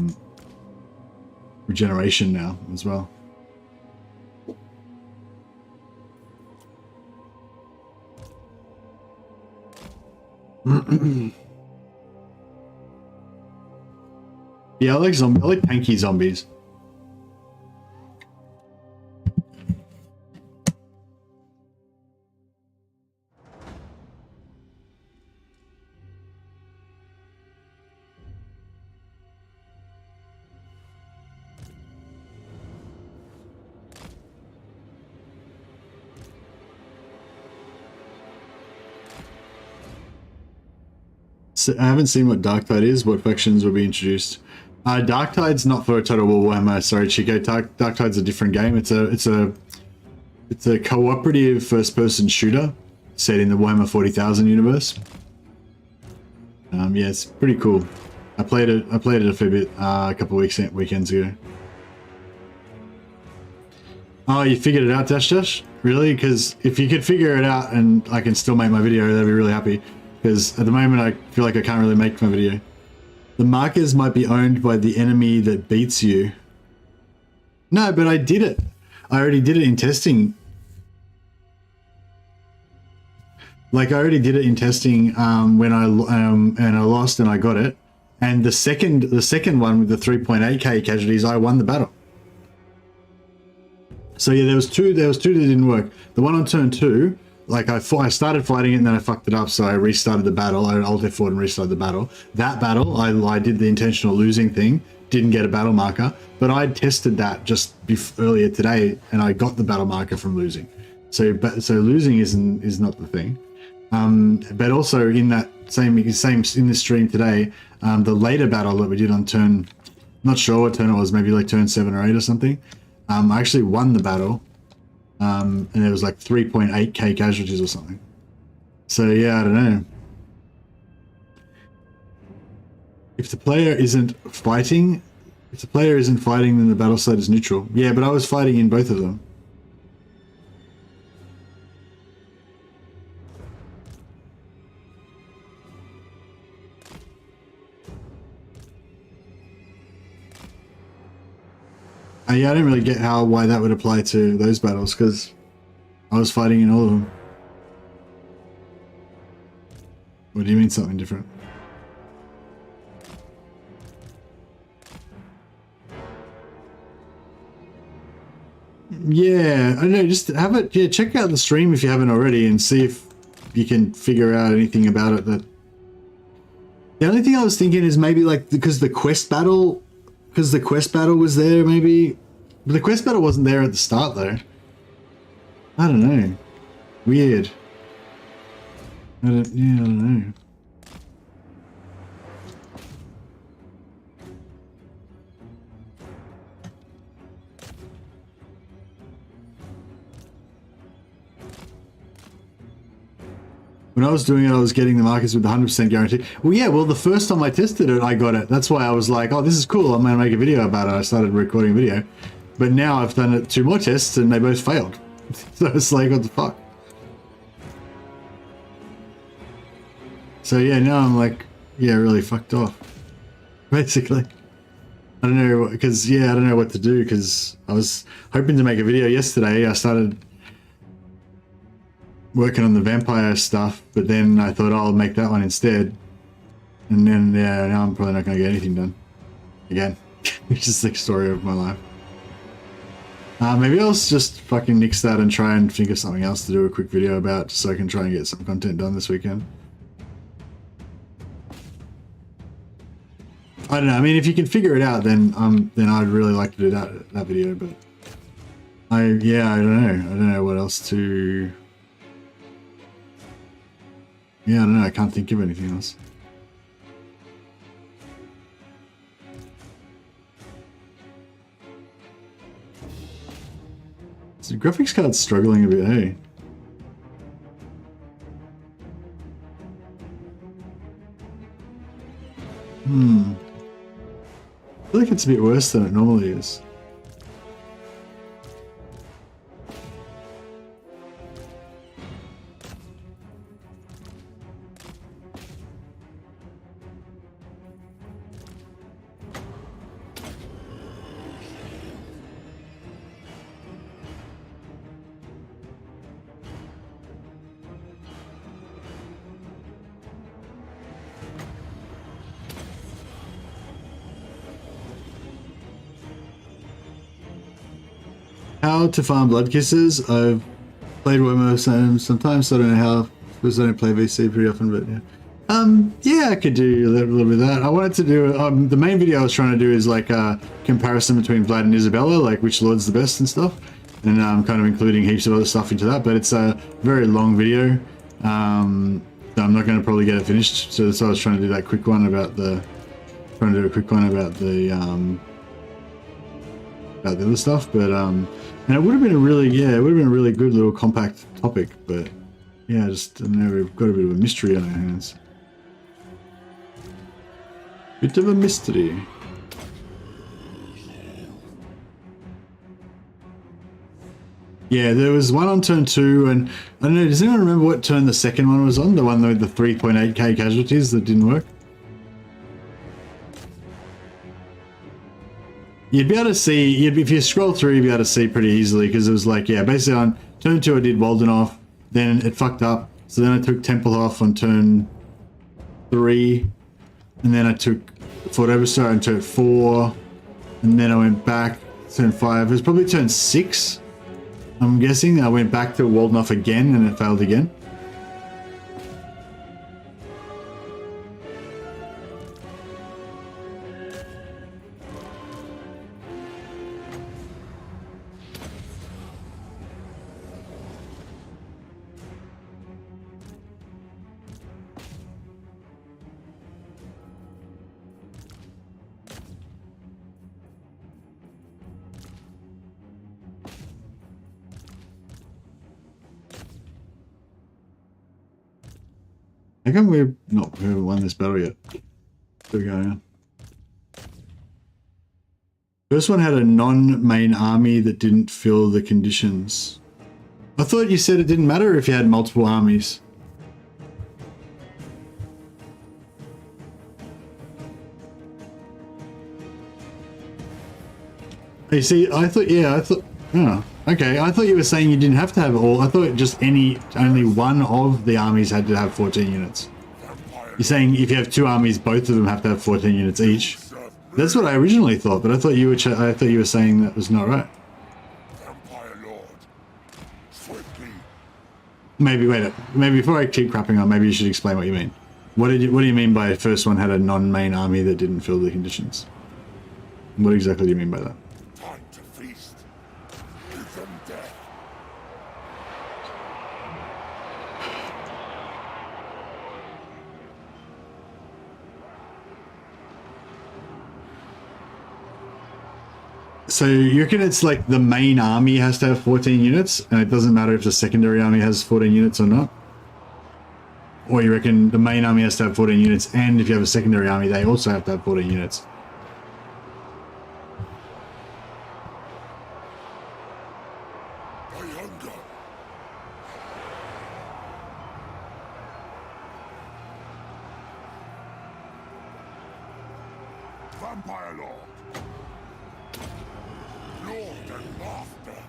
regeneration now as well. Yeah, I like tanky zombies. So I haven't seen what Darktide is. What factions will be introduced? Darktide's not for Total War Warhammer. Sorry, Chico. Darktide's a different game. It's a cooperative first-person shooter set in the Warhammer 40,000 universe. Yeah, it's pretty cool. I played it a fair bit a couple of weekends ago. Oh, you figured it out, Dash Dash? Really? Because if you could figure it out and I can still make my video, that'd be really happy. Because at the moment I feel like I can't really make my video. The markers might be owned by the enemy that beats you. No, but I did it. I already did it in testing. Like I already did it in testing when I lost and I got it. And the second one with the 3.8k casualties, I won the battle. So yeah, there was two that didn't work. The one on turn 2, like I started fighting it and then I fucked it up, so I restarted the battle. I alt F4 and restarted the battle. That battle, I did the intentional losing thing, didn't get a battle marker, but I tested that just earlier today and I got the battle marker from losing. So losing is not the thing. But also in that same in this stream today, the later battle that we did on turn, not sure what turn it was, maybe like turn 7 or 8 or something. I actually won the battle. And there was like 3.8k casualties or something. So yeah, I don't know. If the player isn't fighting, then the battle side is neutral. Yeah, but I was fighting in both of them. Yeah, I don't really get why that would apply to those battles, because I was fighting in all of them. What do you mean something different? Yeah, I don't know, just have it, yeah, check out the stream if you haven't already and see if you can figure out anything about it. That the only thing I was thinking is maybe like because the quest battle was there, maybe. But the quest battle wasn't there at the start though. I don't know. Weird. I don't know. When I was doing it, I was getting the markers with the 100% guarantee. Well, yeah, well, the first time I tested it, I got it. That's why I was like, oh, this is cool. I'm going to make a video about it. I started recording a video. But now I've done it 2 more tests and they both failed. So it's like, what the fuck? So yeah, now I'm like, yeah, really fucked off. Basically. I don't know, because, yeah, I don't know what to do, because I was hoping to make a video yesterday. I started working on the vampire stuff, but then I thought, oh, I'll make that one instead. And then, yeah, now I'm probably not going to get anything done. Again. Which is the story of my life. Maybe I'll just fucking nix that and try and think of something else to do a quick video about, so I can try and get some content done this weekend. I don't know, I mean, if you can figure it out, then I'd really like to do that video, but I don't know what else to... Yeah, I don't know, I can't think of anything else. So the graphics card's struggling a bit, hey? I feel like it's a bit worse than it normally is. how to farm blood kisses. I've played Warhammer sometimes, so I don't know how, because I don't play VC pretty often, but yeah. Yeah, I could do a little bit of that. I wanted to do, the main video I was trying to do is like a comparison between Vlad and Isabella, like which lord's the best and stuff. And I'm kind of including heaps of other stuff into that, but it's a very long video. So I'm not going to probably get it finished. So that's why I was trying to do that quick one about the, about the other stuff. But, and it would have been a really, it would have been a really good little compact topic, but yeah, just, I don't know, we've got a bit of a mystery on our hands. Bit of a mystery. Yeah, there was one on turn 2, and I don't know, does anyone remember what turn the second one was on? The one with the 3.8k casualties that didn't work? You'd be able to see, if you scroll through, you'd be able to see pretty easily, because it was like, yeah, basically on turn 2 I did Walden off, then it fucked up, so then I took Temple off on turn 3, and then I took Fort Oberstar on turn 4, and then I went back turn 5, it was probably turn 6, I'm guessing. I went back to Walden off again, and it failed again. How come we haven't won this battle yet? Still going on. First one had a non-main army that didn't fill the conditions. I thought you said it didn't matter if you had multiple armies. You see, I thought, oh, okay, I thought you were saying you didn't have to have all. I thought just only one of the armies had to have 14 units. You're saying if you have 2 armies, both of them have to have 14 units each. That's what I originally thought, but I thought you were saying that was not right. Maybe maybe before I keep crapping on, maybe you should explain what you mean. What do you mean by the first one had a non-main army that didn't fill the conditions? What exactly do you mean by that? So you reckon it's like the main army has to have 14 units, and it doesn't matter if the secondary army has 14 units or not? Or you reckon the main army has to have 14 units, and if you have a secondary army, they also have to have 14 units? Vampire Lord. Lord and Master.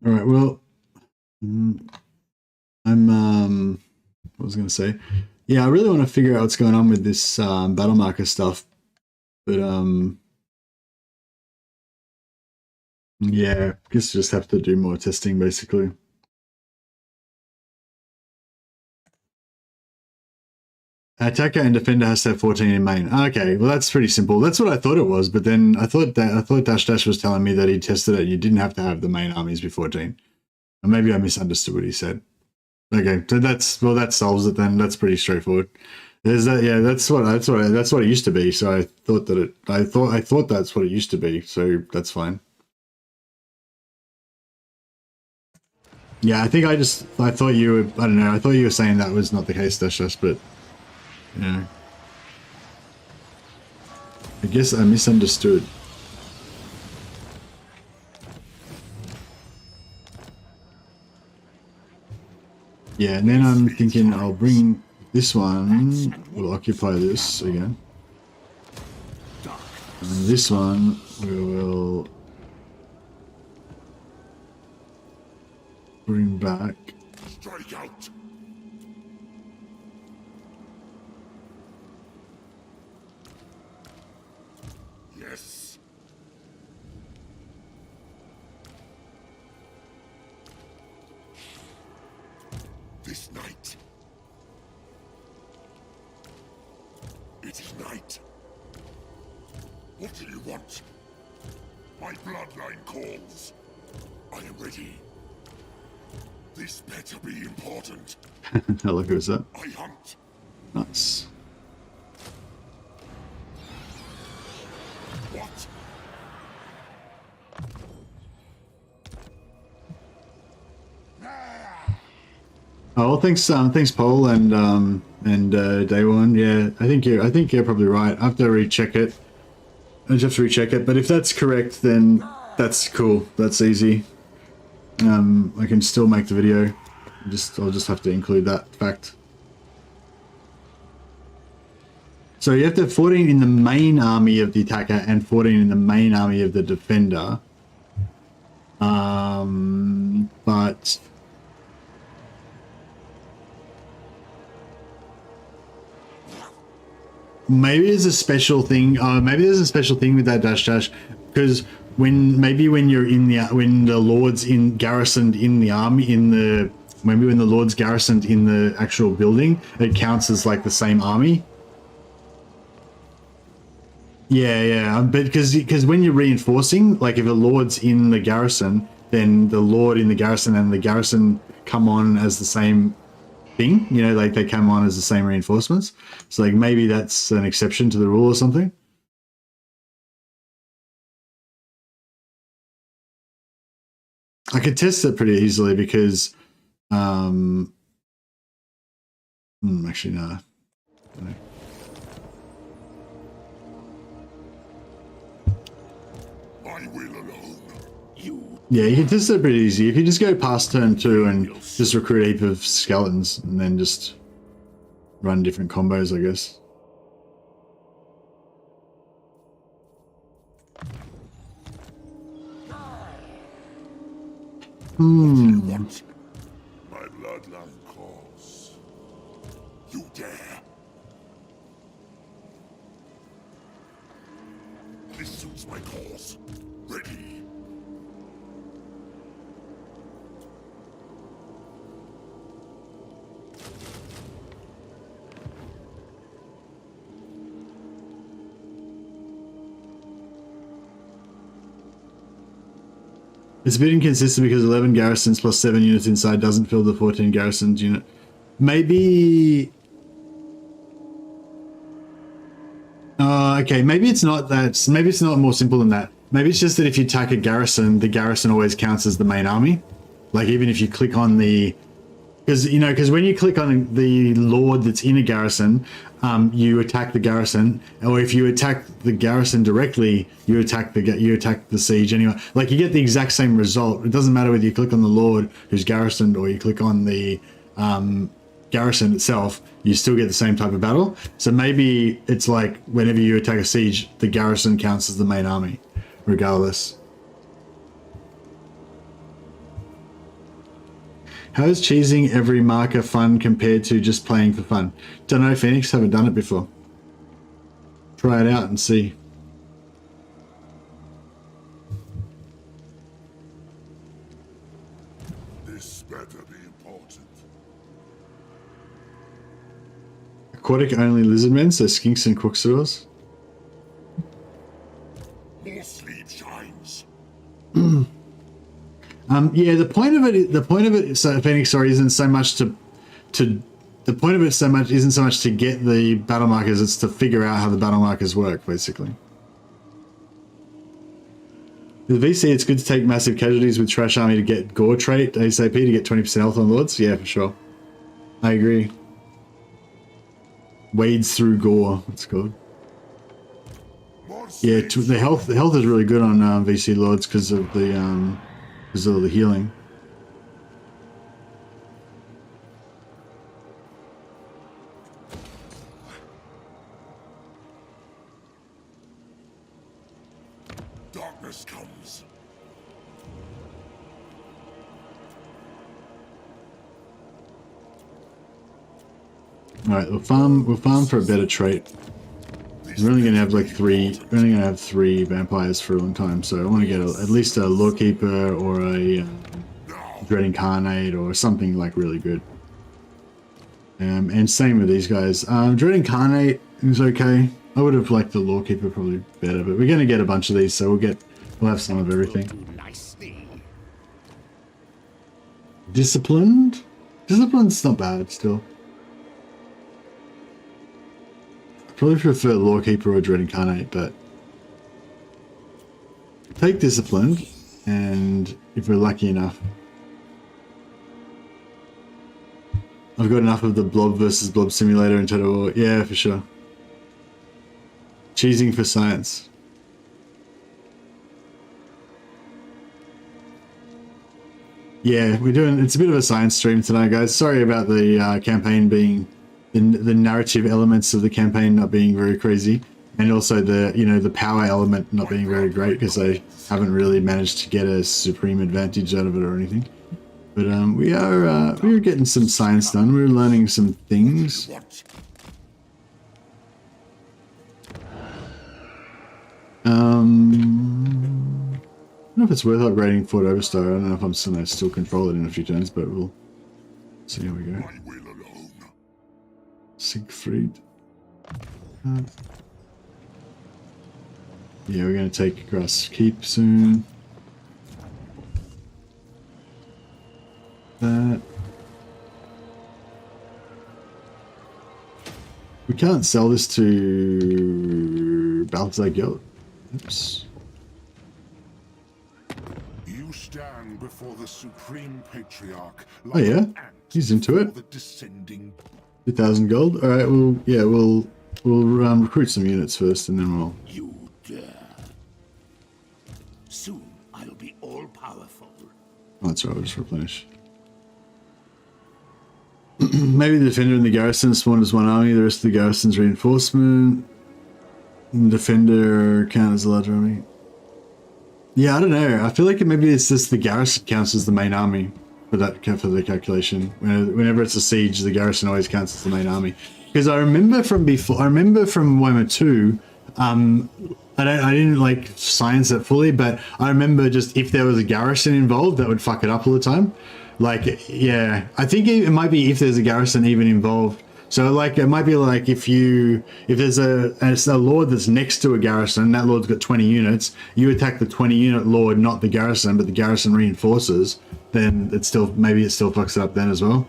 All right, well, what was I going to say? Yeah, I really want to figure out what's going on with this battle marker stuff, but yeah, I guess just have to do more testing basically. Attacker and defender has to have 14 in main. Okay, well that's pretty simple. That's what I thought it was, but then I thought Dash Dash was telling me that he tested it and you didn't have to have the main armies be 14. Or maybe I misunderstood what he said. Okay, so that solves it then. That's pretty straightforward. There's that, yeah, that's what it used to be. So I thought that's what it used to be, so that's fine. Yeah, I thought you were, I don't know, I thought you were saying that was not the case, Dash Dash, but yeah. I guess I misunderstood. Yeah, and then I'm thinking I'll bring This one will occupy this again. And this one we will bring back. Strike out. Yes. This night. It is night. What do you want? My bloodline calls. I am ready. This better be important. How lucky was that? I hunt. Nice. What? Oh, well, thanks, Paul and Day One. Yeah, I think you're probably right. I have to recheck it. I just have to recheck it. But if that's correct, then that's cool. That's easy. I can still make the video. I'll just have to include that fact. So you have to have 14 in the main army of the attacker and 14 in the main army of the defender. But maybe there's a special thing. Maybe there's a special thing with that dash because when you're in the when the lord's garrisoned in the army maybe when the lord's garrisoned in the actual building, it counts as like the same army. Yeah, but because when you're reinforcing, like if a lord's in the garrison, then the lord in the garrison and the garrison come on as the same thing, you know, like they come on as the same reinforcements. So like maybe that's an exception to the rule or something. I could test it pretty easily because actually no. I will alone. Yeah, you can test it pretty easy. If you just go past turn 2 and just recruit a heap of skeletons and then just run different combos, I guess. What? My bloodline calls. You dare? This suits my cause. Ready. It's a bit inconsistent because 11 garrisons plus 7 units inside doesn't fill the 14 garrisons unit. Maybe... okay, maybe it's not that. Maybe it's not more simple than that. Maybe it's just that if you attack a garrison, the garrison always counts as the main army. Like even if you click on the... Because when you click on the lord that's in a garrison, you attack the garrison, or if you attack the garrison directly, you attack the siege anyway. Like you get the exact same result. It doesn't matter whether you click on the lord who's garrisoned or you click on the garrison itself. You still get the same type of battle. So maybe it's like whenever you attack a siege, the garrison counts as the main army, regardless. How is cheesing every marker fun compared to just playing for fun? Don't know, Phoenix, haven't done it before. Try it out and see. This better be important. Aquatic only lizardmen, so skinks and quicksilvers. More sleep shines. Yeah, the point of it, so Phoenix, sorry, isn't so much to the point of it isn't so much to get the battle markers, it's to figure out how the battle markers work, basically. The VC, it's good to take massive casualties with trash army to get gore trait ASAP to get 20% health on lords. Yeah, for sure. I agree. Wades through gore, it's called. Yeah, the health is really good on VC lords because of the healing. darkness comes. Alright, we'll farm for a better trait. We're only gonna have like three vampires for a long time, so I want to get at least a Lawkeeper or a Dread Incarnate or something like really good. And same with these guys. Dread Incarnate is okay. I would have liked the Lawkeeper probably better, but we're gonna get a bunch of these, so we'll have some of everything. Disciplined? Disciplined's not bad still. Probably prefer Lawkeeper or Dread Incarnate, but take Disciplined, and if we're lucky enough, I've got enough of the Blob versus Blob Simulator in Total War. Yeah, for sure. Cheesing for science. Yeah, it's a bit of a science stream tonight, guys. Sorry about the campaign being the narrative elements of the campaign not being very crazy, and also the power element not being very great because I haven't really managed to get a supreme advantage out of it or anything. But we are getting some science done. We're learning some things. I don't know if it's worth upgrading Fort Overstar. I don't know if I'm gonna still control it in a few turns, but we'll see how we go. Siegfried. Yeah, we're going to take Grass Keep soon. That. We can't sell this to Balthazar Guild. Oops. You stand before the Supreme Patriarch. Oh yeah, he's into it. 2,000 gold. All right. We'll recruit some units first, and then we'll. You dare. Soon I'll be all powerful. Oh, that's right. I'll just replenish. Maybe the defender and the garrison spawn as one army. The rest of the garrison's reinforcement. And the defender count as a large army. Yeah, I don't know. I feel like maybe it's just the garrison counts as the main army. For the calculation, whenever it's a siege, the garrison always counts as the main army. Because I remember from Warhammer 2, I didn't like science it fully, but I remember just if there was a garrison involved, that would fuck it up all the time. Like, yeah, I think it might be if there's a garrison even involved. So like it might be like if there's a lord that's next to a garrison, and that lord's got 20 units, you attack the 20 unit lord, not the garrison, but the garrison reinforces. Then it still fucks it up then as well.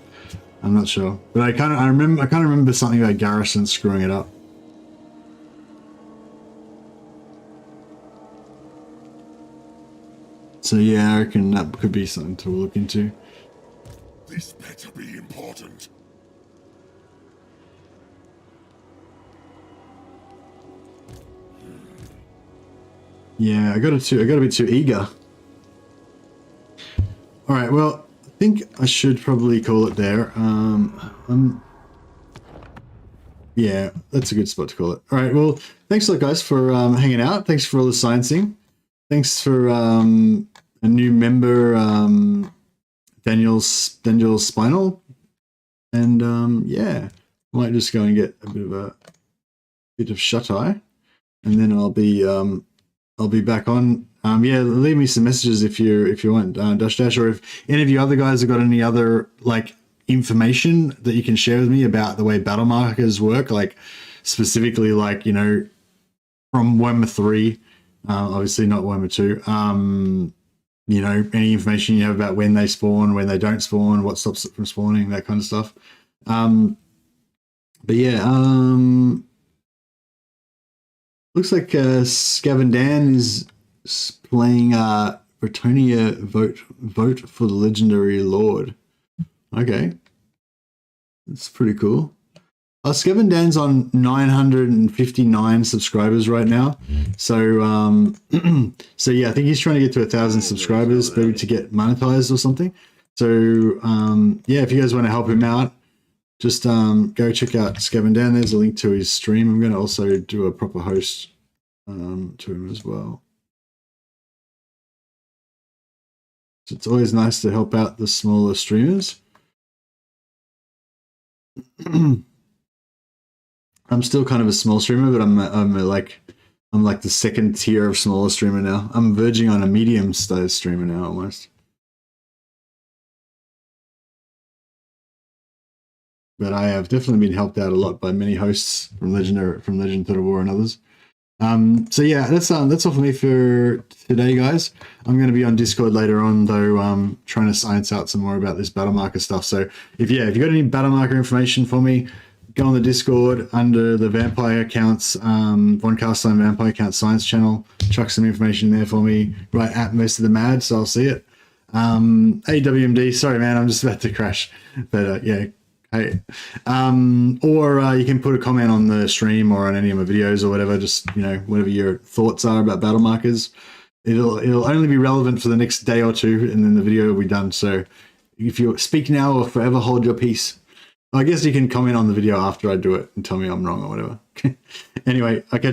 I'm not sure, but I kind of remember something about garrison screwing it up. So yeah, I reckon that could be something to look into. This better be important. Yeah, I got to be too eager. All right, well, I think I should probably call it there. Yeah, that's a good spot to call it. All right, well, thanks a lot, guys, for hanging out. Thanks for all the sciencing. Thanks for a new member, Daniel Spinal. And yeah, I might just go and get a bit of shut-eye, and then I'll be back on. Yeah, leave me some messages if you want, Dash, or if any of you other guys have got any other like information that you can share with me about the way battle markers work, like specifically like, you know, from Warhammer 3, obviously not Warhammer 2. You know, any information you have about when they spawn, when they don't spawn, what stops it from spawning, that kind of stuff. But yeah, looks like Scaven Dan is playing Bretonia vote for the legendary lord. Okay, that's pretty cool. Scaven Dan's on 959 subscribers right now, so so yeah, I think he's trying to get to 1,000 subscribers, maybe to get monetized or something. So yeah, if you guys want to help him out, just go check out Scaven Dan. There's a link to his stream. I'm going to also do a proper host to him as well. So it's always nice to help out the smaller streamers. I'm still kind of a small streamer, but I'm like the second tier of smaller streamer now. I'm verging on a medium-sized streamer now almost. But I have definitely been helped out a lot by many hosts from Legend Total War and others. So yeah, that's all for me for today, guys. I'm going to be on Discord later on, though, trying to science out some more about this battle marker stuff. So if you got any battle marker information for me, go on the Discord under the Vampire Accounts, Von Carstein Vampire Account Science channel. Chuck some information there for me right at Most of the Mad, so I'll see it. AWMD, sorry man, I'm just about to crash, but yeah. Hey, or you can put a comment on the stream or on any of my videos or whatever, just, whatever your thoughts are about battle markers. It'll only be relevant for the next day or two, and then the video will be done. So if you speak now or forever hold your peace. I guess you can comment on the video after I do it and tell me I'm wrong or whatever. Anyway, I'll catch you.